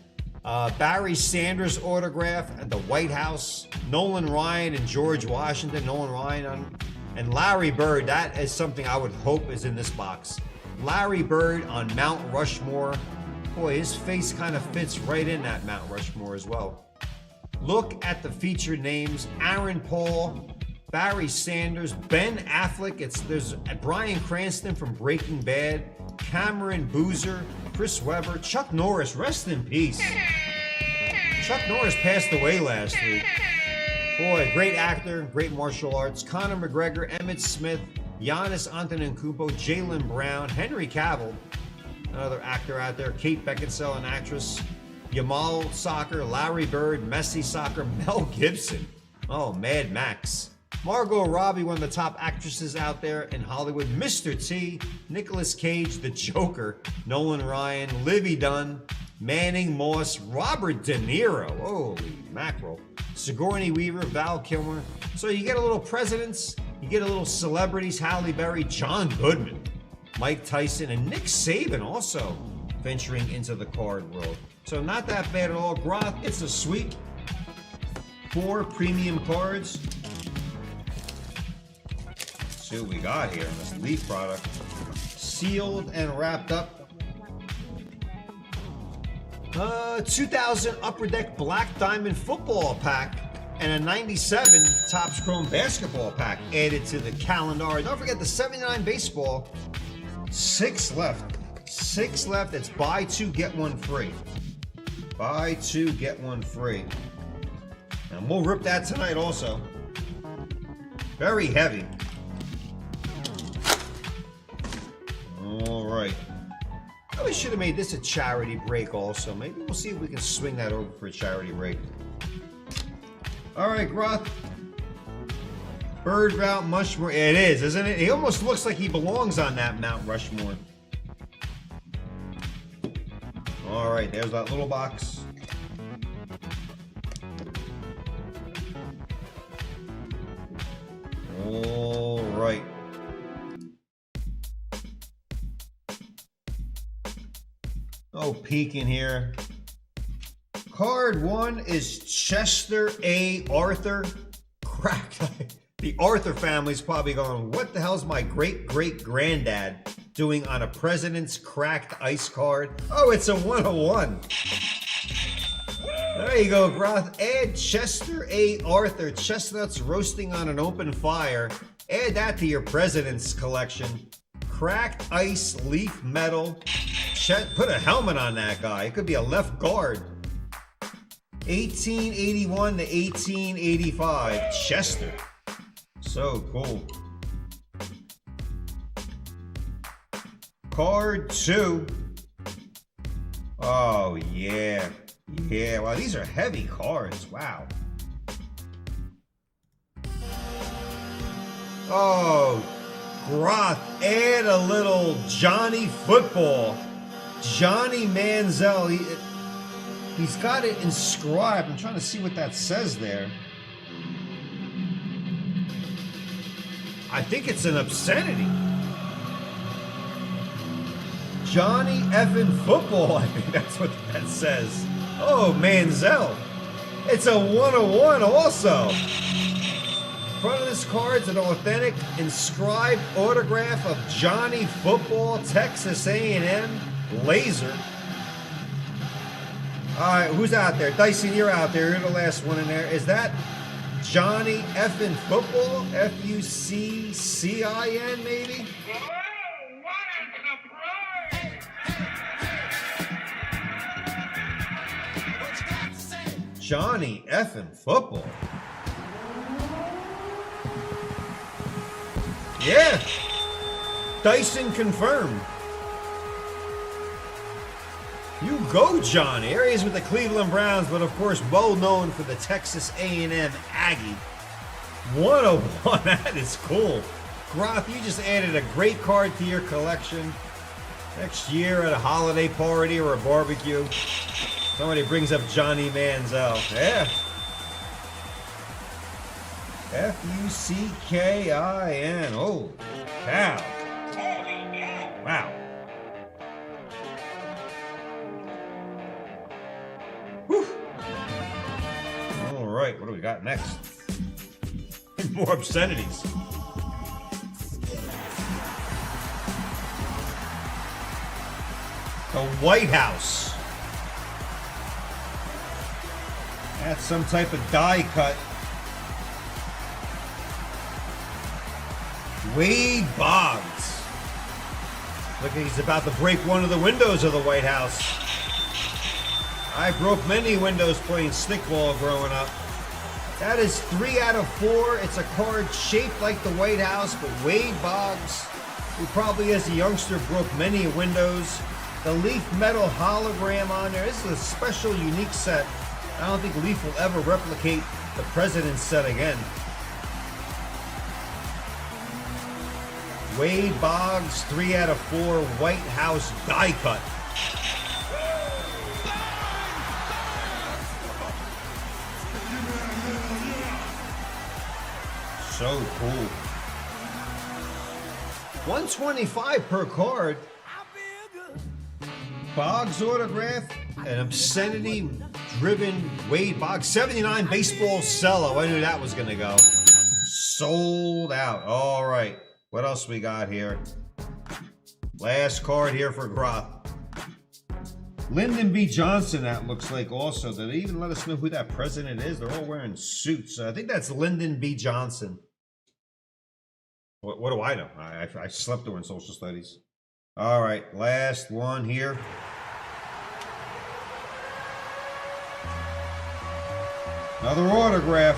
Barry Sanders' autograph at the White House. Nolan Ryan and George Washington. Nolan Ryan and Larry Bird. That is something I would hope is in this box. Larry Bird on Mount Rushmore. Boy, his face kind of fits right in that Mount Rushmore as well. Look at the featured names. Aaron Paul, Barry Sanders, Ben Affleck. There's Bryan Cranston from Breaking Bad, Cameron Boozer, Chris Webber, Chuck Norris. Rest in peace. Chuck Norris passed away last week. Boy, great actor, great martial arts. Conor McGregor, Emmett Smith, Giannis Antetokounmpo, Jaylen Brown, Henry Cavill, another actor out there, Kate Beckinsale, an actress, Yamal Soccer, Larry Bird, Messi Soccer, Mel Gibson. Oh, Mad Max. Margot Robbie, one of the top actresses out there in Hollywood. Mr. T, Nicolas Cage, the Joker, Nolan Ryan, Livy Dunn, Manning Moss, Robert De Niro, holy mackerel, Sigourney Weaver, Val Kilmer. So you get a little presidents, you get a little celebrities, Halle Berry, John Goodman, Mike Tyson, and Nick Saban also venturing into the card world. So not that bad at all. Groth, it's a sweet 4 premium cards. Let's see what we got here in this Leaf product. Sealed and wrapped up. 2000 Upper Deck Black Diamond Football Pack and a 97 Topps Chrome Basketball Pack added to the calendar. Don't forget the 79 baseball. 6 left. 6 left. It's buy 2, get 1 free. Buy 2, get 1 free. And we'll rip that tonight also. Very heavy. All right. We should have made this a charity break also. Maybe we'll see if we can swing that over for a charity break. All right, Groth. Bird Mount Rushmore. It is, isn't it? He almost looks like he belongs on that Mount Rushmore. All right, there's that little box. All right. Oh, peeking here. Card 1 is Chester A. Arthur. Cracked. The Arthur family's probably going, what the hell's my great-great-granddad doing on a president's cracked ice card? Oh, it's a 101. There you go, Groth. Add Chester A. Arthur chestnuts roasting on an open fire. Add that to your president's collection. Cracked ice leaf metal. Put a helmet on that guy. It could be a left guard. 1881 to 1885. Chester. So cool. Card 2. Oh, yeah. Yeah, wow, these are heavy cards. Wow. Oh, Groth, add a little Johnny Football. Johnny Manziel. He's got it inscribed. I'm trying to see what that says there. I think it's an obscenity. Johnny effing Football. I think that's what that says. Oh, Manziel. It's a 101 also. Front of this card's an authentic inscribed autograph of Johnny Football, Texas A&M laser. All right, who's out there? Dyson, you're out there. You're the last one in there. Is that Johnny effing Football? F-U-C-C-I-N, maybe? Johnny effing Football. Yeah. Dyson confirmed. You go, Johnny. Areas with the Cleveland Browns, but of course, well known for the Texas A&M Aggie. 101. That is cool. Groth, you just added a great card to your collection. Next year at a holiday party or a barbecue, somebody brings up Johnny Manziel. Yeah. F-U-C-K-I-N. Holy cow. Wow. Whew. All right, what do we got next? More obscenities. The White House. That's some type of die cut. Wade Boggs. Look, he's about to break one of the windows of the White House. I broke many windows playing stickball growing up. That is 3 out of 4. It's a card shaped like the White House, but Wade Boggs, who probably as a youngster broke many windows. The Leaf metal hologram on there. This is a special, unique set. I don't think Leaf will ever replicate the President's set again. Wade Boggs, 3 out of 4, White House die cut. So cool. 125 per card. Boggs autograph, an obscenity-driven Wade Boggs. 79 baseball cello. I knew that was going to go. Sold out. All right. What else we got here? Last card here for Groth. Lyndon B. Johnson, that looks like also. Did they even let us know who that president is? They're all wearing suits. I think that's Lyndon B. Johnson. What do I know? I slept during social studies. All right, last one here. Another autograph.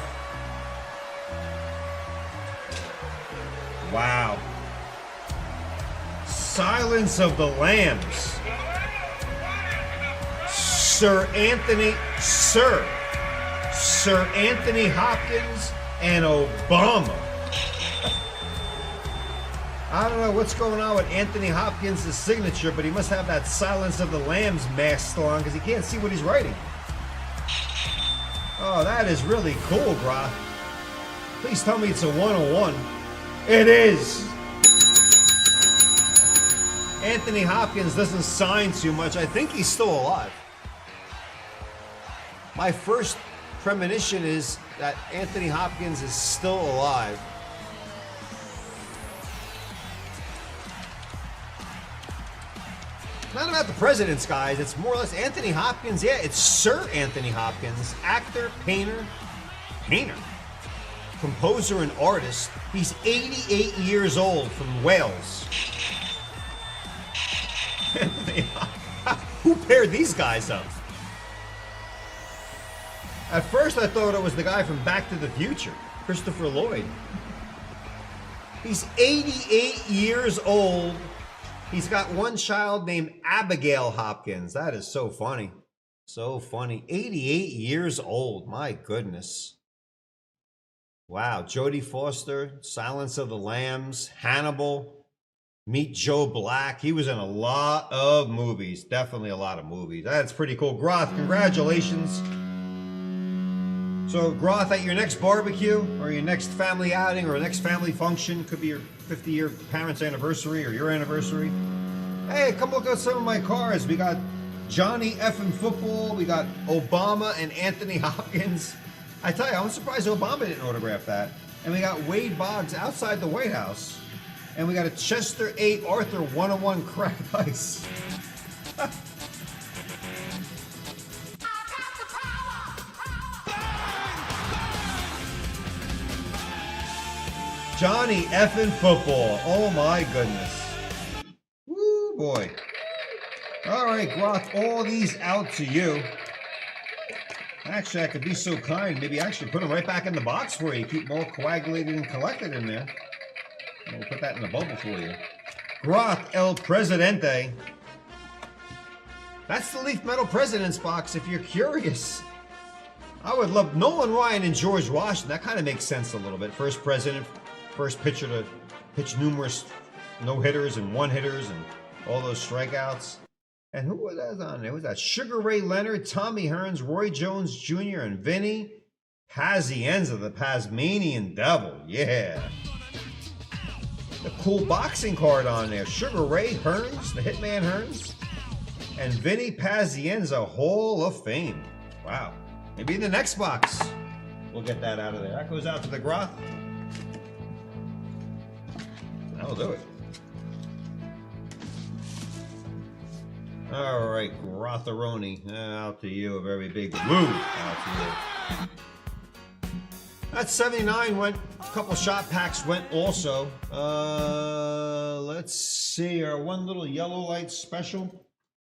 Wow. Silence of the Lambs. Sir Anthony Hopkins and Obama. I don't know what's going on with Anthony Hopkins' signature, but he must have that Silence of the Lambs mask still on because he can't see what he's writing. Oh, that is really cool, Groth. Please tell me it's a 101. It is. Anthony Hopkins doesn't sign too much. I think he's still alive. My first premonition is that Anthony Hopkins is still alive. Not about the presidents, guys. It's more or less Anthony Hopkins. Yeah, it's Sir Anthony Hopkins. Actor, painter, composer, and artist. He's 88 years old from Wales. Who paired these guys up? At first, I thought it was the guy from Back to the Future, Christopher Lloyd. He's 88 years old. He's got one child named Abigail Hopkins. That is so funny. So funny. 88 years old. My goodness. Wow. Jodie Foster, Silence of the Lambs, Hannibal, Meet Joe Black. He was in a lot of movies. Definitely a lot of movies. That's pretty cool. Groth, congratulations. So, Groth, at your next barbecue or your next family outing or next family function, could be your 50-year parents' anniversary or your anniversary. Hey, come look at some of my cards. We got Johnny effing football. We got Obama and Anthony Hopkins. I tell you, I'm surprised Obama didn't autograph that. And we got Wade Boggs outside the White House. And we got a Chester A. Arthur 101 cracked ice. Johnny effing football. Oh my goodness. Woo boy. All right, Groth, all these out to you. Actually, I could be so kind. Maybe actually put them right back in the box for you. Keep them all coagulated and collected in there. And we'll put that in the bubble for you. Groth El Presidente. That's the Leaf Metal President's box if you're curious. I would love Nolan Ryan and George Washington. That kind of makes sense a little bit. First president, first pitcher to pitch numerous no-hitters and one-hitters and all those strikeouts. And who was that on there? Who was that? Sugar Ray Leonard, Tommy Hearns, Roy Jones Jr., and Vinny Pazienza, the Tasmanian Devil. Yeah. The cool boxing card on there. Sugar Ray Hearns, the Hitman Hearns, and Vinny Pazienza, Hall of Fame. Wow. Maybe in the next box, we'll get that out of there. That goes out to the Groth. That'll do it. All right, Grotharoni, out to you. A very big woo out to you. That 79 went, a couple shot packs went also. Let's see, our one little yellow light special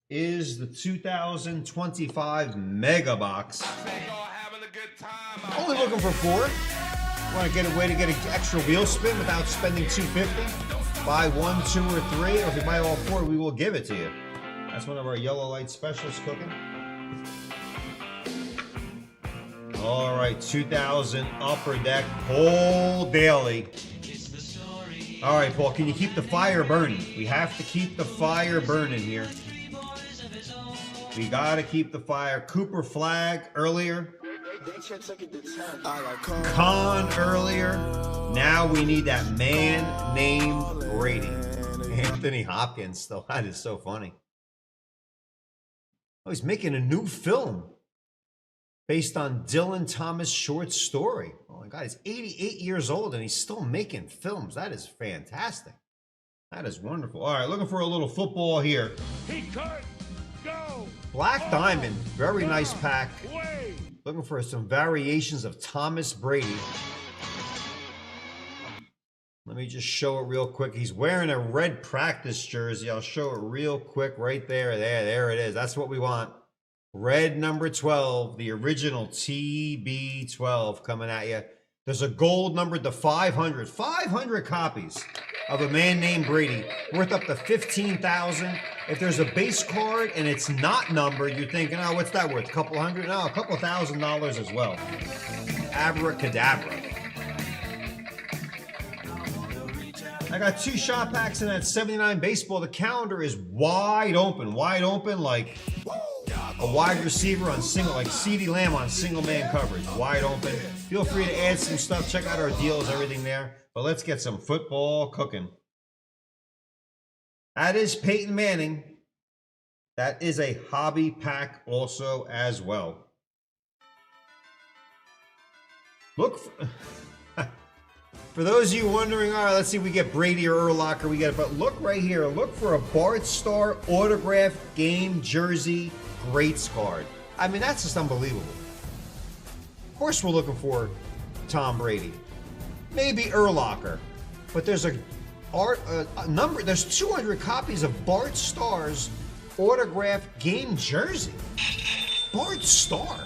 is the 2025 Mega Box. Only looking for 4. Want to get a way to get an extra wheel spin without spending $250? Buy 1, 2, or 3, or if you buy all 4, we will give it to you. That's one of our yellow light specials cooking. All right, 2000 Upper Deck Paul Daly. All right, Paul, can you keep the fire burning? We have to keep the fire burning here. We got to keep the fire. Cooper Flag earlier. Con earlier. Now we need that man named Brady. Anthony Hopkins, though. That is so funny. Oh, he's making a new film based on Dylan Thomas' short story. Oh my God, he's 88 years old and he's still making films. That is fantastic. That is wonderful. All right, looking for a little football here. Black Diamond, very nice pack. Looking for some variations of Thomas Brady. Let me just show it real quick. He's wearing a red practice jersey. I'll show it real quick right there. There it is. That's what we want. Red number 12, the original TB12 coming at you. There's a gold numbered to 500. 500 copies of a man named Brady, worth up to $15,000. If there's a base card and it's not numbered, you're thinking, oh, what's that worth? A couple hundred? No, a couple $1,000 as well. Abracadabra. I got 2 shot packs in that 79 baseball. The calendar is wide open like a wide receiver on single, like CeeDee Lamb on single man coverage, wide open. Feel free to add some stuff. Check out our deals, everything there. But let's get some football cooking. That is Peyton Manning. That is a hobby pack also as well. Look for those of you wondering, all right, let's see if we get Brady or Urlacher. We get it, but look right here. Look for a Bart Starr autograph game jersey greats card. I mean, that's just unbelievable. Of course, we're looking for Tom Brady, maybe Urlacher, but there's a number. There's 200 copies of Bart Starr's autograph game jersey. Bart Starr.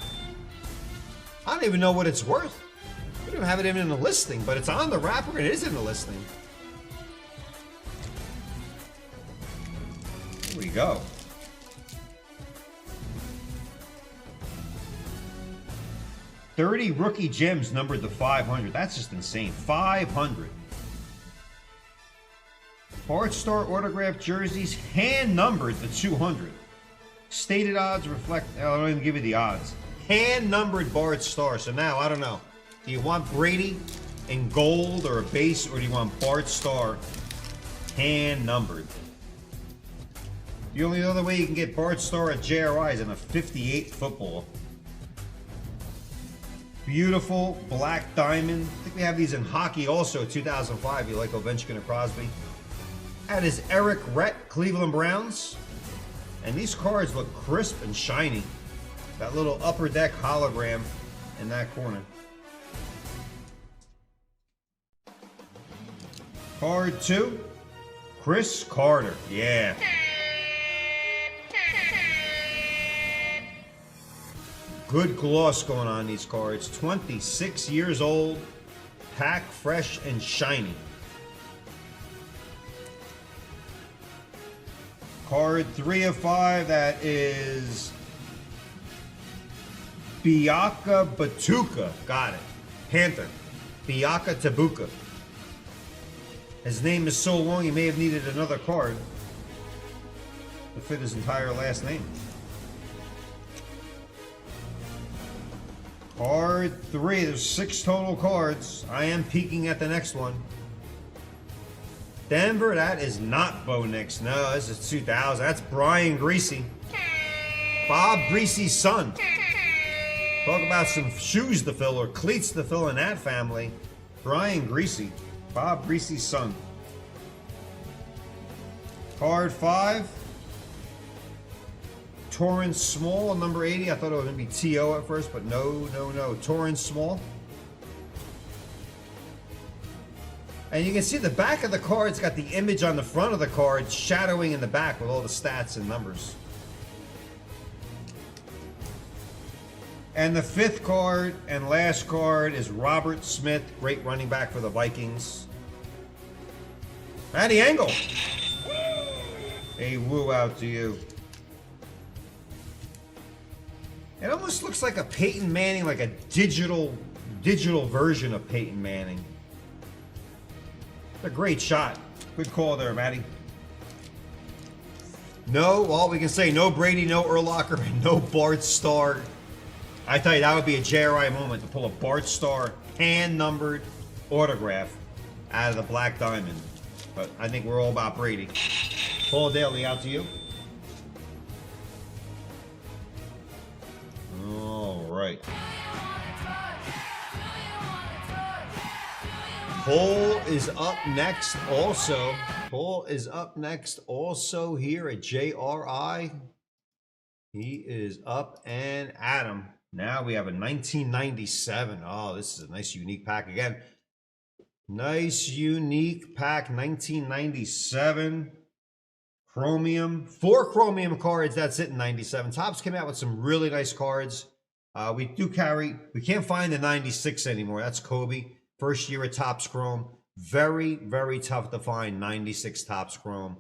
I don't even know what it's worth. We don't have it even in the listing, but it's on the wrapper and it is in the listing. Here we go. $30 rookie gems numbered to 500. That's just insane. 500. Bart Starr autographed jerseys hand numbered to 200. Stated odds reflect. I don't even give you the odds. Hand numbered Bart Starr. So now I don't know. Do you want Brady in gold or a base, or do you want Bart Starr hand numbered? The only other way you can get Bart Starr at JRI is in a 58 football. Beautiful black diamond. I think we have these in hockey also, 2005. You like Ovechkin and Crosby. That is Eric Rett, Cleveland Browns. And these cards look crisp and shiny. That little upper deck hologram in that corner. Card 2, Chris Carter. Yeah. Good gloss going on these cards. 26 years old, pack fresh and shiny. Card 3 of 5, that is Biaka Batuka. Got it. Panther. Biaka Tabuka. His name is so long he may have needed another card to fit his entire last name. Card 3, there's 6 total cards. I am peeking at the next one. Denver, that is not Bo Nix. No, this is 2000. That's Brian Greasy. Bob Greasy's son. Talk about some shoes to fill or cleats to fill in that family. Brian Greasy. Bob Greasy's son. Card 5. Torrance Small, number 80. I thought it was going to be T.O. at first, but no. Torrance Small. And you can see the back of the card's got the image on the front of the card shadowing in the back with all the stats and numbers. And the 5th card and last card is Robert Smith, great running back for the Vikings. Matty Engel. A woo out to you. It almost looks like a Peyton Manning, like a digital version of Peyton Manning. It's a great shot. Good call there, Matty. No, all we can say, no Brady, no Urlacher, and no Bart Starr I tell you, that would be a JRI moment to pull a Bart Starr hand-numbered autograph out of the Black Diamond. But I think we're all about Brady. Paul Daly, out to you. All right. Paul is up next also. Paul is up next also here at JRI. He is up and at him. Now we have a 1997. Oh, this is a nice unique pack again. Nice unique pack, 1997. Chromium. 4 chromium cards, that's it in 97. Topps came out with some really nice cards. We can't find the 96 anymore. That's Kobe. First year at Topps Chrome. Very, very tough to find 96 Topps Chrome.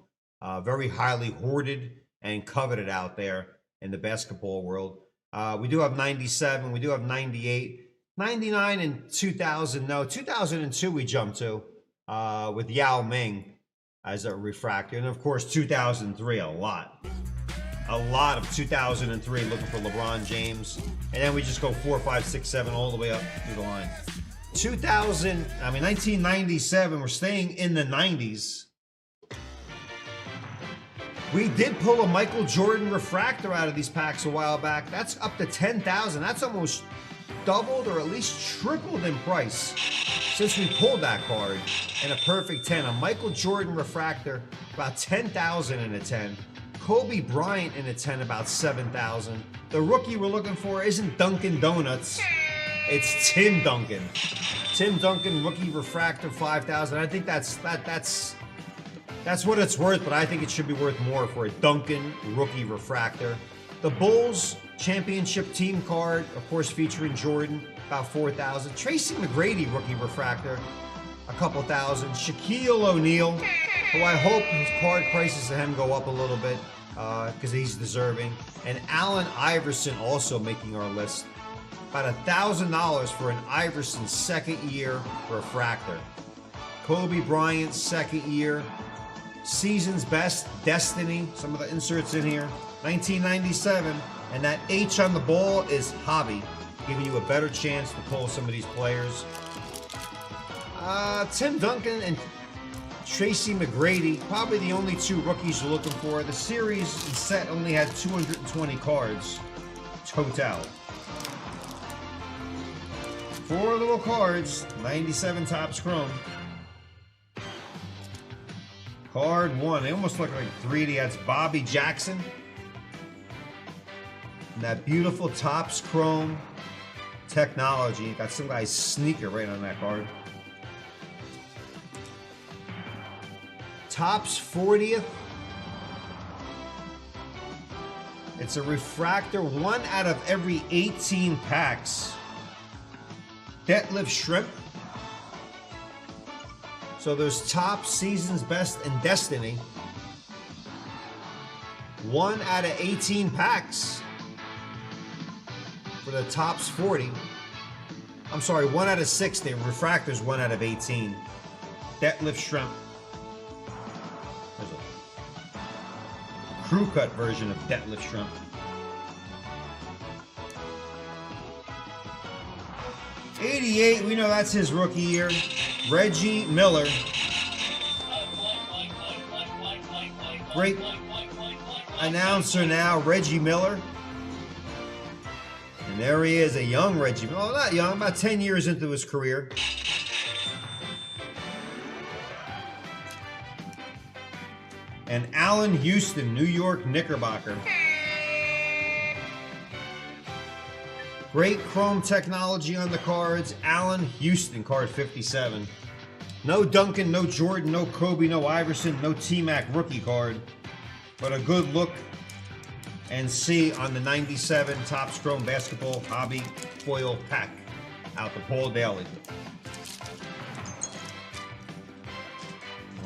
Very highly hoarded and coveted out there in the basketball world. We do have 97. We do have 98. 99 and 2000. No, 2002 we jumped to with Yao Ming as a refractor. And of course, 2003, a lot of 2003 looking for LeBron James. And then we just go 4, 5, 6, 7 all the way up through the line. 1997, we're staying in the 90s. We did pull a Michael Jordan refractor out of these packs a while back. That's up to 10,000. That's almost doubled or at least tripled in price since we pulled that card in a perfect 10. A Michael Jordan refractor, about 10,000 in a 10. Kobe Bryant in a 10, about 7,000. The rookie we're looking for isn't Dunkin' Donuts. It's Tim Duncan. Tim Duncan rookie refractor, 5,000. I think that's what it's worth, but I think it should be worth more for a Duncan rookie refractor. The Bulls championship team card, of course, featuring Jordan, about 4,000. Tracy McGrady rookie refractor, a couple thousand. Shaquille O'Neal, who I hope his card prices to him go up a little bit because he's deserving. And Allen Iverson also making our list. About $1,000 for an Iverson second year refractor. Kobe Bryant second year. Season's best, Destiny. Some of the inserts in here. 1997. And that H on the ball is Hobby, giving you a better chance to pull some of these players. Tim Duncan and Tracy McGrady, probably the only 2 rookies you're looking for. The series set only had 220 cards total. 4 little cards, 97 Topps Chrome. Card 1, they almost look like 3D. That's Bobby Jackson. And that beautiful Topps Chrome technology. Got some guy's sneaker right on that card. Topps 40th. It's a refractor, 1 out of every 18 packs. Detlef Shrimp. So there's Topps, Season's Best, and Destiny. 1 out of 18 packs for the Topps 40. I'm sorry, 1 out of 60. Refractors, 1 out of 18. Detlef Shrimp. There's a crew cut version of Detlef Shrimp. '88, we know that's his rookie year. Reggie Miller. Great announcer now, Reggie Miller. And there he is, a young Reggie Miller. Oh, not young, about 10 years into his career. And Allen Houston, New York Knickerbocker. Great chrome technology on the cards. Allen Houston, card 57. No Duncan, no Jordan, no Kobe, no Iverson, no T-Mac rookie card. But a good look and see on the 97 Topps Chrome Basketball Hobby Foil Pack out to Paul Daly.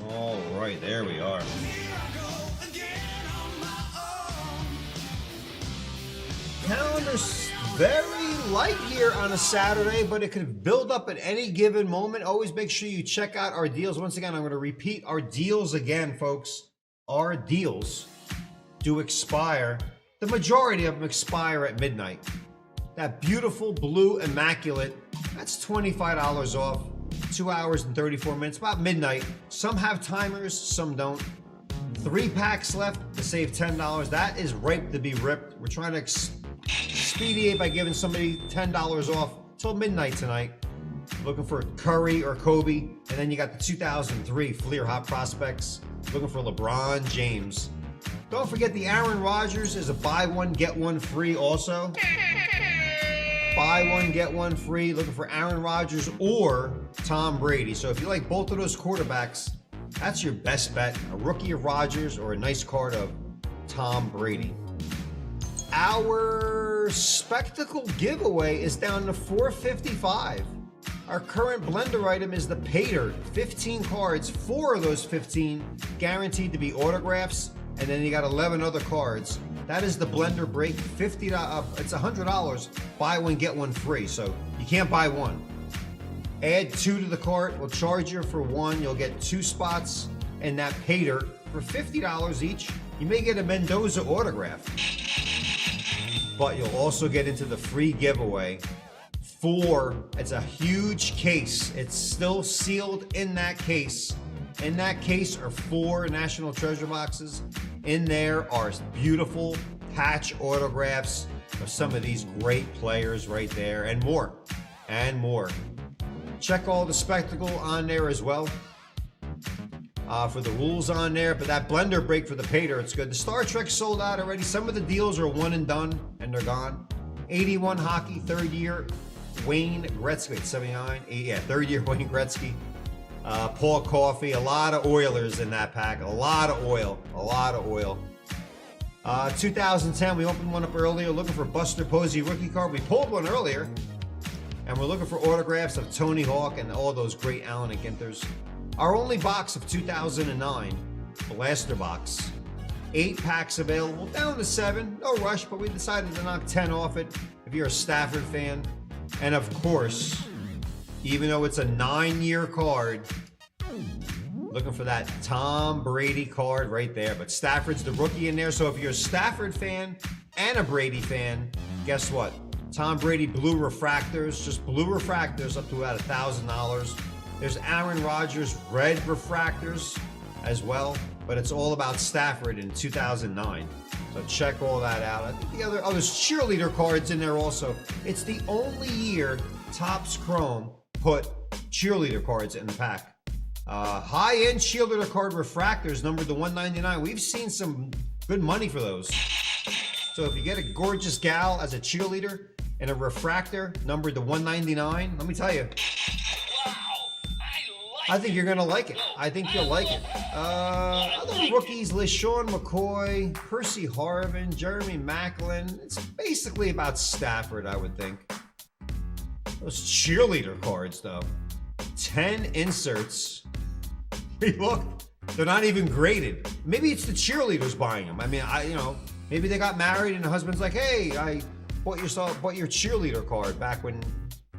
All right, there we are. Calendar's very light here on a Saturday, but it could build up at any given moment. Always make sure you check out our deals. Once again, I'm going to repeat our deals again, folks. Our deals do expire. The majority of them expire at midnight. That beautiful blue immaculate, that's $25 off. 2 hours and 34 minutes, about midnight. Some have timers, some don't. 3 packs left to save $10. That is ripe to be ripped. We're trying to expedite by giving somebody $10 off till midnight tonight. Looking for Curry or Kobe. And then you got the 2003 Fleer Hot Prospects. Looking for LeBron James. Don't forget the Aaron Rodgers is a buy one, get one free also. Buy one, get one free. Looking for Aaron Rodgers or Tom Brady. So if you like both of those quarterbacks, that's your best bet. A rookie of Rodgers or a nice card of Tom Brady. Our spectacle giveaway is down to $4.55. Our current blender item is the Pater. 15 cards, 4 of those 15 guaranteed to be autographs. And then you got 11 other cards. That is the blender break. $50. It's $100. Buy one, get one free. So you can't buy one. Add 2 to the cart. We'll charge you for 1. You'll get 2 spots in that Pater for $50 each. You may get a Mendoza autograph, but you'll also get into the free giveaway. It's a huge case. It's still sealed in that case. In that case are 4 National Treasure boxes. In there are beautiful patch autographs of some of these great players right there, and more, and more. Check all the spectacle on there as well. For the rules on there, but that blender break for the Pater, it's good. The Star Trek sold out already. Some of the deals are one and done, and they're gone. 81 hockey, 3rd year, Wayne Gretzky, 79. Yeah, 3rd year Wayne Gretzky. Paul Coffey, a lot of Oilers in that pack. A lot of oil. 2010, we opened one up earlier, looking for Buster Posey rookie card. We pulled one earlier, and we're looking for autographs of Tony Hawk and all those great Allen and Ginters. Our only box of 2009, Blaster Box. 8 packs available, down to 7. No rush, but we decided to knock 10 off it if you're a Stafford fan. And of course, even though it's a 9-year card, looking for that Tom Brady card right there. But Stafford's the rookie in there. So if you're a Stafford fan and a Brady fan, guess what? Tom Brady blue refractors, just blue refractors up to about $1,000. There's Aaron Rodgers red refractors as well. But it's all about Stafford in 2009. So check all that out. I think there's cheerleader cards in there also. It's the only year Topps Chrome put cheerleader cards in the pack. High-end cheerleader card refractors numbered to 199. We've seen some good money for those. So if you get a gorgeous gal as a cheerleader and a refractor numbered to 199, let me tell you, I think you're gonna like it. I think you'll like it. Other rookies: LeSean McCoy, Percy Harvin, Jeremy Maclin. It's basically about Stafford, I would think. Those cheerleader cards, though. 10 inserts. Look, they're not even graded. Maybe it's the cheerleaders buying them. I mean, maybe they got married and the husband's like, "Hey, I bought your cheerleader card back when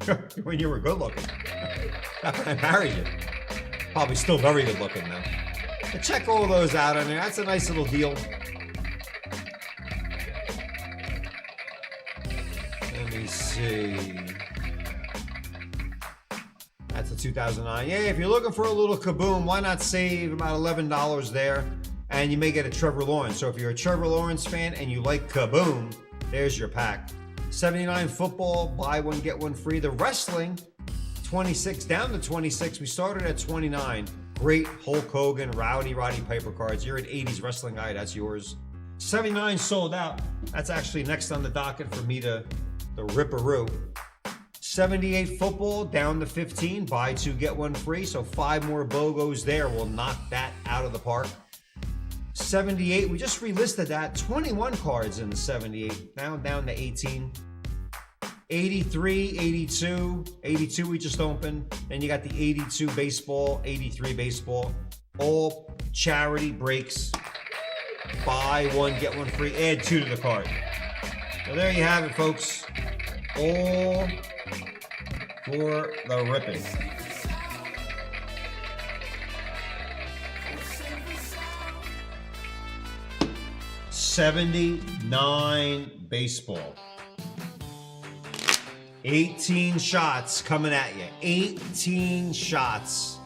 you were good looking. Back when I married you." Probably still very good looking though. But check all those out on there. That's a nice little deal. Let me see. That's a 2009. Yeah, if you're looking for a little kaboom, why not save about $11 there? And you may get a Trevor Lawrence. So if you're a Trevor Lawrence fan and you like kaboom, there's your pack. 79 football, buy one, get one free. The wrestling, 26 down to 26. We started at 29. Great Hulk Hogan, Roddy Piper cards. You're an 80s wrestling guy, that's yours. 79 sold out. That's actually next on the docket for me to rip-a-roo. 78 football down to 15. Buy 2, get 1 free. So 5 more BOGOs there will knock that out of the park. 78, we just relisted that. 21 cards in the 78. Now down to 18. 83, 82. 82 we just opened. Then you got the 82 baseball, 83 baseball. All charity breaks. Buy 1, get 1 free. Add 2 to the cart. So there you have it, folks. All for the ripping. $79 baseball. 18 shots coming at you. 18 shots.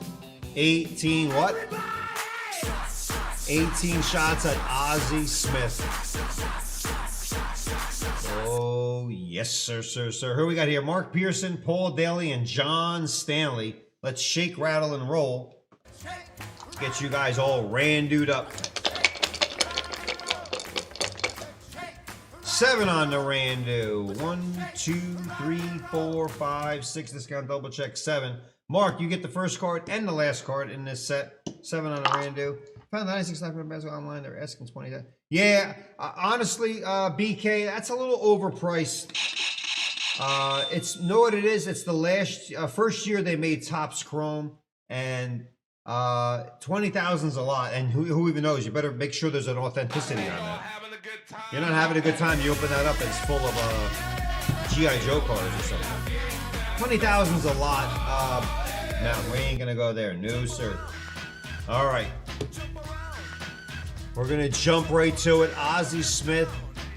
18 what? 18 shots at Ozzie Smith. Oh, yes, sir, sir, sir. Who we got here? Mark Pearson, Paul Daly, and John Stanley. Let's shake, rattle, and roll. Get you guys all randued up. 7 on the Randu. 1, 2, 3, 4, 5, 6. Discount double check 7. Mark, you get the first card and the last card in this set. 7 on the Randu. Found 96 left from basketball online. They're asking 20. Yeah, honestly, BK, that's a little overpriced. It's know what it is. It's the first year they made Topps Chrome, and 20,000's a lot. And who even knows? You better make sure there's an authenticity on that. You're not having a good time. You open that up, it's full of GI Joe cards or something. 20,000's a lot. No, we ain't gonna go there. No, sir. All right. We're gonna jump right to it. Ozzie Smith,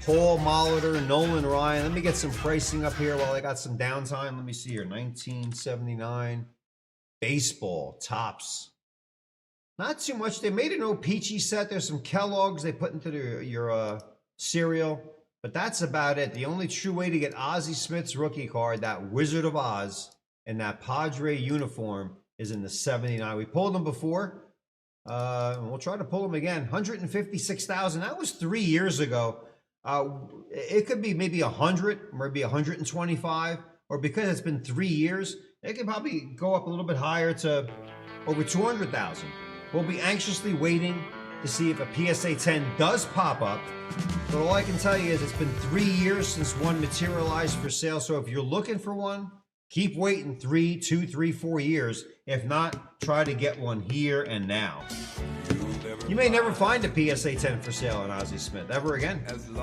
Paul Molitor, Nolan Ryan. Let me get some pricing up here while I got some downtime. Let me see here. 1979 baseball Topps. Not too much. They made an O-Peachy set. There's some Kellogg's they put into your cereal, but that's about it. The only true way to get Ozzie Smith's rookie card, that Wizard of Oz, in that Padre uniform, is in the 79. We pulled them before. We'll try to pull them again. 156,000. That was 3 years ago. It could be maybe 100, maybe 125, or because it's been 3 years, it could probably go up a little bit higher to over 200,000. We'll be anxiously waiting to see if a PSA 10 does pop up. But all I can tell you is it's been 3 years since one materialized for sale. So if you're looking for one, keep waiting 2, 3, 4 years. If not, try to get one here and now. You may never find a PSA 10 for sale on Ozzie Smith ever again. The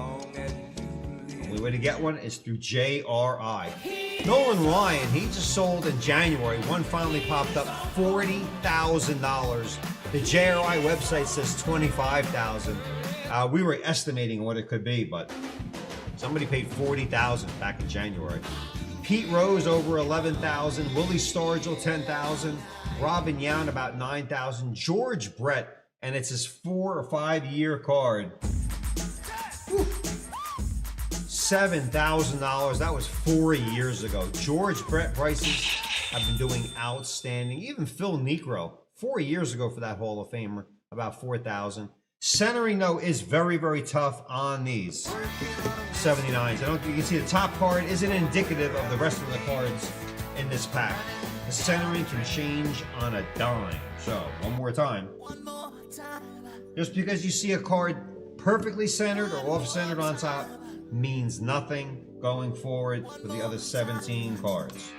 only way to get one is through JRI. Nolan Ryan, he just sold in January. One finally popped up, $40,000. The JRI website says $25,000. We were estimating what it could be, but somebody paid $40,000 back in January. Pete Rose over $11,000. Willie Stargell $10,000. Robin Yount about $9,000. George Brett, and it's his 4 or 5 year card. Whew. $7,000. That was 4 years ago. George Brett prices have been doing outstanding. Even Phil Necro, 4 years ago for that Hall of Famer, about $4,000. Centering, though, is very, very tough on these 79s. You can see the top card isn't indicative of the rest of the cards in this pack. The centering can change on a dime. So, one more time. Just because you see a card perfectly centered or off-centered on top means nothing going forward for the other 17 cards.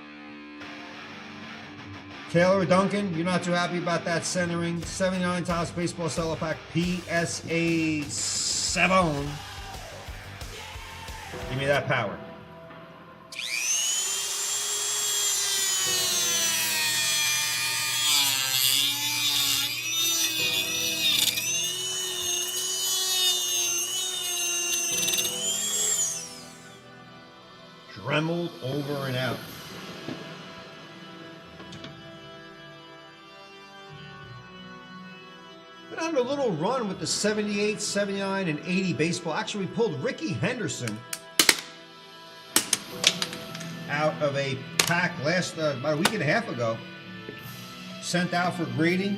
Taylor Duncan, you're not too happy about that centering. 79 Topps Baseball Cello Pack PSA 7. Give me that power. Dremeled over and out. Been on a little run with the 78, 79, and 80 baseball. Actually, we pulled Ricky Henderson out of a pack about a week and a half ago. Sent out for grading.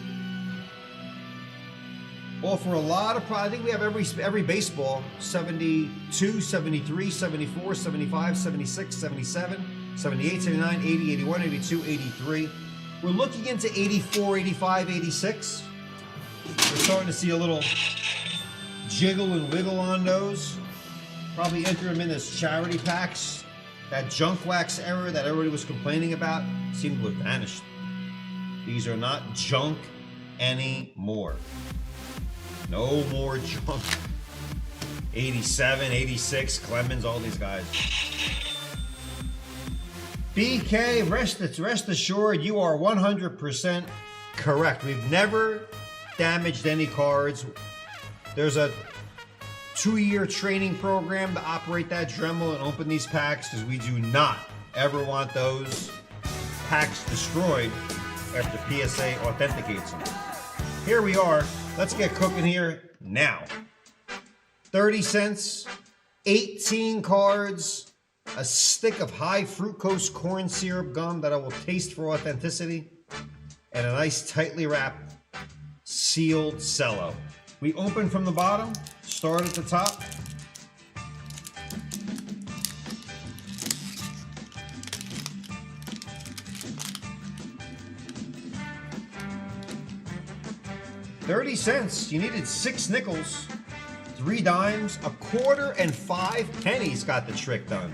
Well, for a lot of I think we have every baseball. 72, 73, 74, 75, 76, 77, 78, 79, 80, 81, 82, 83. We're looking into 84, 85, 86. We're starting to see a little jiggle and wiggle on those. Probably enter them in as charity packs. That junk wax era that everybody was complaining about seemed to have vanished. These are not junk anymore. No more junk. 87, 86, Clemens, all these guys. BK, rest assured, you are 100% correct. We've never damaged any cards. There's a 2-year training program to operate that Dremel and open these packs, because we do not ever want those packs destroyed after PSA authenticates them. Here we are. Let's get cooking here now. 30 cents, 18 cards, a stick of high fructose corn syrup gum that I will taste for authenticity, and a nice tightly wrapped sealed cello. We open from the bottom, start at the top. $0.30. You needed 6 nickels, 3 dimes, a quarter, and 5 pennies got the trick done.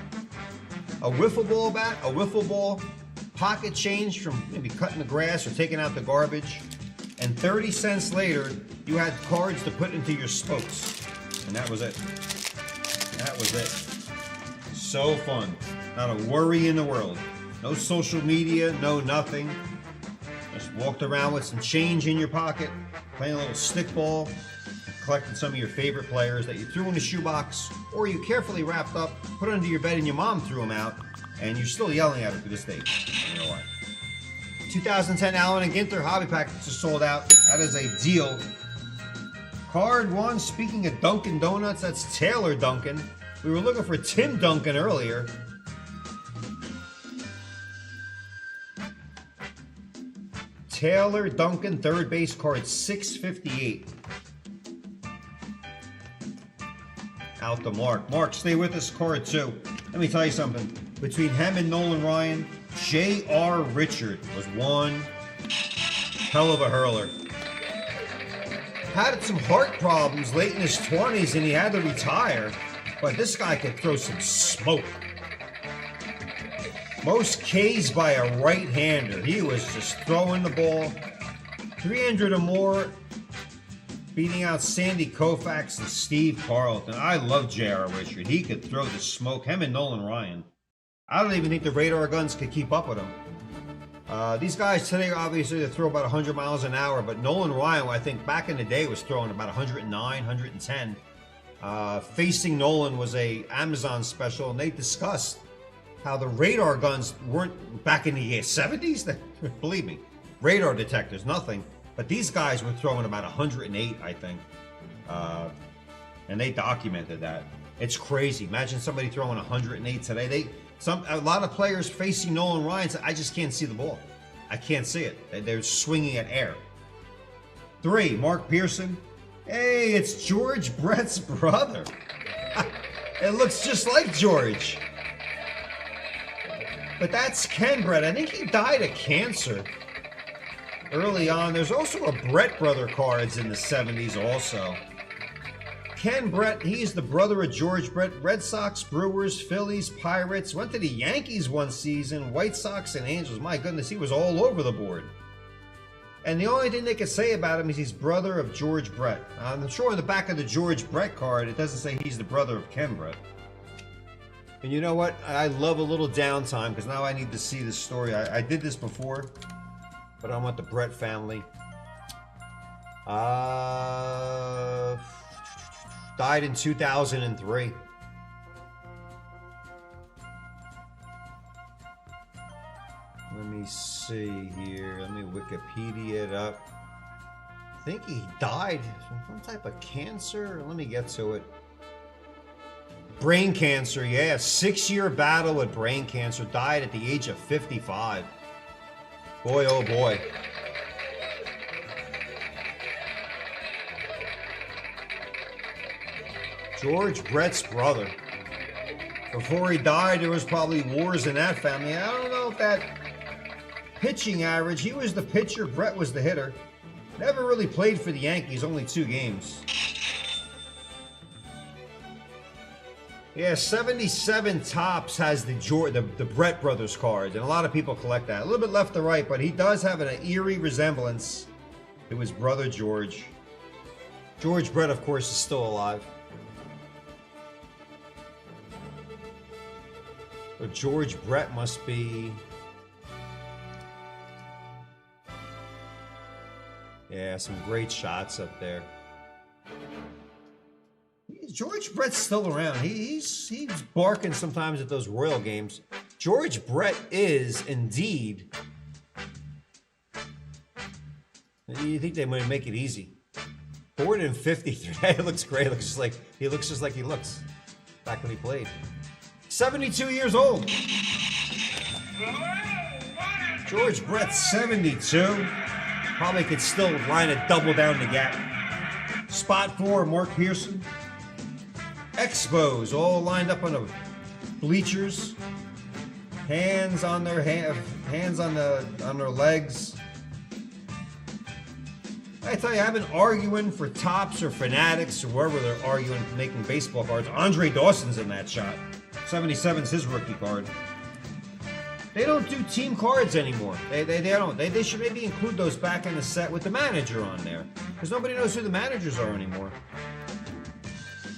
A wiffle ball bat, a wiffle ball, pocket change from maybe cutting the grass or taking out the garbage, and 30 cents later, you had cards to put into your spokes. And that was it. That was it. So fun. Not a worry in the world. No social media, no nothing. Just walked around with some change in your pocket, playing a little stickball, collecting some of your favorite players that you threw in a shoebox, or you carefully wrapped up, put under your bed, and your mom threw them out, and you're still yelling at her to this day. You know why? 2010 Allen and Ginter hobby pack just sold out. That is a deal. Card 1, speaking of Dunkin' Donuts, that's Taylor Duncan. We were looking for Tim Duncan earlier. Taylor Duncan, third base, card 658. Out to Mark. Mark, stay with us, card 2. Let me tell you something. Between him and Nolan Ryan, J.R. Richard was one hell of a hurler. Had some heart problems late in his 20s and he had to retire, but this guy could throw some smoke. Most Ks by a right-hander. He was just throwing the ball. 300 or more, beating out Sandy Koufax and Steve Carlton. I love J.R. Richard. He could throw the smoke. Him and Nolan Ryan. I don't even think the radar guns could keep up with him. These guys today, obviously, they throw about 100 miles an hour, but Nolan Ryan, I think back in the day, was throwing about 109, 110. Facing Nolan was a Amazon special, and they discussed how the radar guns weren't back in the 70s. Believe me, radar detectors, nothing. But these guys were throwing about 108, I think. And they documented that. It's crazy. Imagine somebody throwing 108 today. A lot of players facing Nolan Ryan say, I just can't see the ball. I can't see it. They're swinging at air. 3, Mark Pearson. Hey, it's George Brett's brother. It looks just like George. But that's Ken Brett. I think he died of cancer early on. There's also a Brett brother cards in the 70s also. Ken Brett, he's the brother of George Brett. Red Sox, Brewers, Phillies, Pirates. Went to the Yankees one season. White Sox and Angels. My goodness, he was all over the board. And the only thing they could say about him is he's brother of George Brett. I'm sure on the back of the George Brett card, it doesn't say he's the brother of Ken Brett. And you know what? I love a little downtime because now I need to see this story. I did this before, but I want the Brett family. Died in 2003. Let me see here. Let me Wikipedia it up. I think he died from some type of cancer. Let me get to it. Brain cancer, yeah. 6-year battle with brain cancer. Died at the age of 55. Boy, oh boy. George Brett's brother. Before he died, there was probably wars in that family. I don't know if that pitching average, he was the pitcher, Brett was the hitter. Never really played for the Yankees, only 2 games. Yeah, 77 Topps has the Brett brothers card, and a lot of people collect that. A little bit left to right, but he does have an eerie resemblance to his brother George. George Brett, of course, is still alive. But George Brett must be... Yeah, some great shots up there. George Brett's still around. He's barking sometimes at those Royal games. George Brett is indeed. You think they might make it easy? 453. It looks great. It looks just like he looks back when he played. 72 years old. George Brett, 72. Probably could still line a double down the gap. Spot 4, Mark Pearson. Expos all lined up on the bleachers. Hands on their hands on their legs. I tell you, I've been arguing for Topps or Fanatics or wherever they're arguing making baseball cards. Andre Dawson's in that shot. 77's his rookie card. They don't do team cards anymore. They don't. They should maybe include those back in the set with the manager on there, because nobody knows who the managers are anymore.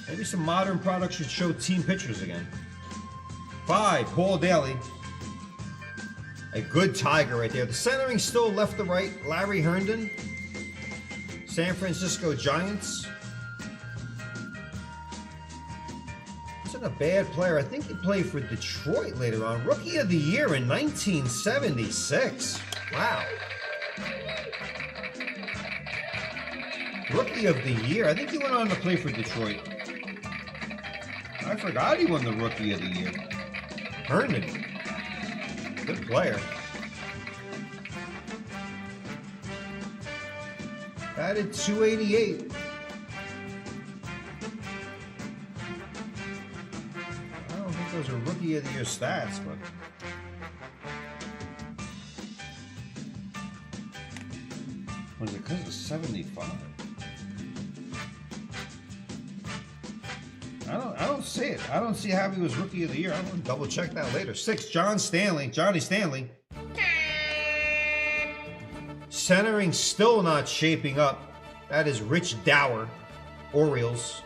Maybe some modern products should show team pictures again. 5, Paul Daly. A good Tiger right there. The centering still left to right. Larry Herndon. San Francisco Giants. Isn't a bad player. I think he played for Detroit later on. Rookie of the Year in 1976. Wow. Rookie of the Year. I think he went on to play for Detroit. I forgot he won the Rookie of the Year. Herndon. Good player. Batted 288. I don't think those are Rookie of the Year stats, but was it because of 75? I don't see it. I don't see how he was Rookie of the Year. I'm gonna double check that later. 6, Johnny Stanley. Centering still not shaping up. That is Rich Dower, Orioles.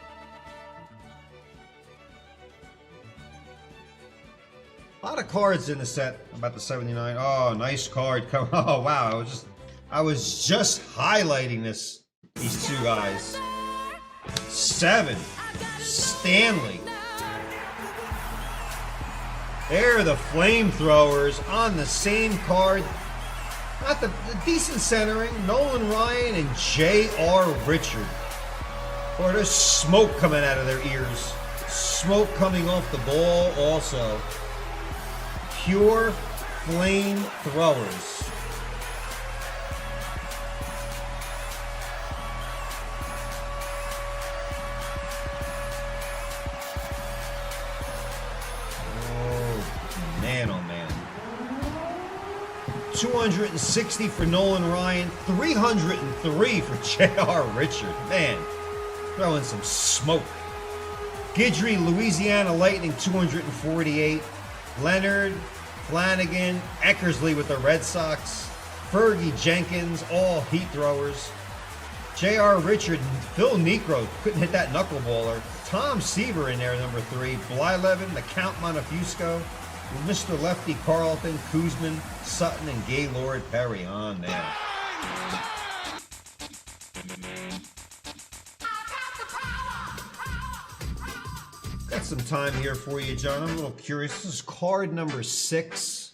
A lot of cards in the set. About the 79. Oh, nice card. Oh wow! I was just highlighting these two guys. 7, Stanley. They're the flamethrowers on the same card. Not the decent centering. Nolan Ryan and J.R. Richard. Boy, there's smoke coming out of their ears. Smoke coming off the ball also. Pure flamethrowers. Oh, man, oh, man. 260 for Nolan Ryan, 303 for J.R. Richard. Man, throwing some smoke. Guidry, Louisiana Lightning, 248. Leonard, Flanagan, Eckersley with the Red Sox. Fergie Jenkins, all heat throwers. J.R. Richard, Phil Niekro couldn't hit that knuckleballer. Tom Seaver in there, number 3. Blyleven, the Count Montefusco. Mr. Lefty Carlton, Kuzman, Sutton, and Gaylord Perry on there. Got some time here for you, John. I'm a little curious. This is card number 6.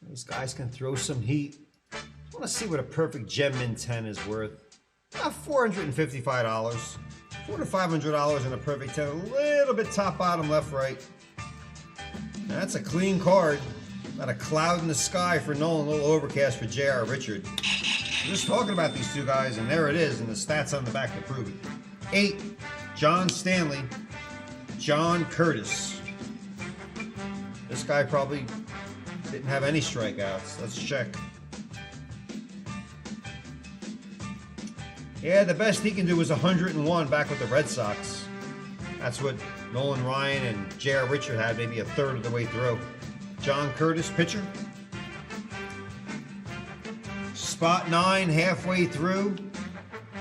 These guys can throw some heat. I want to see what a perfect Gem Mint 10 is worth. About $455. $400 to $500 in a perfect 10. A little bit top, bottom, left, right. That's a clean card. Not a cloud in the sky for Nolan, a little overcast for J.R. Richard. We're just talking about these two guys, and there it is, and the stats on the back to prove it. 8, John Stanley, John Curtis. This guy probably didn't have any strikeouts. Let's check. Yeah, the best he can do is 101 back with the Red Sox. That's what Nolan Ryan and J.R. Richard had, maybe a third of the way through. John Curtis, pitcher. Spot 9, halfway through.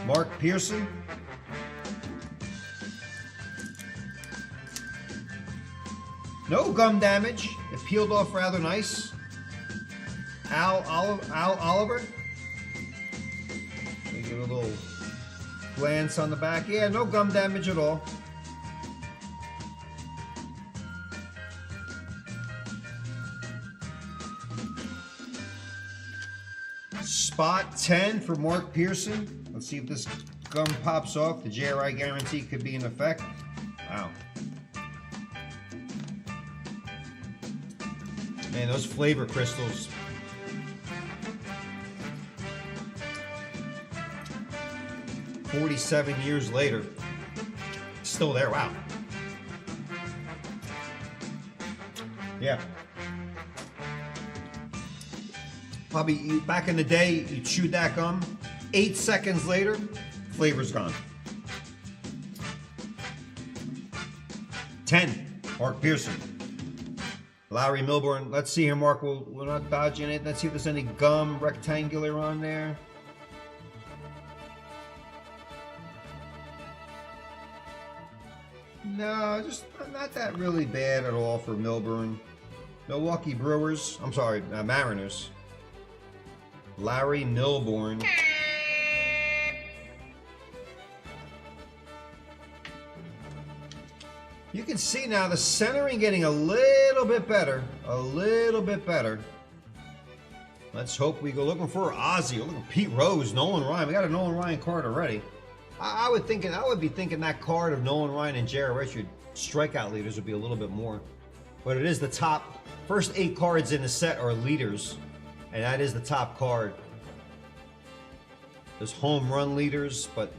Mark Pearson. No gum damage. It peeled off rather nice. Al Oliver. Let me give a little glance on the back. Yeah, no gum damage at all. Spot 10 for Mark Pearson. Let's see if this gum pops off. The JRI guarantee could be in effect. Wow. Man, those flavor crystals. "47 years later, still there." Wow. Yeah. Probably back in the day, you chewed that gum, 8 seconds later, flavor's gone. 10, Mark Pearson. Larry Milburn. Let's see here, Mark. We're not dodging it. Let's see if there's any gum rectangular on there. No, just not that really bad at all for Milburn. Milwaukee Brewers. I'm sorry, Mariners. Larry Milburn. You can see now the centering getting a little bit better. A little bit better. Let's hope we go looking for Ozzy. We're looking for Pete Rose, Nolan Ryan. We got a Nolan Ryan card already. I would be thinking that card of Nolan Ryan and J.R. Richard strikeout leaders would be a little bit more. But it is the top. First 8 cards in the set are leaders. And that is the top card. There's home run leaders, but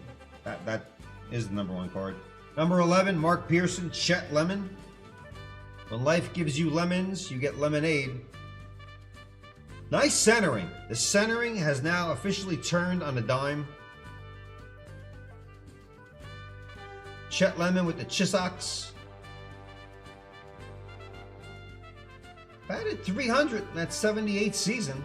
that is the number 1 card. Number 11, Mark Pearson, Chet Lemon. When life gives you lemons, you get lemonade. Nice centering. The centering has now officially turned on a dime. Chet Lemon with the Chisocks. Batted 300 in that 78 season.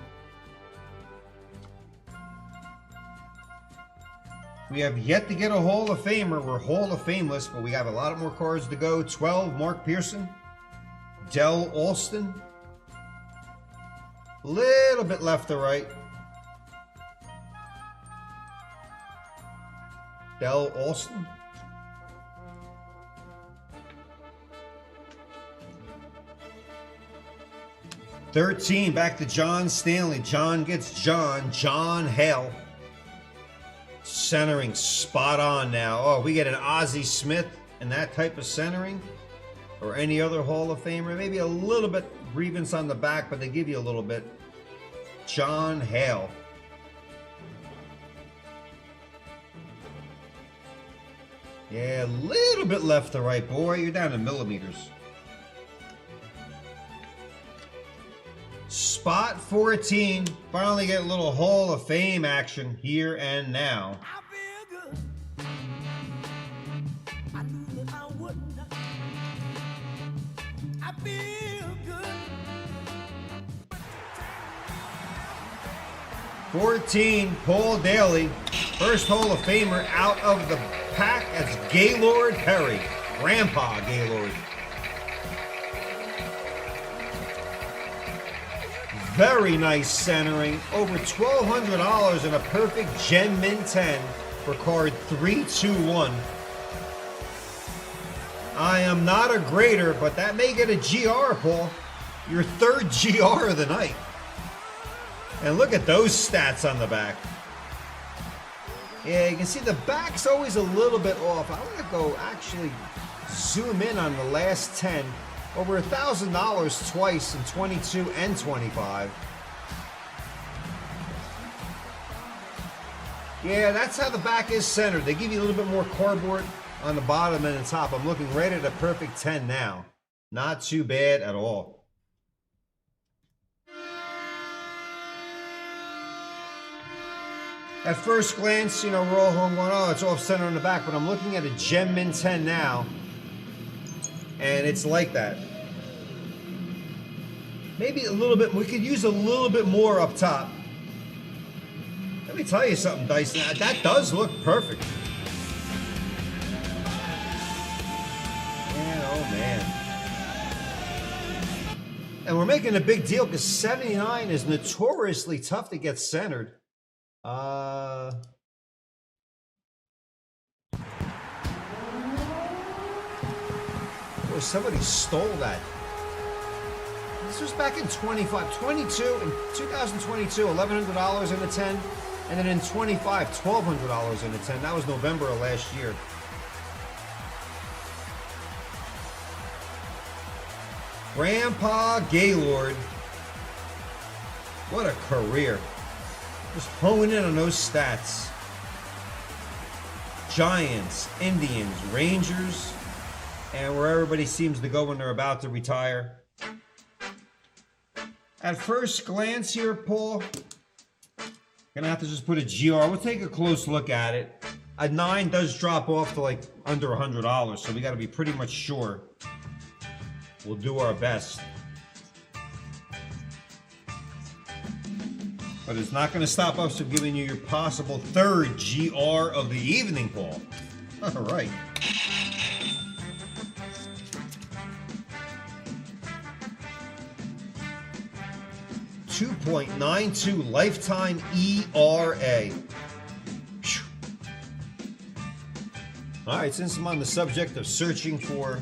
We have yet to get a Hall of Famer. We're Hall of Fameless, but we have a lot more cards to go. 12, Mark Pearson. Del Alston. Little bit left to right. Del Alston. $13, back to John Stanley. John gets John. John Hale. Centering spot on now. Oh, we get an Ozzie Smith and that type of centering. Or any other Hall of Famer. Maybe a little bit grievance on the back, but they give you a little bit. John Hale. Yeah, a little bit left to right, boy. You're down to millimeters. Spot 14. Finally get a little Hall of Fame action here and now. I feel good. I knew that I wouldn't. I feel good. 14, Paul Daly. First Hall of Famer out of the pack. That's Gaylord Perry. Grandpa Gaylord. Very nice centering. Over $1,200 in a perfect Gen Min 10 for card 321. I am not a grader, but that may get a GR, Paul. Your 3rd GR of the night. And look at those stats on the back. Yeah, you can see the back's always a little bit off. I want to go actually zoom in on the last 10. Over $1,000 twice in 22 and 25. Yeah, that's how the back is centered. They give you a little bit more cardboard on the bottom and the top. I'm looking right at a perfect 10 now. Not too bad at all. At first glance, you know, we're all home going, oh, it's off center on the back, but I'm looking at a Gem Min 10 now, and it's like that. Maybe a little bit, we could use a little bit more up top. Let me tell you something, Dyson, that does look perfect. Man, oh man. And we're making a big deal because 79 is notoriously tough to get centered. Oh, somebody stole that. This was back in 22, in 2022, $1,100 in a 10. And then in 25, $1,200 in a 10. That was November of last year. Grandpa Gaylord. What a career. Just honing in on those stats. Giants, Indians, Rangers, and where everybody seems to go when they're about to retire. At first glance here, Paul, gonna have to just put a GR. We'll take a close look at it. A 9 does drop off to like under $100, so we gotta be pretty much sure. We'll do our best. But it's not gonna stop us from giving you your possible third GR of the evening, Paul. All right. .92 lifetime ERA. Phew. All right, since I'm on the subject of searching for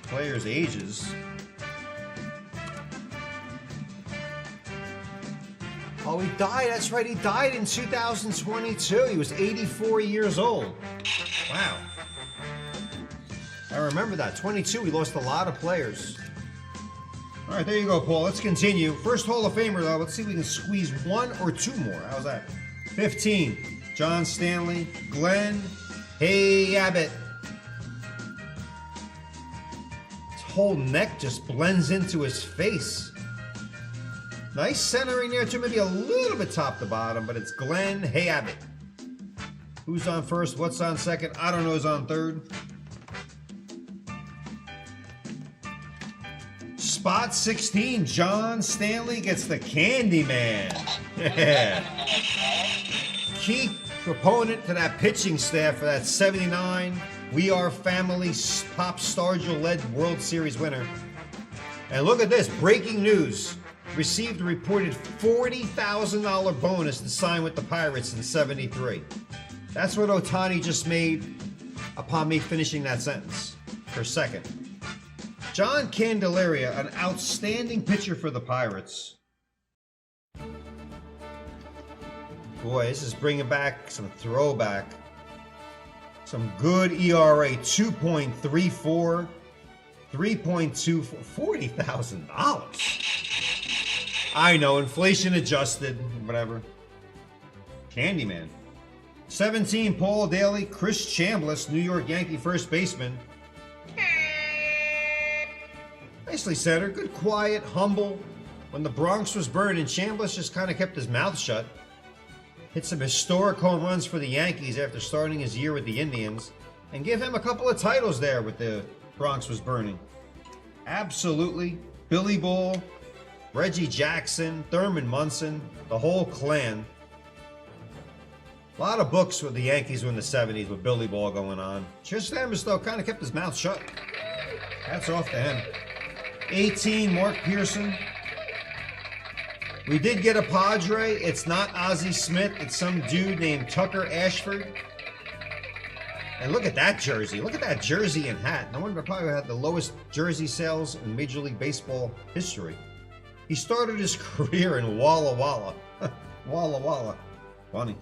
players' ages, oh, he died. That's right, he died in 2022. He was 84 years old. Wow. I remember that. 22, we lost a lot of players. All right, there you go, Paul. Let's continue. First Hall of Famer, though. Let's see if we can squeeze one or two more. How's that? 15, John Stanley, Glenn Abbott. His whole neck just blends into his face. Nice centering there, too. Maybe a little bit top to bottom, but it's Glenn Abbott. Who's on first? What's on second? I don't know who's on third. Spot 16, John Stanley gets the Candyman. Key proponent to that pitching staff for that 79 We Are Family Pop Stargell-led World Series winner. And look at this, breaking news. Received a reported $40,000 bonus to sign with the Pirates in 73. That's what Ohtani just made upon me finishing that sentence for a second. John Candelaria, an outstanding pitcher for the Pirates. Boy, this is bringing back some throwback. Some good ERA, 2.34, 3.24, $40,000. I know, inflation adjusted, whatever. Candyman. 17, Paul Daly, Chris Chambliss, New York Yankee first baseman. Nicely centered, good, quiet, humble. When the Bronx was burning, Chambliss just kind of kept his mouth shut. Hit some historic home runs for the Yankees after starting his year with the Indians, and give him a couple of titles there with the Bronx was burning. Absolutely. Billy Bull, Reggie Jackson, Thurman Munson, the whole clan. A lot of books with the Yankees in the 70s with Billy Bull going on. Chris Stamers, though, kind of kept his mouth shut. Hats off to him. 18, Mark Pearson. We did get a Padre. It's not Ozzie Smith. It's some dude named Tucker Ashford. And look at that jersey. Look at that jersey and hat. No wonder probably had the lowest jersey sales in Major League Baseball history. He started his career in Walla Walla. Walla Walla. Funny.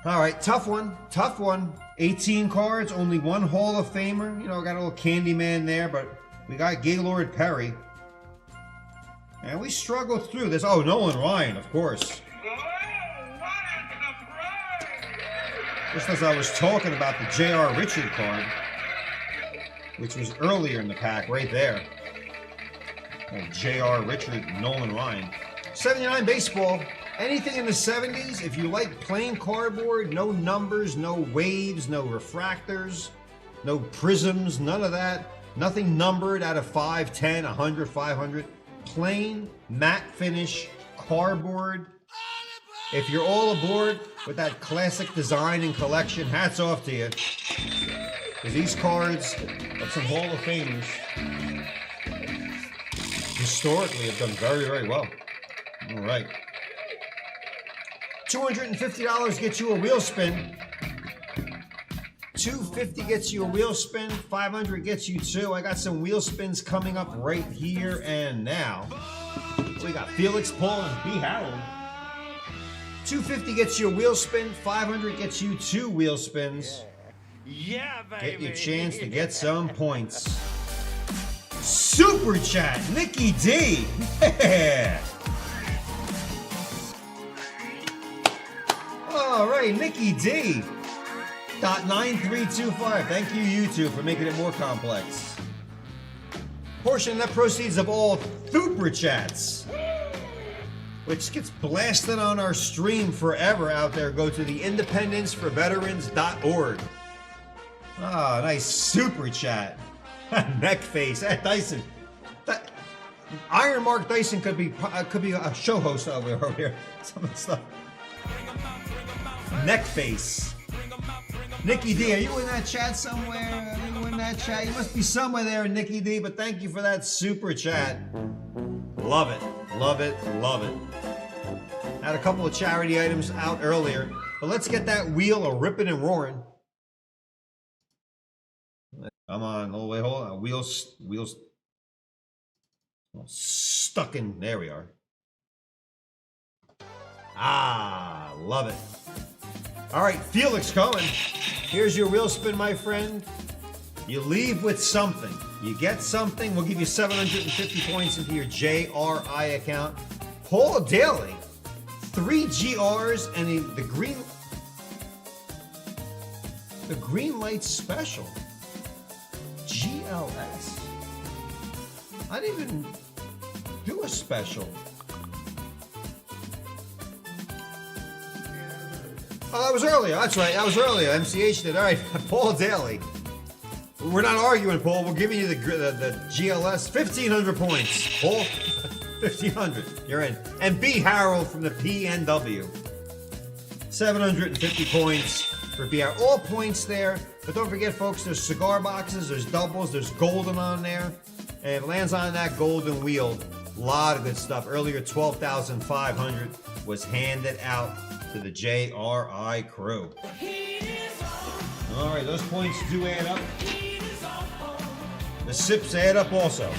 All right, tough one. Tough one. 18 cards, only one Hall of Famer. You know, got a little Candyman there, but we got Gaylord Perry. And we struggled through this. Oh, Nolan Ryan, of course. Just as I was talking about the J.R. Richard card, which was earlier in the pack, right there. Oh, J.R. Richard, Nolan Ryan. 79 baseball. Anything in the 70s, if you like plain cardboard, no numbers, no waves, no refractors, no prisms, none of that. Nothing numbered out of 5, 10, 100, 500. Plain, matte finish, cardboard. If you're all aboard with that classic design and collection, hats off to you. Because these cards of some Hall of Famers historically have done very, very well. All right. $250 gets you a wheel spin. 250 gets you a wheel spin. 500 gets you 2. I got some wheel spins coming up right here and now. We got Felix, Paul, and B. Harold. 250 gets you a wheel spin. 500 gets you 2 wheel spins. Yeah, baby. Get your chance to get some points. Super chat, Nikki D. Yeah. All right, Nikki D. .9325. Thank you, YouTube, for making it more complex. Portion of net proceeds of all super chats, which gets blasted on our stream forever out there, go to the independenceforveterans.org. Ah, nice super chat. Neck face. Hey, Dyson. Iron Mark Dyson could be a show host over here. Some of the stuff. Neck face. Nikki D, are you in that chat somewhere? Are you in that chat? You must be somewhere there, Nikki D, but thank you for that super chat. Love it. Love it. Love it. Had a couple of charity items out earlier, but let's get that wheel a ripping and roaring. Come on. Oh, wait, hold on. Wheels stuck in. There we are. Ah, love it. All right, Felix Cohen. Here's your wheel spin, my friend. You leave with something. You get something. We'll give you 750 points into your JRI account. Paul Daly. 3 GRs and the green light special. GLS. I didn't even do a special. Oh, that was earlier. That's right. That was earlier. MCH did. All right. Paul Daly. We're not arguing, Paul. We're giving you the GLS. 1,500 points. Paul, 1,500. You're in. And B. Harold from the PNW. 750 points for B. Harold. All points there. But don't forget, folks, there's cigar boxes, there's doubles, there's golden on there. And if it lands on that golden wheel, a lot of good stuff. Earlier, 12,500 was handed out to the JRI crew. All right, those points do add up. The sips add up also.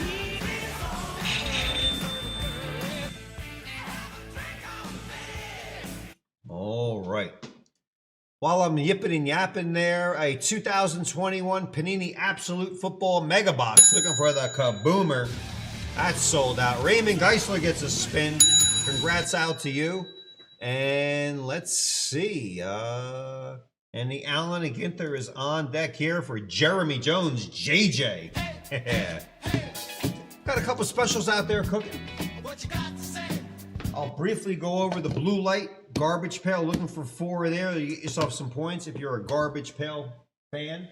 All right. While I'm yipping and yapping there, a 2021 Panini Absolute Football Mega Box. Looking for the kaboomer. That's sold out. Raymond Geisler gets a spin. Congrats out to you. And let's see. And the Allen and Ginter is on deck here for Jeremy Jones, JJ. Got a couple specials out there cooking. I'll briefly go over the blue light garbage pail. Looking for 4 there. You get yourself some points if you're a garbage pail fan.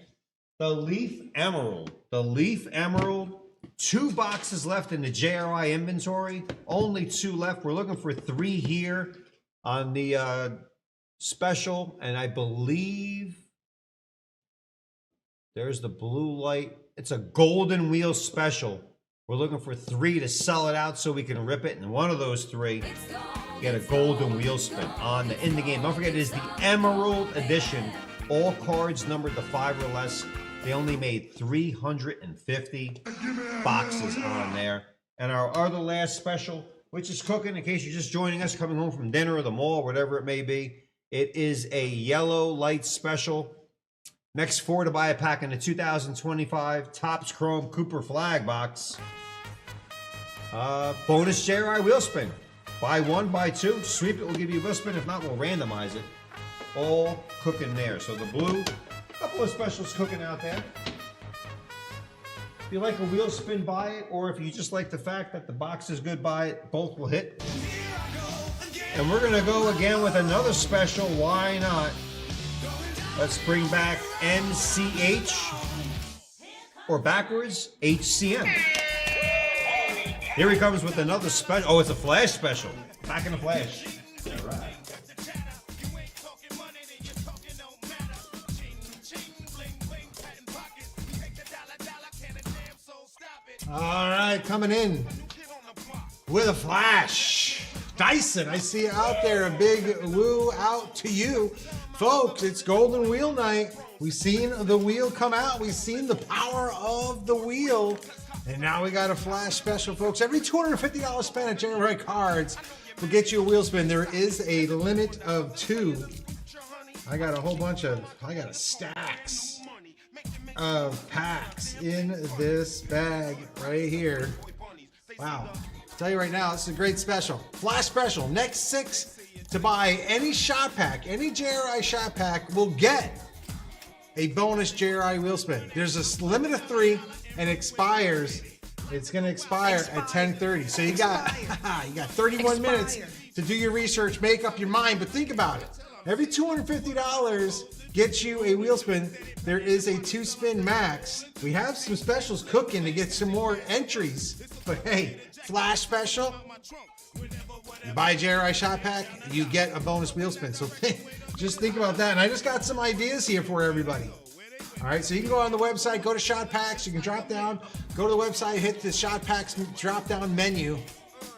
The Leaf Emerald. The Leaf Emerald. 2 boxes left in the JRI inventory. Only 2 left. We're looking for 3 here on the special, and I believe there's the blue light. It's a golden wheel special. We're looking for 3 to sell it out so we can rip it, and one of those 3 get a golden wheel spin in the game. Don't forget, it is the Emerald Edition. All cards numbered to 5 or less. They only made 350 boxes on there. And our other last special, which is cooking in case you're just joining us, coming home from dinner or the mall, whatever it may be. It is a yellow light special. Next 4 to buy a pack in the 2025 Topps Chrome Cooper Flag box. Bonus JRI wheel spin. Buy 1, buy 2. Sweep it, we'll give you a wheel spin. If not, we'll randomize it. All cooking there. So the blue, a couple of specials cooking out there. If you like a wheel spin, buy it. Or if you just like the fact that the box is good, buy it. Both will hit. And we're going to go again with another special. Why not? Let's bring back MCH. Or backwards, HCM. Here he comes with another special. Oh, it's a flash special. Back in the flash. All right. All right, coming in with a flash. Dyson, I see you out there. A big woo out to you. Folks, it's Golden Wheel night. We've seen the wheel come out. We've seen the power of the wheel. And now we got a flash special, folks. Every $250 spent at JRI Cards will get you a wheel spin. There is a limit of 2. I got a whole bunch of, I got stacks of packs in this bag right here. Wow. I'll tell you right now, this is a great special. Flash special. Next 6 to buy any shot pack, any JRI shot pack will get a bonus JRI wheel spin. There's a limit of 3 and expires. It's going to expire at 10:30. So you got 31 minutes to do your research, make up your mind. But think about it. Every $250 gets you a wheel spin. There is a 2-spin max. We have some specials cooking to get some more entries. But hey, flash special. You buy a JRI shot pack, you get a bonus wheel spin. So just think about that. And I just got some ideas here for everybody. All right, so you can go on the website, go to Shot Packs. You can drop down, go to the website, hit the Shot Packs drop down menu,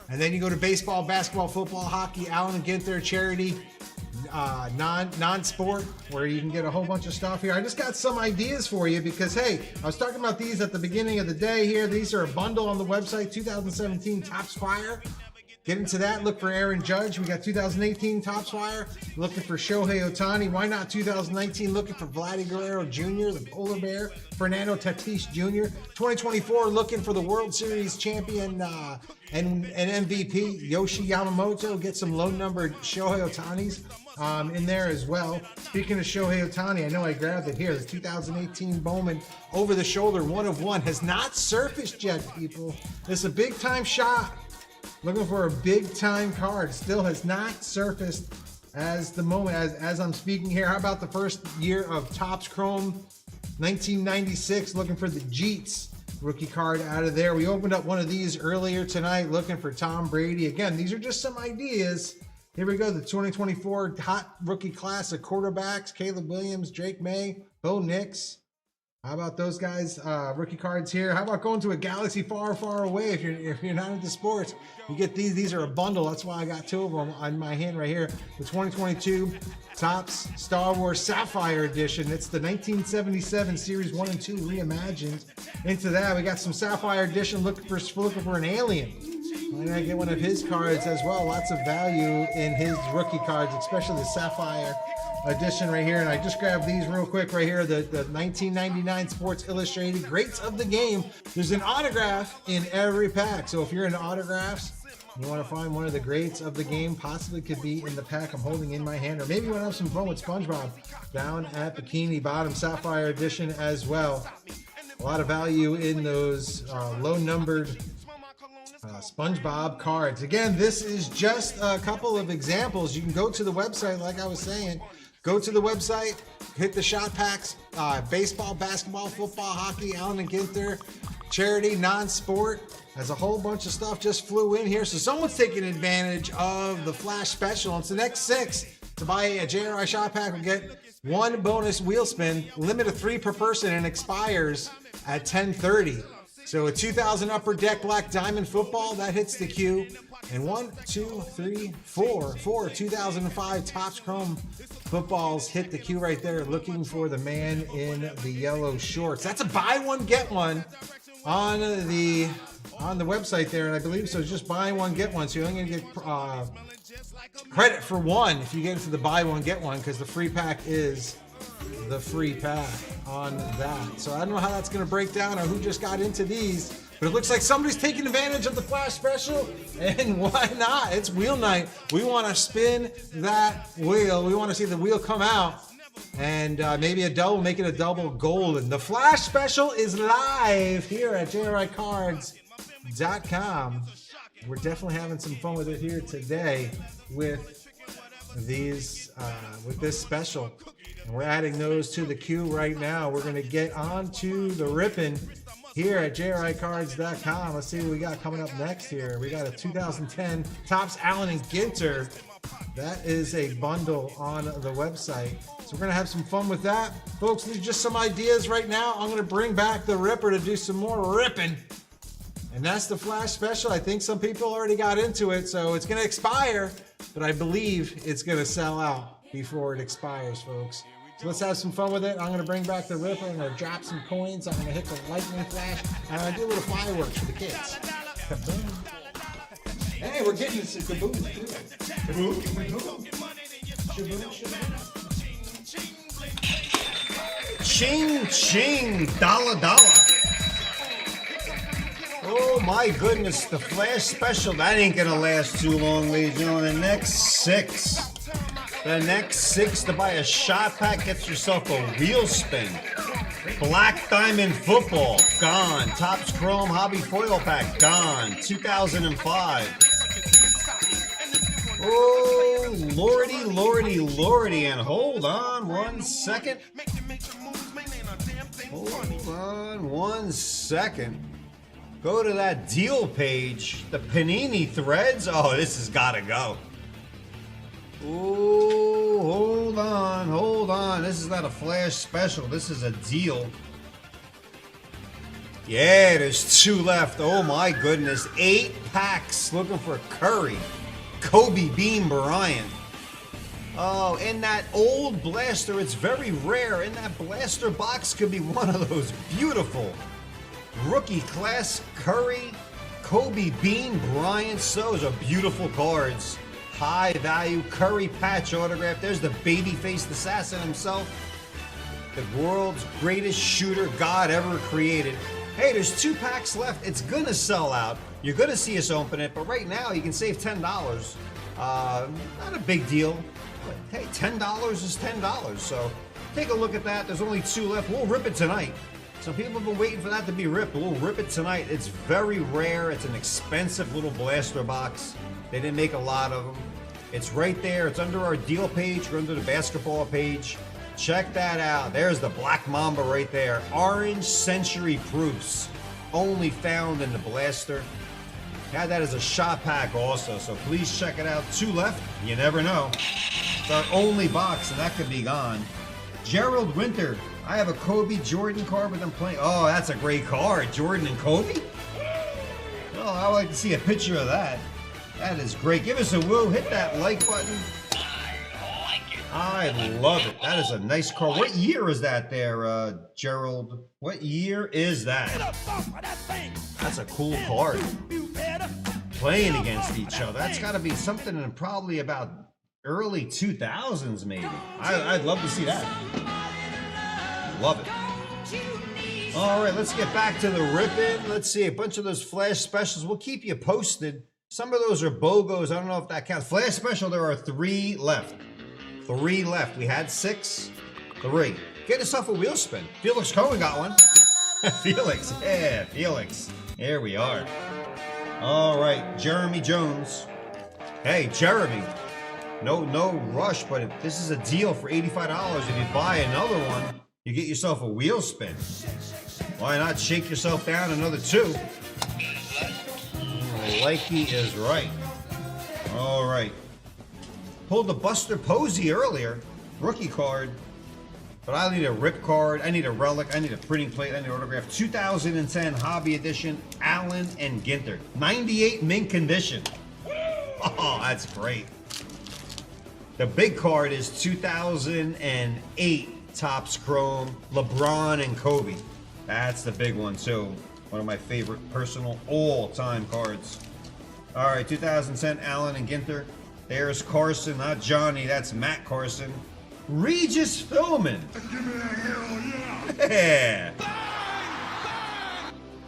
and then you go to baseball, basketball, football, hockey, Allen and Ginter, charity, non-sport, where you can get a whole bunch of stuff here. I just got some ideas for you because, hey, I was talking about these at the beginning of the day here. These are a bundle on the website, 2017 Topps Fire. Get into that. Look for Aaron Judge. We got 2018 Topps Fire. Looking for Shohei Ohtani. Why not 2019? Looking for Vladdy Guerrero Jr., the Polar Bear. Fernando Tatis Jr. 2024 looking for the World Series champion and MVP Yoshi Yamamoto. Get some low-numbered Shohei Ohtanis in there as well. Speaking of Shohei Ohtani, I know I grabbed it here. The 2018 Bowman over the shoulder 1/1 has not surfaced yet, people. It's a big-time shot. Looking for a big-time card. Still has not surfaced as the moment as I'm speaking here. How about the first year of Topps Chrome 1996? Looking for the Jeets rookie card out of there. We opened up one of these earlier tonight looking for Tom Brady. Again, these are just some ideas. Here we go. The 2024 hot rookie class of quarterbacks. Caleb Williams, Drake May, Bo Nix. How about those guys? Rookie cards here. How about going to a galaxy far, far away? If you're not into sports, you get these. These are a bundle. That's why I got 2 of them on my hand right here. The 2022 Topps Star Wars Sapphire Edition. It's the 1977 Series 1 and 2 reimagined. Into that, we got some Sapphire Edition. Looking for an alien. Why not get one of his cards as well? Lots of value in his rookie cards, especially the Sapphire Edition right here. And I just grabbed these real quick right here. The 1999 Sports Illustrated Greats of the Game. There's an autograph in every pack. So if you're into autographs, you want to find one of the greats of the game, possibly could be in the pack I'm holding in my hand. Or maybe you want to have some fun with SpongeBob down at Bikini Bottom Sapphire Edition as well. A lot of value in those low-numbered SpongeBob cards. Again, this is just a couple of examples. You can go to the website, like I was saying. Go to the website, hit the shot packs, baseball, basketball, football, hockey, Allen and Ginter, charity, non-sport. There's a whole bunch of stuff just flew in here. So someone's taking advantage of the flash special. It's the next 6 to buy a JRI shot pack will get 1 bonus wheel spin, limit of 3 per person, and expires at 10:30. So a 2000 Upper Deck Black Diamond football, that hits the queue. And 1, 2, 3, 4 2005 Topps Chrome footballs hit the queue right there. Looking for the man in the yellow shorts. That's a buy one, get one on the website there. And I believe so. Just buy one, get one. So you're only going to get credit for 1 if you get into the buy one, get one, because the free pack is the free pack on that. So I don't know how that's going to break down or who just got into these, but it looks like somebody's taking advantage of the flash special, and why not? It's wheel night. We want to spin that wheel. We want to see the wheel come out and maybe a double, make it a double golden. The flash special is live here at JRICards.com. We're definitely having some fun with it here today with these with this special, and we're adding those to the queue right now. We're going to get on to the ripping here at JRICards.com. Let's see what we got coming up next here. We got a 2010 Topps Allen and Ginter. That is a bundle on the website, so we're going to have some fun with that, folks. These are just some ideas right now. I'm going to bring back the ripper to do some more ripping, and that's the flash special. I think some people already got into it, so it's going to expire, but I believe it's going to sell out before it expires, folks. So let's have some fun with it. I'm going to bring back the Ripper. I'm going to drop some coins. I'm going to hit the lightning flash. And I'm going to do a little fireworks for the kids. Kaboom. Hey, we're getting this kaboom too. Kaboom, kaboom. Shaboom, shaboom. Ching, ching, dollar, dollar. Oh my goodness, the flash special. That ain't gonna last too long, ladies and gentlemen. The next six. The next six to buy a shot pack gets yourself a wheel spin. Black Diamond Football, gone. Topps Chrome Hobby Foil Pack, gone. 2005. Oh, lordy, lordy, lordy. And hold on 1 second. Hold on 1 second. Go to that deal page. The Panini Threads. Oh, this has got to go. Oh, hold on, hold on. This is not a flash special. This is a deal. Yeah, there's 2 left. Oh my goodness. 8 packs looking for Curry. Kobe Bean Bryant. Oh, in that old blaster, it's very rare. In that blaster box could be one of those beautiful rookie class Curry, Kobe Bean Bryant. Those are beautiful cards. High value Curry patch autograph. There's the baby-faced assassin himself. The world's greatest shooter God ever created. Hey, there's 2 packs left. It's gonna sell out. You're gonna see us open it, but right now you can save $10. Not a big deal, but hey, $10 is $10. So take a look at that. There's only 2 left. We'll rip it tonight. Some people have been waiting for that to be ripped, but we'll rip it tonight. It's very rare. It's an expensive little blaster box. They didn't make a lot of them. It's right there. It's under our deal page or under the basketball page. Check that out. There's the Black Mamba right there. Orange Century Proofs. Only found in the blaster. Had that as a shot pack also, so please check it out. 2 left. You never know. It's our only box, and that could be gone. Gerald Winter. I have a Kobe Jordan card with them playing. Oh, that's a great card. Jordan and Kobe? Oh, I would like to see a picture of that. That is great. Give us a woo. Hit that like button. I love it. That is a nice card. What year is that there, Gerald? What year is that? That's a cool card. Playing against each other. That's got to be something in probably about early 2000s, maybe. I'd love to see that. Love it. All right, let's get back to the ripping. Let's see, a bunch of those flash specials. We'll keep you posted. Some of those are BOGOs. I don't know if that counts. Flash special, there are 3 left. 3 left. We had 6. 3. Get yourself a wheel spin. Felix Cohen got one. Felix. Yeah, Felix. Here we are. All right, Jeremy Jones. Hey, Jeremy. No rush, but if this is a deal for $85. If you buy another one, you get yourself a wheel spin. Why not shake yourself down another 2? Likey is right. All right. Pulled the Buster Posey earlier. Rookie card. But I need a rip card. I need a relic. I need a printing plate. I need an autograph. 2010 Hobby Edition Allen and Ginter. 98 mint condition. Oh, that's great. The big card is 2008 Topps Chrome LeBron and Kobe. That's the big one too. One of my favorite personal all-time cards. All right, 2010 Allen and Ginter. There's Carson, not Johnny. That's Matt Carson. Regis Philbin. Yeah.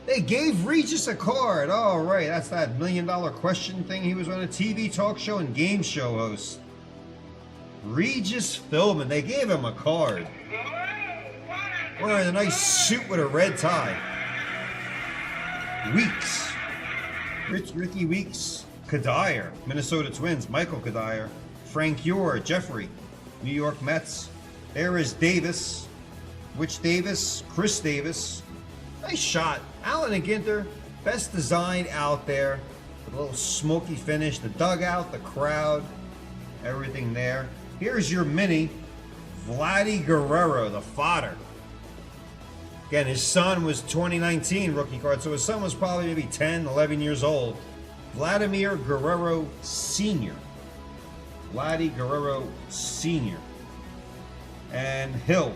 They gave Regis a card. All right, that's that $1 million question thing. He was on a TV talk show and game show host. Regis Philbin. They gave him a card. Wearing a nice suit with a red tie. Weeks. Ricky Weeks. Kadire. Minnesota Twins. Michael Kadire. Frank Ure. Jeffrey. New York Mets. There is Davis. Which Davis? Chris Davis. Nice shot. Allen and Ginter. Best design out there. With a little smoky finish. The dugout, the crowd, everything there. Here's your mini. Vladdy Guerrero, the fodder. Again, his son was 2019 rookie card, so his son was probably maybe 10, 11 years old. Vladimir Guerrero Sr. Vladdy Guerrero Sr. And Hill,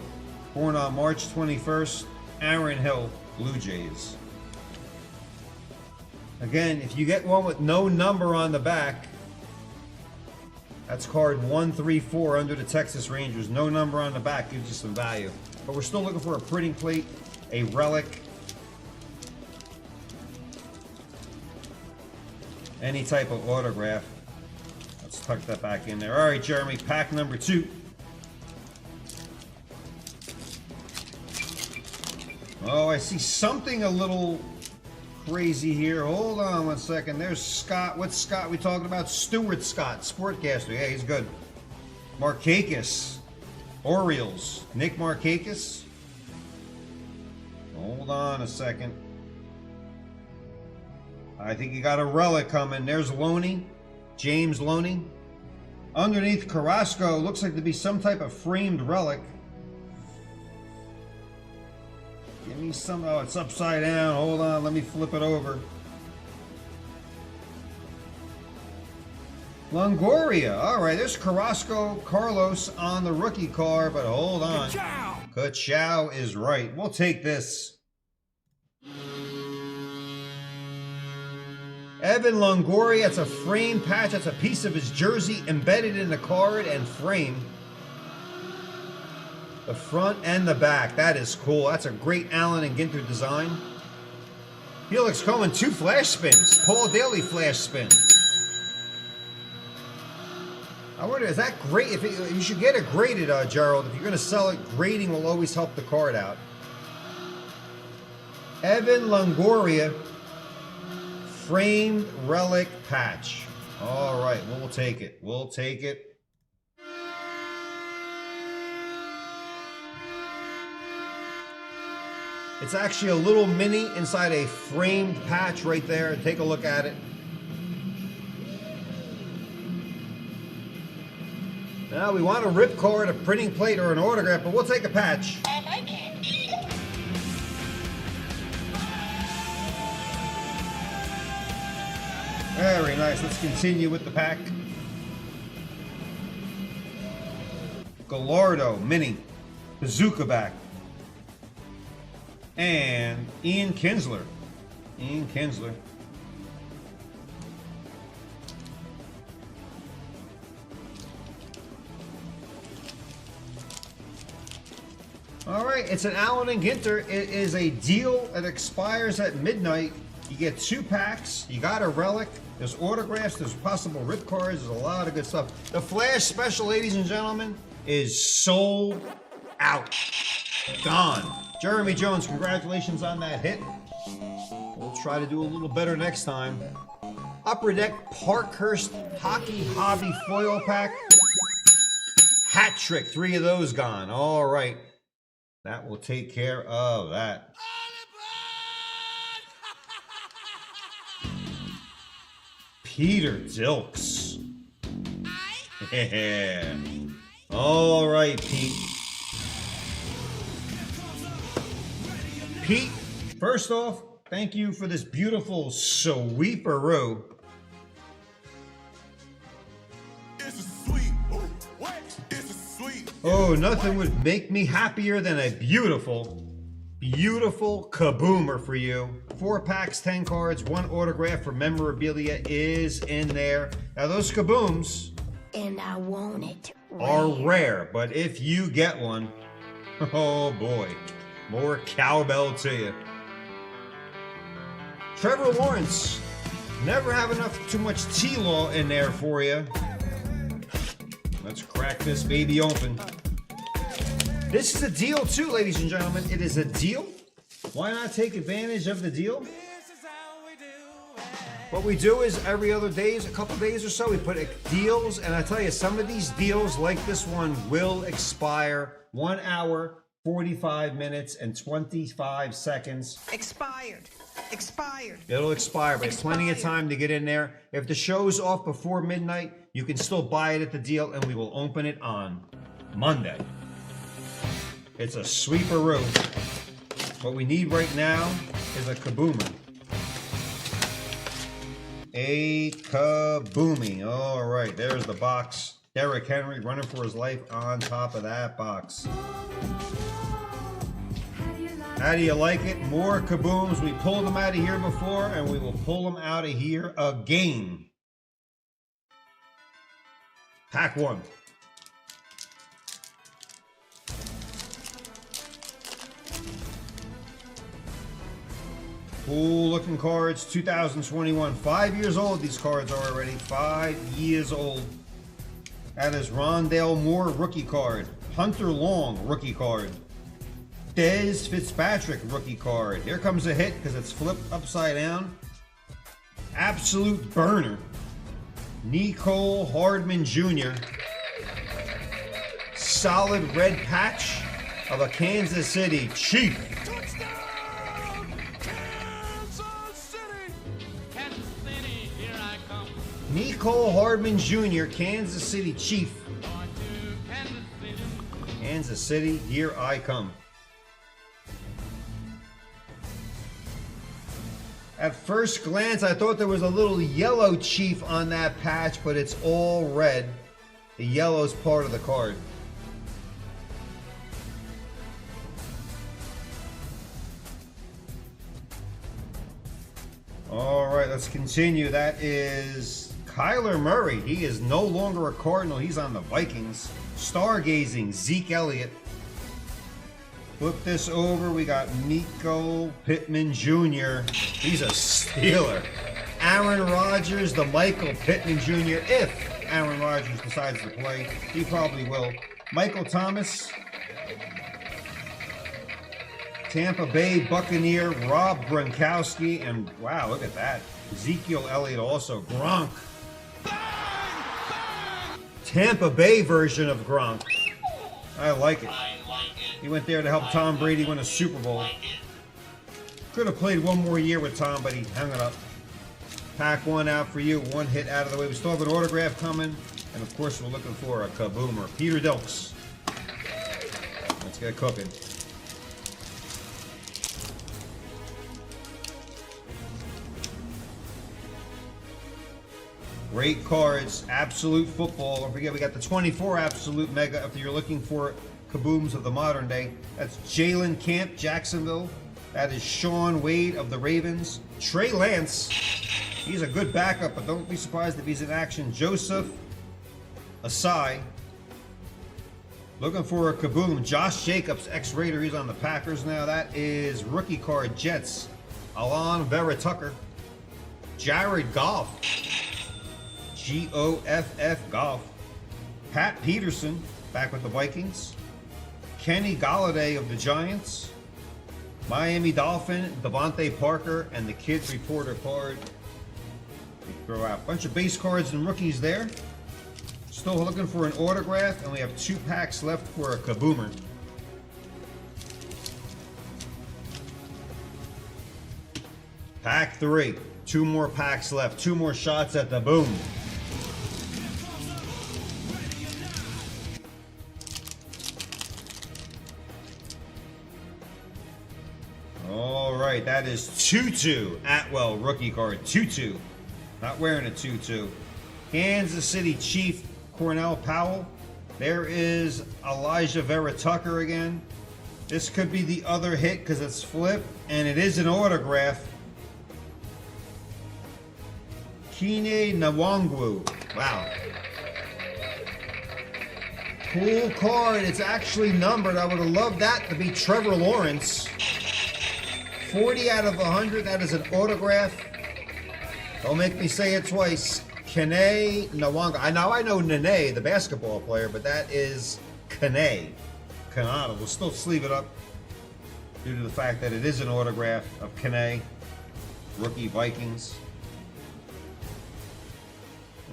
born on March 21st, Aaron Hill, Blue Jays. Again, if you get one with no number on the back, that's card 134 under the Texas Rangers. No number on the back gives you some value. But we're still looking for a printing plate, a relic, any type of autograph. Let's tuck that back in there. All right, Jeremy, pack number 2. Oh, I see something a little crazy here. Hold on one second. There's Scott. What's Scott we talking about? Stuart Scott, Sportcaster. Yeah, he's good. Markakis, Orioles. Nick Markakis. Hold on a second. I think you got a relic coming. There's Loney, James Loney. Underneath Carrasco, looks like to be some type of framed relic. Give me some. Oh, it's upside down. Hold on, let me flip it over. Longoria. All right, there's Carrasco Carlos on the rookie card, but hold on. Ka-chow is right. We'll take this. Evan Longoria. It's a frame patch. That's a piece of his jersey embedded in the card and frame. The front and the back. That is cool. That's a great Allen and Ginter design. Felix Cohen, 2 flash spins. Paul Daly flash spin. I wonder, is that great? If you should get it graded, Gerald. If you're going to sell it, grading will always help the card out. Evan Longoria, framed relic patch. All right, we'll take it. We'll take it. It's actually a little mini inside a framed patch right there. Take a look at it. Now we want a rip card, a printing plate, or an autograph, but we'll take a patch. Very nice. Let's continue with the pack. Gallardo, mini. Bazooka back. And Ian Kinsler. Ian Kinsler. All right, it's an Allen and Ginter. It is a deal that expires at midnight. You get 2 packs. You got a relic. There's autographs. There's possible rip cards. There's a lot of good stuff. The Flash Special, ladies and gentlemen, is sold out. Gone. Jeremy Jones, congratulations on that hit. We'll try to do a little better next time. Upper Deck Parkhurst Hockey Hobby Foil Pack. Hat trick, 3 of those gone. All right. That will take care of that. Peter Dilks. Yeah. All right, Pete. Pete, first off, thank you for this beautiful sweeperoo. Oh, nothing would make me happier than a beautiful, beautiful kaboomer for you. 4 packs, 10 cards, 1 autograph for memorabilia is in there. Now those kabooms And I want it are rare. rare, but if you get one, oh boy, more cowbell to you. Trevor Lawrence, never have enough too much T-Law in there for you. Let's crack this baby open. This is a deal too, ladies and gentlemen. It is a deal. Why not take advantage of the deal? What we do is every other days, a couple days or so, we put deals, and I tell you, some of these deals, like this one, will expire 1 hour, 45 minutes, and 25 seconds. Expired. Expired. It'll expire, but it's plenty of time to get in there. If the show's off before midnight, you can still buy it at the deal, and we will open it on Monday. It's a sweeperoo. What we need right now is a kaboomer. A kaboomy. All right, there's the box. Derrick Henry running for his life on top of that box. How do you like it? More kabooms. We pulled them out of here before, and we will pull them out of here again. Pack 1. Cool looking cards, 2021. 5 years old these cards are already. 5 years old. That is Rondale Moore rookie card. Hunter Long rookie card. Dez Fitzpatrick rookie card. Here comes a hit because it's flipped upside down. Absolute burner. Nicole Hardman Jr. Solid red patch of a Kansas City Chief. Nicole Hardman Jr., Kansas City Chief. Kansas City, here I come. At first glance, I thought there was a little yellow Chief on that patch, but it's all red. The yellow is part of the card. All right, let's continue. That is Kyler Murray. He is no longer a Cardinal. He's on the Vikings. Stargazing, Zeke Elliott. Flip this over. We got Miko Pittman Jr. He's a Steeler. Aaron Rodgers, the Michael Pittman Jr. If Aaron Rodgers decides to play, he probably will. Michael Thomas. Tampa Bay Buccaneer, Rob Gronkowski, and wow, look at that. Ezekiel Elliott also. Gronk. Tampa Bay version of Gronk. I like it. He went there to help Tom Brady win a Super Bowl. Could have played one more year with Tom, but he hung it up. Pack 1 out for you. 1 hit out of the way. We still have an autograph coming. And of course, we're looking for a kaboomer. Peter Dilks. Let's get cooking. Great cards. Absolute football. Don't forget, we got the 24 Absolute Mega if you're looking for kabooms of the modern day. That's Jalen Camp, Jacksonville. That is Sean Wade of the Ravens. Trey Lance. He's a good backup, but don't be surprised if he's in action. Joseph Asai. Looking for a kaboom. Josh Jacobs, ex-Raider. He's on the Packers now. That is rookie card Jets. Alon Vera Tucker. Jared Goff. Goff. Goff. Pat Peterson, back with the Vikings. Kenny Golladay of the Giants. Miami Dolphin, Devontae Parker, and the Kids Reporter card. We throw out a bunch of base cards and rookies there. Still looking for an autograph, and we have 2 packs left for a kaboomer. Pack 3. 2 more packs left. 2 more shots at the boom. All right, that is Tutu Atwell rookie card. Tutu, not wearing a tutu. Kansas City Chief Cornell Powell. There is Elijah Vera Tucker again. This could be the other hit because it's flipped, and it is an autograph. Kene Nwangwu. Wow. Cool card. It's actually numbered. I would have loved that to be Trevor Lawrence. 40 out of 100. That is an autograph. Don't make me say it twice. Kene Nwangwu. I know Nene, the basketball player, but that is Kene. Kanata. We'll still sleeve it up due to the fact that it is an autograph of Kene. Rookie Vikings.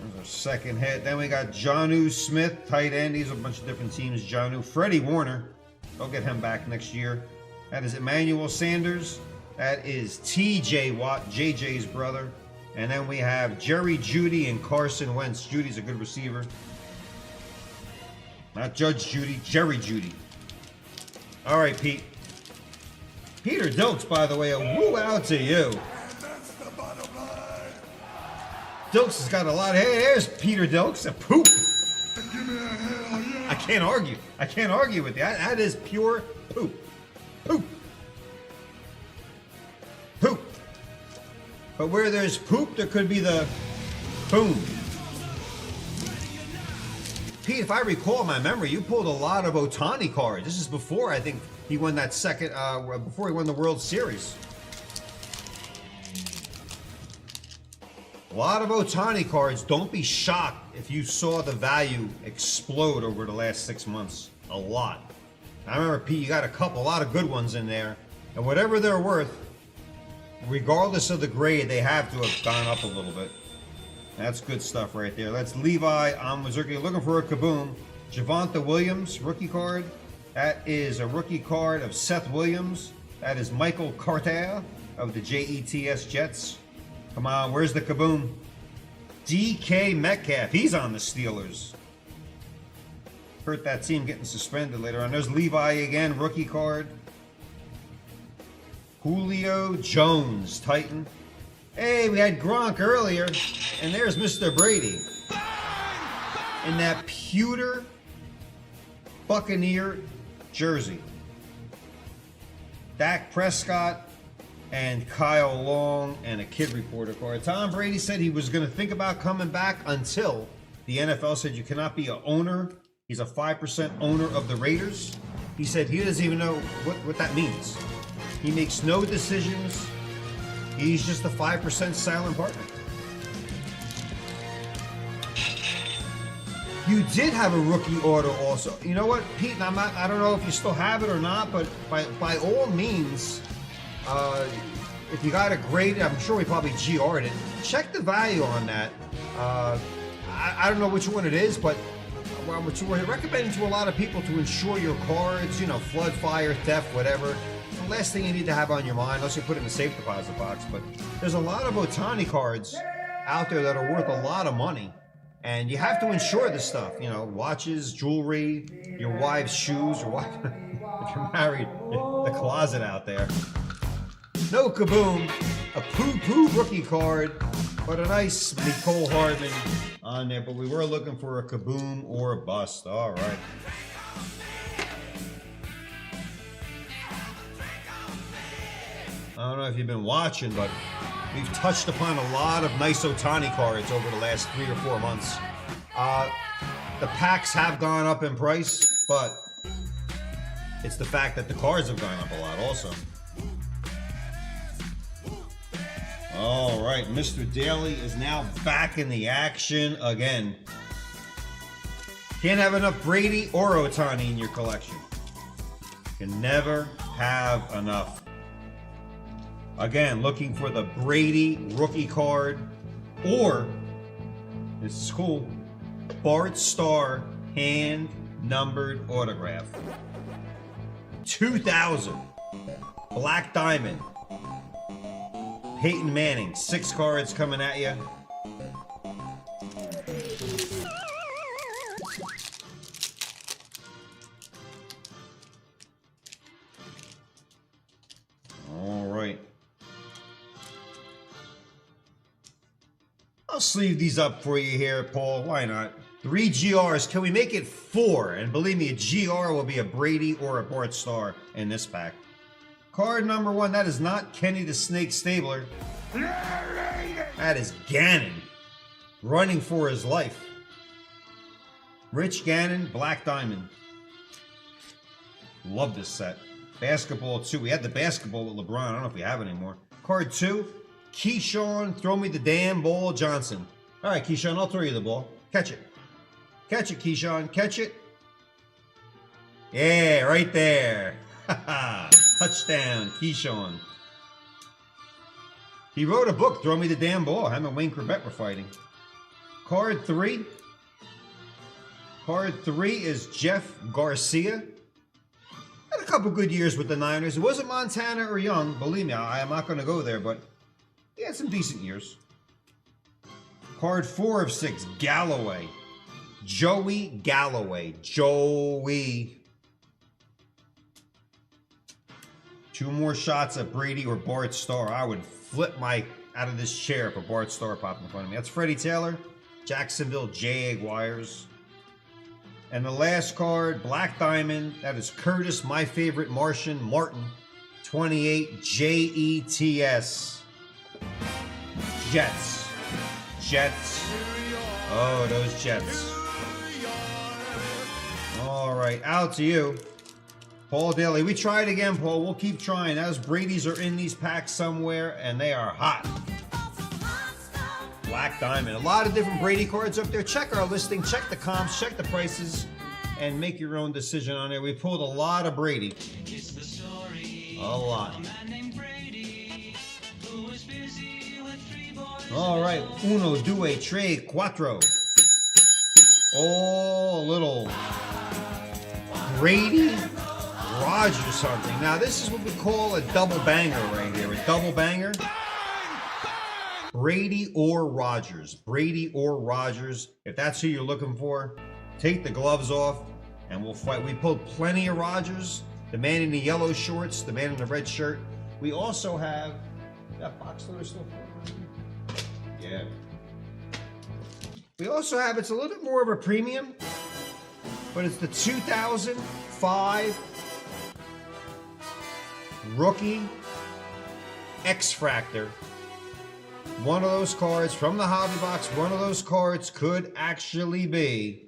There's our second hit. Then we got Jonnu Smith, tight end. These are a bunch of different teams. Jonnu. Freddie Warner. They'll get him back next year. That is Emmanuel Sanders. That is TJ Watt, JJ's brother. And then we have Jerry Jeudy and Carson Wentz. Judy's a good receiver. Not Judge Judy, Jerry Jeudy. All right, Pete. Peter Dilks, by the way, a woo out to you. Dilks has got a lot of... Hey, there's Peter Dilks. A poop. can't argue. I can't argue with that. That is pure poop. Poop. Poop. But where there's poop, there could be the boom. Pete, if I recall my memory, you pulled a lot of Ohtani cards. This is before, I think, he won that second, before he won the World Series. A lot of Ohtani cards. Don't be shocked if you saw the value explode over the last 6 months. A lot. I remember, Pete, you got a lot of good ones in there. And whatever they're worth, regardless of the grade, they have to have gone up a little bit. That's good stuff right there. That's Levi on Mazurki looking for a kaboom. Javonte Williams, rookie card. That is a rookie card of Seth Williams. That is Michael Carter of the Jets Jets. Come on, where's the kaboom? DK Metcalf, he's on the Steelers. Hurt that team getting suspended later on. There's Levi again, rookie card. Julio Jones, Titan. Hey, we had Gronk earlier, and there's Mr. Brady. In that pewter Buccaneer jersey. Dak Prescott and Kyle Long and a kid reporter card. Tom Brady said he was going to think about coming back until the NFL said you cannot be an owner. He's a 5% owner of the Raiders. He said he doesn't even know what that means. He makes no decisions. He's just a 5% silent partner. You did have a rookie auto also. You know what, Pete? I don't know if you still have it or not, but by all means, if you got a grade, I'm sure we probably GR'd it. Check the value on that. I don't know which one it is, but what we're recommending to a lot of people to insure your cards, flood, fire, theft, whatever. The last thing you need to have on your mind, unless you put it in the safe deposit box. But there's a lot of Ohtani cards out there that are worth a lot of money. And you have to insure this stuff, watches, jewelry, your wife's shoes, or what? If you're married, the closet out there. No kaboom, a poo-poo rookie card, but a nice Nicole Hardman on there. But we were looking for a kaboom or a bust. All right. I don't know if you've been watching, but we've touched upon a lot of nice Ohtani cards over the last 3 or 4 months. The packs have gone up in price, but it's the fact that the cards have gone up a lot also. All right, Mr. Daly is now back in the action again. Can't have enough Brady or Ohtani in your collection. Can never have enough. Again, looking for the Brady rookie card, or, this is cool, Bart Starr hand-numbered autograph. 2000, Black Diamond, Peyton Manning, 6 cards coming at you. All right. I'll sleeve these up for you here, Paul. Why not? 3 GRs. Can we make it 4? And believe me, a GR will be a Brady or a Bart Starr in this pack. Card number 1. That is not Kenny the Snake Stabler. That is Gannon running for his life. Rich Gannon, Black Diamond. Love this set. Basketball 2. We had the basketball with LeBron. I don't know if we have it anymore. Card 2. Keyshawn, throw me the damn ball, Johnson. All right, Keyshawn, I'll throw you the ball. Catch it. Catch it, Keyshawn. Catch it. Yeah, right there. Touchdown, Keyshawn. He wrote a book, Throw Me the Damn Ball. Him and Wayne Corbett were fighting. Card 3. Card 3 is Jeff Garcia. Had a couple good years with the Niners. It wasn't Montana or Young. Believe me, I am not going to go there, but he had some decent years. Card 4 of 6, Galloway. Joey Galloway. Joey. 2 more shots at Brady or Bart Starr. I would flip out of this chair if a Bart Starr popped in front of me. That's Freddie Taylor. Jacksonville Jaguars. And the last card, Black Diamond. That is Curtis, my favorite Martian, Martin. 28 JETS. Jets. Jets. Oh, those Jets. All right, out to you. Paul Daly. We tried again, Paul. We'll keep trying. Those Brady's are in these packs somewhere, and they are hot. Black Diamond. A lot of different Brady cards up there. Check our listing. Check the comps. Check the prices. And make your own decision on it. We pulled a lot of Brady. A lot. All right. Uno, due, tre, cuatro. Oh, little Brady Rogers something. Now, this is what we call a double banger right here. A double banger. Brady or Rogers. Brady or Rogers. If that's who you're looking for, take the gloves off and we'll fight. We pulled plenty of Rogers. The man in the yellow shorts, the man in the red shirt. We also have that box loader still. Yeah. We also have, it's a little bit more of a premium, but it's the 2005 rookie X-Fractor. One of those cards from the hobby box, one of those cards could actually be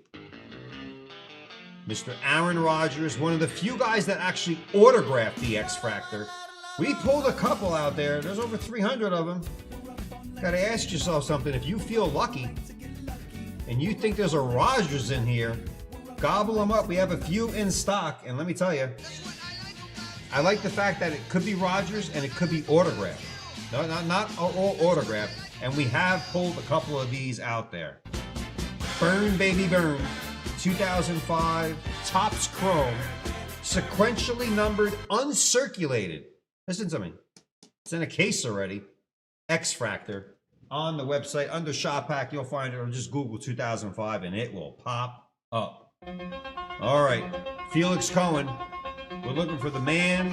Mr. Aaron Rodgers, one of the few guys that actually autographed the X-Fractor. We pulled a couple out there. There's over 300 of them. Got to ask yourself something. If you feel lucky and you think there's a Rodgers in here, gobble them up. We have a few in stock. And let me tell you, I like the fact that it could be Rodgers and it could be autographed. No, not all autographed. And we have pulled a couple of these out there. Burn, baby, burn. 2005 Topps Chrome. Sequentially numbered, uncirculated. Listen to me. It's in a case already. X-Fractor. On the website, under Shop Pack, you'll find it, or just Google 2005 and it will pop up. All right. Felix Cohen. We're looking for the man,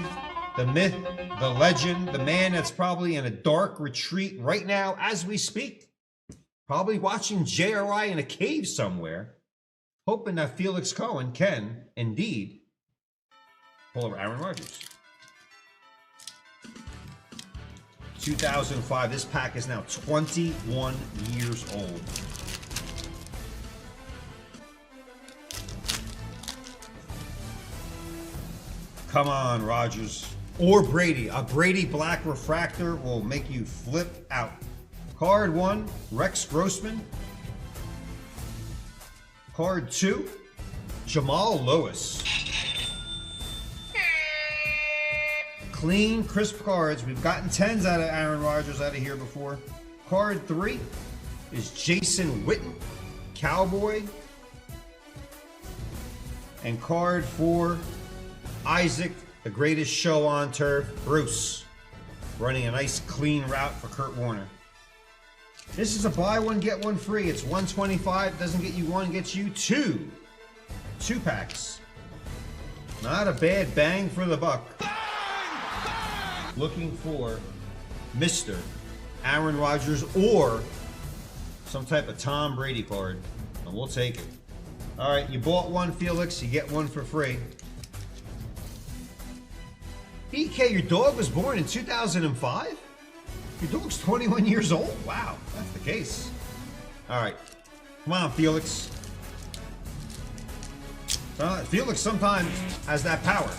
the myth, the legend, the man that's probably in a dark retreat right now as we speak. Probably watching JRI in a cave somewhere. Hoping that Felix Cohen can, indeed, pull over Aaron Rodgers. 2005. This pack is now 21 years old. Come on, Rodgers. Or Brady. A Brady Black Refractor will make you flip out. Card 1, Rex Grossman. Card 2, Jamal Lewis. Clean, crisp cards. We've gotten 10s out of Aaron Rodgers out of here before. Card 3 is Jason Witten, Cowboy. And card 4, Isaac, the greatest show on turf, Bruce. Running a nice clean route for Kurt Warner. This is a buy one, get one free. It's $125. Doesn't get you one, gets you two. 2 packs. Not a bad bang for the buck. Looking for Mr. Aaron Rodgers or some type of Tom Brady card. And we'll take it. All right, you bought one, Felix. You get one for free. BK, your dog was born in 2005? Your dog's 21 years old? Wow, that's the case. All right. Come on, Felix. Felix sometimes has that power.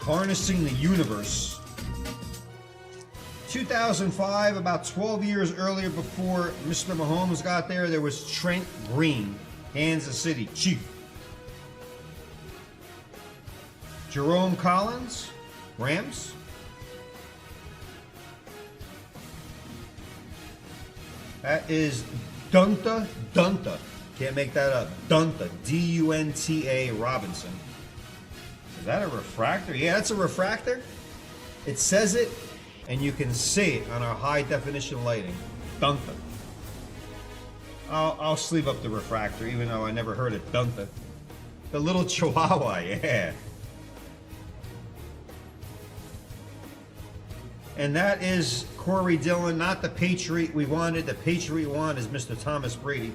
Harnessing the universe. 2005, about 12 years earlier before Mr. Mahomes got there was Trent Green, Kansas City Chief. Jerome Collins, Rams. That is Dunta. Can't make that up. Dunta. D-U-N-T-A Robinson. Is that a refractor? Yeah, that's a refractor. It says it, and you can see it on our high definition lighting. Dunta. I'll sleeve up the refractor, even though I never heard it. Dunta. The little Chihuahua, yeah. And that is Corey Dillon, not the Patriot we wanted. The Patriot we want is Mr. Thomas Brady.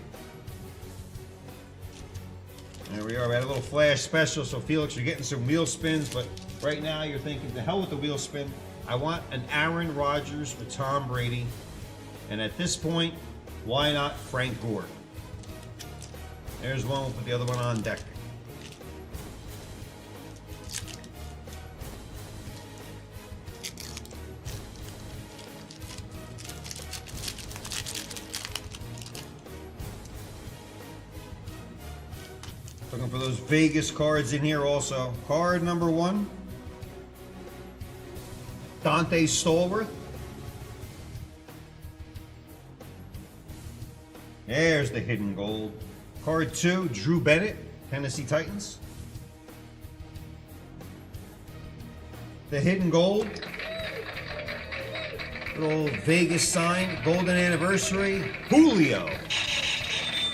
There we are. We had a little flash special. So Felix, you're getting some wheel spins, but right now you're thinking, the hell with the wheel spin. I want an Aaron Rodgers with Tom Brady. And at this point, why not Frank Gore? There's one. We'll put the other one on deck. Looking for those Vegas cards in here also. Card number 1. Dante Stallworth. There's the hidden gold. Card 2, Drew Bennett, Tennessee Titans. The hidden gold. Little Vegas sign, golden anniversary. Julio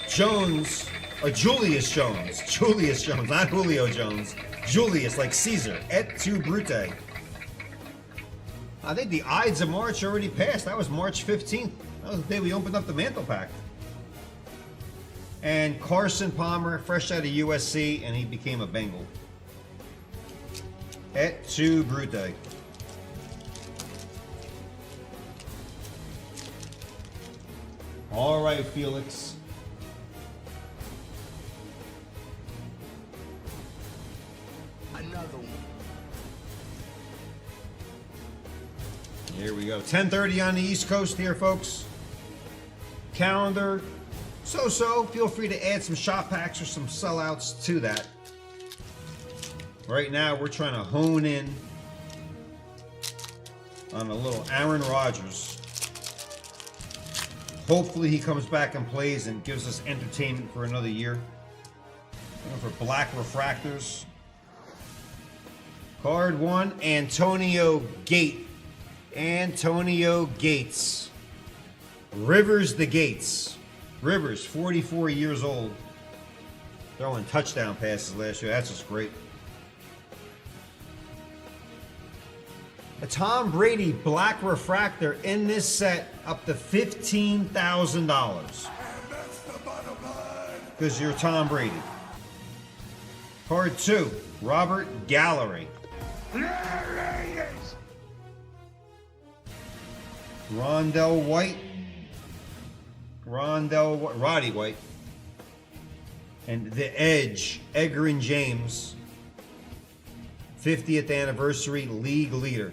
Jones, or Julius Jones. Julius Jones, not Julio Jones. Julius, like Caesar. Et tu, Brute. I think the Ides of March already passed. That was March 15th. That was the day we opened up the Mantle Pack. And Carson Palmer, fresh out of USC, and he became a Bengal. Et tu, Brute. All right, Felix. Another one. Here we go. 10:30 on the East Coast here, folks. Calendar. So. Feel free to add some shop packs or some sellouts to that. Right now, we're trying to hone in on a little Aaron Rodgers. Hopefully he comes back and plays and gives us entertainment for another year. Looking for black refractors. Card 1, Antonio Gate. Antonio Gates. Rivers the Gates. Rivers, 44 years old. Throwing touchdown passes last year. That's just great. A Tom Brady black refractor in this set up to $15,000. Because you're Tom Brady. Card 2, Robert Gallery. Roddy White. And the Edge, Edgerrin James. 50th anniversary league leader.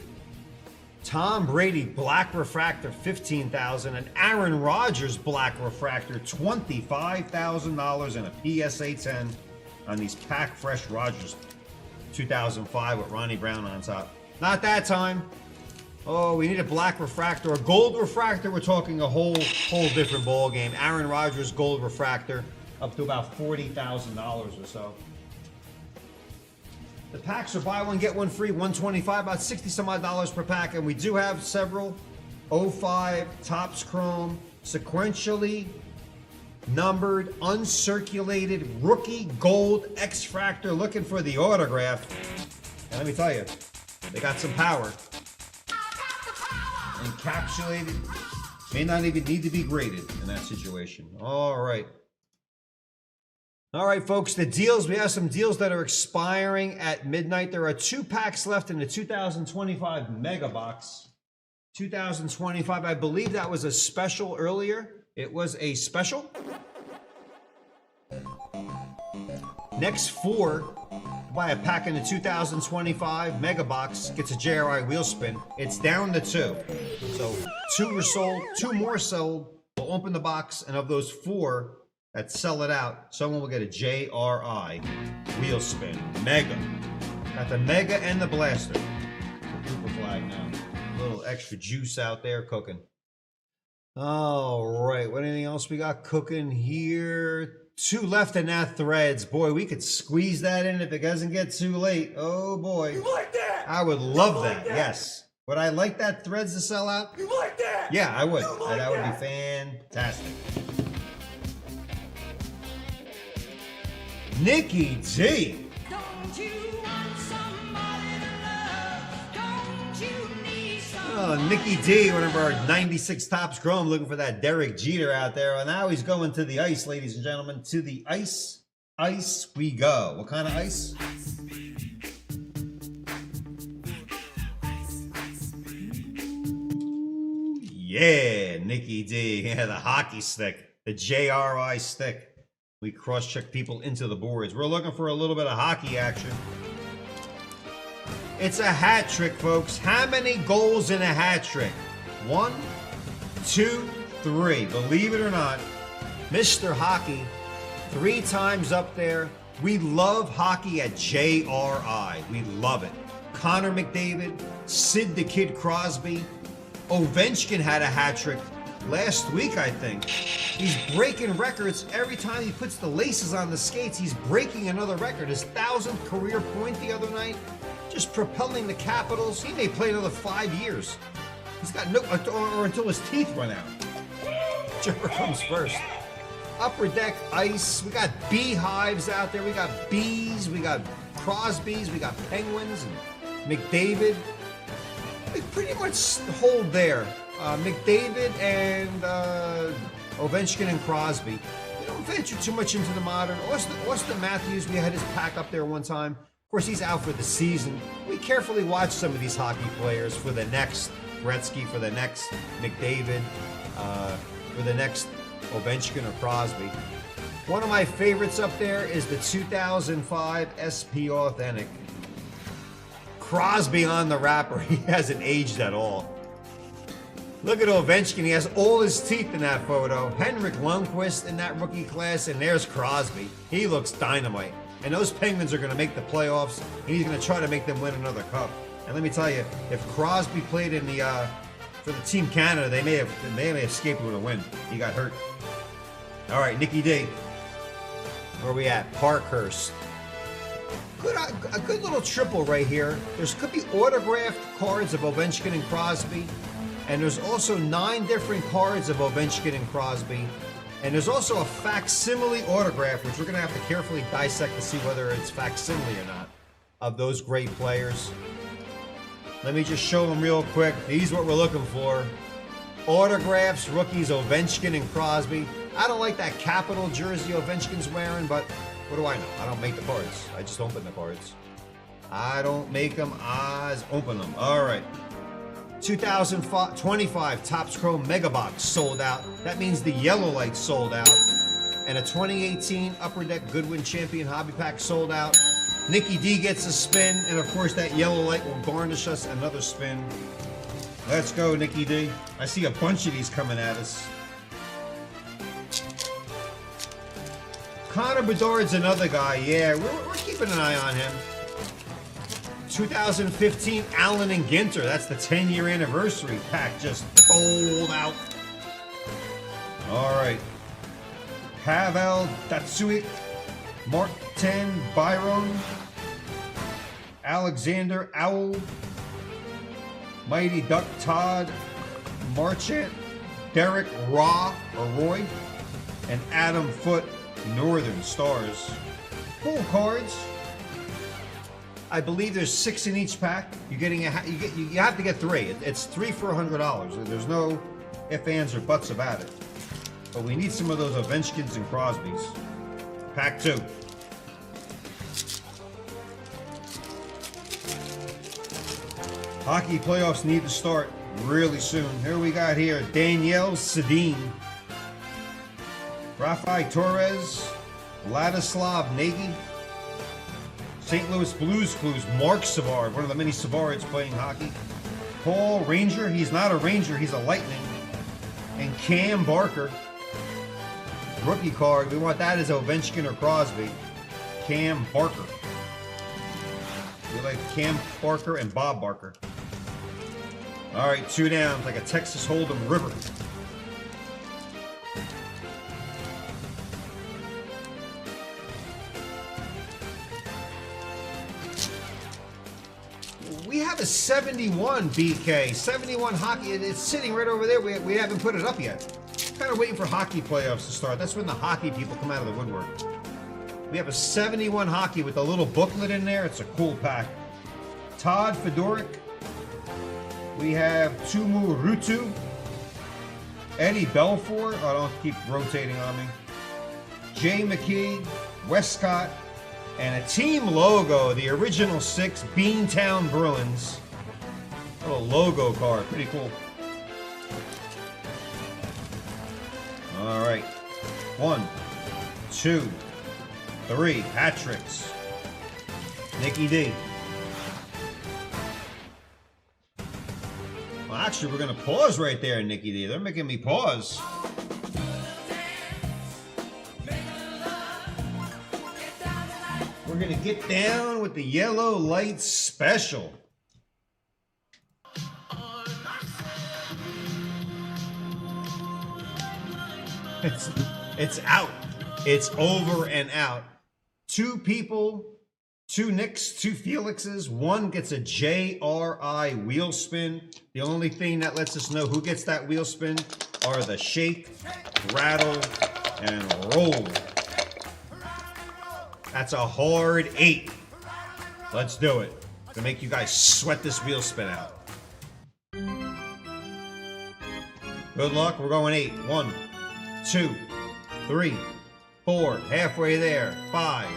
Tom Brady black refractor, $15,000. And Aaron Rodgers black refractor, $25,000 and a PSA 10 on these pack fresh Rodgers 2005 with Ronnie Brown on top. Not that time. Oh, we need a black refractor. A gold refractor, we're talking a whole different ball game. Aaron Rodgers gold refractor up to about $40,000 or so. The packs are buy one, get one free, $125, about 60 some odd dollars per pack. And we do have several 05 Topps Chrome, sequentially numbered, uncirculated, rookie gold X-Fractor, looking for the autograph. And let me tell you, they got some power. Encapsulated, may not even need to be graded in that situation. All right, folks, the deals, we have some deals that are expiring at midnight. There are 2 packs left in the 2025 mega box. 2025, I believe that was a special earlier. It was a special. Next 4, buy a pack in the 2025 mega box, gets a JRI wheel spin. It's down to 2. So 2 are sold, 2 more sold. We'll open the box, and of those 4 that sell it out, someone will get a JRI wheel spin. Mega. Got the mega and the blaster. Cooper flag now. A little extra juice out there cooking. All right, what anything else we got cooking here? 2 left in that Threads. Boy, we could squeeze that in if it doesn't get too late. Oh boy. You like that? I would love that. Yes. Would I like that Threads to sell out? You like that? Yeah, I would. Like That would be fantastic. Nikki G. Don't you want somebody to love? Don't you need somebody? Oh, Nicky D, one of our 96 Topps Chrome, looking for that Derek Jeter out there. And now he's going to the ice, ladies and gentlemen. To the ice. Ice we go. What kind of ice? Yeah, Nicky D. Yeah, the hockey stick. The JRI stick. We cross-check people into the boards. We're looking for a little bit of hockey action. It's a hat trick, folks. How many goals in a hat trick? 1, 2, 3. Believe it or not, Mr. Hockey, 3 times up there. We love hockey at JRI. We love it. Connor McDavid, Sid the Kid Crosby, Ovechkin had a hat trick last week, I think. He's breaking records every time he puts the laces on the skates. He's breaking another record. His 1,000th career point the other night. Just propelling the Capitals. He may play another 5 years. He's got no, or until his teeth run out. Whichever comes first. Upper deck ice. We got beehives out there. We got bees. We got Crosbys. We got Penguins and McDavid. We pretty much hold there. McDavid and Ovechkin and Crosby. We don't venture too much into the modern. Austin Matthews, we had his pack up there one time. Of course, he's out for the season. We carefully watch some of these hockey players for the next Gretzky, for the next McDavid, for the next Ovechkin or Crosby. One of my favorites up there is the 2005 SP Authentic. Crosby on the wrapper. He hasn't aged at all. Look at Ovechkin. He has all his teeth in that photo. Henrik Lundqvist in that rookie class, and there's Crosby. He looks dynamite. And those Penguins are going to make the playoffs, and he's going to try to make them win another cup. And let me tell you, if Crosby played in the for the Team Canada, they may have escaped with a win. He got hurt. All right, Nicky D. Where are we at? Parkhurst. A good little triple right here. There's could be autographed cards of Ovechkin and Crosby. And there's also 9 different cards of Ovechkin and Crosby. And there's also a facsimile autograph, which we're going to have to carefully dissect to see whether it's facsimile or not, of those great players. Let me just show them real quick. These are what we're looking for. Autographs, rookies, Ovechkin and Crosby. I don't like that Capital jersey Ovechkin's wearing, but what do I know? I don't make the cards. I just open the cards. I don't make them, I just open them. All right. 2025 Topps Chrome Mega Box sold out. That means the yellow light sold out. And a 2018 Upper Deck Goodwin Champion Hobby Pack sold out. Nicky D gets a spin, and of course that yellow light will garnish us another spin. Let's go, Nicky D. I see a bunch of these coming at us. Connor Bedard's another guy. Yeah, we're keeping an eye on him. 2015 Allen and Ginter. That's the 10-year anniversary pack just sold out. All right. Pavel Datsyuk, Martin Byron, Alexander Owl, Mighty Duck Todd, Marchant, Derek Roy, and Adam Foote, Northern Stars. Full cards. I believe there's 6 in each pack. You're getting you have to get 3. It's 3 for $100. There's no ifs, ands, or buts about it. But we need some of those Ovechkins and Crosbys. Pack 2. Hockey playoffs need to start really soon. Here we got here Danielle Sedin, Rafael Torres, Vladislav Nagy, St. Louis Blues Clues, Mark Savard, one of the many Savards playing hockey. Paul Ranger, he's not a Ranger, he's a Lightning. And Cam Barker, rookie card. We want that as Ovechkin or Crosby. Cam Barker. We like Cam Barker and Bob Barker. All right, 2 down, like a Texas Hold'em river. We have a 71 BK, 71 hockey. It's sitting right over there. We haven't put it up yet. Kind of waiting for hockey playoffs to start. That's when the hockey people come out of the woodwork. We have a 71 hockey with a little booklet in there. It's a cool pack. Todd Fedoruk, We have Tumu Rutu, Eddie Belfour. Oh, don't keep rotating on me. Jay McKee, Westcott, and a team logo, the original 6 Beantown Bruins. Little logo card, pretty cool. All right, 1, 2, 3 hat tricks. Nicky D. Well, actually, we're gonna pause right there, Nicky D. They're making me pause. We're gonna get down with the Yellow Light Special. It's out. It's over and out. 2 people, 2 Nicks, 2 Felixes. 1 gets a JRI wheel spin. The only thing that lets us know who gets that wheel spin are the shake, rattle, and roll. That's a hard 8. Let's do it. To make you guys sweat this wheel spin out. Good luck. We're going 8. 1, 2, 3, 4. Halfway there. 5,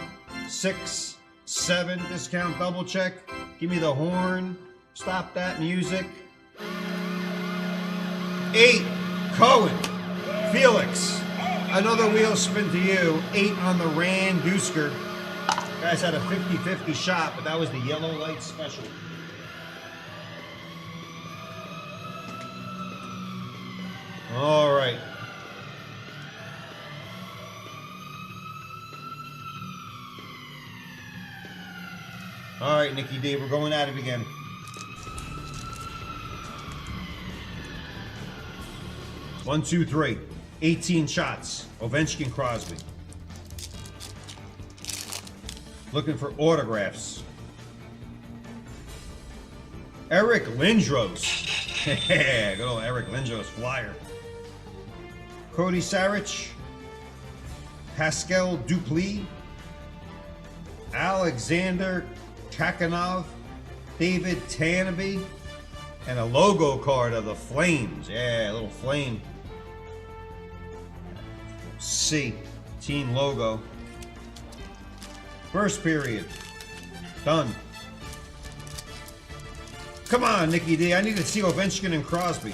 6, 7. Discount double check. Give me the horn. Stop that music. 8. Cohen. Felix. Another wheel spin to you. 8 on the Rand Dusker. Guys had a 50-50 shot, but that was the Yellow Light Special. All right. All right, Nicky D, we're going at it again. One, 2, 3. 18 shots. Ovechkin, Crosby. Looking for autographs. Eric Lindros. Yeah, good old Eric Lindros flyer. Cody Sarich. Pascal Dupuis. Alexander Kakanov. David Tanabe. And a logo card of the Flames. Yeah, a little flame. C. Team logo. First period. Done. Come on, Nicky D. I need to see Ovechkin and Crosby.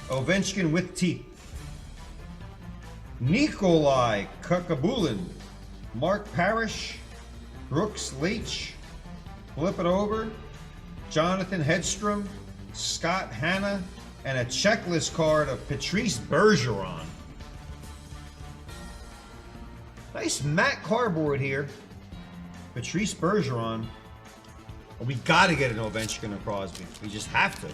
Ovechkin with teeth. Nikolai Kukabulin. Mark Parrish. Brooks Leach. Flip it over. Jonathan Hedstrom. Scott Hanna. And a checklist card of Patrice Bergeron. Nice matte cardboard here. Patrice Bergeron. But we got to get an Ovechkin and Crosby. We just have to.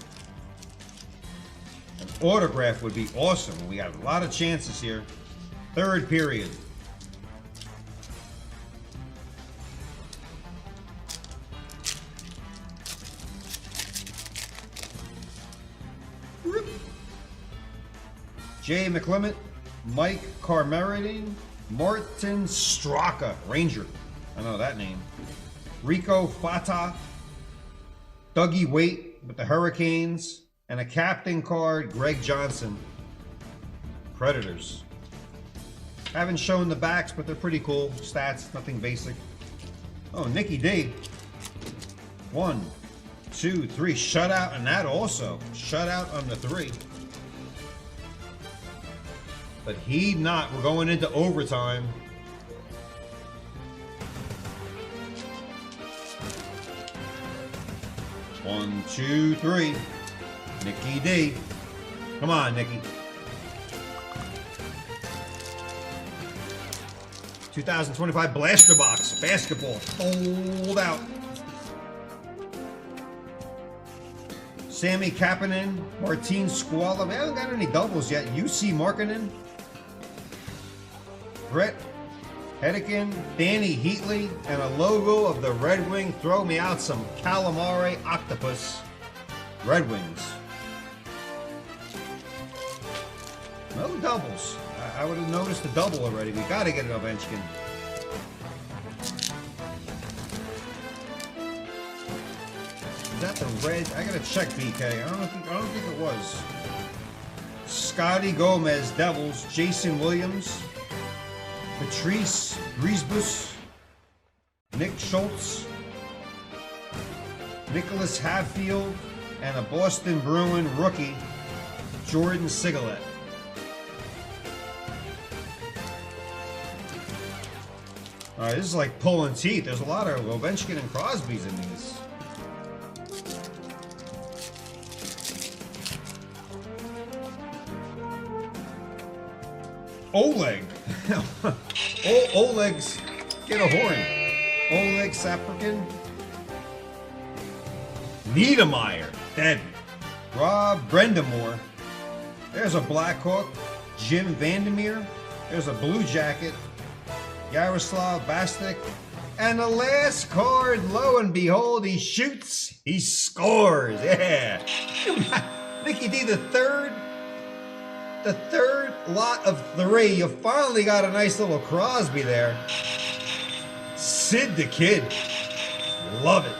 An autograph would be awesome. We got a lot of chances here. Third period. Jay McClement, Mike Carmeridine, Martin Straka, Ranger. I know that name. Rico Fata, Dougie Waite with the Hurricanes, and a captain card, Greg Johnson, Predators. Haven't shown the backs, but they're pretty cool. Stats, nothing basic. Oh, Nicky D. 1, 2, 3. Shutout, and that also. Shutout on the 3. But heed not. We're going into overtime. One, 2, 3. Nicky D. Come on, Nicky. 2025 Blaster Box. Basketball. Fold out. Sammy Kapanen. Martin Squala. We haven't got any doubles yet. UC Markkanen. Brett Hedican, Danny Heatley, and a logo of the Red Wing. Throw me out some calamari octopus. Red Wings. No doubles. I would have noticed the double already. We got to get an Ovechkin. Is that the red? I gotta check, BK. I don't think it was. Scotty Gomez, Devils. Jason Williams. Patrice Griesbus. Nick Schultz. Nicholas Hatfield. And a Boston Bruin rookie, Jordan Sigalet. All right, this is like pulling teeth. There's a lot of Ovechkin and Crosbys in these. Oleg. Oleg's get a horn. Oleg Saprikin. Niedermeyer. Dead. Rob Brendamore. There's a Blackhawk. Jim Vandermeer. There's a Blue Jacket. Yaroslav Bastik. And the last card, lo and behold, he shoots, he scores. Yeah. Nicky D, the third lot of 3. You finally got a nice little Crosby there. Sid the Kid. Love it.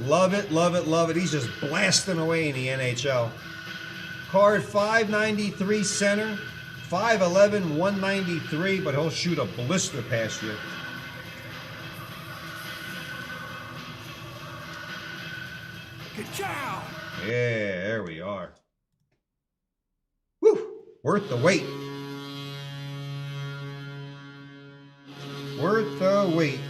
Love it, love it, love it. He's just blasting away in the NHL. Card 593 center. 5'11", 193, but he'll shoot a blister past you. Ka-chow! Yeah, there we are. Woo! Worth the wait. Worth the wait.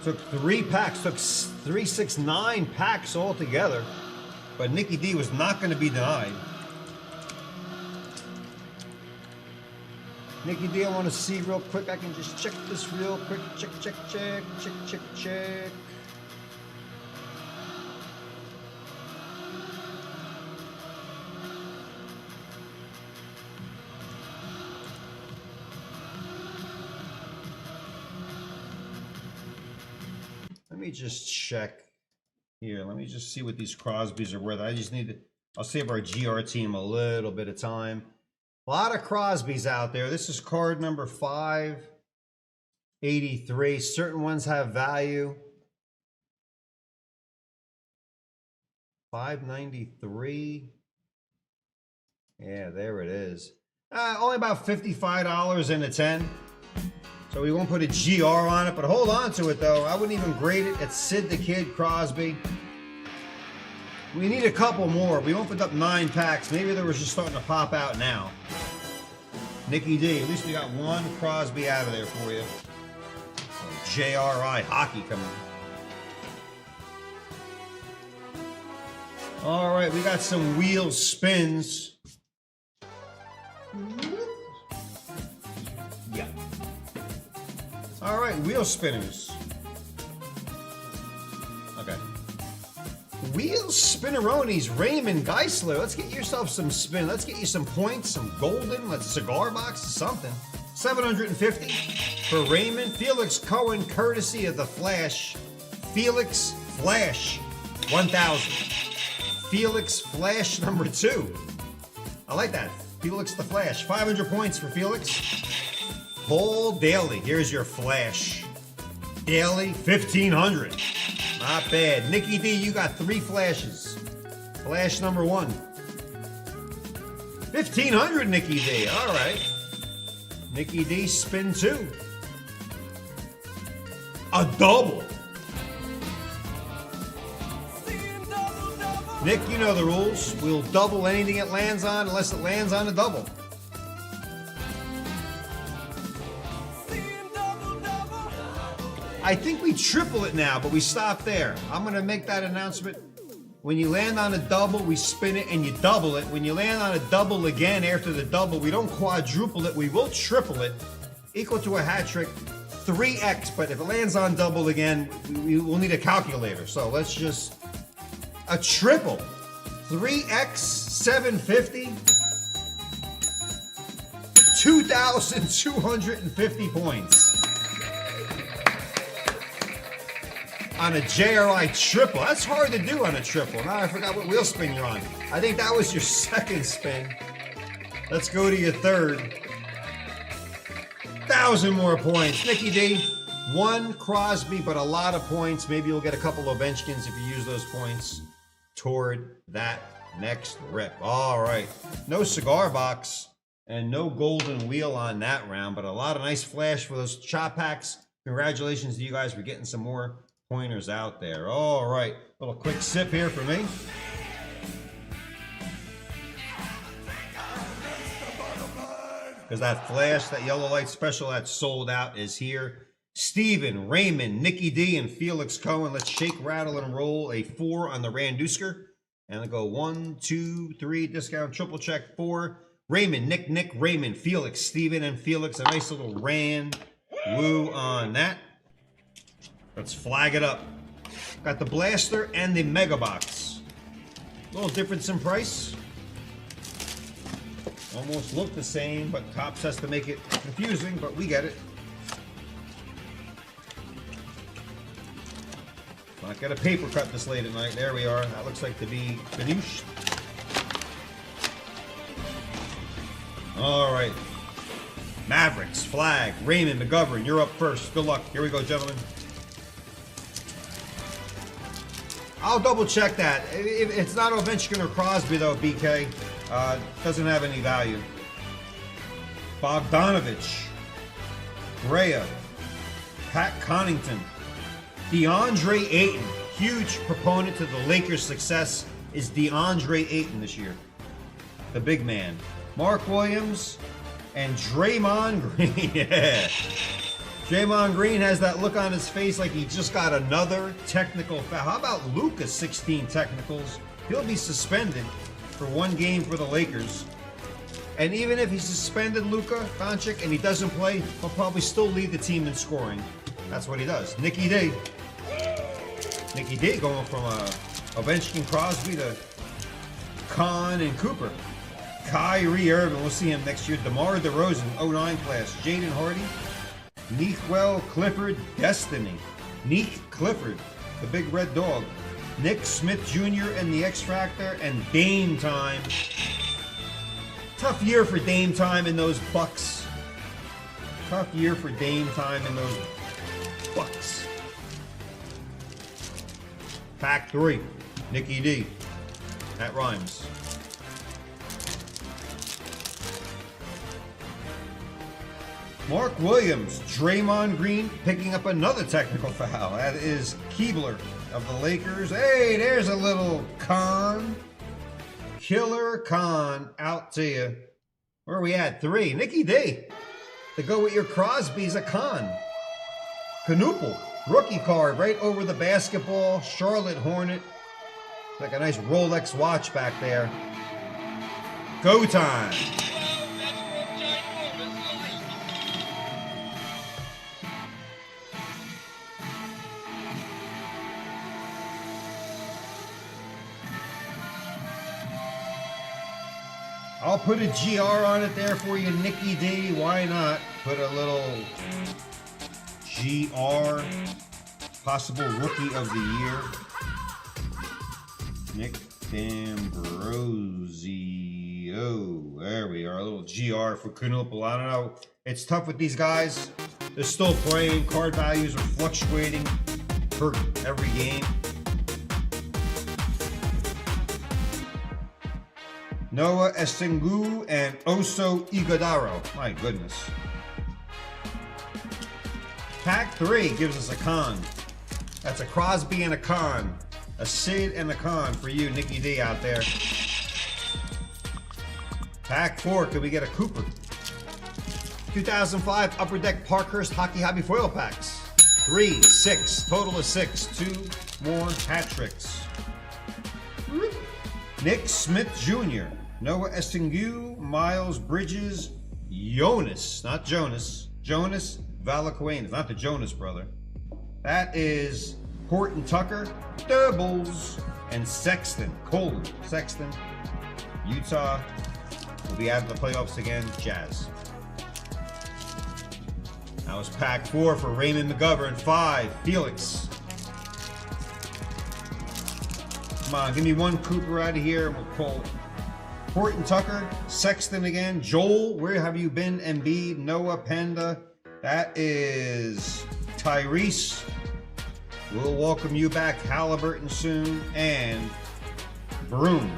Took 3 packs, took 369 packs altogether. But Nicky D was not going to be denied. Nicky D, I want to see real quick. I can just check this real quick. Check, check, check, check, check, check. Let me just check. Here, let me just see what these Crosbys are worth. I just need to, I'll save our GR team a little bit of time. A lot of Crosbys out there. This is card number 583. Certain ones have value. 593. Yeah, there it is. Only about $55 in a 10. So we won't put a GR on it, but hold on to it though. I wouldn't even grade it. It's Sid the Kid Crosby. We need a couple more. We opened up 9 packs. Maybe they were just starting to pop out now. Nicky D, at least we got 1 Crosby out of there for you. JRI hockey coming. All right, we got some wheel spins. Yeah. All right, wheel spinners. Okay. Wheel spinneronis, Raymond Geisler. Let's get yourself some spin. Let's get you some points, some golden, let's cigar box, something. 750 for Raymond. Felix Cohen, courtesy of the Flash. Felix Flash, 1,000. Felix Flash number 2. I like that. Felix the Flash. 500 points for Felix. Paul Daly, here's your Flash. Daly, 1,500. Not bad. Nicky D, you got 3 flashes. Flash number 1. 1,500, Nicky D. All right. Nicky D, spin 2. A double. Nick, you know the rules. We'll double anything it lands on unless it lands on a double. I think we triple it now, but we stop there. I'm going to make that announcement. When you land on a double, we spin it and you double it. When you land on a double again after the double, we don't quadruple it. We will triple it, equal to a hat trick, 3x. But if it lands on double again, we will need a calculator. So let's just, a triple, 3x, 750, 2,250 points. On a JRI triple. That's hard to do on a triple. Now I forgot what wheel spin you're on. I think that was your second spin. Let's go to your third. 1,000 more points. Nicky D, One Crosby, but a lot of points. Maybe you'll get a couple of Ovechkins if you use those points toward that next rip. All right. No cigar box and no golden wheel on that round, but a lot of nice flash for those chop packs. Congratulations to you guys for getting some more pointers out there. All right. Little quick sip here for me. Because that flash, that yellow light special that's sold out is here. Steven, Raymond, Nikki D, and Felix Cohen. Let's shake, rattle, and roll a 4 on the Randusker. And I'll go 1, 2, 3, discount, triple check, 4. Raymond, Nick, Raymond, Felix, Steven, and Felix. A nice little Rand woo on that. Let's flag it up. Got the blaster and the mega box. A little difference in price. Almost look the same, but Topps has to make it confusing, but we get it. Not got a paper cut this late at night. There we are. That looks like to be finished. All right. Mavericks, flag, Raymond, McGovern, you're up first. Good luck. Here we go, gentlemen. I'll double check that. It's not Ovechkin or Crosby, though, BK. Doesn't have any value. Bogdanovich, Brea, Pat Connaughton, DeAndre Ayton. Huge proponent to the Lakers' success is DeAndre Ayton this year. The big man. Mark Williams and Draymond Green. Yeah. Draymond Green has that look on his face like he just got another technical foul. How about Luka, 16 technicals? He'll be suspended for 1 game for the Lakers. And even if he's suspended, Luka Doncic, and he doesn't play, he'll probably still lead the team in scoring. That's what he does. Nicky D. Nicky D going from Ovechkin, Crosby to Kahn and Cooper. Kyrie Irving, we'll see him next year. DeMar DeRozan, 09 class. Jaden Hardy. Neekwell Clifford, Destiny. Neek Clifford, the big red dog. Nick Smith Jr. and the X Factor, and Dame Time. Tough year for Dame Time in those Bucks. Tough year for Dame Time in those Bucks. Pack 3, Nicky D. That rhymes. Mark Williams, Draymond Green picking up another technical foul. That is Keebler of the Lakers. Hey, there's a little Con. Killer Con out to you. Where are we at? 3. Nicky D. To go with your Crosby's a Con. Canoopel, rookie card right over the basketball. Charlotte Hornet. Like a nice Rolex watch back there. Go time. I'll put a GR on it there for you, Nicky D. Why not? Put a little GR, possible rookie of the year. Nick D'Ambrosio. Oh, there we are. A little GR for Knoopel. I don't know. It's tough with these guys. They're still playing. Card values are fluctuating for every game. Noah Estengu and Oso Iguodaro. My goodness. Pack 3 gives us a Con. That's a Crosby and a Con. A Sid and a Con for you, Nicky D, out there. Pack 4, could we get a Cooper? 2005 Upper Deck Parkhurst Hockey Hobby Foil Packs. 3, 6, total of 6. 2 more hat tricks. Nick Smith Jr., Noah Estengu, Miles Bridges, Jonas, not Jonas, Jonas Valaquin. It's not the Jonas brother. That is Horton Tucker, doubles, and Sexton, Sexton, Utah will be out of the playoffs again, Jazz. That was pack 4 for Raymond McGovern. 5, Felix. Come on, give me one Cooper out of here and we'll pull Horton Tucker, Sexton again. Joel, where have you been? Embiid, Noah, Panda. That is Tyrese. We'll welcome you back, Halliburton, soon. And Broom.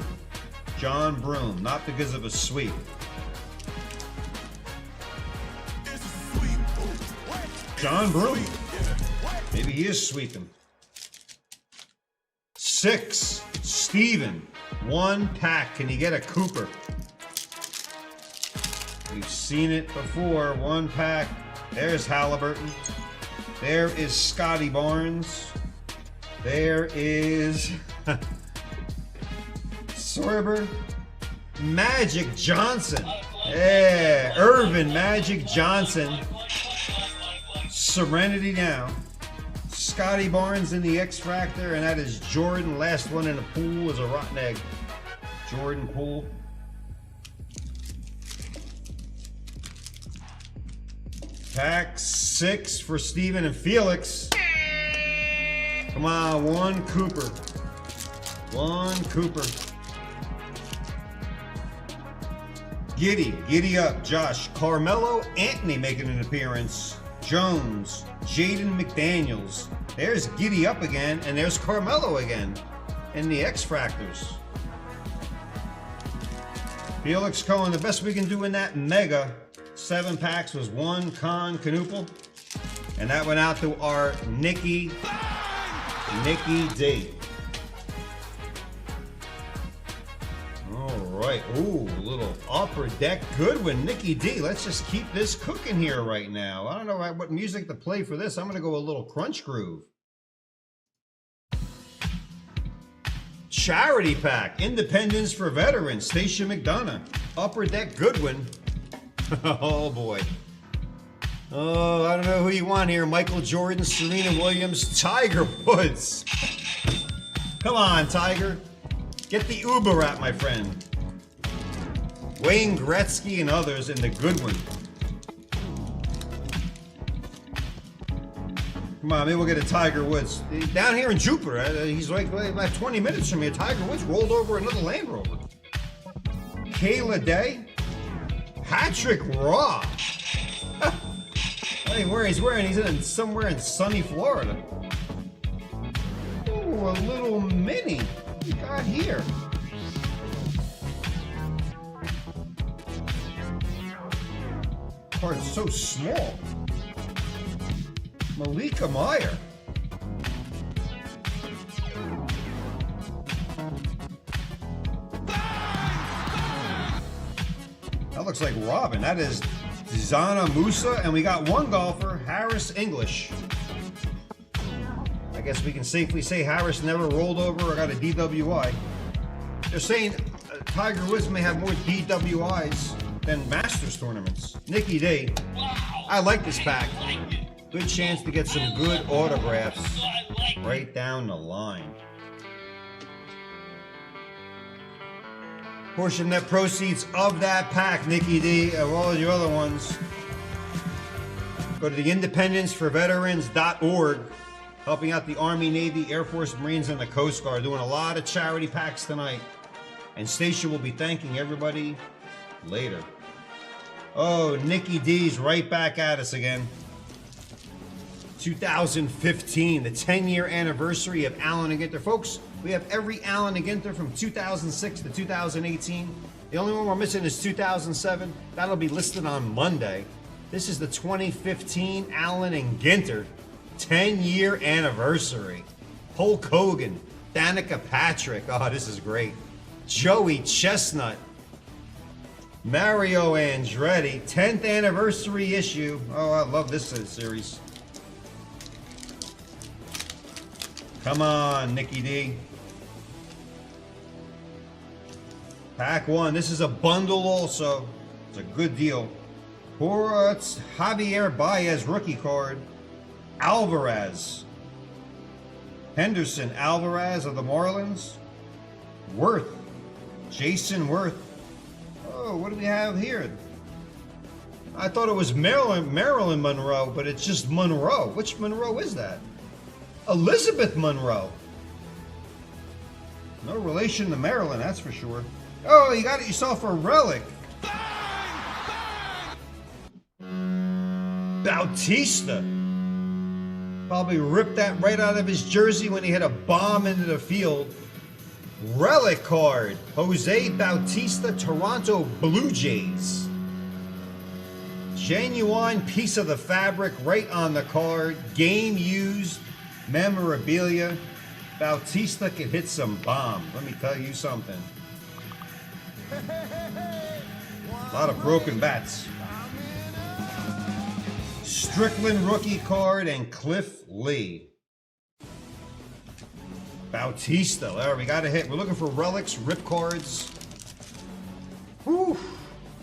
John Broom. Not because of a sweep. John Broom. Maybe he is sweeping. 6. Steven. 1 pack. Can you get a Cooper? We've seen it before. 1 pack. There's Halliburton. There is Scotty Barnes. There is Sorber. Magic Johnson. Yeah, Irvin Magic Johnson. Serenity now. Scotty Barnes in the X Factor, and that is Jordan. Last one in the pool is a rotten egg. Jordan Poole. Pack 6 for Steven and Felix. Come on, 1 Cooper. 1 Cooper. Giddy up, Josh. Carmelo Anthony making an appearance. Jones, Jaden McDaniels. There's Giddy up again, and there's Carmelo again in the X Factors. Felix Cohen, the best we can do in that mega 7 packs was 1 Con Canoopel, and that went out to our Nikki D. All right, ooh, a little upper deck Goodwin, Nikki D. Let's just keep this cooking here right now. I don't know what music to play for this. I'm gonna go a little crunch groove. Charity pack, Independence for Veterans, Stacia McDonough, upper deck Goodwin. Oh boy. Oh, I don't know who you want here. Michael Jordan, Serena Williams, Tiger Woods. Come on, Tiger. Get the Uber out, my friend. Wayne Gretzky and others in the good one. Come on, maybe we'll get a Tiger Woods. Down here in Jupiter, he's like about 20 minutes from here. Tiger Woods rolled over another Land Rover. Kayla Day. Patrick Raw. I think where he's wearing, he's in somewhere in sunny Florida. Ooh, a little mini. What you got here? Card's so small. Malika Meyer. That looks like Robin. That is Zana Musa, and we got one golfer, Harris English. I guess we can safely say Harris never rolled over or got a DWI. They're saying Tiger Woods may have more DWIs than Masters tournaments. Nikki D. I like this pack. Good chance to get some good autographs right down the line. Portion net proceeds of that pack, Nikki D, of all of your other ones, go to the independenceforveterans.org, helping out the Army, Navy, Air Force, Marines, and the Coast Guard, doing a lot of charity packs tonight. And Stacia will be thanking everybody later. Oh, Nikki D's right back at us again. 2015, the 10-year anniversary of Allen and Ginter. Folks, we have every Allen and Ginter from 2006 to 2018. The only one we're missing is 2007. That'll be listed on Monday. This is the 2015 Allen and Ginter 10-year anniversary. Hulk Hogan, Danica Patrick. Oh, this is great. Joey Chestnut. Mario Andretti, 10th anniversary issue. Oh, I love this series. Come on, Nikki D. Pack 1. This is a bundle also. It's a good deal. It's Javier Baez rookie card. Alvarez. Henderson Alvarez of the Marlins. Worth. Jason Worth. Oh, what do we have here? I thought it was Marilyn Monroe, but it's just Monroe. Which Monroe is that? Elizabeth Monroe. No relation to Marilyn, that's for sure. Oh, you got yourself a relic. Bautista. Probably ripped that right out of his jersey when he hit a bomb into the field. Relic card, Jose Bautista, Toronto Blue Jays. Genuine piece of the fabric right on the card. Game used memorabilia. Bautista can hit some bombs. Let me tell you something. A lot of broken bats. Strickland rookie card and Cliff Lee. Bautista. There, we got a hit. We're looking for relics, rip cards. Whew.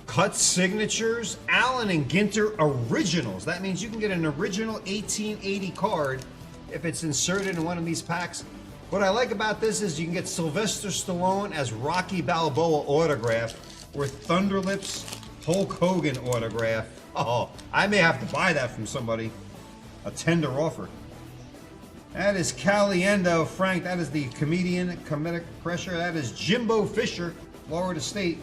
Cut signatures. Allen and Ginter originals. That means you can get an original 1880 card if it's inserted in one of these packs. What I like about this is you can get Sylvester Stallone as Rocky Balboa autograph or Thunderlips Hulk Hogan autograph. Oh, I may have to buy that from somebody. A tender offer. That is Caliendo, Frank. That is the comedian, comedic pressure. That is Jimbo Fisher, Florida State.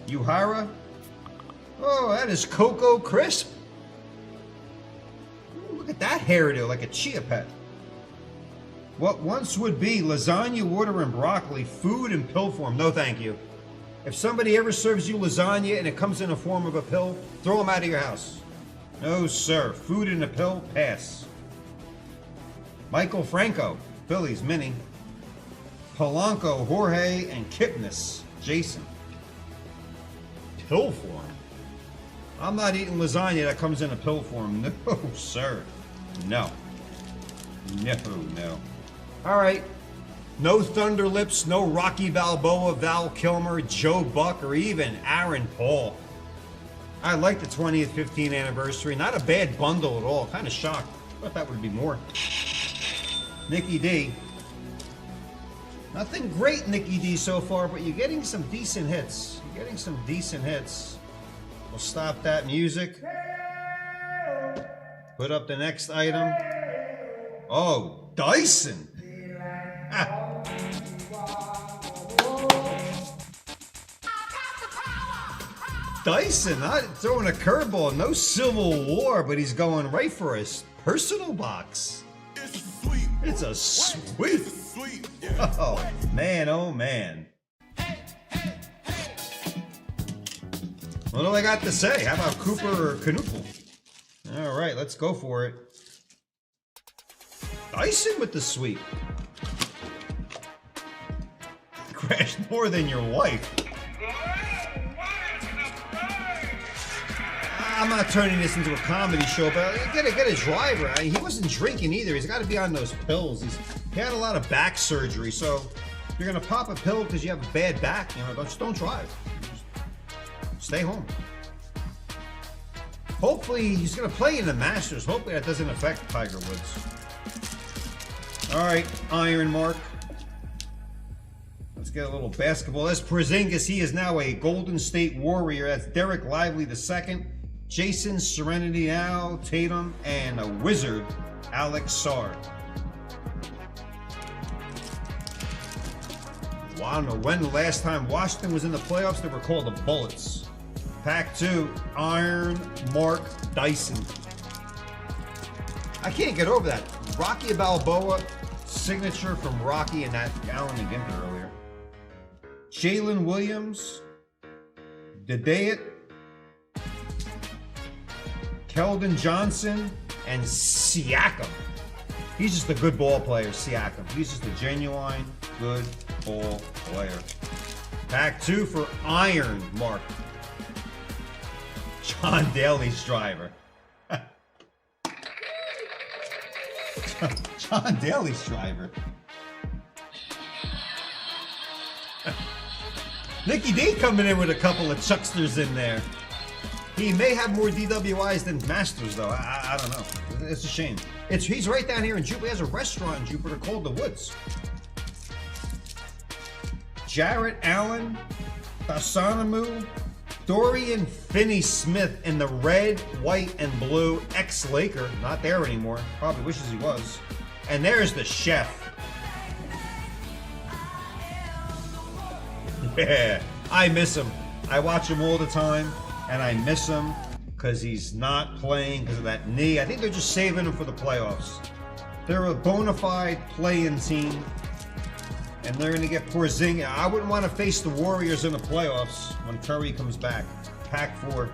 Uhara. Oh, that is Coco Crisp. Ooh, look at that hairdo, like a chia pet. What once would be lasagna, water, and broccoli, food in pill form. No, thank you. If somebody ever serves you lasagna and it comes in the form of a pill, throw them out of your house. No, sir. Food in a pill, pass. Michael Franco, Phillies mini. Polanco, Jorge, and Kipnis, Jason. Pill form? I'm not eating lasagna that comes in a pill form. No, sir. No. No. All right. No Thunderlips, no Rocky Balboa, Val Kilmer, Joe Buck, or even Aaron Paul. I like the 20th, 15th anniversary. Not a bad bundle at all. Kind of shocked. Thought that would be more. Nicky D. Nothing great, Nicky D, so far, but you're getting some decent hits. You're getting some decent hits. We'll stop that music. Put up the next item. Oh, Dyson. Ah. Dyson, not throwing a curveball. No Civil War, but he's going right for his personal box. It's a sweep. Oh, man, oh, man. What do I got to say? How about Cooper or Knuckle? All right, let's go for it. Dyson with the sweep. Crashed more than your wife. I'm not turning this into a comedy show, but get a driver. He wasn't drinking either. He's got to be on those pills. He had a lot of back surgery, so if you're gonna pop a pill because you have a bad back, you know, don't drive. Just stay home. Hopefully, he's gonna play in the Masters. Hopefully, that doesn't affect Tiger Woods. All right, Iron Mark. Let's get a little basketball. That's Porzingis. He is now a Golden State Warrior. That's Derek Lively II. Jason Serenity now, Tatum, and a Wizard, Alex Sarr. Well, I don't know when the last time Washington was in the playoffs. They were called the Bullets. Pack 2, Iron Mark Dyson. I can't get over that. Rocky Balboa signature from Rocky and that Allen and Ginter earlier. Jalen Williams, Dedeyat, Keldon Johnson, and Siakam. He's just a good ball player, Siakam. He's just a genuine good ball player. Pack 2 for Iron Mark. John Daly's driver. John Daly's driver. Nicky D coming in with a couple of chucksters in there. He may have more DWIs than Masters, though. I don't know. It's a shame. He's right down here in Jupiter. He has a restaurant in Jupiter called The Woods. Jarrett Allen, Tasanamu, Dorian Finney-Smith in the red, white, and blue. Ex-Laker. Not there anymore. Probably wishes he was. And there's the chef. Yeah, I miss him. I watch him all the time, and I miss him because he's not playing because of that knee. I think they're just saving him for the playoffs. They're a bona fide play-in team, and they're going to get Porzingis. I wouldn't want to face the Warriors in the playoffs when Curry comes back. Pack 4.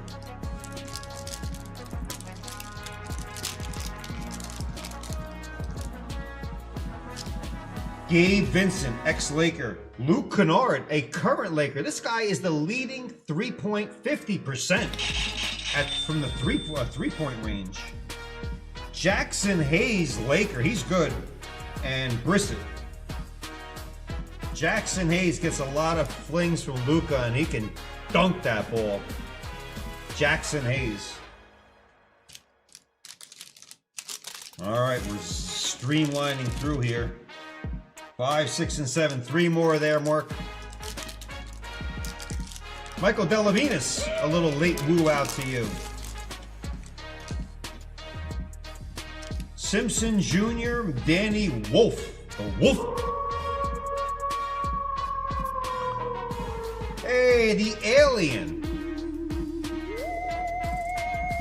Gabe Vincent, ex-Laker. Luke Kennard, a current Laker. This guy is the leading 3-point 50% from the three-point range. Jackson Hayes, Laker. He's good. And Brissett. Jackson Hayes gets a lot of flings from Luka, and he can dunk that ball. Jackson Hayes. All right, we're streamlining through here. 5, 6, and 7. 3 more there, Mark. Michael Delavinas, a little late woo out to you. Simpson Jr., Danny Wolf. The Wolf. Hey, the alien.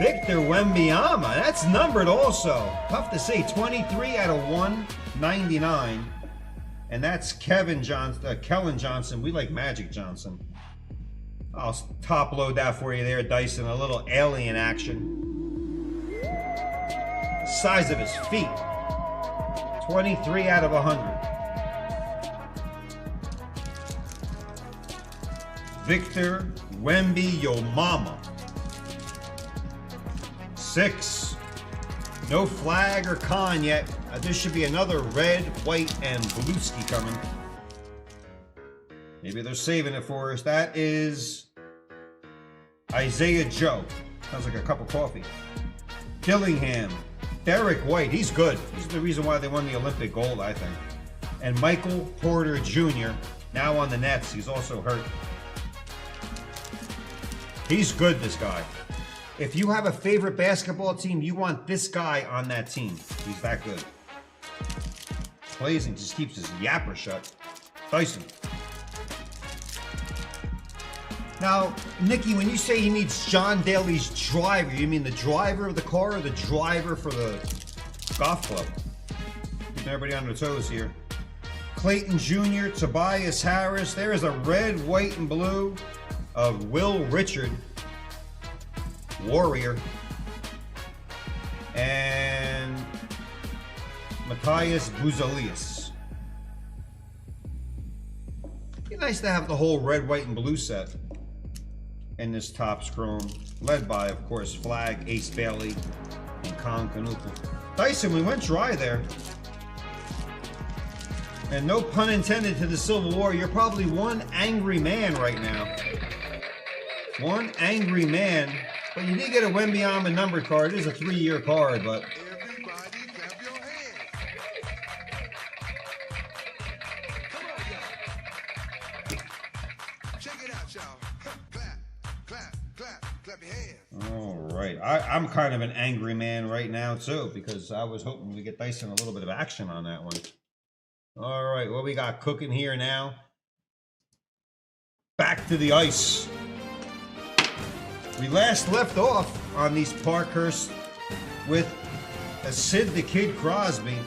Victor Wembanyama. That's numbered also. Tough to say. 23 out of 199. And that's Kellen Johnson. We like Magic Johnson. I'll top load that for you there, Dyson. A little alien action. The size of his feet. 23 out of 100. Victor Wembanyama. 6. No flag or con yet. This should be another red, white, and blueski coming. Maybe they're saving it for us. That is Isaiah Joe. Sounds like a cup of coffee. Dillingham. Derek White. He's good. He's the reason why they won the Olympic gold, I think. And Michael Porter Jr. now on the Nets. He's also hurt. He's good, this guy. If you have a favorite basketball team, you want this guy on that team. He's that good. Plays and just keeps his yapper shut. Dyson. Now, Nikki, when you say he needs John Daly's driver, you mean the driver of the car or the driver for the golf club? Keeping everybody on their toes here. Clayton Jr., Tobias Harris. There is a red, white, and blue of Will Richard. Warrior. And Matthias Buzalius. Be nice to have the whole red, white, and blue set in this Topps Chrome. Led by, of course, Flag, Ace Bailey, and Con Canupa. Dyson, we went dry there. And no pun intended to the Civil War. You're probably one angry man right now. One angry man. But you did get a Wembanyama numbered card. It is a 3-year card, but... Everybody clap your hands. Come on, y'all. Check it out, y'all. Clap, clap, clap, clap your hands. All right. I'm kind of an angry man right now, too, because I was hoping we get Dyson a little bit of action on that one. All right. What we got cooking here now? Back to the ice. We last left off on these Parkhurst with a Sid the Kid Crosby.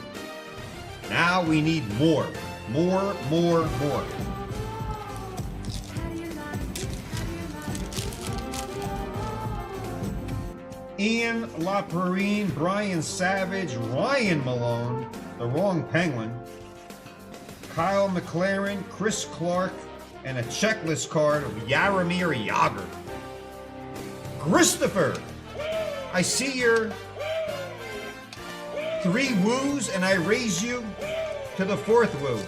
Now we need more. More. Ian LaPerrine, Brian Savage, Ryan Malone, the wrong Penguin, Kyle McLaren, Chris Clark, and a checklist card of Jaromir Jagr. Christopher, I see your 3 woos and I raise you to the 4th woo.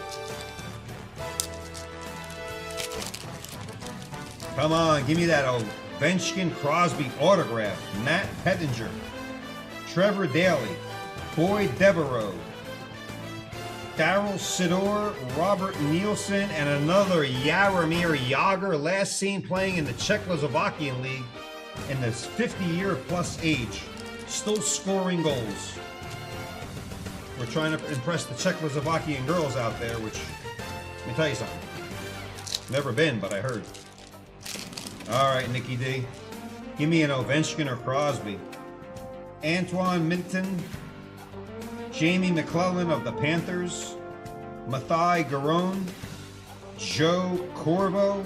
Come on, give me that Ovechkin Crosby autograph. Matt Pettinger, Trevor Daly, Boyd Devereaux, Daryl Sidor, Robert Nielsen, and another Jaromir Jagr, last seen playing in the Czechoslovakian League in this 50-year plus age, still scoring goals. We're trying to impress the Czechoslovakian girls out there, which, let me tell you something. Never been, but I heard. All right, Nikki D. Give me an Ovechkin or Crosby. Antoine Minton, Jamie McClellan of the Panthers, Mathai Garon, Joe Corvo.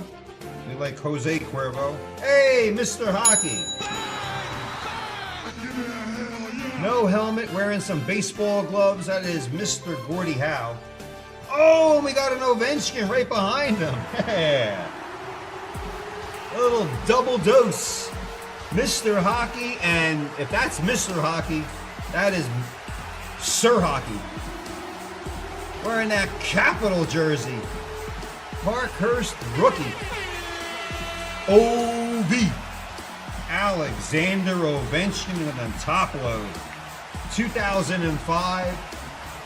We like Jose Cuervo. Hey, Mr. Hockey. No helmet, wearing some baseball gloves. That is Mr. Gordie Howe. Oh, we got an Ovechkin right behind him. Yeah. A little double dose. Mr. Hockey, and if that's Mr. Hockey, that is Sir Hockey. Wearing that Capital jersey. Parkhurst rookie. OV. Alexander Ovechkin with a top load. 2005.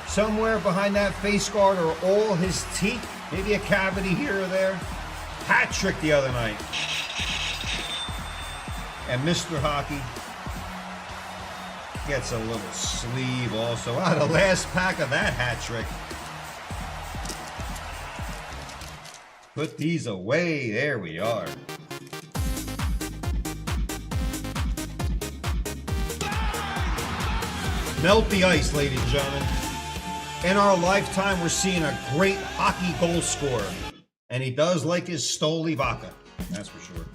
Somewhere behind that face guard are all his teeth. Maybe a cavity here or there. Hat trick the other night. And Mr. Hockey gets a little sleeve also. Wow, the last pack of that hat trick. Put these away. There we are. Melt the ice, ladies and gentlemen. In our lifetime, we're seeing a great hockey goal scorer. And he does like his Stoli vodka. That's for sure.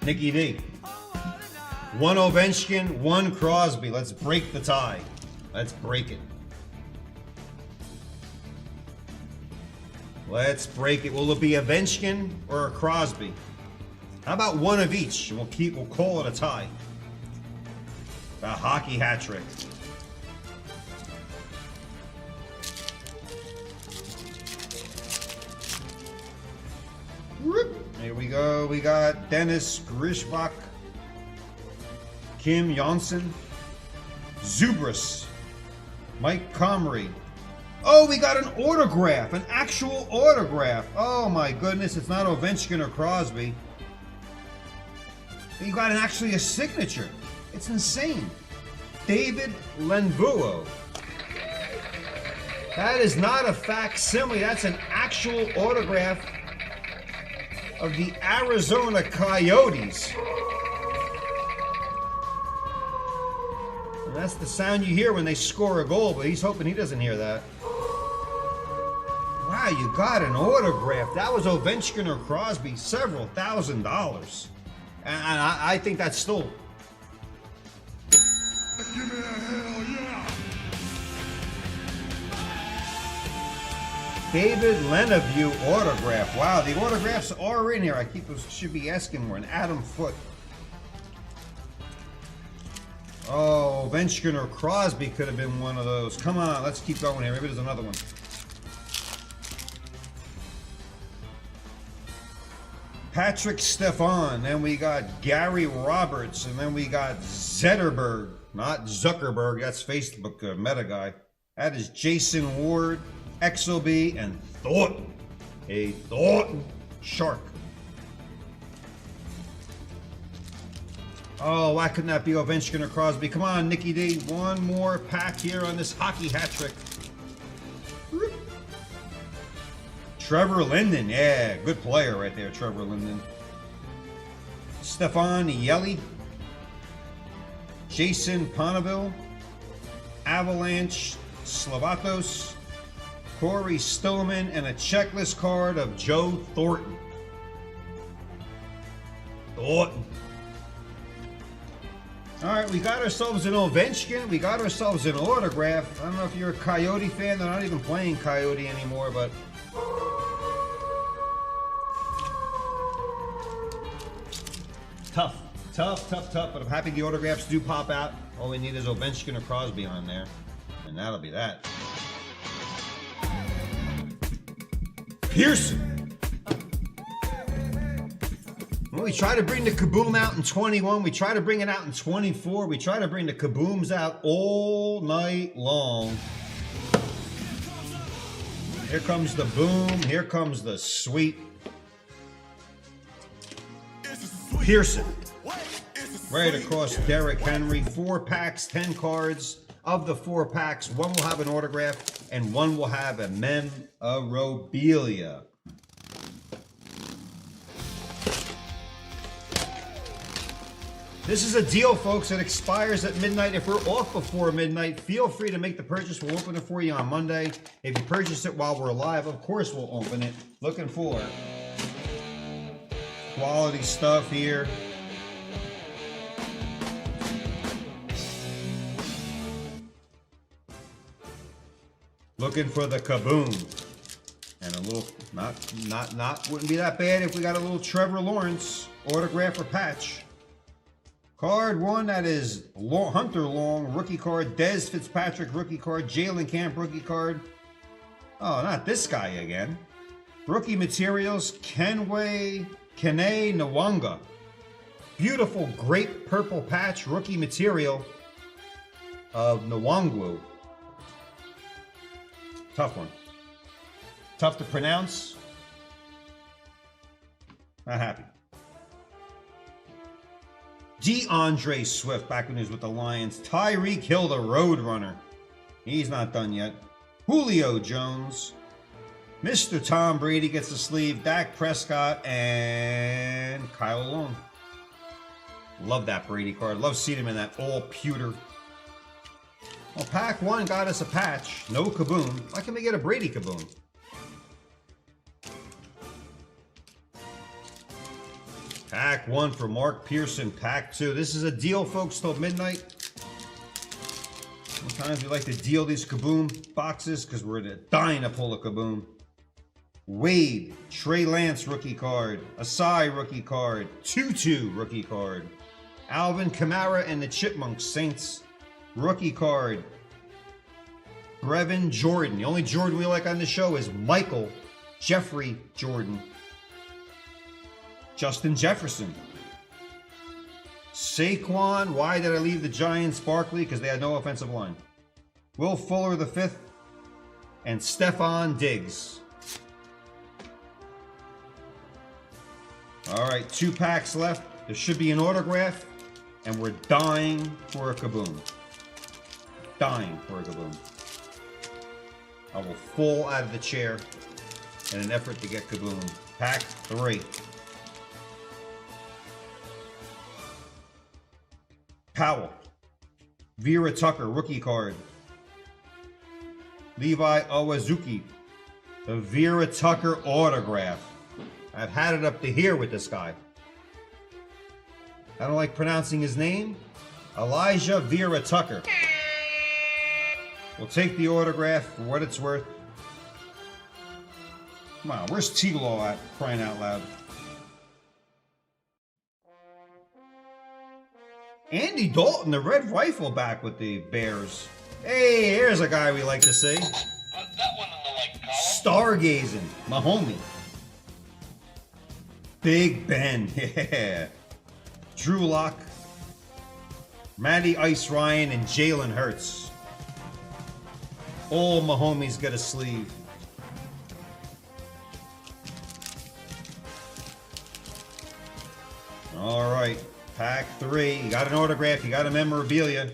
Nicky D. One Ovechkin, one Crosby. Let's break the tie. Let's break it. Let's break it. Will it be a Ovechkin or a Crosby? How about one of each? We'll call it a tie. The hockey hat trick. Here we go. We got Dennis Grishbach, Kim Johnson, Zubris, Mike Comrie. Oh, we got an autograph, an actual autograph. Oh my goodness, it's not Ovechkin or Crosby. You got actually a signature. It's insane. David Lenvuo. That is not a facsimile. That's an actual autograph of the Arizona Coyotes. And that's the sound you hear when they score a goal, but he's hoping he doesn't hear that. Wow, you got an autograph. That was Ovechkin or Crosby, several $1,000s. And I think that's still... Give me a hell yeah! David Lenevue autograph. Wow, the autographs are in here. I should be asking more. An Adam Foote. Oh, Ovechkin or Crosby could have been one of those. Come on, let's keep going here. Maybe there's another one. Patrick Stefan. Then we got Gary Roberts. And then we got Zetterberg. Not Zuckerberg. That's Facebook meta guy. That is Jason Ward, XOB, and Thornton. A Thornton shark. Oh, why couldn't that be Ovechkin or Crosby? Come on, Nicky D. One more pack here on this hockey hat trick. Trevor Linden. Yeah, good player right there, Trevor Linden. Stefan Yelly. Jason Ponneville. Avalanche Slavatos. Corey Stillman, and a checklist card of Joe Thornton. Thornton. All right, we got ourselves an Ovechkin. We got ourselves an autograph. I don't know if you're a Coyote fan. They're not even playing Coyote anymore, but... Tough. But I'm happy the autographs do pop out. All we need is Ovechkin or Crosby on there. And that'll be that. Pearson. Well, we try to bring the Kaboom out in 21. We try to bring it out in 24. We try to bring the Kabooms out all night long. Here comes the boom. Here comes the sweet. Pearson. Right across Derrick Henry. 4 packs, 10 cards. Of the 4 packs, 1 will have an autograph and 1 will have a memorabilia. This is a deal, folks. It expires at midnight. If we're off before midnight, feel free to make the purchase. We'll open it for you on Monday. If you purchase it while we're live, of course we'll open it. Looking for quality stuff here. Looking for the kaboom. And a little, wouldn't be that bad if we got a little Trevor Lawrence autograph or patch. Card 1, that is Hunter Long, rookie card. Dez Fitzpatrick, rookie card. Jalen Camp, rookie card. Oh, not this guy again. Rookie materials, Kene Nwanga. Beautiful grape purple patch, rookie material of Nwangwu. Tough one. Tough to pronounce. Not happy. DeAndre Swift, back when he was with the Lions. Tyreek Hill, the Roadrunner. He's not done yet. Julio Jones. Mr. Tom Brady gets the sleeve. Dak Prescott and Kyle Long. Love that Brady card. Love seeing him in that all pewter. Well, pack 1 got us a patch. No kaboom. Why can't we get a Brady kaboom? Pack 1 for Mark Pearson. Pack 2. This is a deal, folks, till midnight. Sometimes we like to deal these kaboom boxes because we're dying to pull a kaboom. Wade, Trey Lance rookie card. Asai rookie card. Tutu rookie card. Alvin Kamara and the Chipmunks Saints rookie card. Brevin Jordan. The only Jordan we like on the show is Michael Jeffrey Jordan. Justin Jefferson. Saquon. Why did I leave the Giants? Barkley, because they had no offensive line. Will Fuller the 5th. And Stephon Diggs. All right, 2 packs left. There should be an autograph. And we're dying for a kaboom. Dying for a kaboom. I will fall out of the chair in an effort to get kaboom. Pack 3. Powell. Vera Tucker, rookie card. Levi Owazuki. The Vera Tucker autograph. I've had it up to here with this guy. I don't like pronouncing his name. Elijah Vera Tucker. We'll take the autograph for what it's worth. Come on, where's T-Law at? Crying out loud. Andy Dalton, the red rifle back with the Bears. Hey, here's a guy we like to see. Stargazing, my homie. Big Ben, yeah. Drew Lock, Matty Ice Ryan, and Jalen Hurts. All my homies get a sleeve. All right. Pack 3. You got an autograph, you got a memorabilia,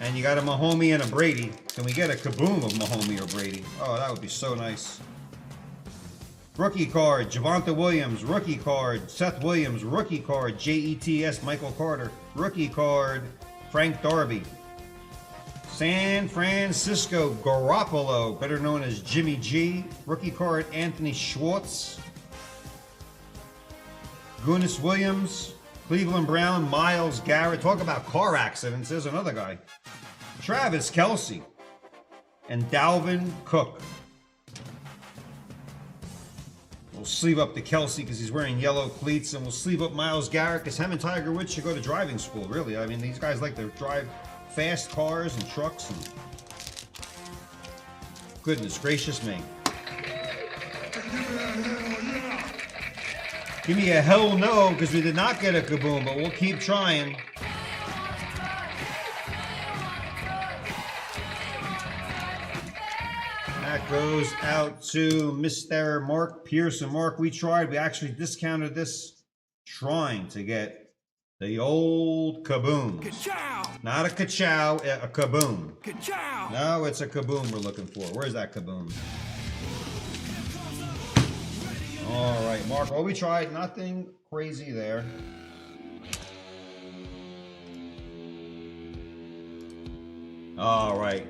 and you got a Mahomie and a Brady. Can we get a kaboom of Mahomie or Brady? Oh, that would be so nice. Rookie card, Javonte Williams. Rookie card, Seth Williams. Rookie card, JETS, Michael Carter. Rookie card, Frank Darby. San Francisco Garoppolo, better known as Jimmy G. Rookie card, Anthony Schwartz. Gunas Williams, Cleveland Brown, Myles Garrett. Talk about car accidents. There's another guy. Travis Kelce and Dalvin Cook. We'll sleeve up the Kelce because he's wearing yellow cleats, and we'll sleeve up Myles Garrett because him and Tiger Woods should go to driving school, really. I mean, these guys like to drive fast cars and trucks. And goodness gracious me. Give me a hell no, because we did not get a kaboom, but we'll keep trying. That goes out to Mr. Mark Pearson. Mark, we tried. We actually discounted this trying to get the old kaboom. Ka-chow! Not a ka-chow, a kaboom. Ka-chow! No, it's a kaboom we're looking for. Where's that kaboom? All right, Mark. Well, we tried. Nothing crazy there. All right.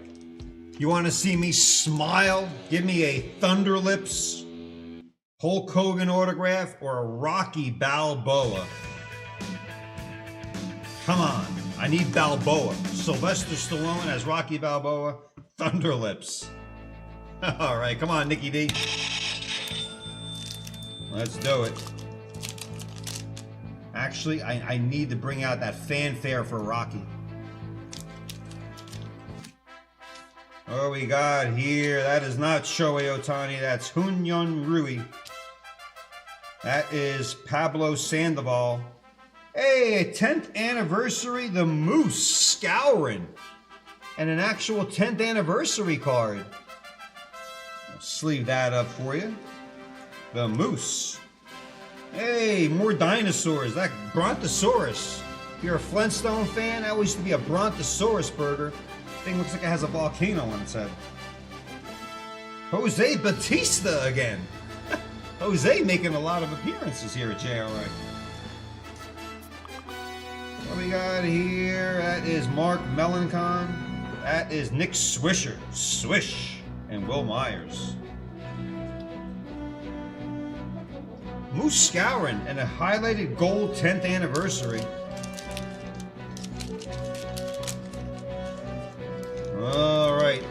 You want to see me smile? Give me a Thunder Lips, Hulk Hogan autograph, or a Rocky Balboa. Come on. I need Balboa. Sylvester Stallone as Rocky Balboa. Thunder Lips. All right. Come on, Nikki D. Let's do it. Actually, I need to bring out that fanfare for Rocky. What we got here? That is not Shohei Ohtani. That's Hunhyun Rui. That is Pablo Sandoval. Hey, 10th anniversary, the Moose Scourin. And an actual 10th anniversary card. I'll sleeve that up for you. The Moose. Hey, more dinosaurs. That Brontosaurus. If you're a Flintstone fan, that used to be a Brontosaurus burger. Thing looks like it has a volcano on its head. Jose Batista again. Jose making a lot of appearances here at JRI. What we got here? That is Mark Melancon. That is Nick Swisher. Swish. And Will Myers. Moose Scourin and a highlighted gold 10th anniversary. All right.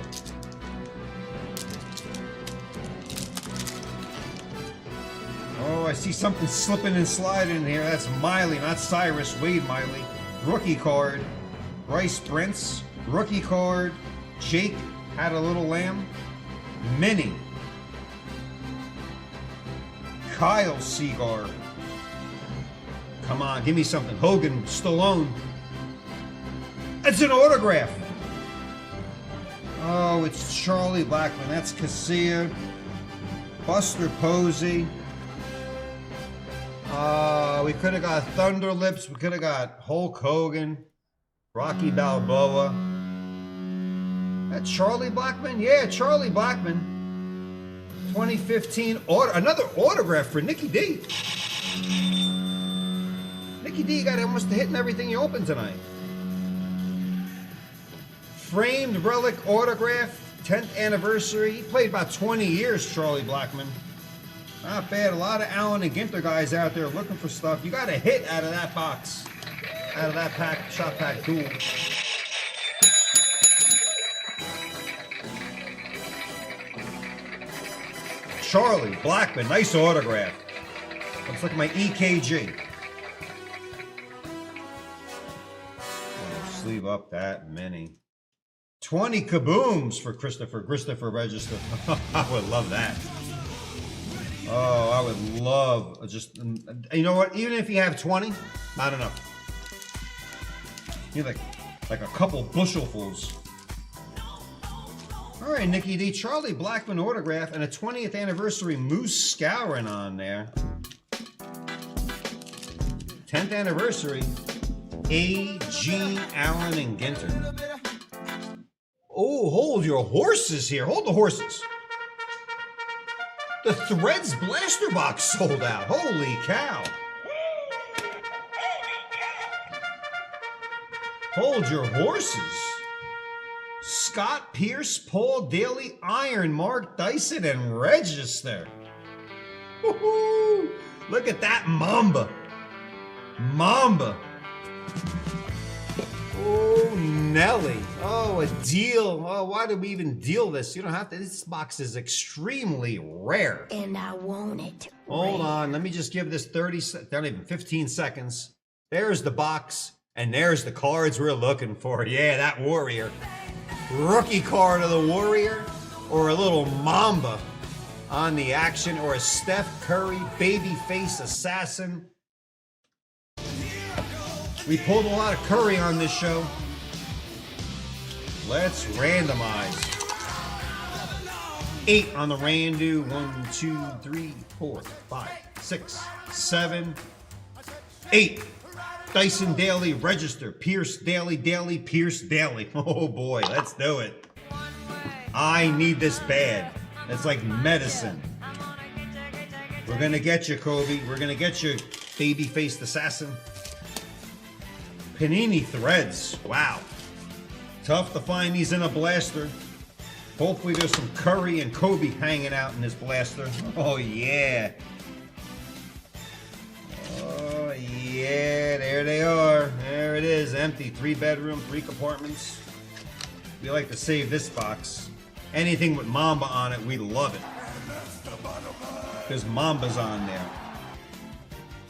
Oh, I see something slipping and sliding in here. That's Miley, not Cyrus. Wade Miley. Rookie card. Bryce Brents. Rookie card. Jake Had a Little Lamb. Minnie. Kyle Seagar. Come on, give me something. Hogan, Stallone. It's an autograph. Oh, it's Charlie Blackman. That's Casilla. Buster Posey. We could have got Thunder Lips. We could have got Hulk Hogan. Rocky Balboa. That Charlie Blackman? Yeah, Charlie Blackman. 2015. Another autograph for Nikki D. Nikki D got almost hitting everything you opened tonight. Framed relic autograph, 10th anniversary. He played about 20 years, Charlie Blackman. Not bad. A lot of Allen and Ginter guys out there looking for stuff. You got a hit out of that box. Out of that pack, shop pack tool. Charlie Blackman, nice autograph. Looks like my EKG. Sleeve up that many. 20 kabooms for Christopher Register. I would love that. Oh, I would love just, you know what? Even if you have 20, not enough. You need like a couple bushelfuls. All right, Nikki D. Charlie Blackman autograph and a 20th anniversary Moose Scourin on there. 10th anniversary. A.G. Allen and Ginter. Oh, hold your horses here. Hold the horses. The Threads blaster box sold out. Holy cow. Hold your horses. Scott Pierce, Paul Daly, Iron, Mark Dyson, and Register. Woohoo! Look at that Mamba. Mamba. Oh, Nelly. Oh, a deal. Oh, why did we even deal this? You don't have to. This box is extremely rare. And I want it. Hold on. Let me just give this not even 15 seconds. There's the box, and there's the cards we're looking for. Yeah, that Warrior. Rookie card of the Warrior, or a little Mamba on the action, or a Steph Curry babyface assassin. We pulled a lot of Curry on this show. Let's randomize. 8 on the Randu. 1, 2, 3, 4, 5, 6, 7, 8. Dyson Daly, Register. Pierce Daly, Pierce Daly. Oh boy, let's do it. I need this bad. It's like medicine. We're gonna get you, Kobe. We're gonna get you, baby-faced assassin. Panini Threads. Wow. Tough to find these in a blaster. Hopefully there's some Curry and Kobe hanging out in this blaster. Oh yeah. Oh yeah, there they are. There it is, empty. 3-bedroom, 3 compartments. We like to save this box. Anything with Mamba on it, we love it. Because Mamba's on there.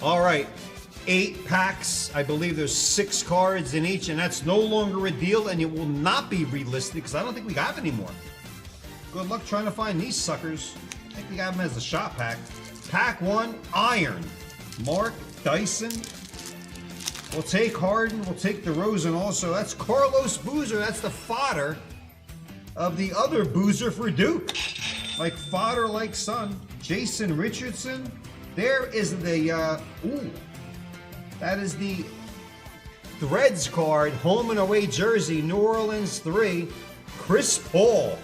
All right, 8 packs. I believe there's 6 cards in each, and that's no longer a deal, and it will not be relisted because I don't think we have any more. Good luck trying to find these suckers. I think we got them as a shot pack. Pack 1, Iron. Mark Dyson. We'll take Harden. We'll take DeRozan also. That's Carlos Boozer. That's the fodder of the other Boozer for Duke. Like fodder, like son. Jason Richardson. There is the, that is the Threads card. Home and away jersey. New Orleans 3. Chris Paul.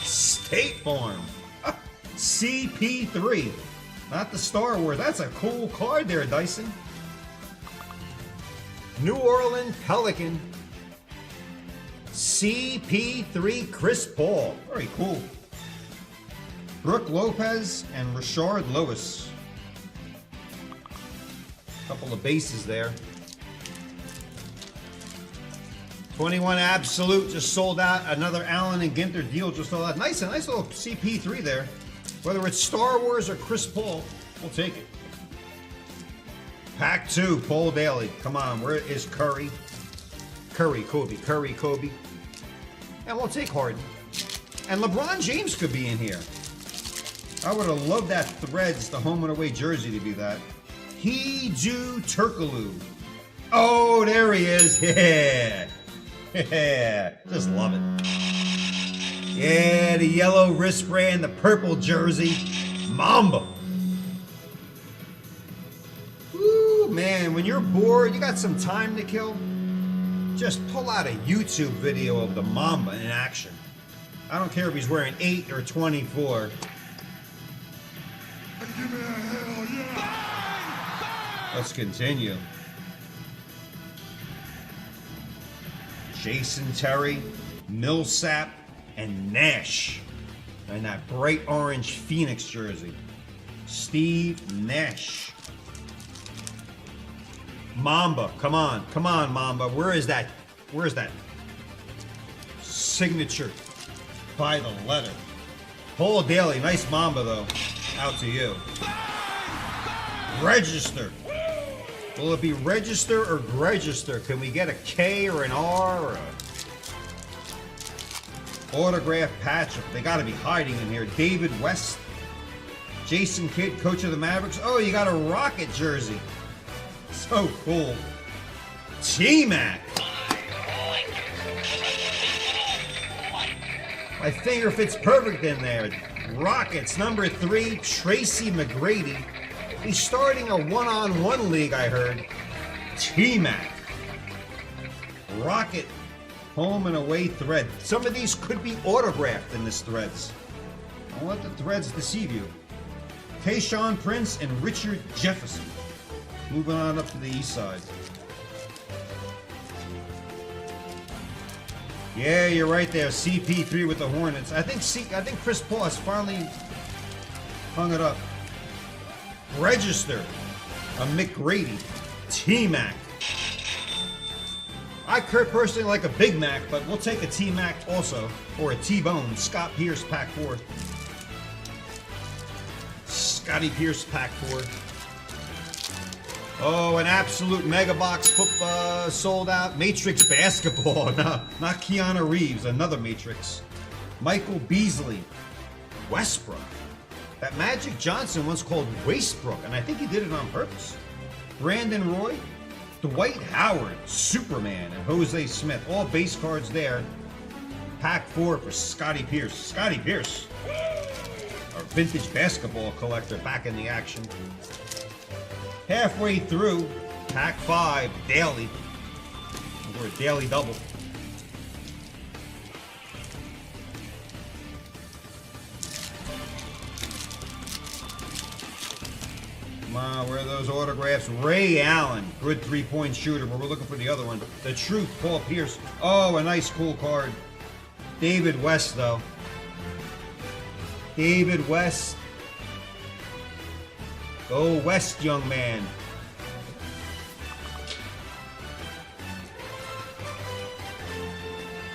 State Farm. CP3. Not the Star Wars. That's a cool card there, Dyson. New Orleans Pelican. CP3 Chris Paul. Very cool. Brooke Lopez and Rashard Lewis. Couple of bases there. 21 Absolute just sold out. Another Allen and Ginter deal just sold out. Nice little CP3 there. Whether it's Star Wars or Chris Paul, we'll take it. Pack 2, Paul Daly. Come on, where is Curry? Curry, Kobe. And we'll take Harden. And LeBron James could be in here. I would have loved that Threads, the home and away jersey, to be that. Hiju Turkoglu. Oh, there he is. Yeah. Yeah. Just love it. Yeah, the yellow wristband, the purple jersey. Mamba. Woo, man, when you're bored, you got some time to kill, just pull out a YouTube video of the Mamba in action. I don't care if he's wearing 8 or 24. Let's continue. Jason Terry, Millsap, and Nash. And that bright orange Phoenix jersey. Steve Nash. Mamba, come on, Mamba. Where is that? Where is that signature by the letter? Paul Daly, nice Mamba though. Out to you. Register. Will it be register or register? Can we get a K or an R or a autograph patch? They got to be hiding in here. David West. Jason Kidd, coach of the Mavericks. Oh, you got a Rocket jersey. So cool. T-Mac. My finger fits perfect in there. Rockets, number 3, Tracy McGrady. He's starting a one-on-one league, I heard. T-Mac. Rocket home and away thread. Some of these could be autographed in this Threads. Don't let the Threads deceive you. Tayshaun Prince and Richard Jefferson. Moving on up to the east side. Yeah, you're right there. CP3 with the Hornets. I think Chris Paul has finally hung it up. Register. A McGrady. T-Mac. I personally like a Big Mac, but we'll take a T-Mac also. Or a T-Bone. Scott Pierce, pack 4. Scotty Pierce, pack 4. Oh, an Absolute Mega Box sold out. Matrix Basketball. No, not Keanu Reeves. Another Matrix. Michael Beasley. Westbrook. That Magic Johnson once called Wastebrook, and I think he did it on purpose. Brandon Roy. Dwight Howard. Superman. And Jose Smith. All base cards there. Pack 4 for Scotty Pierce. Scotty Pierce. Our vintage basketball collector back in the action. Halfway through, pack 5, Daily. We're a daily double. Come on, where are those autographs? Ray Allen, good three-point shooter, but we're looking for the other one. The Truth, Paul Pierce. Oh, a nice, cool card. David West, though. David West. Go West, young man.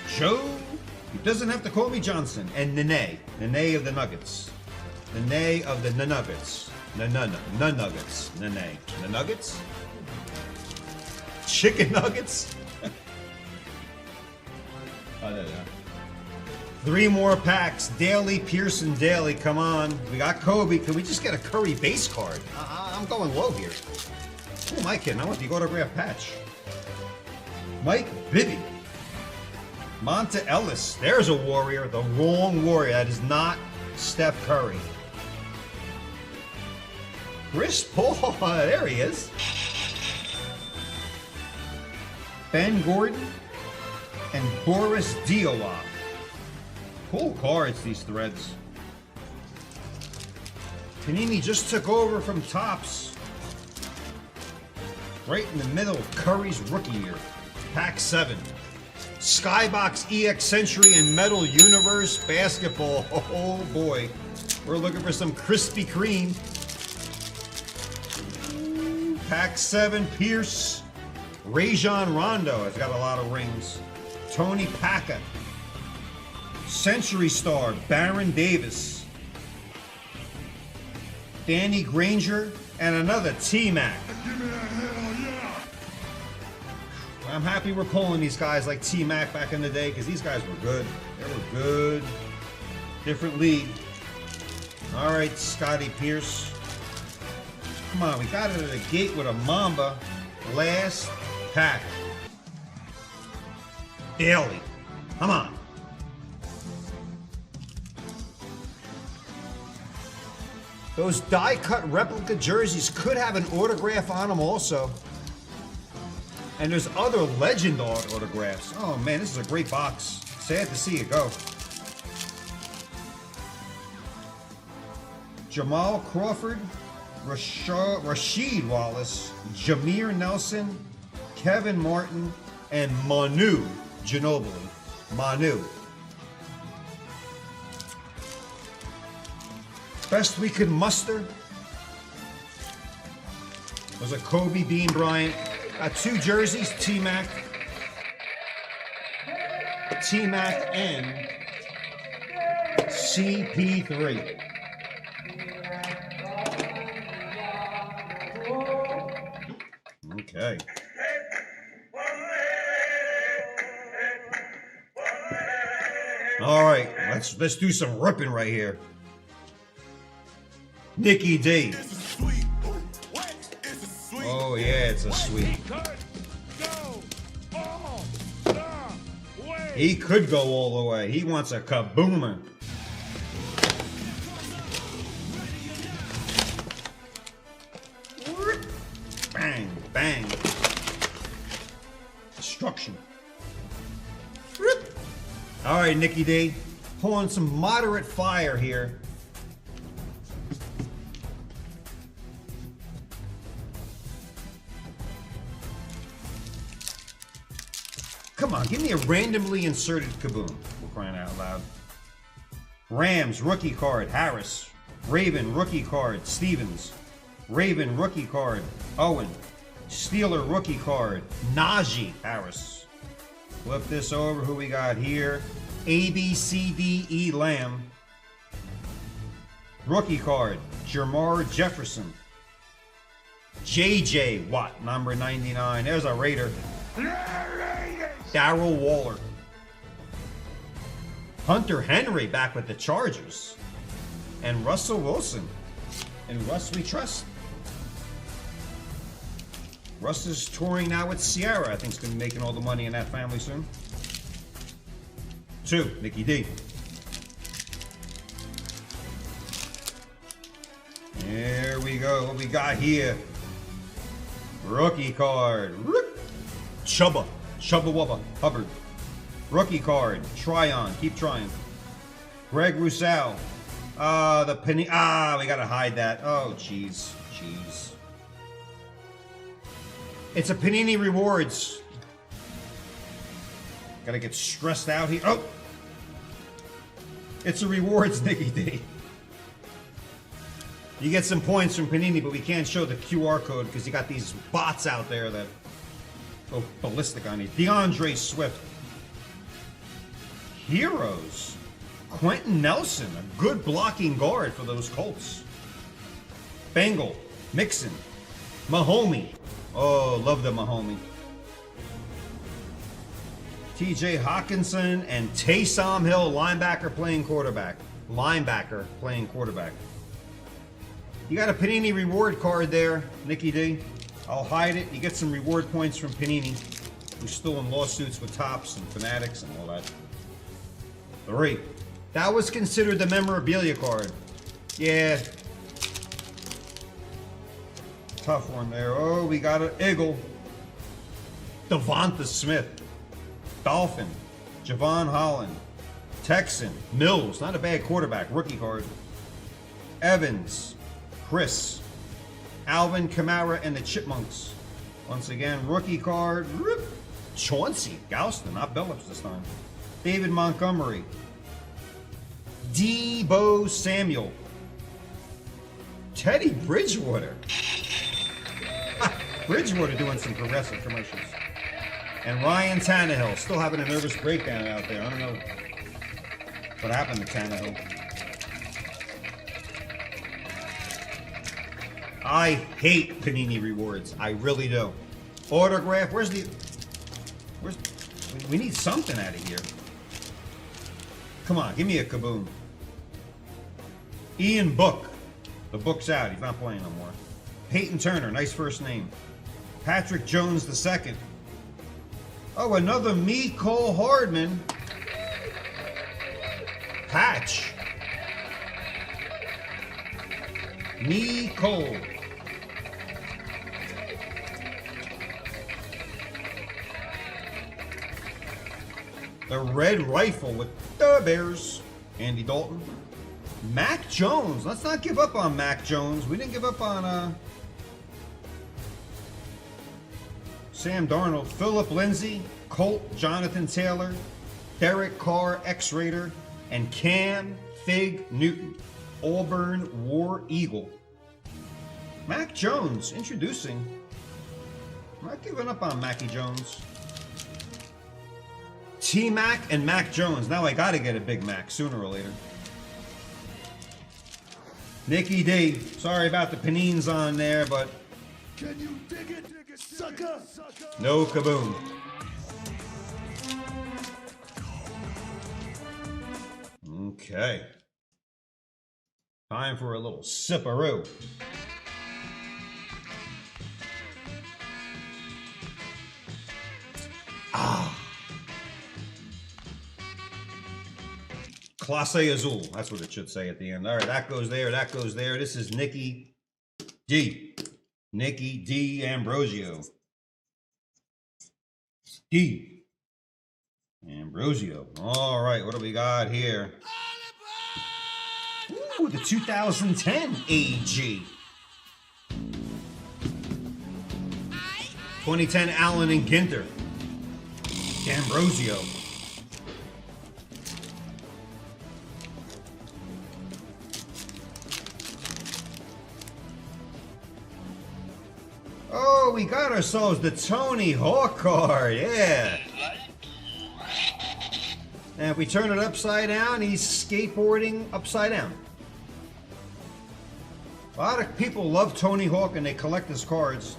Joe, he doesn't have to call me Johnson. And Nene. Nene of the Nuggets. Nene of the Nuggets. Nuggets. Nene. The Nuggets? Chicken nuggets? Oh, there they are. 3 more packs. Daly, Pearson, Daly. Come on. We got Kobe. Can we just get a Curry base card? I'm going low here. Who am I kidding? I want the autograph patch. Mike Bibby. Monta Ellis. There's a Warrior. The wrong Warrior. That is not Steph Curry. Chris Paul. There he is. Ben Gordon and Boris Diaw. Cool cards, these threads. Panini just took over from Topps. Right in the middle of Curry's rookie year. Pack 7. Skybox EX Century and Metal Universe Basketball. Oh boy. We're looking for some Krispy Kreme. Pack 7 Pierce. Rajon Rondo has got a lot of rings. Tony Packer. Century Star, Baron Davis. Danny Granger, and another T-Mac. I'm happy we're pulling these guys like T-Mac back in the day, because these guys were good. They were good. Different league. All right, Scotty Pierce. Come on, we got it at the gate with a Mamba. Last pack. Daly. Come on. Those die-cut replica jerseys could have an autograph on them also. And there's other legend autographs. Oh man, this is a great box. Sad to see it go. Jamal Crawford, Rasheed Wallace, Jameer Nelson, Kevin Martin, and Manu Ginobili. Manu. Best we could muster was a Kobe Bean Bryant. Got 2 jerseys, T-Mac. T-Mac and CP3. Okay. All right, let's do some ripping right here. Nicky D. Oh yeah, it's a sweep. He could go all the way. He wants a kaboomer. Bang, bang. Destruction. All right, Nicky D. Pulling some moderate fire here. Come on, give me a randomly inserted kaboom. We're crying out loud. Rams, rookie card, Harris. Raven, rookie card, Stevens. Raven, rookie card, Owen. Steeler, rookie card, Najee Harris. Flip this over, who we got here? ABCDE Lamb. Rookie card, Jamar Jefferson. JJ Watt, number 99. There's a Raider. Darryl Waller. Hunter Henry back with the Chargers. And Russell Wilson. And Russ we trust. Russ is touring now with Sierra. I think he's going to be making all the money in that family soon. 2, Nicky D. There we go. What we got here? Rookie card. Chubba Wubba Hubbard. Rookie card. Tryon. Keep trying. Greg Rousseau. The penny. We gotta hide that. Oh, jeez. jeez. It's a Panini Rewards. Gotta get stressed out here. Oh! It's a Rewards, Nicky D. You get some points from Panini, but we can't show the QR code because you got these bots out there that go ballistic on you. DeAndre Swift. Heroes. Quentin Nelson, a good blocking guard for those Colts. Bengal. Mixon. Mahomey. Oh, love the Mahomey. TJ Hawkinson and Taysom Hill, linebacker playing quarterback. Linebacker playing quarterback. You got a Panini reward card there, Nicky D. I'll hide it. You get some reward points from Panini, who's still in lawsuits with Topps and Fanatics and all that. 3. That was considered the memorabilia card. Yeah. Tough one there. Oh, we got an Eagle. Devonta Smith. Dolphin. Javon Holland. Texan. Mills. Not a bad quarterback. Rookie card. Evans. Chris. Alvin Kamara and the Chipmunks. Once again, rookie card. Chauncey. Galston. Not Billups this time. David Montgomery. Debo Samuel. Teddy Bridgewater. Bridgewater doing some progressive commercials. And Ryan Tannehill. Still having a nervous breakdown out there. I don't know what happened to Tannehill. I hate Panini Rewards. I really do. Autograph. Where's we need something out of here. Come on, give me a kaboom. Ian Book. The book's out. He's not playing no more. Peyton Turner. Nice first name. Patrick Jones II. Oh, another Cole Hardman. Patch. Cole. The red rifle with the Bears. Andy Dalton. Mac Jones. Let's not give up on Mac Jones. We didn't give up on Sam Darnold. Philip Lindsay. Colt Jonathan Taylor. Derek Carr, X-Raider. And Cam Fig Newton. Auburn War Eagle. Mac Jones. Introducing. I'm not giving up on Mackie Jones. T-Mac and Mac Jones. Now I gotta get a Big Mac sooner or later. Nicky D. Sorry about the panines on there, but Can you dig it, sucker? no kaboom. Okay. Time for a little sipperoo. Clase Azul. That's what it should say at the end. All right, that goes there. That goes there. This is Nicky D. Nicky D. Ambrosio. D. Ambrosio. All right, what do we got here? Ooh, the 2010 AG. 2010 Allen and Ginter. Ambrosio. Oh, we got ourselves the Tony Hawk card, yeah. And if we turn it upside down, he's skateboarding upside down. A lot of people love Tony Hawk and they collect his cards.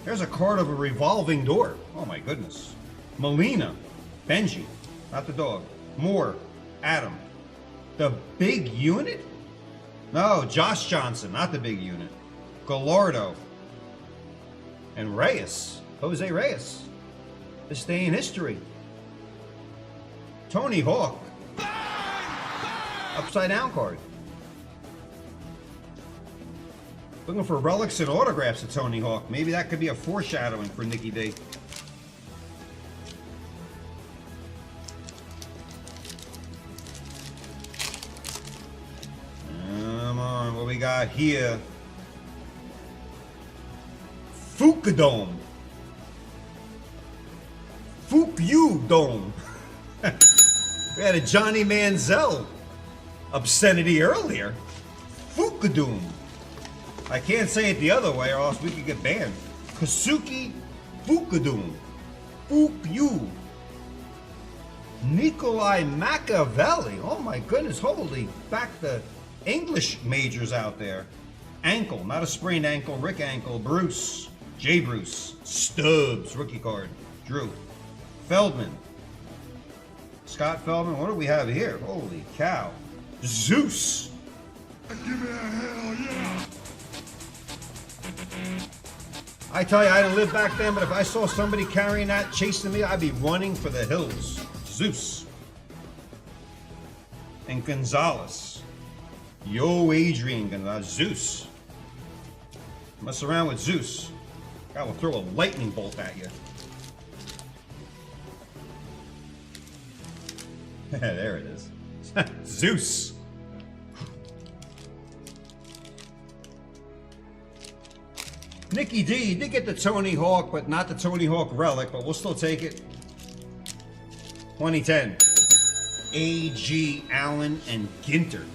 There's a card of a revolving door. Oh my goodness. Molina, Benji, not the dog. Moore, Adam. The big unit? No, Josh Johnson, not the big unit. Gallardo. And Reyes, Jose Reyes. This day in history. Tony Hawk. Upside down card. Looking for relics and autographs of Tony Hawk. Maybe that could be a foreshadowing for Nicky D. Come on, what we got here? Fuka-dome. Fuck-you-dome. We had a Johnny Manziel obscenity earlier. Fuka-doom. I can't say it the other way or else we could get banned. Kasuki Fuka-doom. Fuck-you. Nikolai Machiavelli. Oh my goodness, holy, back the English majors out there. Ankle, not a sprained ankle, Rick Ankle, Bruce, J. Bruce, Stubbs, rookie card, Drew, Feldman, Scott Feldman, what do we have here? Holy cow. Zeus. Give me a hell yeah. I tell you, I didn't live back then, but if I saw somebody carrying that, chasing me, I'd be running for the hills. Zeus. And Gonzalez. Yo, Adrian Gonzalez. Zeus. Mess around with Zeus. I will throw a lightning bolt at you. There it is. Zeus. Nicky D did get the Tony Hawk, but not the Tony Hawk relic, but we'll still take it. 2010. A.G. Allen and Ginter.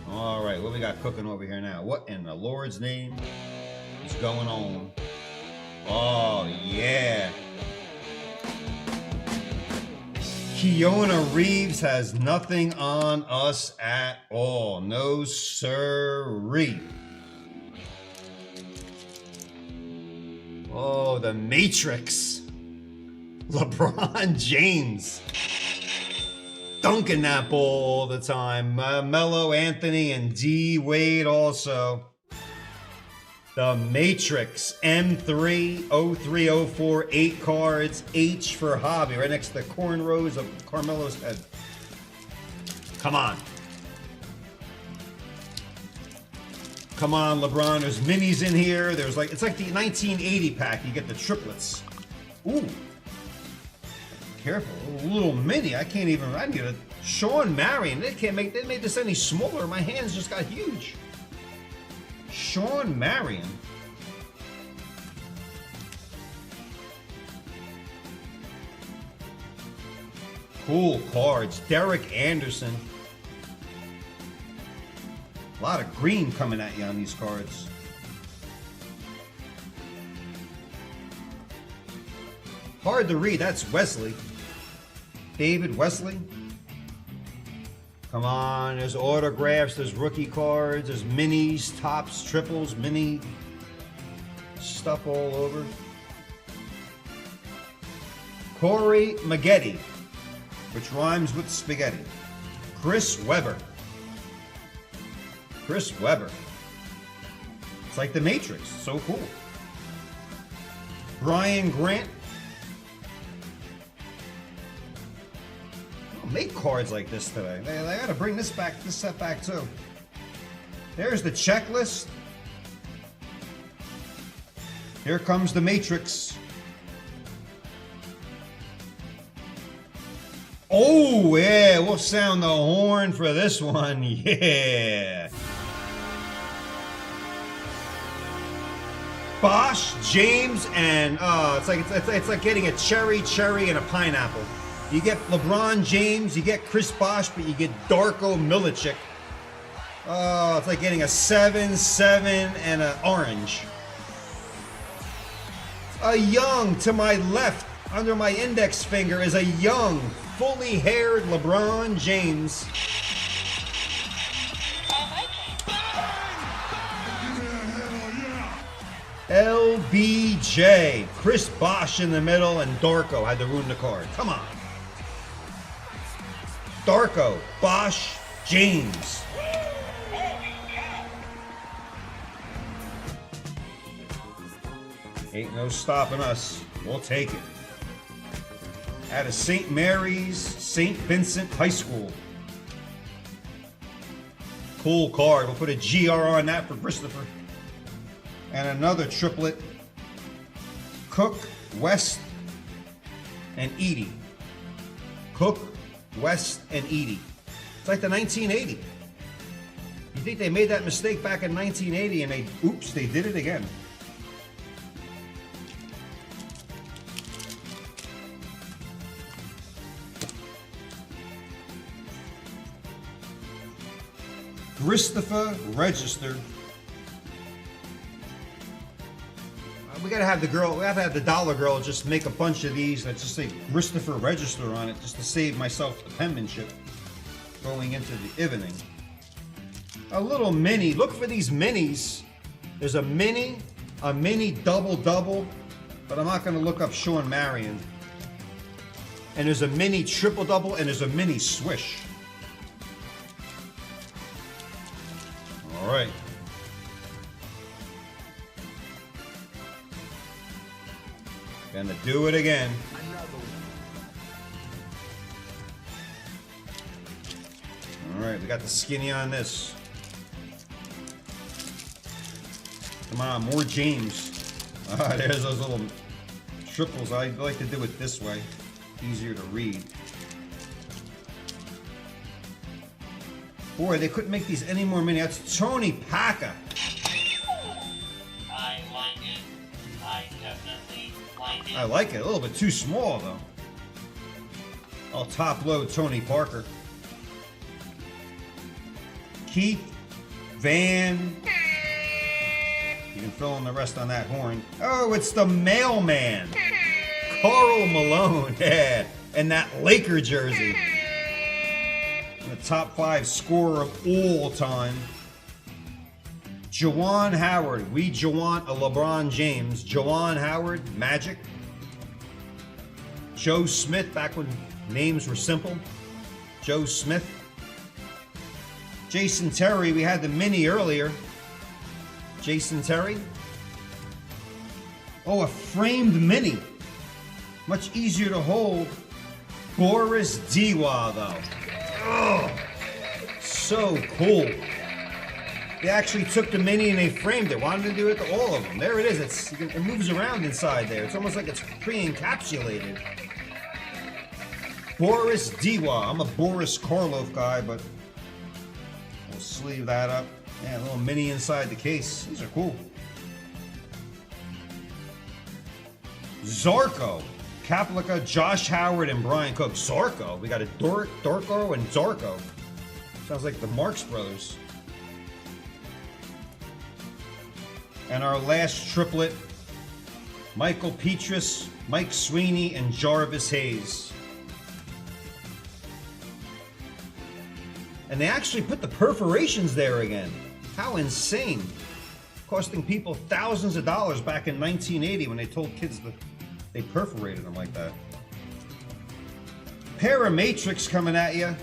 All right, what we got cooking over here now? What in the Lord's name is going on? Oh, yeah. Keanu Reeves has nothing on us at all. No sirree. Oh, the Matrix. LeBron James. Dunking that ball all the time. Melo Anthony and D Wade also. The Matrix. M3 0304 8 cards. H for hobby. Right next to the cornrows of Carmelo's head. Come on. Come on, LeBron. There's minis in here. There's like, it's like the 1980 pack. You get the triplets. Ooh. Careful. A little mini. I can't even, I need a Sean Marion. They made this any smaller. My hands just got huge. Sean Marion. Cool cards. Derek Anderson. A lot of green coming at you on these cards. Hard to read. That's Wesley. David Wesley. Come on. There's autographs. There's rookie cards. There's minis, tops, triples, mini stuff all over. Corey Maggette, which rhymes with spaghetti. Chris Webber. Chris Webber. It's like the Matrix. So cool. Brian Grant. They don't make cards like this today. They gotta bring this back, this set back too. There's the checklist. Here comes the Matrix. Oh yeah, we'll sound the horn for this one. Yeah. Bosch, James, and it's like getting a cherry, and a pineapple. You get LeBron James, you get Chris Bosch, but you get Darko Milicic. Oh, it's like getting a 7-7 and an orange. A young to my left, under my index finger, is a young, fully haired LeBron James. LBJ. Chris Bosch in the middle, and Darko had to ruin the card. Come on. Darko, Bosch, James. Ain't no stopping us. We'll take it. Out of St. Mary's, St. Vincent High School. Cool card. We'll put a GR on that for Christopher. And another triplet. Cook, West, and Edie. Cook, West, and Edie. It's like the 1980. You think they made that mistake back in 1980 and they did it again. Christopher Register. We gotta have the girl, we have to have the dollar girl just make a bunch of these that just say Christopher Register on it, just to save myself the penmanship going into the evening. A little mini, look for these minis. There's a mini double, but I'm not gonna look up Sean Marion. And there's a mini triple double, and there's a mini swish. All right. Gonna do it again. All right, we got the skinny on this. Come on, more James. There's those little triples. I like to do it this way. Easier to read. Boy, they couldn't make these any more mini. That's Tony Packer. I like it. I definitely like it. I like it. A little bit too small, though. I'll top load Tony Parker. Keith Van. You can fill in the rest on that horn. Oh, it's the mailman. Karl Malone. Yeah. And that Laker jersey. The top 5 scorer of all time. Juwan Howard. We Juwan a LeBron James. Juwan Howard, Magic. Joe Smith, back when names were simple. Joe Smith. Jason Terry, we had the mini earlier. Jason Terry. Oh, a framed mini. Much easier to hold. Boris Diaw, though. Oh, so cool. They actually took the mini and they framed it. Wanted to do it to all of them. There it is. It moves around inside there. It's almost like it's pre-encapsulated. Boris Diaw. I'm a Boris Karloff guy, but we'll sleeve that up. Yeah, a little mini inside the case. These are cool. Zarko. Kaplica, Josh Howard, and Brian Cook. Zarko. We got a Dorko and Zarko. Sounds like the Marx Brothers. And our last triplet, Michael Petrus, Mike Sweeney, and Jarvis Hayes. And they actually put the perforations there again. How insane. Costing people thousands of dollars back in 1980 when they told kids that they perforated them like that. Paramatrix coming at you.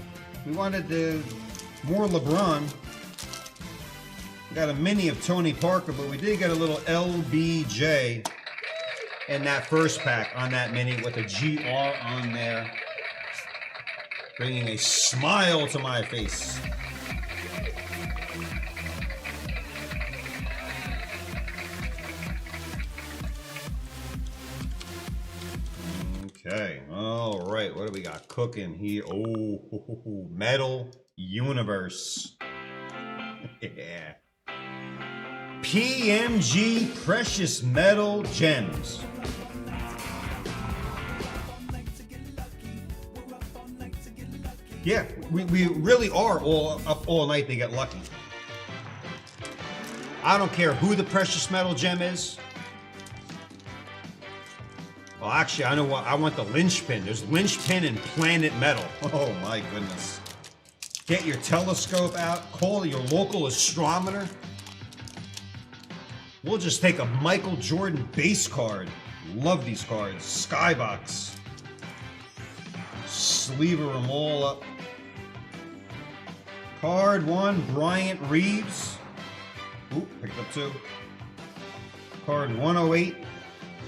We wanted more LeBron. We got a mini of Tony Parker, but we did get a little LBJ in that first pack on that mini with a GR on there. Bringing a smile to my face. Okay, all right, what do we got cooking here? Oh, Metal Universe. Yeah. PMG Precious Metal Gems. Yeah, we really are all up all night to get lucky. I don't care who the precious metal gem is. Well, actually, I know what. I want the linchpin. There's linchpin and planet metal. Oh, my goodness. Get your telescope out. Call your local astrometer. We'll just take a Michael Jordan base card. Love these cards. Skybox. Sleever them all up. Card 1, Bryant Reeves. Ooh, picked up 2. Card 108.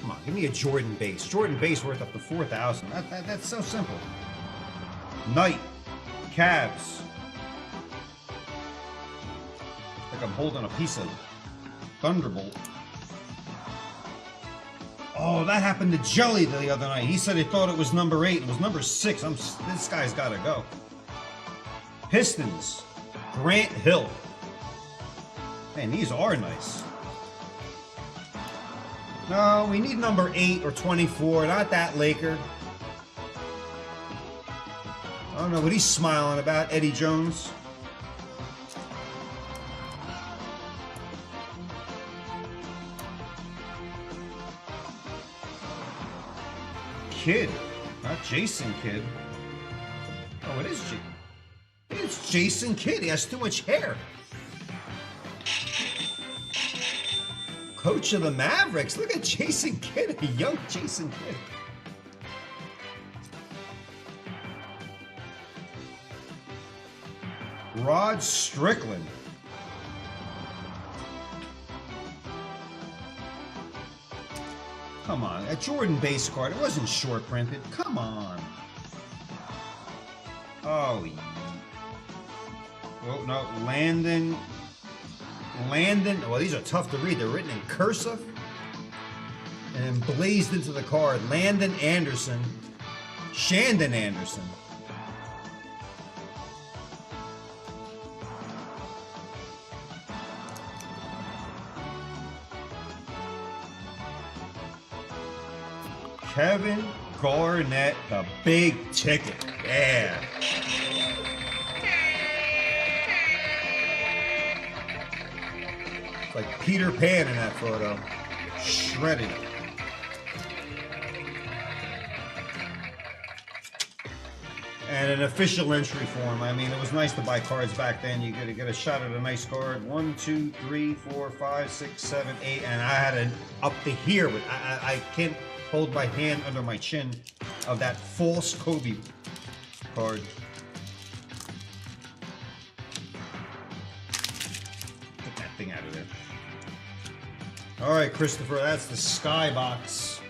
Come on, give me a Jordan base. Jordan base worth up to $4,000. That's so simple. Knight. Cavs. Like I'm holding a piece of Thunderbolt. Oh, that happened to Jelly the other night. He said he thought it was number 8. It was number 6. This guy's got to go. Pistons. Grant Hill. Man, these are nice. No, we need number 8 or 24. Not that Laker. I don't know what he's smiling about. Eddie Jones. Kidd, not Jason Kidd. Oh, it is it's Jason Kidd. He has too much hair. Coach of the Mavericks. Look at Jason Kidd, a young Jason Kidd. Rod Strickland. Come on, a Jordan base card. It wasn't short printed. Come on. Oh, oh no, Landon. Well, these are tough to read. They're written in cursive and blazed into the card. Landon Anderson, Shandon Anderson. Kevin Garnett, the big ticket. Yeah. It's like Peter Pan in that photo. Shredded. And an official entry form. I mean, it was nice to buy cards back then. You get a shot at a nice card. 1, 2, 3, 4, 5, 6, 7, 8. And I had an up to here. With I can't hold my hand under my chin of that false Kobe card. Get that thing out of there. All right, Christopher, that's the Skybox.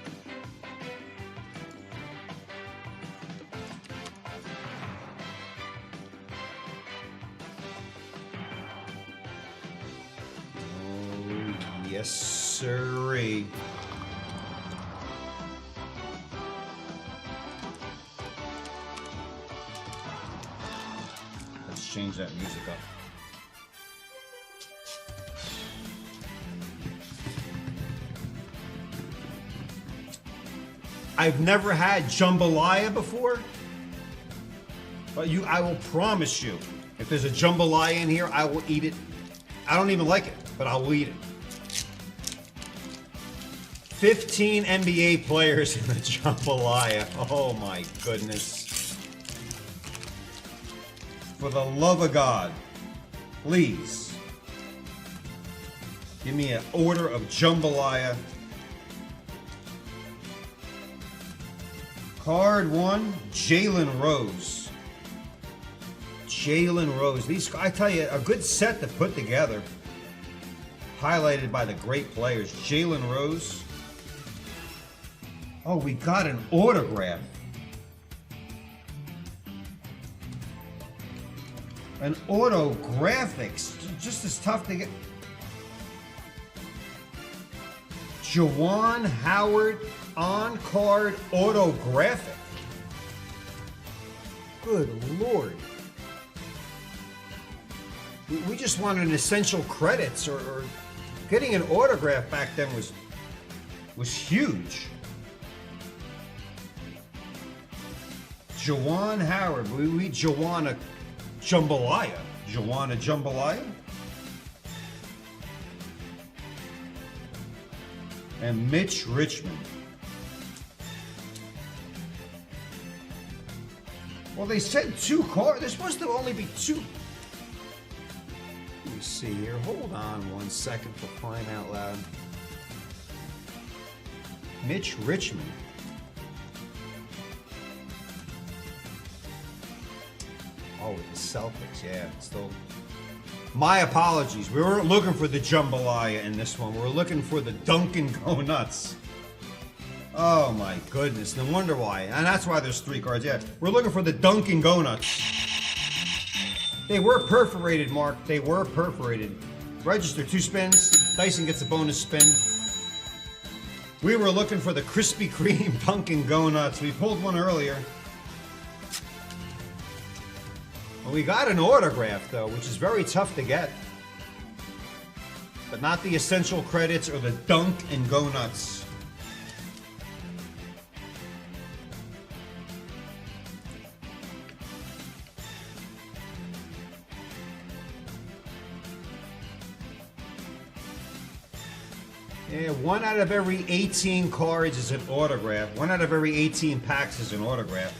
Oh, yes, sirree. Change that music up. I've never had jambalaya before, but I will promise you, if there's a jambalaya in here, I will eat it. I don't even like it, but I will eat it. 15 NBA players in the jambalaya. Oh my goodness. For the love of God, please give me an order of jambalaya. Card 1, Jalen Rose. Jalen Rose. These, I tell you, a good set to put together. Highlighted by the great players. Jalen Rose. Oh, we got an autograph. An autographics, just as tough to get. Juwan Howard on-card autographic. Good Lord. We just wanted an essential credits, or getting an autograph back then was huge. Juwan Howard, we Juwana Jambalaya. Juwana Jambalaya. And Mitch Richmond. Well, they said 2 cards. There's supposed to only be 2. Let me see here. Hold on 1 second for crying out loud. Mitch Richmond. Oh, with the Celtics, yeah. Still. My apologies. We weren't looking for the jambalaya in this one. We were looking for the Dunkin' Go Nuts. Oh my goodness. No wonder why. And that's why there's 3 cards. Yeah, we're looking for the Dunkin' Go Nuts. They were perforated, Mark. They were perforated. Register 2 spins. Dyson gets a bonus spin. We were looking for the Krispy Kreme Dunkin' Go Nuts. We pulled one earlier. Well, we got an autograph, though, which is very tough to get. But not the essential credits or the Dunk and Go Nuts. Yeah, 1 out of every 18 cards is an autograph. 1 out of every 18 packs is an autograph.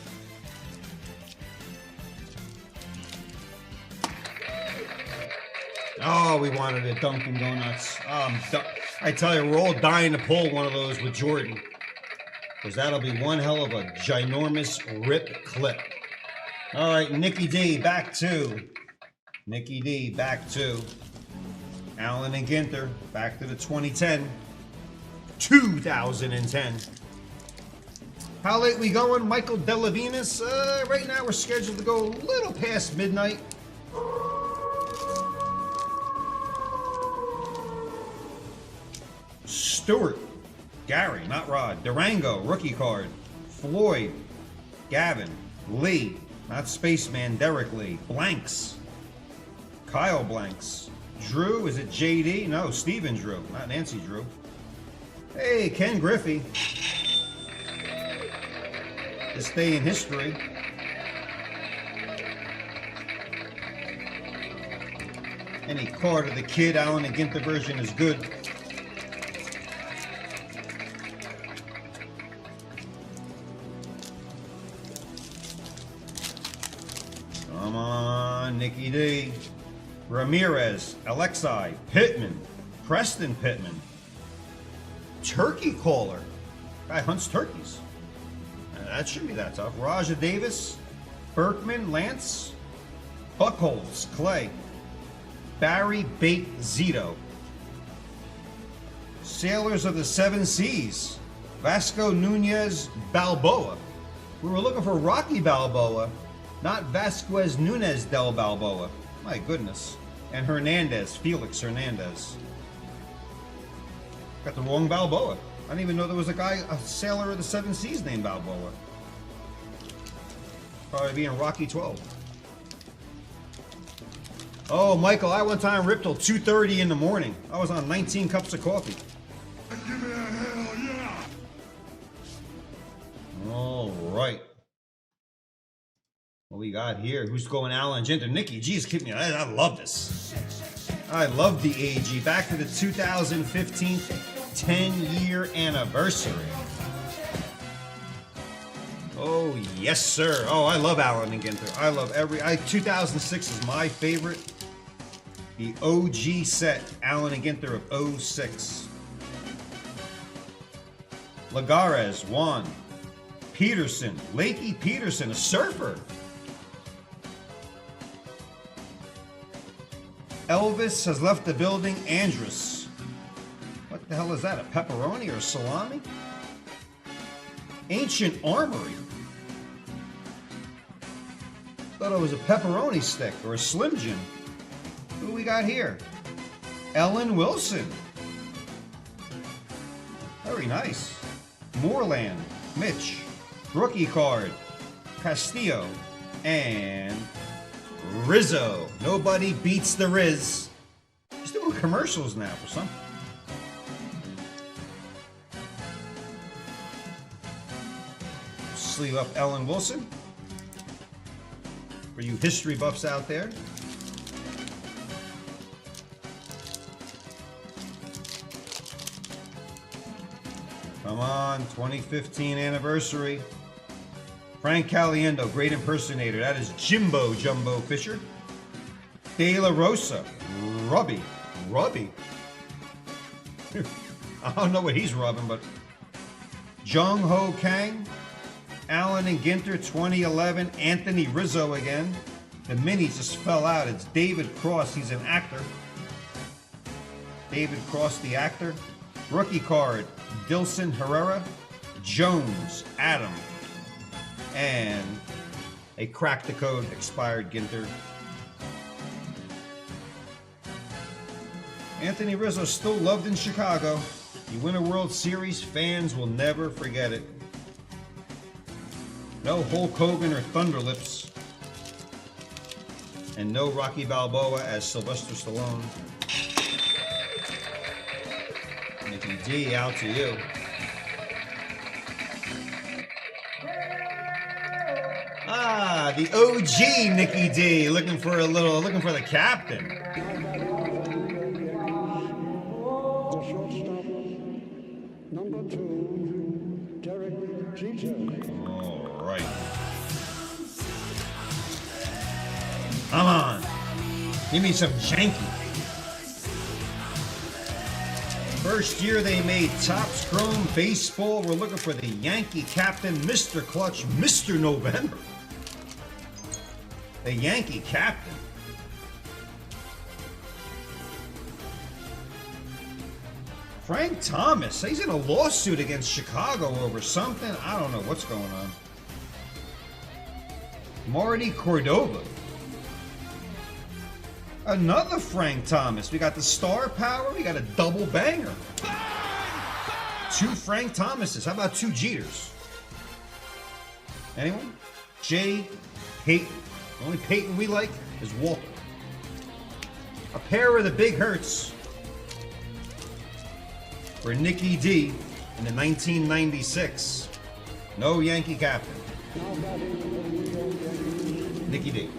Oh, we wanted a Dunkin' Donuts. I tell you, we're all dying to pull one of those with Jordan. Because that'll be one hell of a ginormous rip clip. All right, Nikki D, back to. Nikki D, back to. Allen and Ginter, back to the 2010. How late we going? Michael Delavenus? Right now we're scheduled to go a little past midnight. Stewart, Gary, not Rod. Durango, rookie card. Floyd, Gavin, Lee, not Spaceman, Derek Lee. Blanks, Kyle Blanks. Drew, is it JD? No, Steven Drew, not Nancy Drew. Hey, Ken Griffey. This day in history. Any card of the kid Allen and Ginter version is good. Come on, Nikki D. Ramirez, Alexei, Pittman, Preston Pittman. Turkey caller. Guy hunts turkeys. That shouldn't be that tough. Raja Davis, Berkman, Lance, Buckholz, Clay, Barry Bate Zito. Sailors of the Seven Seas, Vasco Nunez Balboa. We were looking for Rocky Balboa, not Vasquez Nunez del Balboa. My goodness. And Hernandez, Felix Hernandez. Got the wrong Balboa. I didn't even know there was a guy, a sailor of the Seven Seas named Balboa. Probably be in Rocky 12. Oh, Michael, I one time ripped till 2:30 in the morning. I was on 19 cups of coffee. Give me a hell yeah! All right. What we got here? Who's going Allen and Ginter? Nikki, geez, keep me. I love this. I love the AG. Back to the 2015 10-year anniversary. Oh, yes, sir. Oh, I love Allen and Ginter. I love 2006 is my favorite. The OG set, Allen and Ginter of 06. Lagares, Juan. Peterson, Lakey Peterson, a surfer. Elvis has left the building. Andrus. What the hell is that? A pepperoni or a salami? Ancient Armory. Thought it was a pepperoni stick or a Slim Jim. Who we got here? Ellen Wilson. Very nice. Moreland. Mitch. Rookie card. Castillo. And Rizzo. Nobody beats the Riz. He's doing commercials now for something. Sleeve up Ellen Wilson. For you history buffs out there. Come on, 2015 anniversary. Frank Caliendo, great impersonator. That is Jimbo Jumbo Fisher. De La Rosa, Robbie. I don't know what he's rubbing, but Jung Ho Kang, Allen and Ginter, 2011. Anthony Rizzo again. The mini just fell out. It's David Cross. He's an actor. David Cross, the actor. Rookie card, Dilson Herrera, Jones, Adam, and a Crack the Code expired Ginter. Anthony Rizzo still loved in Chicago. You win a World Series, fans will never forget it. No Hulk Hogan or Thunderlips. And no Rocky Balboa as Sylvester Stallone. Nikki D, out to you. Ah, the OG Nikki D, looking for the captain. All right. Come on. Give me some janky. First year they made Topps Chrome Baseball. We're looking for the Yankee captain, Mr. Clutch, Mr. November. The Yankee captain. Frank Thomas. He's in a lawsuit against Chicago over something. I don't know what's going on. Marty Cordova. Another Frank Thomas. We got the star power. We got a double banger. 2 Frank Thomases. How about 2 Jeters? Anyone? Jay Payton. The only Payton we like is Walker. A pair of the Big Hurts for Nicky D in the 1996. No Yankee captain. Nicky D.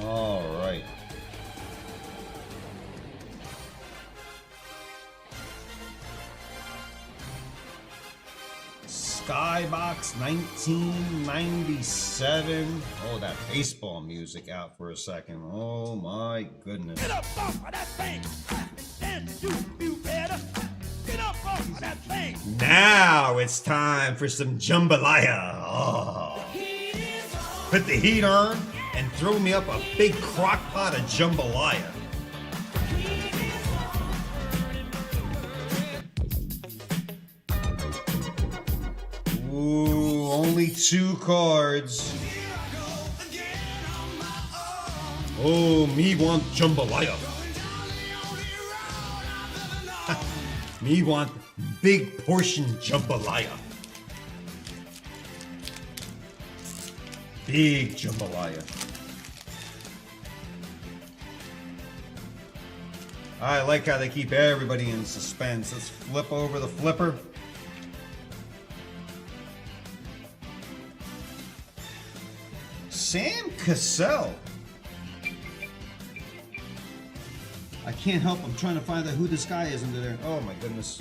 All right. Skybox 1997. Oh, that baseball music out for a second. Oh my goodness. Get up off of that thing and do you better. Get up off of that thing. Now it's time for some jambalaya. Oh. Put the heat on and throw me up a big crock pot of jambalaya. Ooh, only 2 cards. Oh, me want jambalaya. Me want big portion jambalaya. Big jambalaya. I like how they keep everybody in suspense. Let's flip over the flipper. Sam Cassell. I can't help. I'm trying to find out who this guy is under there. Oh my goodness.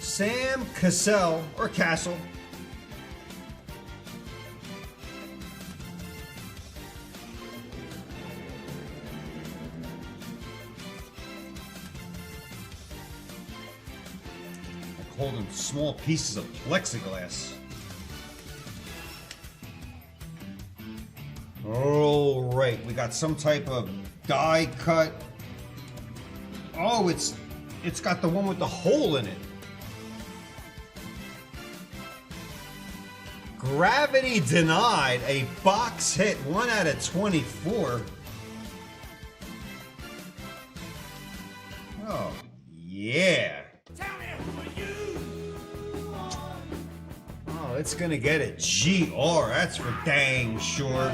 Sam Cassell or Castle. Like holding small pieces of plexiglass. All right, we got some type of die cut. Oh, it's got the one with the hole in it. Gravity denied, a box hit, 1 out of 24. Oh, yeah. Oh, it's gonna get a GR, that's for dang sure.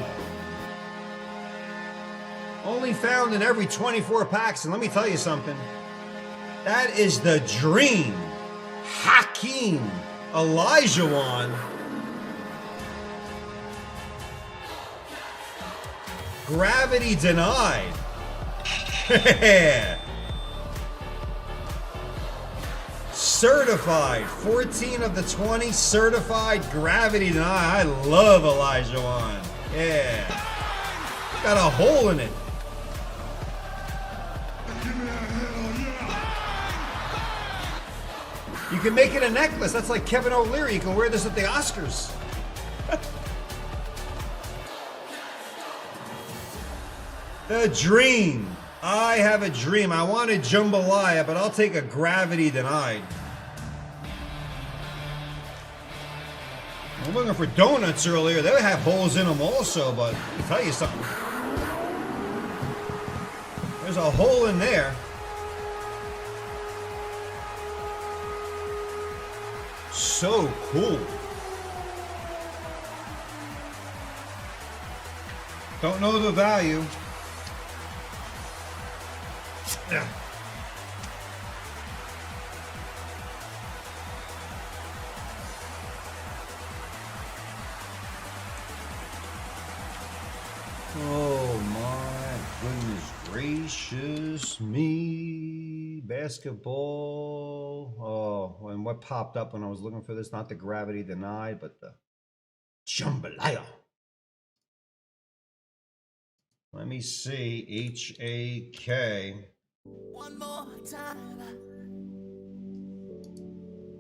Only found in every 24 packs, and let me tell you something. That is the dream. Hakeem Olajuwon. Gravity denied. Certified. 14 of the 20 certified gravity denied. I love Olajuwon. Yeah. Got a hole in it. You can make it a necklace. That's like Kevin O'Leary. You can wear this at the Oscars. The dream. I have a dream. I wanted jambalaya, but I'll take a gravity denied. I'm looking for donuts earlier. They have holes in them also, but I'll tell you something. There's a hole in there. So cool. Don't know the value. Yeah. Gracious me. Basketball. Oh, and what popped up when I was looking for this? Not the gravity denied, but the jambalaya. Let me see. H-A-K. One more time.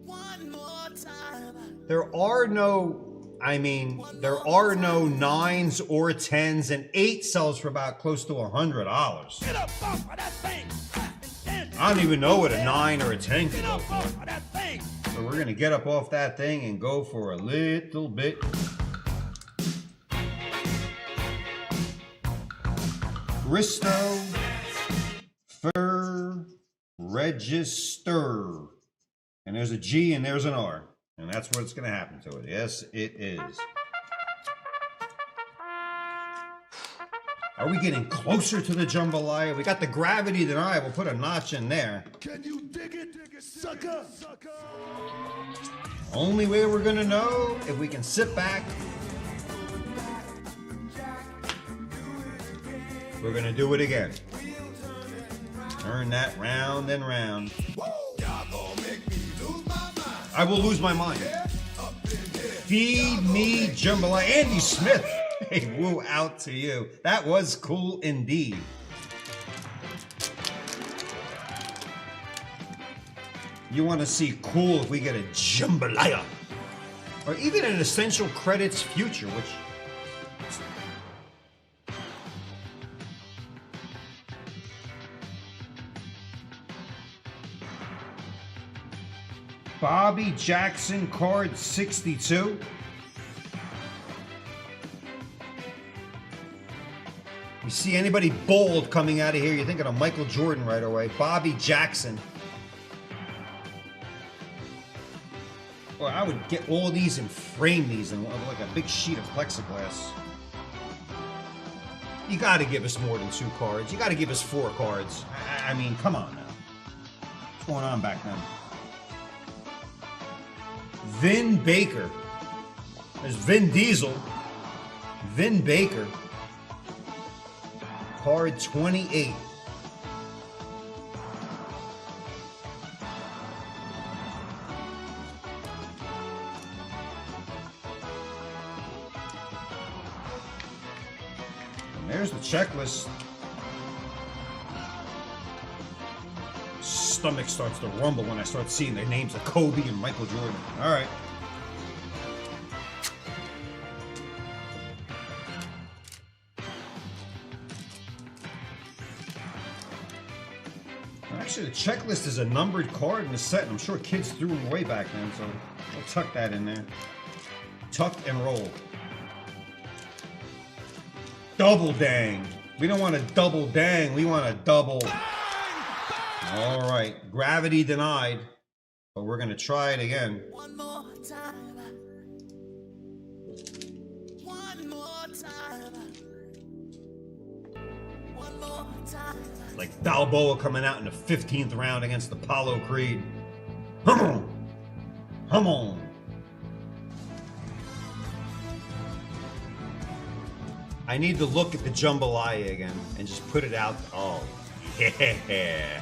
One more time. There are no... I mean, there are no 9s or 10s, and 8 sells for about close to $100. Get up off of that thing. I don't even know what a 9 or a 10 can Get go up off for. of that thing. So we're gonna get up off that thing and go for a little bit. Risto, Fur, Register. And there's a G and there's an R. And that's what's going to happen to it. Yes, it is. Are we getting closer to the jambalaya? We got the gravity denied. We'll put a notch in there. Can you dig it, sucker? Only way we're going to know if we can sit back. We're going to do it again. Turn that round and round. I will lose my mind. Feed me jambalaya. Andy Smith. Hey, woo out to you. That was cool indeed. You want to see cool if we get a jambalaya. Or even an Essential Credits Future, which... Bobby Jackson card 62. You see anybody bold coming out of here, you're thinking of Michael Jordan right away. Bobby Jackson. Well, I would get all these and frame these in like a big sheet of plexiglass. You got to give us more than 2 cards. You got to give us 4 cards. I mean, come on now. What's going on back then? Vin Baker. There's Vin Diesel. Vin Baker. Card 28. And there's the checklist. Stomach starts to rumble when I start seeing the names of Kobe and Michael Jordan. All right. Actually, the checklist is a numbered card in the set, and I'm sure kids threw them away back then, so we'll tuck that in there. Tuck and roll. Double dang. We don't want a double dang, we want a double... All right, gravity denied, but we're gonna try it again. One more time. One more time. One more time. Like Balboa coming out in the 15th round against Apollo Creed. Come on, come on. I need to look at the jambalaya again and just put it out. Oh, yeah.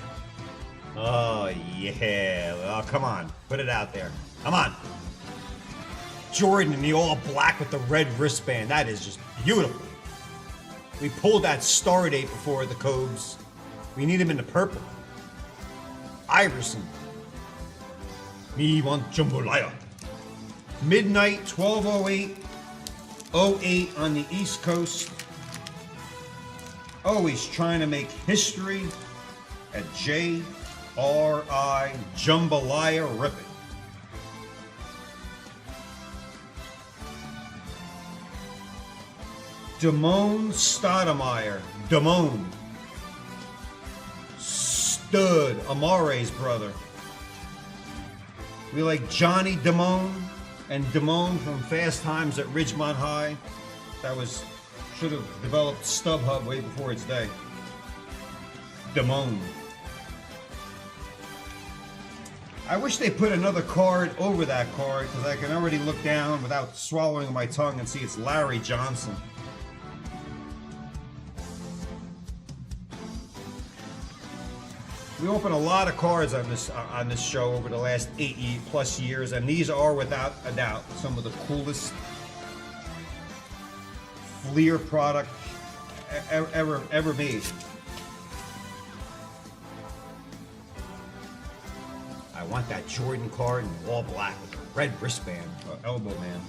Oh, yeah. Oh, come on. Put it out there. Come on. Jordan in the all black with the red wristband. That is just beautiful. We pulled that star date before the Cobes. We need him in the purple. Iverson. Me want jambalaya. Midnight, 12:08. 08 on the East Coast. Always trying to make history at JRI Jambalaya Ripping. Damone Stoudemire. Damone. Stud. Amare's brother. We like Johnny Damone and Damone from Fast Times at Ridgemont High. That was, should have developed StubHub way before its day. Damone. I wish they put another card over that card because I can already look down without swallowing my tongue and see it's Larry Johnson. We open a lot of cards on this show over the last 8+ years, and these are without a doubt some of the coolest Fleer product ever made. I want that Jordan card in all black with a red wristband, or elbow man.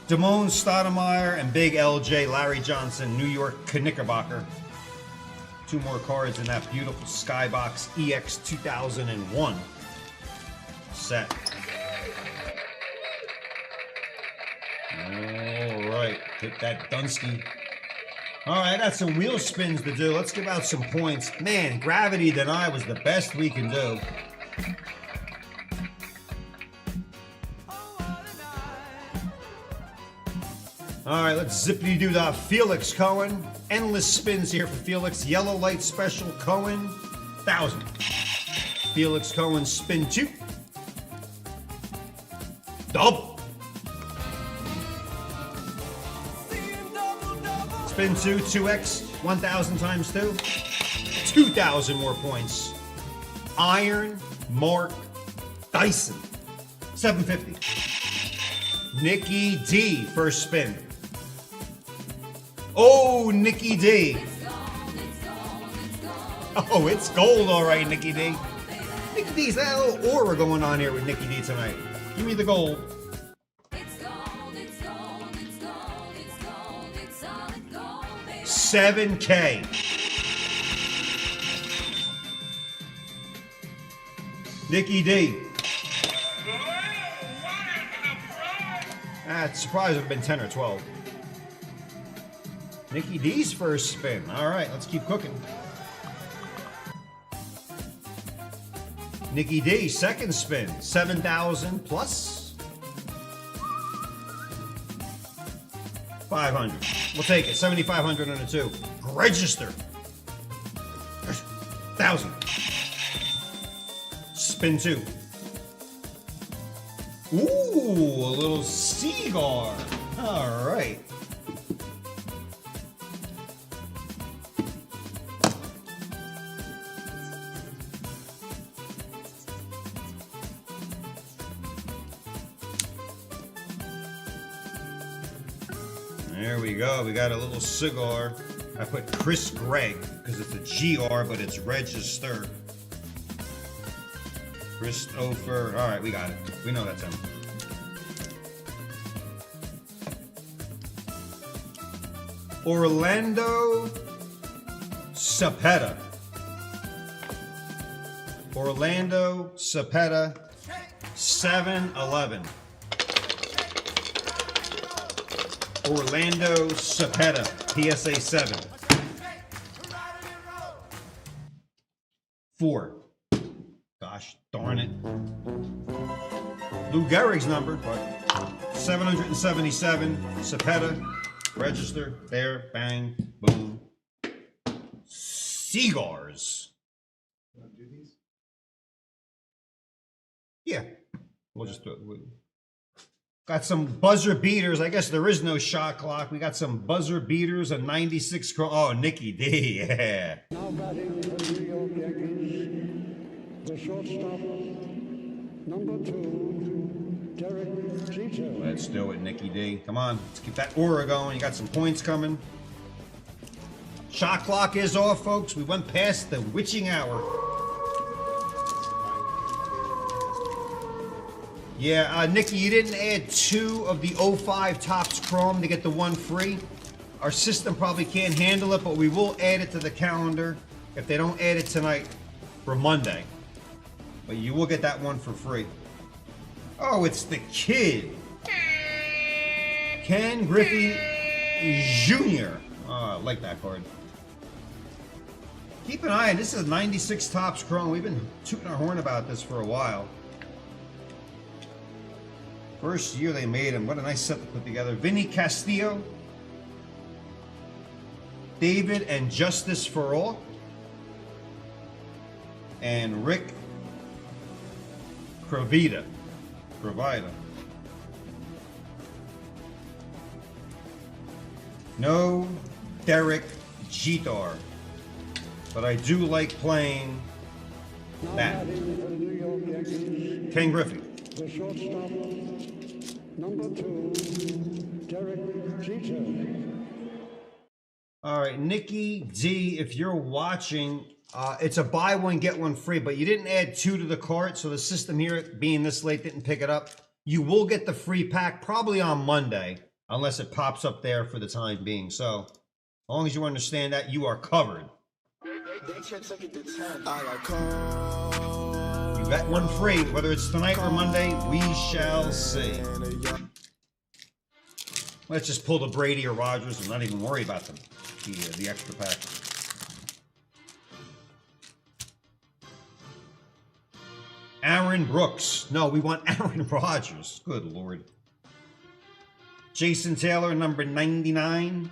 Damone Stoudemire and Big LJ Larry Johnson, New York Knickerbocker. 2 more cards in that beautiful Skybox EX 2001 set. All right, hit that Dunsky. All right, I got some wheel spins to do. Let's give out some points. Man, Gravity Deny was the best we can do. All right, let's zippity-doo that. Felix Cohen. Endless spins here for Felix. Yellow Light Special Cohen. 1,000. Felix Cohen spin 2. Double. Spin 2, 2x. 1,000 times 2. 2,000 more points. Iron Mark Dyson. 750. Nikki D, first spin. Oh, Nikki D. Oh, it's gold, all right, Nikki D. Nikki D's got a little aura going on here with Nikki D tonight. Give me the gold. $7K. Nikki D. It's surprised it would have been 10 or 12. Nikki D's first spin. All right, let's keep cooking. Nikki D, second spin. 7,000 plus 500. We'll take it. 7,500 on a 2. Register. 1,000. Spin 2. Ooh, a little cigar. All right. There we go. We got a little cigar. I put Chris Gregg because it's a GR, but it's registered. Christopher. All right, we got it. We know that's him. Orlando Cepeda. Orlando Cepeda. 7-11. Orlando Cepeda. PSA 7. 4. Gosh darn it. Lou Gehrig's number, but 777. Cepeda. Register. There. Bang. Boom. Cigars. Do these? Yeah. We'll just do it. Got some buzzer beaters. I guess there is no shot clock. We got some buzzer beaters, a 96. Oh, Nikki D. Yeah. Now batting for the New York Yankees, the shortstop, number 2, Derek Jeter. Let's do it, Nikki D. Come on, let's keep that aura going. You got some points coming. Shot clock is off, folks. We went past the witching hour. Yeah, Nikki, you didn't add 2 of the 05 Topps Chrome to get the 1 free. Our system probably can't handle it, but we will add it to the calendar if they don't add it tonight for Monday. But you will get that 1 for free. Oh, it's the kid. Ken Griffey Jr. Oh, I like that card. Keep an eye on this. Is 96 Topps Chrome. We've been tooting our horn about this for a while. First year they made him. What a nice set to put together. Vinny Castillo. David and Justice for All. And Rick Provida. No Derek Jeter. But I do like playing That. batting for the New York Yankees, Ken Griffey. the shortstop, number 2, Derek Jeter. All right, Nikki D, if you're watching, it's a buy one, get one free, but you didn't add 2 to the cart, so the system here, being this late, didn't pick it up. You will get the free pack probably on Monday, unless it pops up there for the time being. So, as long as you understand that, you are covered. You got one free, whether it's tonight or Monday, we shall see. Let's just pull the Brady or Rogers and not even worry about them. The extra pack. Aaron Brooks. No, we want Aaron Rodgers. Good Lord. Jason Taylor, number 99.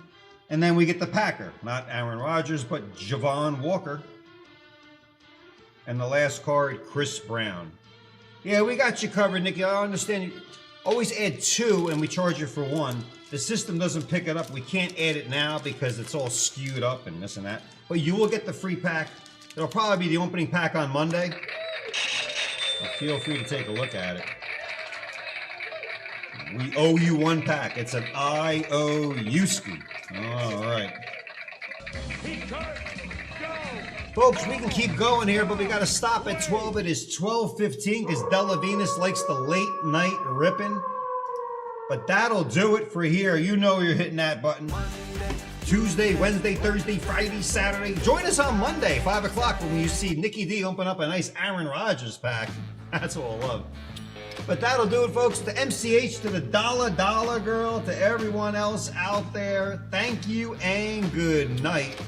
And then we get the Packer. Not Aaron Rodgers, but Javon Walker. And the last card, Chris Brown. Yeah, we got you covered, Nikki. I understand you always add 2 and we charge you for 1. The system doesn't pick it up. We can't add it now because it's all skewed up and this and that. But you will get the free pack. It'll probably be the opening pack on Monday. So feel free to take a look at it. We owe you 1 pack. It's an IOU-ski. All right. Folks, we can keep going here, but we got to stop at 12. It is 12:15 because Della Venus likes the late night ripping. But that'll do it for here. You know you're hitting that button. Tuesday, Wednesday, Thursday, Friday, Saturday. Join us on Monday, 5 o'clock, when you see Nikki D open up a nice Aaron Rodgers pack. That's what we'll love. But that'll do it, folks. To MCH, to the Dollar Girl, to everyone else out there, thank you and good night.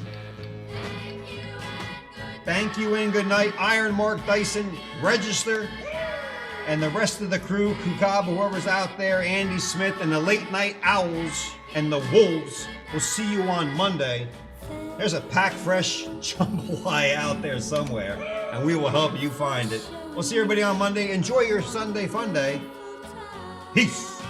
Thank you and good night. Iron Mark Dyson, register. And the rest of the crew, Kukab, whoever's out there, Andy Smith, and the Late Night Owls and the Wolves. We'll see you on Monday. There's a pack fresh jambalaya out there somewhere, and we will help you find it. We'll see everybody on Monday. Enjoy your Sunday fun day. Peace.